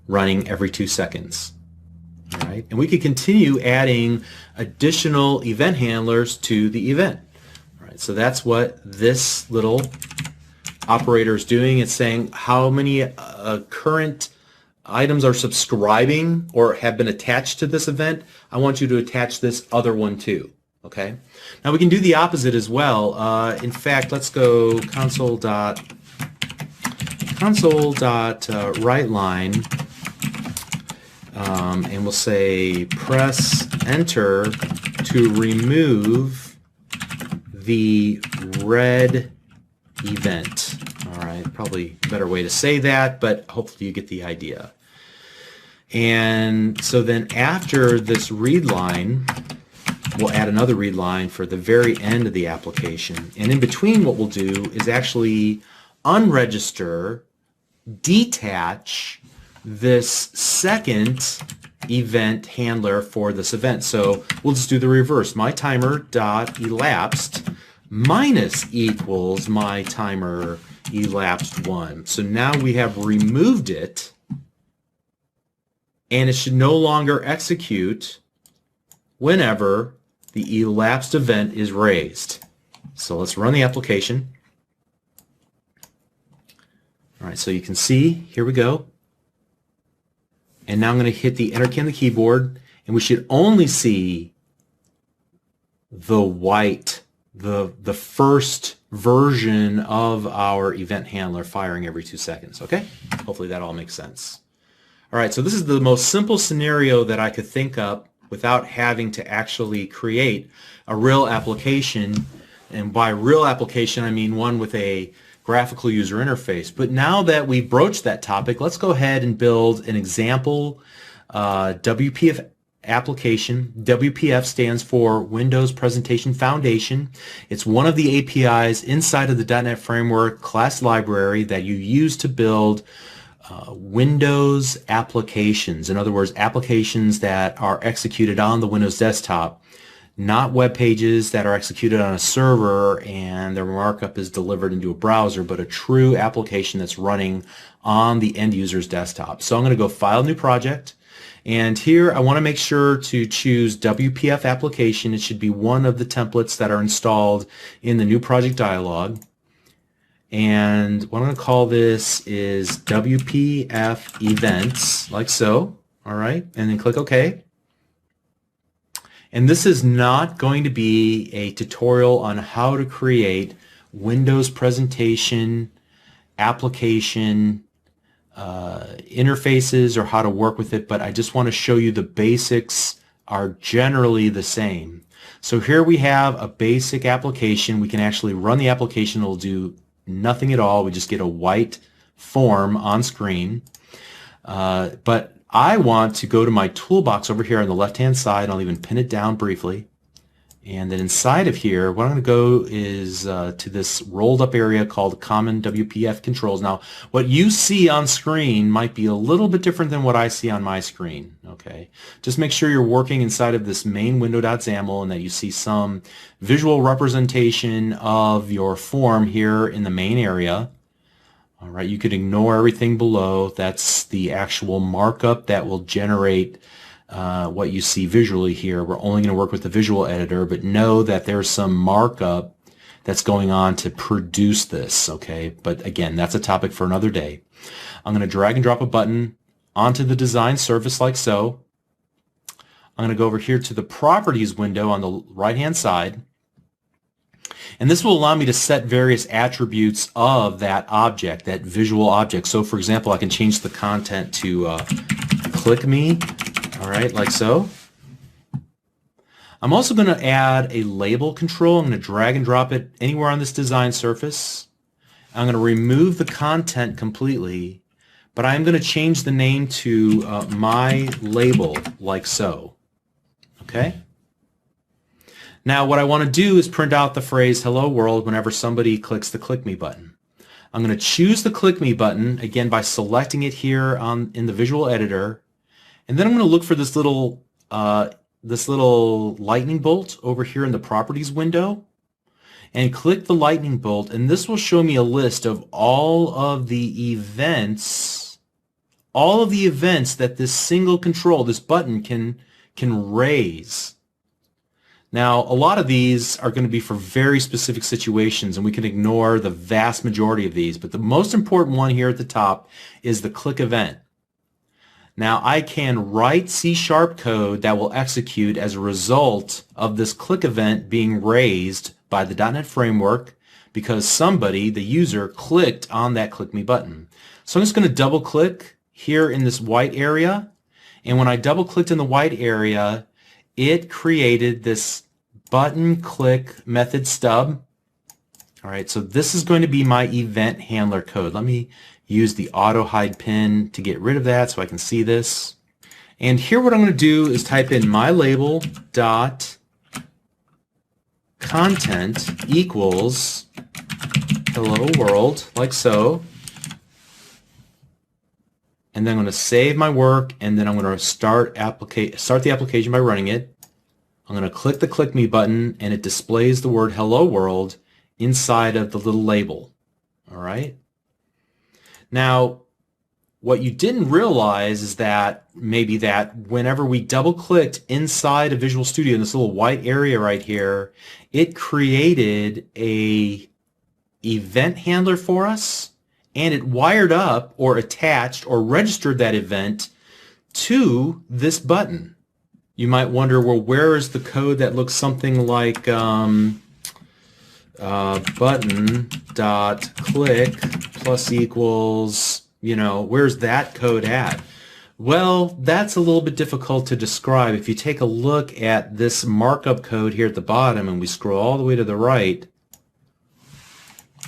running every 2 seconds. All right, and we could continue adding additional event handlers to the event. All right, so that's what this little operator is doing. It's saying how many current items are subscribing or have been attached to this event. I want you to attach this other one too. Okay. Now we can do the opposite as well. In fact, let's go console.writeLine, and we'll say press enter to remove the red event. All right, probably a better way to say that, but hopefully you get the idea. And so then after this read line, we'll add another read line for the very end of the application. And in between, what we'll do is actually unregister, detach this second event handler for this event. So we'll just do the reverse. myTimer.elapsed minus equals myTimerElapsed1. So now we have removed it and it should no longer execute whenever the elapsed event is raised. So let's run the application. All right, so you can see, here we go. And now I'm going to hit the enter key on the keyboard, and we should only see the white, the first version of our event handler firing every 2 seconds, okay? Hopefully that all makes sense. All right, so this is the most simple scenario that I could think up without having to actually create a real application. And by real application, I mean one with a graphical user interface. But now that we've broached that topic, let's go ahead and build an example WPF application. WPF stands for Windows Presentation Foundation. It's one of the APIs inside of the .NET Framework class library that you use to build Windows applications. In other words, applications that are executed on the Windows desktop, not web pages that are executed on a server and their markup is delivered into a browser, but a true application that's running on the end user's desktop. So I'm going to go File, New Project, and here I want to make sure to choose WPF application. It should be one of the templates that are installed in the New Project dialog. And what I'm going to call this is WPF Events, like so. All right, and then click OK. And this is not going to be a tutorial on how to create Windows presentation, application, interfaces, or how to work with it, but I just want to show you the basics are generally the same. So here we have a basic application. We can actually run the application. It'll do nothing at all. We just get a white form on screen. But I want to go to my toolbox over here on the left-hand side. I'll even pin it down briefly. And then inside of here, what I'm going to go is to this rolled up area called Common WPF Controls. Now, what you see on screen might be a little bit different than what I see on my screen. Okay, just make sure you're working inside of this main window.xaml and that you see some visual representation of your form here in the main area. All right, you could ignore everything below. That's the actual markup that will generate what you see visually here. We're only going to work with the visual editor, but know that there's some markup that's going on to produce this, okay? But again, that's a topic for another day. I'm going to drag and drop a button onto the design surface like so. I'm going to go over here to the Properties window on the right-hand side. And this will allow me to set various attributes of that object, that visual object. So for example, I can change the content to click me, all right, like so. I'm also going to add a label control. I'm going to drag and drop it anywhere on this design surface. I'm going to remove the content completely, but I'm going to change the name to my label, like so. Okay? Now what I want to do is print out the phrase hello world whenever somebody clicks the click me button. I'm going to choose the click me button again by selecting it here in the visual editor, and then I'm going to look for this little lightning bolt over here in the properties window and click the lightning bolt, and this will show me a list of all of the events that this single control, this button can raise. Now, a lot of these are going to be for very specific situations, and we can ignore the vast majority of these, but the most important one here at the top is the click event. Now, I can write C# code that will execute as a result of this click event being raised by the .NET Framework because somebody, the user, clicked on that click me button. So I'm just going to double click here in this white area, and when I double clicked in the white area, it created this button click method stub. All right, so this is going to be my event handler code. Let me use the auto hide pin to get rid of that so I can see this. And here what I'm going to do is type in my label dot content equals hello world, like so. And then I'm going to save my work, and then I'm going to start the application by running it. I'm going to click the click me button, and it displays the word hello world inside of the little label. All right. Now, what you didn't realize is that maybe that whenever we double clicked inside of Visual Studio in this little white area right here, it created a event handler for us, and it wired up or attached or registered that event to this button. You might wonder, well, where is the code that looks something like button dot click plus equals, where's that code at? Well, that's a little bit difficult to describe. If you take a look at this markup code here at the bottom and we scroll all the way to the right,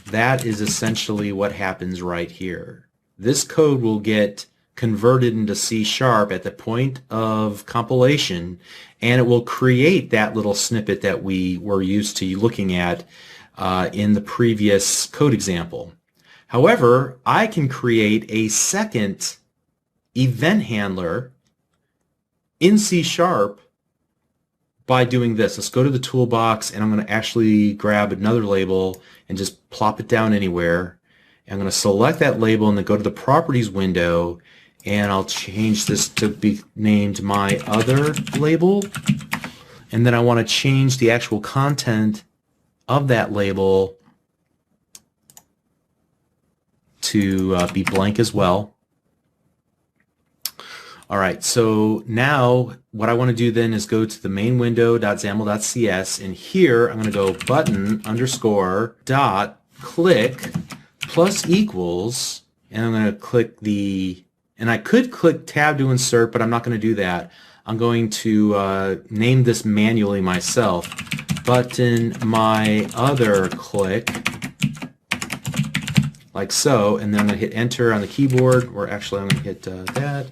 that is essentially what happens right here. This code will get converted into C# at the point of compilation, and it will create that little snippet that we were used to looking at in the previous code example. However, I can create a second event handler in C# by doing this. Let's go to the toolbox, and I'm going to actually grab another label and just plop it down anywhere. I'm going to select that label and then go to the properties window, and I'll change this to be named my other label. And then I want to change the actual content of that label to be blank as well. All right, so now what I want to do then is go to the main window.xaml.cs, and here I'm going to go button underscore dot click plus equals, and I'm going to click the, and I could click tab to insert, but I'm not going to do that. I'm going to name this manually myself. Button my other click, like so, and then I'm going to hit enter on the keyboard, or actually I'm going to hit that.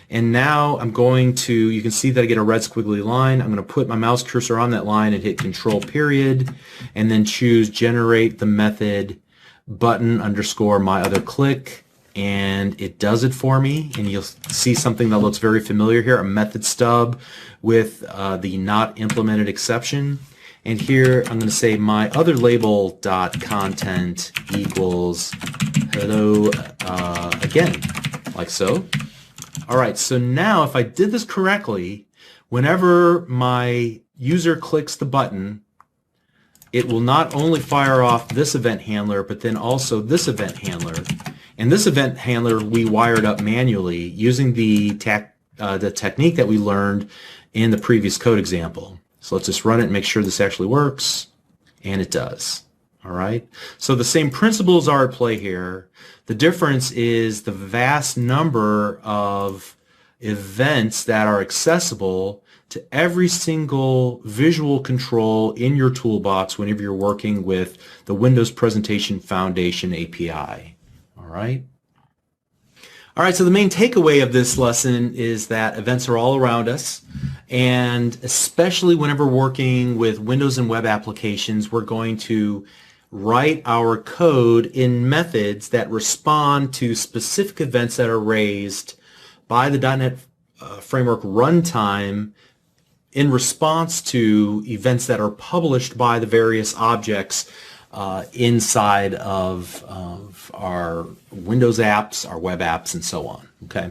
And now I'm going to, you can see that I get a red squiggly line. I'm going to put my mouse cursor on that line and hit control period, and then choose generate the method button underscore my other click, and it does it for me. And you'll see something that looks very familiar here, a method stub with the not implemented exception. And here I'm going to say my other label dot content equals hello again, like so. All right, so now if I did this correctly, whenever my user clicks the button, it will not only fire off this event handler, but then also this event handler. And this event handler we wired up manually using the technique that we learned in the previous code example. So let's just run it and make sure this actually works, and it does. All right, so the same principles are at play here. The difference is the vast number of events that are accessible to every single visual control in your toolbox whenever you're working with the Windows Presentation Foundation API. All right. All right, so the main takeaway of this lesson is that events are all around us, and especially whenever working with Windows and web applications, we're going to write our code in methods that respond to specific events that are raised by the .NET Framework runtime in response to events that are published by the various objects inside of our Windows apps, our web apps, and so on. Okay,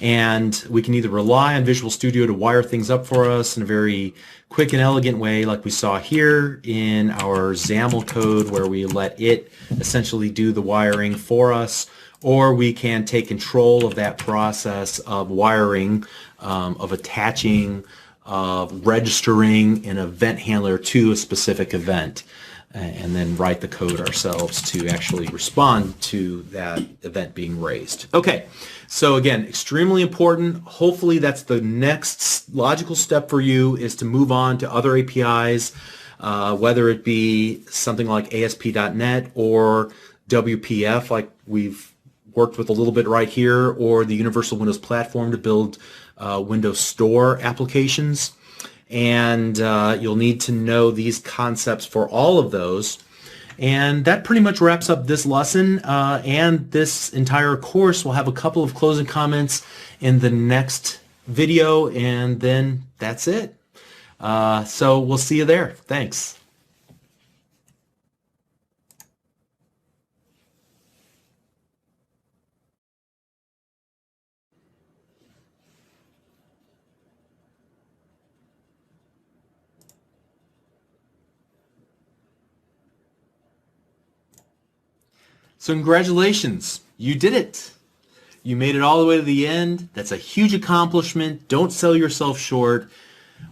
and we can either rely on Visual Studio to wire things up for us in a very quick and elegant way, like we saw here in our XAML code, where we let it essentially do the wiring for us, or we can take control of that process of wiring, of attaching, of registering an event handler to a specific event, and then write the code ourselves to actually respond to that event being raised. Okay, so again, extremely important. Hopefully that's the next logical step for you, is to move on to other APIs, whether it be something like ASP.NET or WPF, like we've worked with a little bit right here, or the Universal Windows Platform to build Windows Store applications. And you'll need to know these concepts for all of those. And that pretty much wraps up this lesson and this entire course. We'll have a couple of closing comments in the next video, and then that's it. So we'll see you there. Thanks. So congratulations, you did it. You made it all the way to the end. That's a huge accomplishment. Don't sell yourself short.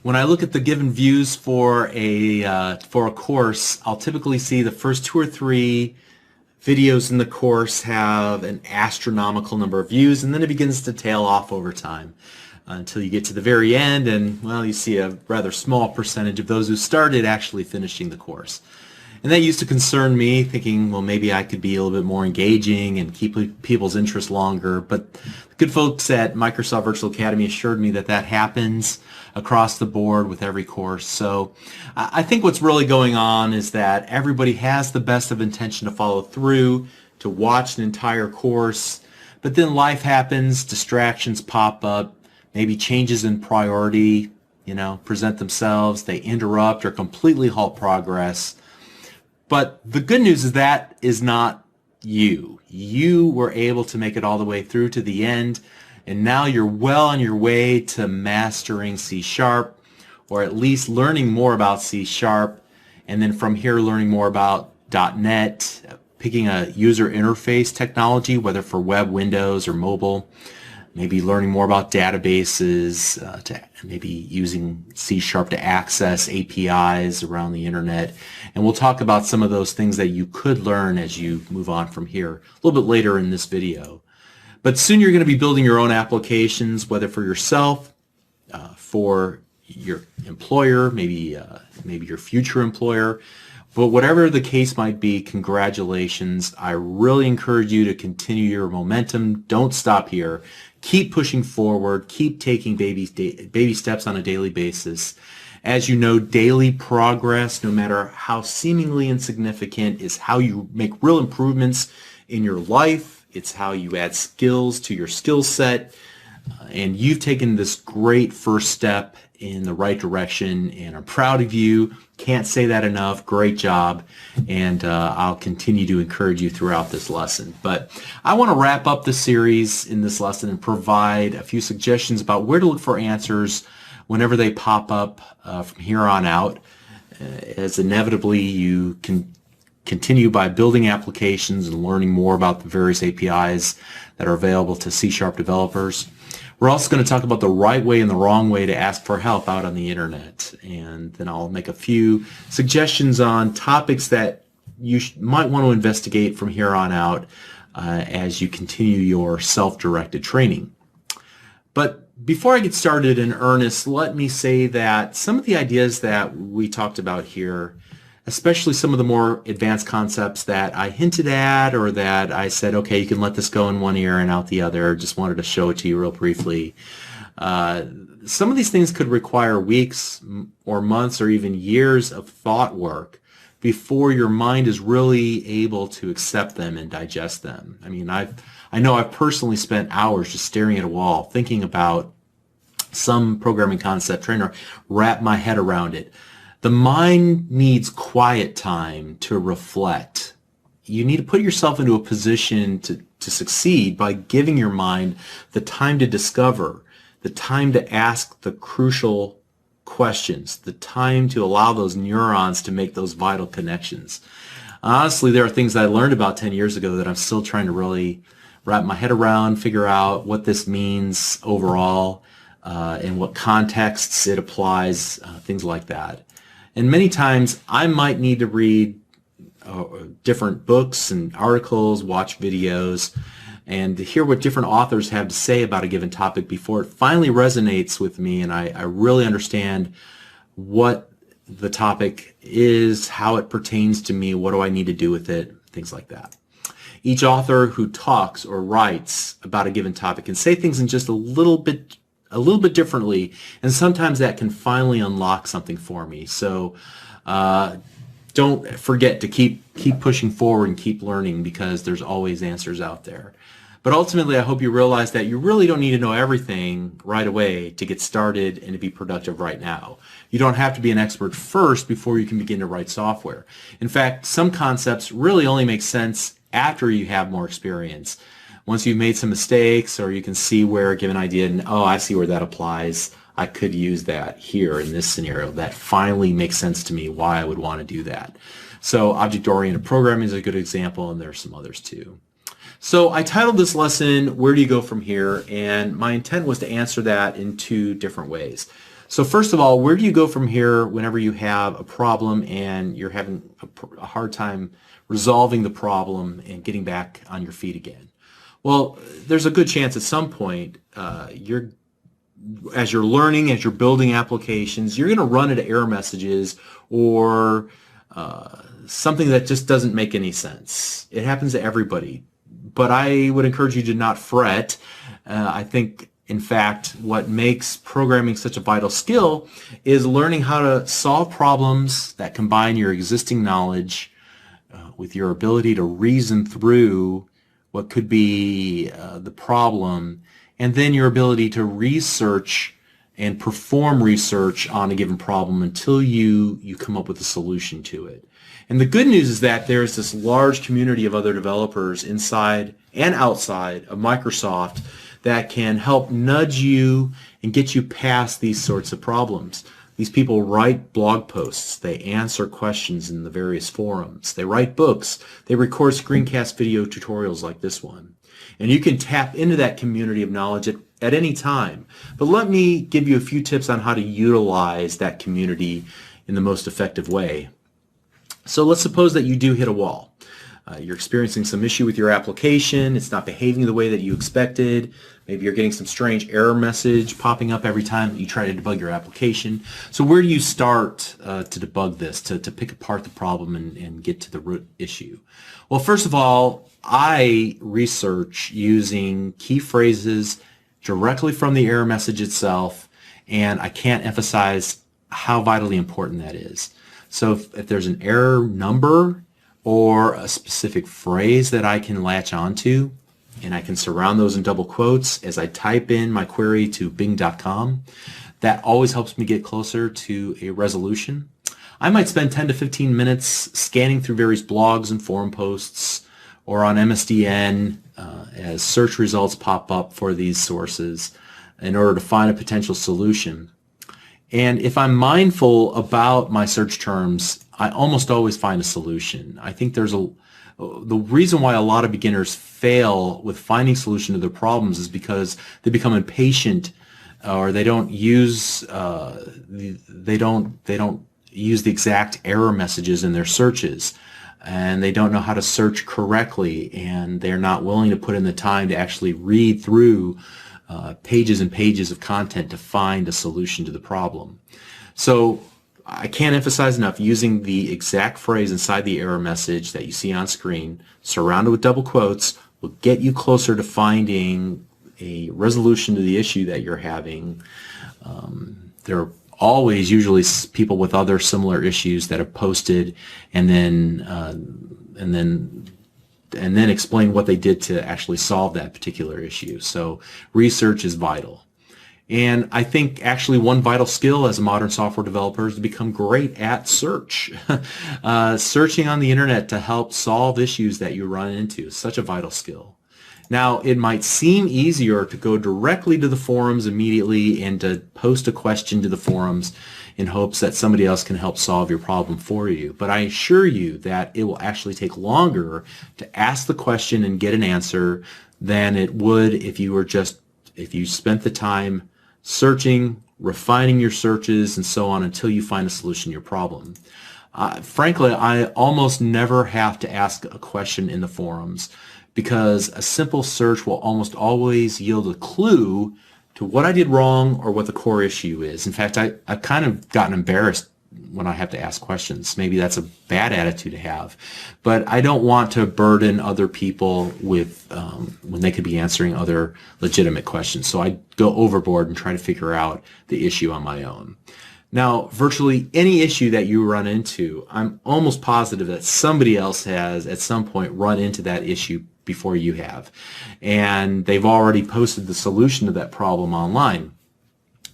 When I look at the given views for a course, I'll typically see the first 2 or 3 videos in the course have an astronomical number of views, and then it begins to tail off over time until you get to the very end, and well, you see a rather small percentage of those who started actually finishing the course. And that used to concern me, thinking, well, maybe I could be a little bit more engaging and keep people's interest longer. But the good folks at Microsoft Virtual Academy assured me that that happens across the board with every course. So I think what's really going on is that everybody has the best of intention to follow through, to watch an entire course, but then life happens, distractions pop up, maybe changes in priority, present themselves, they interrupt or completely halt progress. But the good news is that is not you. You were able to make it all the way through to the end, and now you're well on your way to mastering C#, or at least learning more about C#, and then from here learning more about .NET, picking a user interface technology, whether for web, Windows, or mobile. Maybe learning more about databases, maybe using C# to access APIs around the internet. And we'll talk about some of those things that you could learn as you move on from here a little bit later in this video. But soon you're going to be building your own applications, whether for yourself, for your employer, maybe your future employer. But whatever the case might be, congratulations. I really encourage you to continue your momentum. Don't stop here. Keep pushing forward. Keep taking baby steps on a daily basis. As you know, daily progress, no matter how seemingly insignificant, is how you make real improvements in your life. It's how you add skills to your skill set. And you've taken this great first step in the right direction, and I'm proud of you. Can't say that enough. Great job. And I'll continue to encourage you throughout this lesson. But I want to wrap up the series in this lesson and provide a few suggestions about where to look for answers whenever they pop up from here on out, as inevitably you can continue by building applications and learning more about the various APIs that are available to C# developers. We're also going to talk about the right way and the wrong way to ask for help out on the internet. And then I'll make a few suggestions on topics that you might want to investigate from here on out as you continue your self-directed training. But before I get started in earnest, let me say that some of the ideas that we talked about here, especially some of the more advanced concepts that I hinted at, or that I said, okay, you can let this go in one ear and out the other, just wanted to show it to you real briefly. Some of these things could require weeks or months or even years of thought work before your mind is really able to accept them and digest them. I mean, I know I've personally spent hours just staring at a wall thinking about some programming concept, trying to wrap my head around it. The mind needs quiet time to reflect. You need to put yourself into a position to succeed by giving your mind the time to discover, the time to ask the crucial questions, the time to allow those neurons to make those vital connections. Honestly, there are things that I learned about 10 years ago that I'm still trying to really wrap my head around, figure out what this means overall, in what contexts it applies, things like that. And many times I might need to read different books and articles, watch videos, and to hear what different authors have to say about a given topic before it finally resonates with me and I really understand what the topic is, how it pertains to me, what do I need to do with it, things like that. Each author who talks or writes about a given topic can say things in just a little bit differently, and sometimes that can finally unlock something for me. So don't forget to keep pushing forward and keep learning, because there's always answers out there. But ultimately, I hope you realize that you really don't need to know everything right away to get started and to be productive right now. You don't have to be an expert first before you can begin to write software. In fact, some concepts really only make sense after you have more experience. Once you've made some mistakes, or you can see where a given idea, and oh, I see where that applies, I could use that here in this scenario. That finally makes sense to me why I would want to do that. So object-oriented programming is a good example, and there are some others too. So I titled this lesson, Where Do You Go From Here? And my intent was to answer that in two different ways. So first of all, where do you go from here whenever you have a problem and you're having a hard time resolving the problem and getting back on your feet again? Well, there's a good chance at some point as you're learning, as you're building applications, you're going to run into error messages or something that just doesn't make any sense. It happens to everybody. But I would encourage you to not fret. I think, in fact, what makes programming such a vital skill is learning how to solve problems that combine your existing knowledge with your ability to reason through what could be the problem, and then your ability to research and perform research on a given problem until you come up with a solution to it. And the good news is that there's this large community of other developers inside and outside of Microsoft that can help nudge you and get you past these sorts of problems. These people write blog posts, they answer questions in the various forums, they write books, they record screencast video tutorials like this one. And you can tap into that community of knowledge at any time. But let me give you a few tips on how to utilize that community in the most effective way. So let's suppose that you do hit a wall. You're experiencing some issue with your application. It's not behaving the way that you expected. Maybe you're getting some strange error message popping up every time that you try to debug your application. So where do you start to debug this, to pick apart the problem and get to the root issue? Well, first of all, I research using key phrases directly from the error message itself, and I can't emphasize how vitally important that is. So if there's an error number or a specific phrase that I can latch onto, and I can surround those in double quotes as I type in my query to bing.com, that always helps me get closer to a resolution. I might spend 10 to 15 minutes scanning through various blogs and forum posts or on MSDN as search results pop up for these sources in order to find a potential solution. And if I'm mindful about my search terms, I almost always find a solution. I think the reason why a lot of beginners fail with finding solution to their problems is because they become impatient, or they don't use they don't use the exact error messages in their searches, and they don't know how to search correctly, and they're not willing to put in the time to actually read through pages and pages of content to find a solution to the problem. So I can't emphasize enough, using the exact phrase inside the error message that you see on screen, surrounded with double quotes, will get you closer to finding a resolution to the issue that you're having. There are always usually people with other similar issues that have posted and then explain what they did to actually solve that particular issue. So research is vital. And I think actually one vital skill as a modern software developer is to become great at search. Searching on the internet to help solve issues that you run into is such a vital skill. Now, it might seem easier to go directly to the forums immediately and to post a question to the forums in hopes that somebody else can help solve your problem for you. But I assure you that it will actually take longer to ask the question and get an answer than it would if you spent the time searching, refining your searches, and so on until you find a solution to your problem. Frankly, I almost never have to ask a question in the forums because a simple search will almost always yield a clue to what I did wrong or what the core issue is. In fact, I've kind of gotten embarrassed when I have to ask questions. Maybe that's a bad attitude to have, but I don't want to burden other people with when they could be answering other legitimate questions. So I go overboard and try to figure out the issue on my own. Now, virtually any issue that you run into, I'm almost positive that somebody else has at some point run into that issue before you have, and they've already posted the solution to that problem online.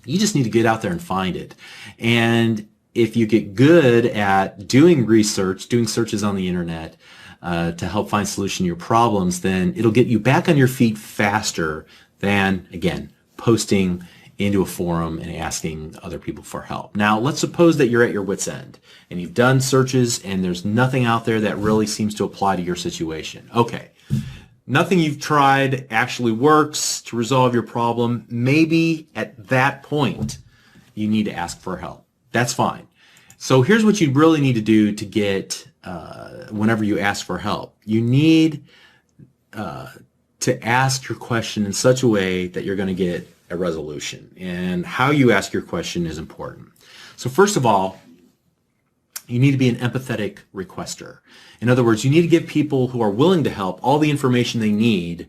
You just need to get out there and find it. And if you get good at doing research, doing searches on the internet to help find solution to your problems, then it'll get you back on your feet faster than, again, posting into a forum and asking other people for help. Now, let's suppose that you're at your wit's end and you've done searches and there's nothing out there that really seems to apply to your situation. Okay, nothing you've tried actually works to resolve your problem. Maybe at that point you need to ask for help. That's fine. So here's what you really need to do to get, whenever you ask for help. You need to ask your question in such a way that you're going to get a resolution. And how you ask your question is important. So first of all, you need to be an empathetic requester. In other words, you need to give people who are willing to help all the information they need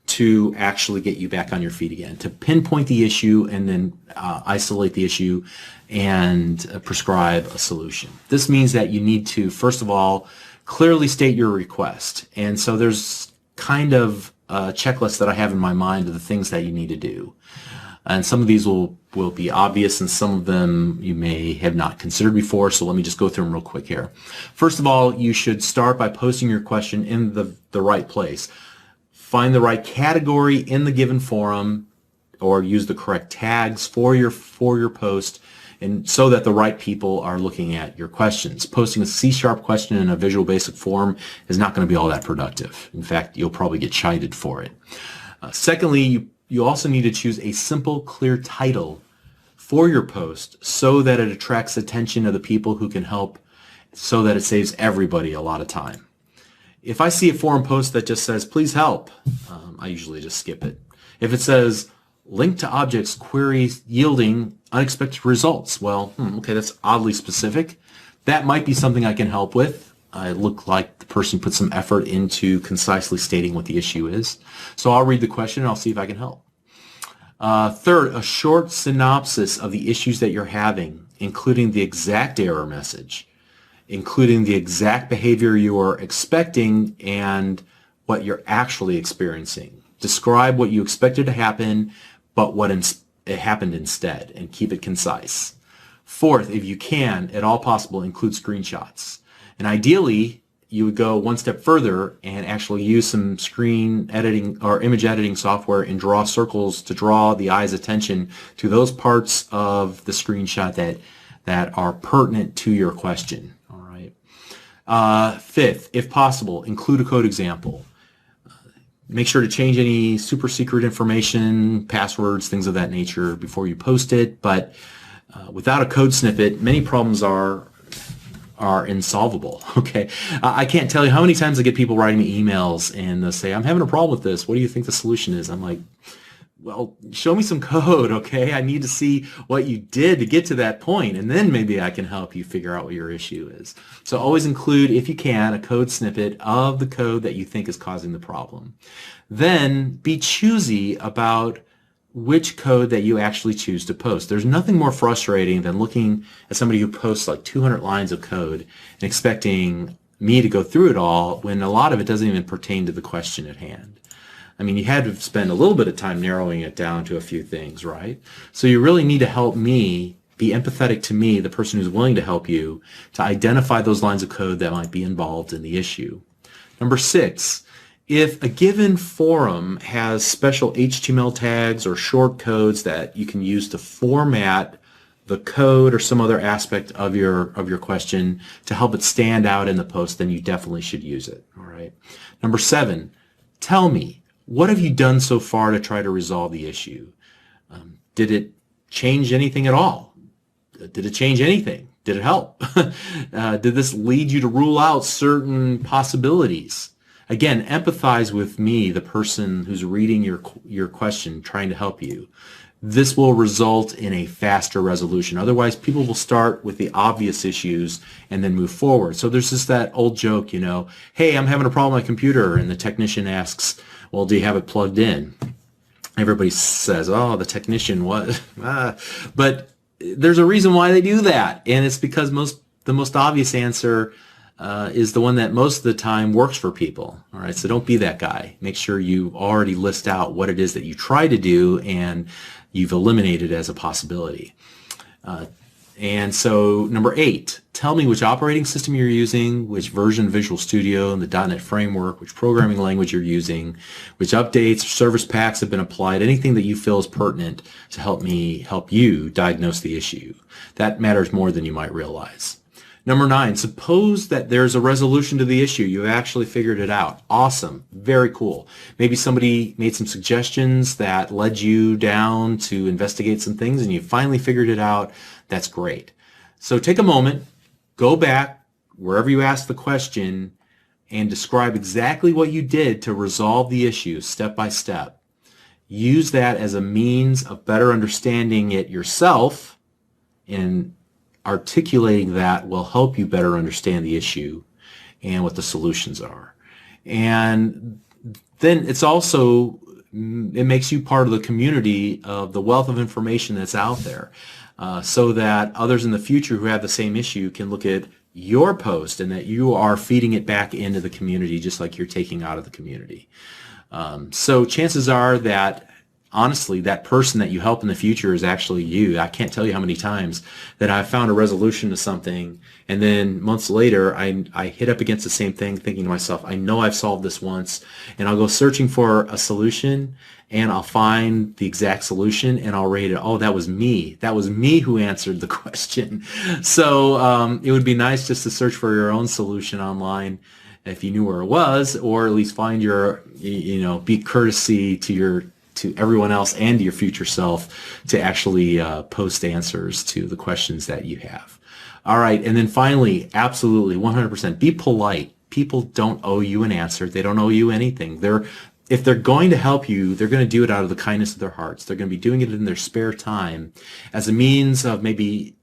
to actually get you back on your feet again, to pinpoint the issue and then isolate the issue and prescribe a solution. This means that you need to, first of all, clearly state your request. And so there's kind of a checklist that I have in my mind of the things that you need to do. And some of these will be obvious and some of them you may have not considered before, so let me just go through them real quick here. First of all, you should start by posting your question in the right place. Find the right category in the given forum or use the correct tags for your post, and so that the right people are looking at your questions. Posting a C# question in a Visual Basic forum is not going to be all that productive. In fact, you'll probably get chided for it. Secondly, you also need to choose a simple, clear title for your post so that it attracts attention of the people who can help, so that it saves everybody a lot of time. If I see a forum post that just says, please help, I usually just skip it. If it says, link to objects queries yielding unexpected results, well, okay, that's oddly specific. That might be something I can help with. I look like the person put some effort into concisely stating what the issue is. So I'll read the question and I'll see if I can help. Third, a short synopsis of the issues that you're having, including the exact error message, including the exact behavior you are expecting and what you're actually experiencing. Describe what you expected to happen, but what it happened instead, and keep it concise. Fourth, if you can, at all possible, include screenshots. And ideally, you would go one step further and actually use some screen editing or image editing software and draw circles to draw the eye's attention to those parts of the screenshot that are pertinent to your question. All right. Fifth, if possible, include a code example. Make sure to change any super secret information, passwords, things of that nature before you post it. But without a code snippet, many problems are insolvable. Okay, I can't tell you how many times I get people writing me emails and they'll say, I'm having a problem with this. What do you think the solution is? I'm like, well, show me some code, okay? I need to see what you did to get to that point, and then maybe I can help you figure out what your issue is. So always include, if you can, a code snippet of the code that you think is causing the problem. Then be choosy about which code that you actually choose to post. There's nothing more frustrating than looking at somebody who posts like 200 lines of code and expecting me to go through it all when a lot of it doesn't even pertain to the question at hand. I mean, you had to spend a little bit of time narrowing it down to a few things, right? So you really need to help me, be empathetic to me, the person who's willing to help you, to identify those lines of code that might be involved in the issue. Number 6, if a given forum has special HTML tags or short codes that you can use to format the code or some other aspect of your question to help it stand out in the post, then you definitely should use it. All right. Number 7, tell me, what have you done so far to try to resolve the issue? Did it change anything at all? Did it change anything? Did it help? Did this lead you to rule out certain possibilities? Again, empathize with me, the person who's reading your question, trying to help you. This will result in a faster resolution. Otherwise, people will start with the obvious issues and then move forward. So there's just that old joke, you know, hey, I'm having a problem with my computer, and the technician asks, well, do you have it plugged in? Everybody says, oh, the technician was, but there's a reason why they do that, and it's because the most obvious answer is the one that most of the time works for people. All right, so don't be that guy. Make sure you already list out what it is that you try to do and you've eliminated as a possibility. And so number 8, tell me which operating system you're using, which version of Visual Studio and the .NET Framework, which programming language you're using, which updates or service packs have been applied, anything that you feel is pertinent to help you diagnose the issue. That matters more than you might realize. Number 9, suppose that there's a resolution to the issue. You actually figured it out. Awesome. Very cool. Maybe somebody made some suggestions that led you down to investigate some things and you finally figured it out. That's great. So take a moment, go back wherever you asked the question and describe exactly what you did to resolve the issue step by step. Use that as a means of better understanding it yourself, and articulating that will help you better understand the issue and what the solutions are. And then it makes you part of the community of the wealth of information that's out there, so that others in the future who have the same issue can look at your post and that you are feeding it back into the community just like you're taking out of the community. So chances are that honestly, that person that you help in the future is actually you. I can't tell you how many times that I've found a resolution to something, and then months later, I hit up against the same thing, thinking to myself, I know I've solved this once, and I'll go searching for a solution, and I'll find the exact solution, and I'll rate it. Oh, that was me. That was me who answered the question. So it would be nice just to search for your own solution online if you knew where it was, or at least find be courtesy to everyone else and to your future self to actually post answers to the questions that you have. All right, and then finally, absolutely, 100%, be polite. People don't owe you an answer. They don't owe you anything. If they're going to help you, they're going to do it out of the kindness of their hearts. They're going to be doing it in their spare time as a means of maybe,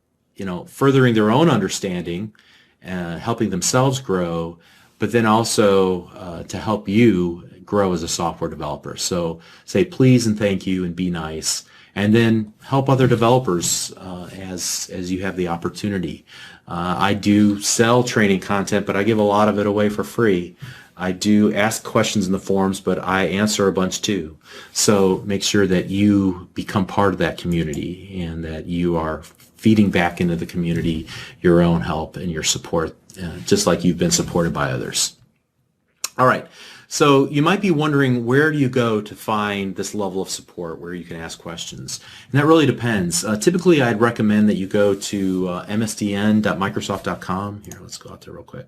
furthering their own understanding, helping themselves grow, but then also to help you grow as a software developer. So say please and thank you and be nice, and then help other developers as you have the opportunity. I do sell training content, but I give a lot of it away for free. I do ask questions in the forums, but I answer a bunch too. So make sure that you become part of that community and that you are feeding back into the community your own help and your support, just like you've been supported by others. All right. So you might be wondering, where do you go to find this level of support where you can ask questions? And that really depends. Typically, I'd recommend that you go to msdn.microsoft.com. Here, let's go out there real quick.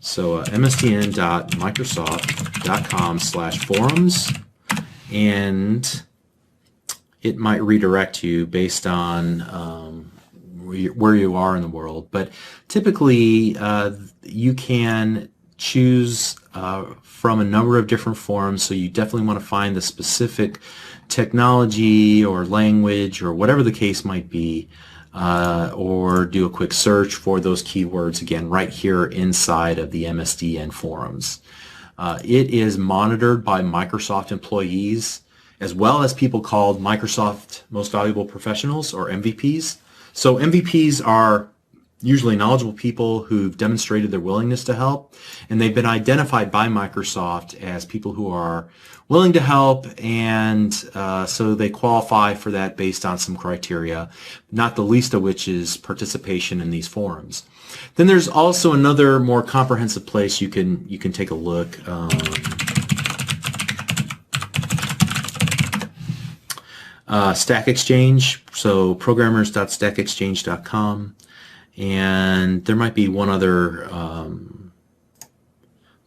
So msdn.microsoft.com/forums, and it might redirect you based on where you are in the world. But typically, you can choose from a number of different forums, so you definitely want to find the specific technology or language or whatever the case might be, or do a quick search for those keywords, again, right here inside of the MSDN forums. It is monitored by Microsoft employees as well as people called Microsoft Most Valuable Professionals, or MVPs. So MVPs are usually knowledgeable people who've demonstrated their willingness to help, and they've been identified by Microsoft as people who are willing to help, and so they qualify for that based on some criteria, not the least of which is participation in these forums. Then there's also another more comprehensive place you can take a look. Stack Exchange, so programmers.stackexchange.com. And there might be one other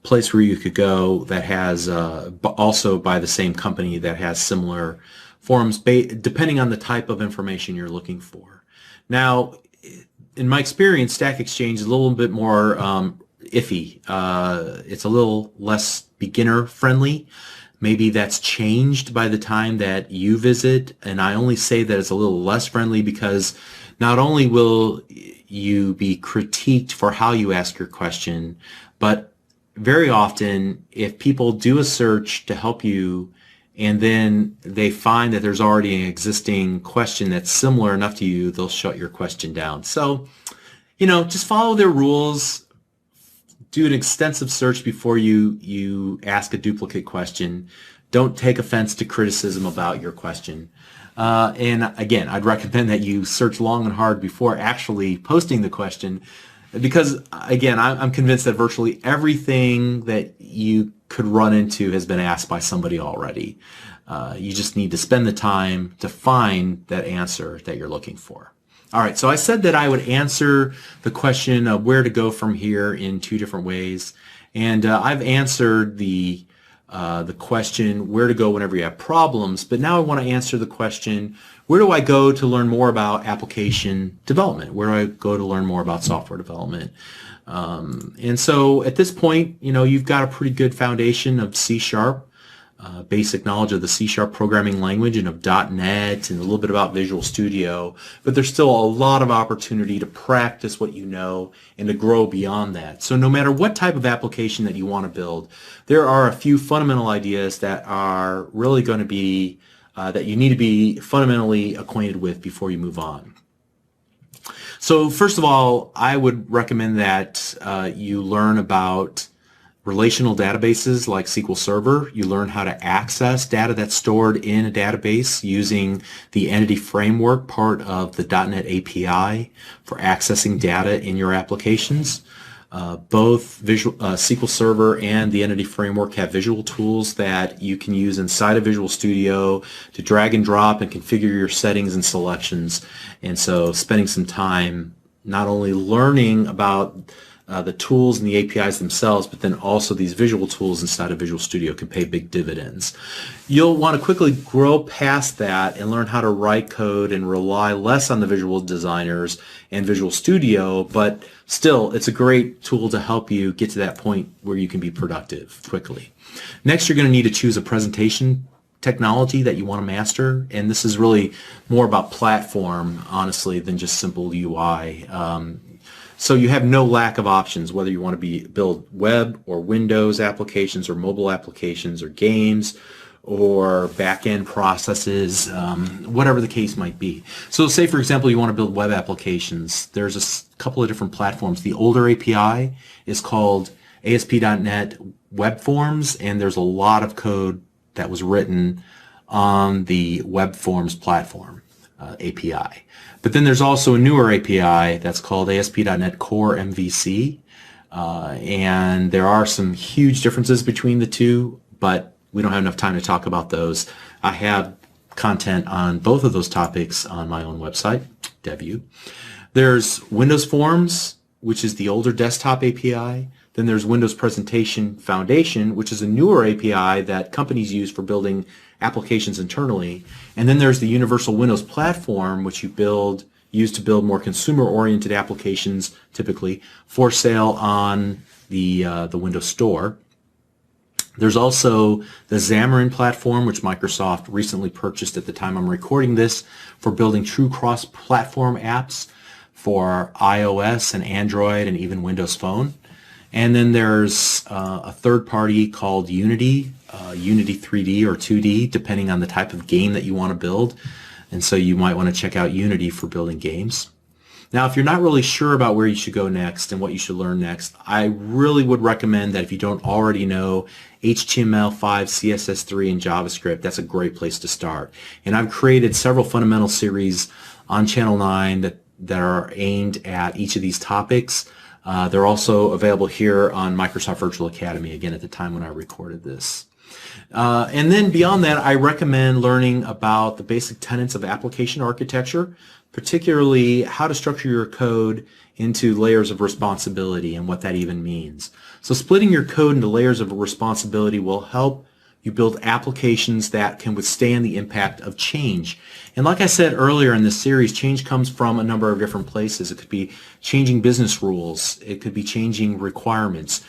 place where you could go that has also by the same company that has similar forums, depending on the type of information you're looking for. Now, in my experience, Stack Exchange is a little bit more iffy. It's a little less beginner friendly. Maybe that's changed by the time that you visit, and I only say that it's a little less friendly because not only will you be critiqued for how you ask your question, but very often if people do a search to help you and then they find that there's already an existing question that's similar enough to you, they'll shut your question down. So, just follow their rules. Do an extensive search before you ask a duplicate question. Don't take offense to criticism about your question. And again, I'd recommend that you search long and hard before actually posting the question, because again, I'm convinced that virtually everything that you could run into has been asked by somebody already. You just need to spend the time to find that answer that you're looking for. All right, so I said that I would answer the question of where to go from here in two different ways. And I've answered the question where to go whenever you have problems, but now I want to answer the question, where do I go to learn more about application development? Where do I go to learn more about software development? And so at this point, you've got a pretty good foundation of C#, basic knowledge of the C# programming language and of .NET and a little bit about Visual Studio, but there's still a lot of opportunity to practice what you know and to grow beyond that. So no matter what type of application that you want to build, there are a few fundamental ideas that are really going to be, that you need to be fundamentally acquainted with before you move on. So first of all, I would recommend that you learn about relational databases like SQL Server. You learn how to access data that's stored in a database using the Entity Framework, part of the .NET API for accessing data in your applications. Both SQL Server and the Entity Framework have visual tools that you can use inside of Visual Studio to drag and drop and configure your settings and selections. And so spending some time not only learning about the tools and the APIs themselves, but then also these visual tools inside of Visual Studio can pay big dividends. You'll want to quickly grow past that and learn how to write code and rely less on the visual designers and Visual Studio, but still, it's a great tool to help you get to that point where you can be productive quickly. Next, you're going to need to choose a presentation technology that you want to master, and this is really more about platform, honestly, than just simple UI. So you have no lack of options, whether you want to build web or Windows applications or mobile applications or games or back-end processes, whatever the case might be. So say, for example, you want to build web applications. There's a couple of different platforms. The older API is called ASP.NET Web Forms, and there's a lot of code that was written on the Web Forms platform API. But then there's also a newer API that's called ASP.NET Core MVC, and there are some huge differences between the two, but we don't have enough time to talk about those. I have content on both of those topics on my own website, DevU. There's Windows Forms, which is the older desktop API. Then there's Windows Presentation Foundation, which is a newer API that companies use for building applications internally. And then there's the Universal Windows Platform, which you use to build more consumer-oriented applications, typically for sale on the Windows Store. There's also the Xamarin Platform, which Microsoft recently purchased at the time I'm recording this, for building true cross-platform apps for iOS and Android and even Windows Phone. And then there's a third party called Unity, Unity 3D or 2D, depending on the type of game that you want to build. And so you might want to check out Unity for building games. Now, if you're not really sure about where you should go next and what you should learn next, I really would recommend that if you don't already know HTML5, CSS3, and JavaScript, that's a great place to start. And I've created several fundamental series on Channel 9 that are aimed at each of these topics. They're also available here on Microsoft Virtual Academy, again, at the time when I recorded this. And then beyond that, I recommend learning about the basic tenets of application architecture, particularly how to structure your code into layers of responsibility and what that even means. So splitting your code into layers of responsibility will help you build applications that can withstand the impact of change. And like I said earlier in this series, change comes from a number of different places. It could be changing business rules. It could be changing requirements,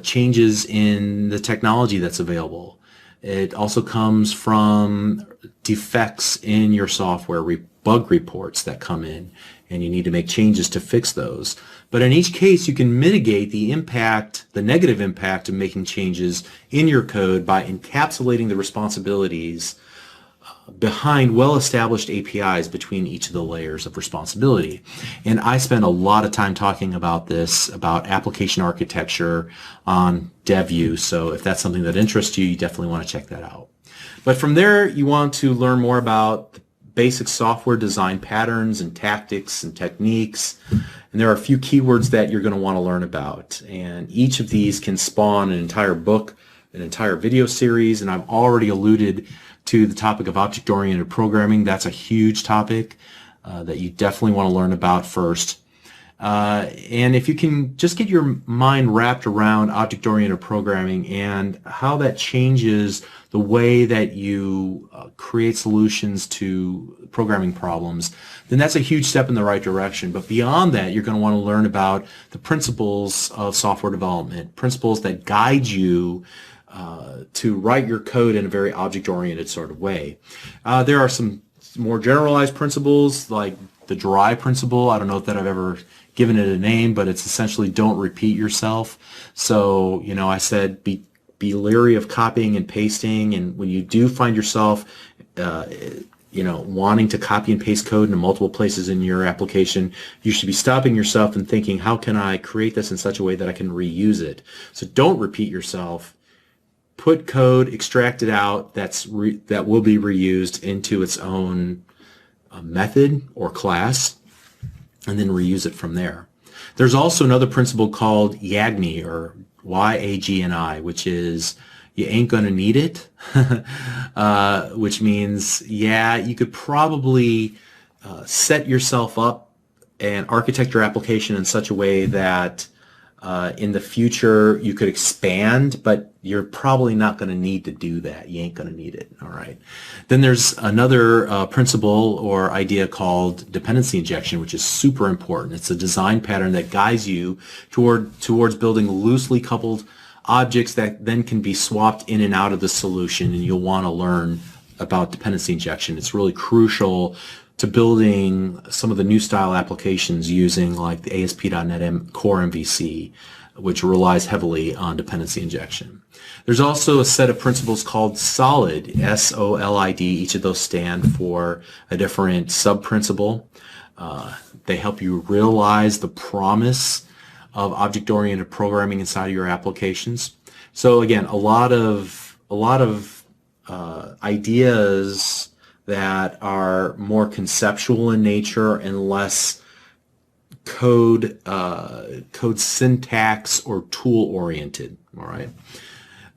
changes in the technology that's available. It also comes from defects in your software, bug reports that come in, and you need to make changes to fix those. But in each case, you can mitigate the impact, the negative impact of making changes in your code by encapsulating the responsibilities behind well-established APIs between each of the layers of responsibility. And I spend a lot of time talking about this, about application architecture on DevU. So if that's something that interests you, you definitely want to check that out. But from there, you want to learn more about basic software design patterns and tactics and techniques. And there are a few keywords that you're going to want to learn about. And each of these can spawn an entire book, an entire video series. And I've already alluded to the topic of object-oriented programming. That's a huge topic that you definitely want to learn about first. And if you can just get your mind wrapped around object-oriented programming and how that changes the way that you create solutions to programming problems, then that's a huge step in the right direction. But beyond that, you're going to want to learn about the principles of software development, principles that guide you to write your code in a very object-oriented sort of way. There are some more generalized principles like the DRY principle. I don't know if that I've ever given it a name, but it's essentially don't repeat yourself. So, I said be leery of copying and pasting, and when you do find yourself wanting to copy and paste code into multiple places in your application, you should be stopping yourself and thinking, how can I create this in such a way that I can reuse it? So don't repeat yourself. Put code, extract it out that will be reused into its own method or class, and then reuse it from there. There's also another principle called YAGNI, or Y-A-G-N-I, which is you ain't gonna need it, which means, you could probably set yourself up and architect your application in such a way that in the future you could expand, but you're probably not going to need to do that. You ain't going to need it. All right. Then there's another principle or idea called dependency injection, which is super important. It's a design pattern that guides you towards building loosely coupled objects that then can be swapped in and out of the solution, and you'll want to learn about dependency injection. It's really crucial to building some of the new style applications using like the ASP.NET Core MVC, which relies heavily on dependency injection. There's also a set of principles called SOLID, S-O-L-I-D. Each of those stand for a different sub-principle. They help you realize the promise of object-oriented programming inside of your applications. So again, a lot of ideas that are more conceptual in nature and less code syntax or tool oriented. All right.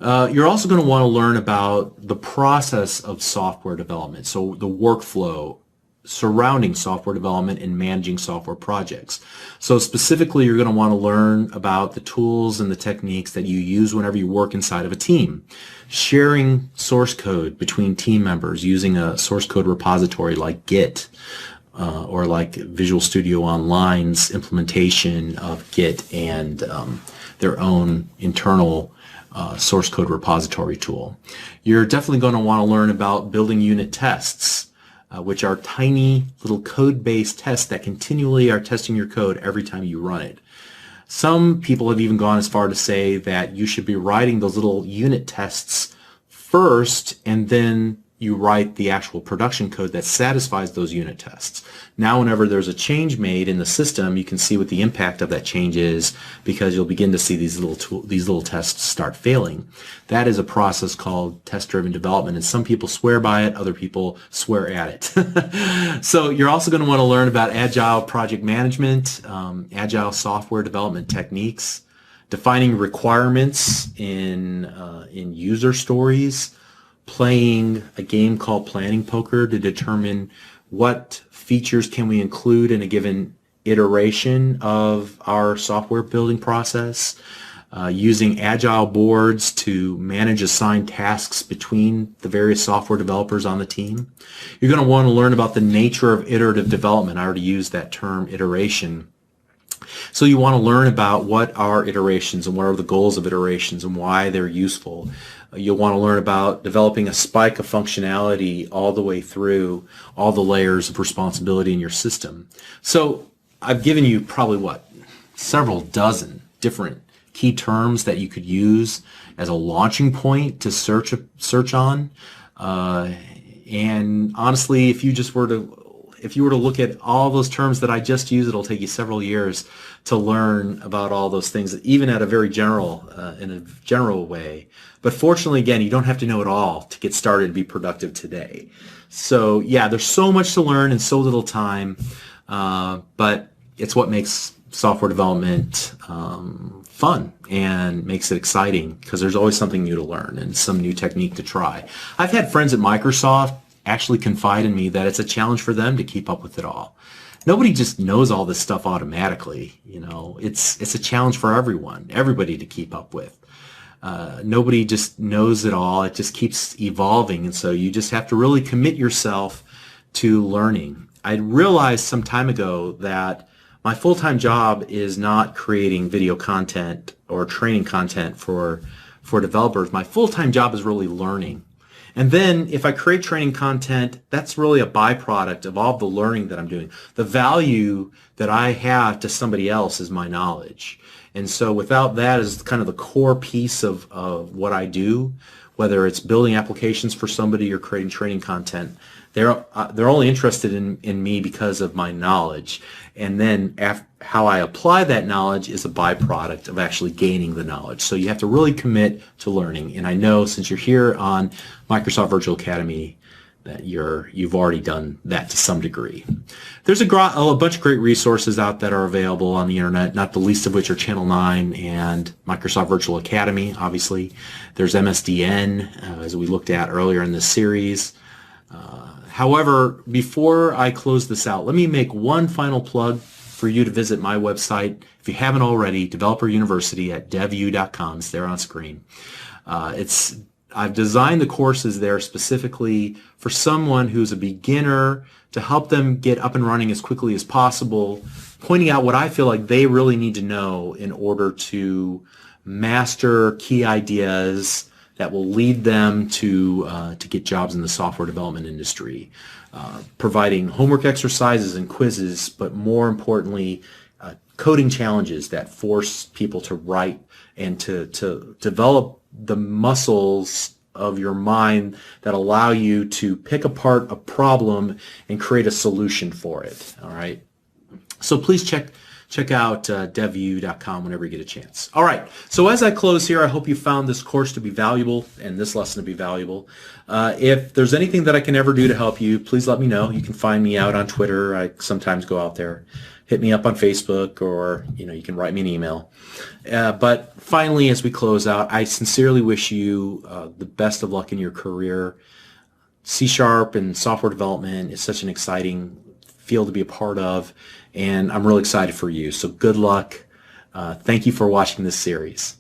You're also going to want to learn about the process of software development, so the workflow surrounding software development and managing software projects. So specifically, you're going to want to learn about the tools and the techniques that you use whenever you work inside of a team. Sharing source code between team members using a source code repository like Git, or like Visual Studio Online's implementation of Git and their own internal source code repository tool. You're definitely going to want to learn about building unit tests, which are tiny little code-based tests that continually are testing your code every time you run it. Some people have even gone as far to say that you should be writing those little unit tests first, and then you write the actual production code that satisfies those unit tests. Now, whenever there's a change made in the system, you can see what the impact of that change is, because you'll begin to see these little tests start failing. That is a process called test-driven development, and some people swear by it, other people swear at it. So you're also going to want to learn about agile project management, agile software development techniques, defining requirements in user stories, playing a game called Planning Poker to determine what features can we include in a given iteration of our software building process, using agile boards to manage assigned tasks between the various software developers on the team. You're going to want to learn about the nature of iterative development. I already used that term, iteration. So you want to learn about what are iterations and what are the goals of iterations and why they're useful. You'll want to learn about developing a spike of functionality all the way through all the layers of responsibility in your system. So I've given you probably, several dozen different key terms that you could use as a launching point to search on. And honestly, if you just were to if you were to look at all those terms that I just used, it'll take you several years to learn about all those things, even at a very general, in a general way. But fortunately, again, you don't have to know it all to get started and be productive today. So yeah, there's so much to learn in so little time, but it's what makes software development fun and makes it exciting, because there's always something new to learn and some new technique to try. I've had friends at Microsoft actually confide in me that it's a challenge for them to keep up with it all. Nobody just knows all this stuff automatically. You know, it's a challenge for everybody to keep up with. Nobody just knows it all. It just keeps evolving, and so you just have to really commit yourself to learning. I realized some time ago that my full-time job is not creating video content or training content for developers. My full-time job is really learning. And then if I create training content, that's really a byproduct of all the learning that I'm doing. The value that I have to somebody else is my knowledge. And so without that as kind of the core piece of what I do, whether it's building applications for somebody or creating training content, they're only interested in me because of my knowledge. And then how I apply that knowledge is a byproduct of actually gaining the knowledge. So you have to really commit to learning. And I know since you're here on Microsoft Virtual Academy that you've already done that to some degree. There's a bunch of great resources out that are available on the internet, not the least of which are Channel 9 and Microsoft Virtual Academy, obviously. There's MSDN, as we looked at earlier in this series. However, before I close this out, let me make one final plug for you to visit my website. If you haven't already, Developer University at devu.com. It's there on screen. I've designed the courses there specifically for someone who's a beginner, to help them get up and running as quickly as possible, pointing out what I feel like they really need to know in order to master key ideas that will lead them to get jobs in the software development industry, providing homework exercises and quizzes, but more importantly, coding challenges that force people to write and to develop the muscles of your mind that allow you to pick apart a problem and create a solution for it. All right. So please check out devu.com whenever you get a chance. All right. So as I close here, I hope you found this course to be valuable and this lesson to be valuable. If there's anything that I can ever do to help you, please let me know. You can find me out on Twitter. I sometimes go out there. Hit me up on Facebook, or you can write me an email. But finally, as we close out, I sincerely wish you the best of luck in your career. C# and software development is such an exciting field to be a part of, and I'm really excited for you. So good luck. Thank you for watching this series.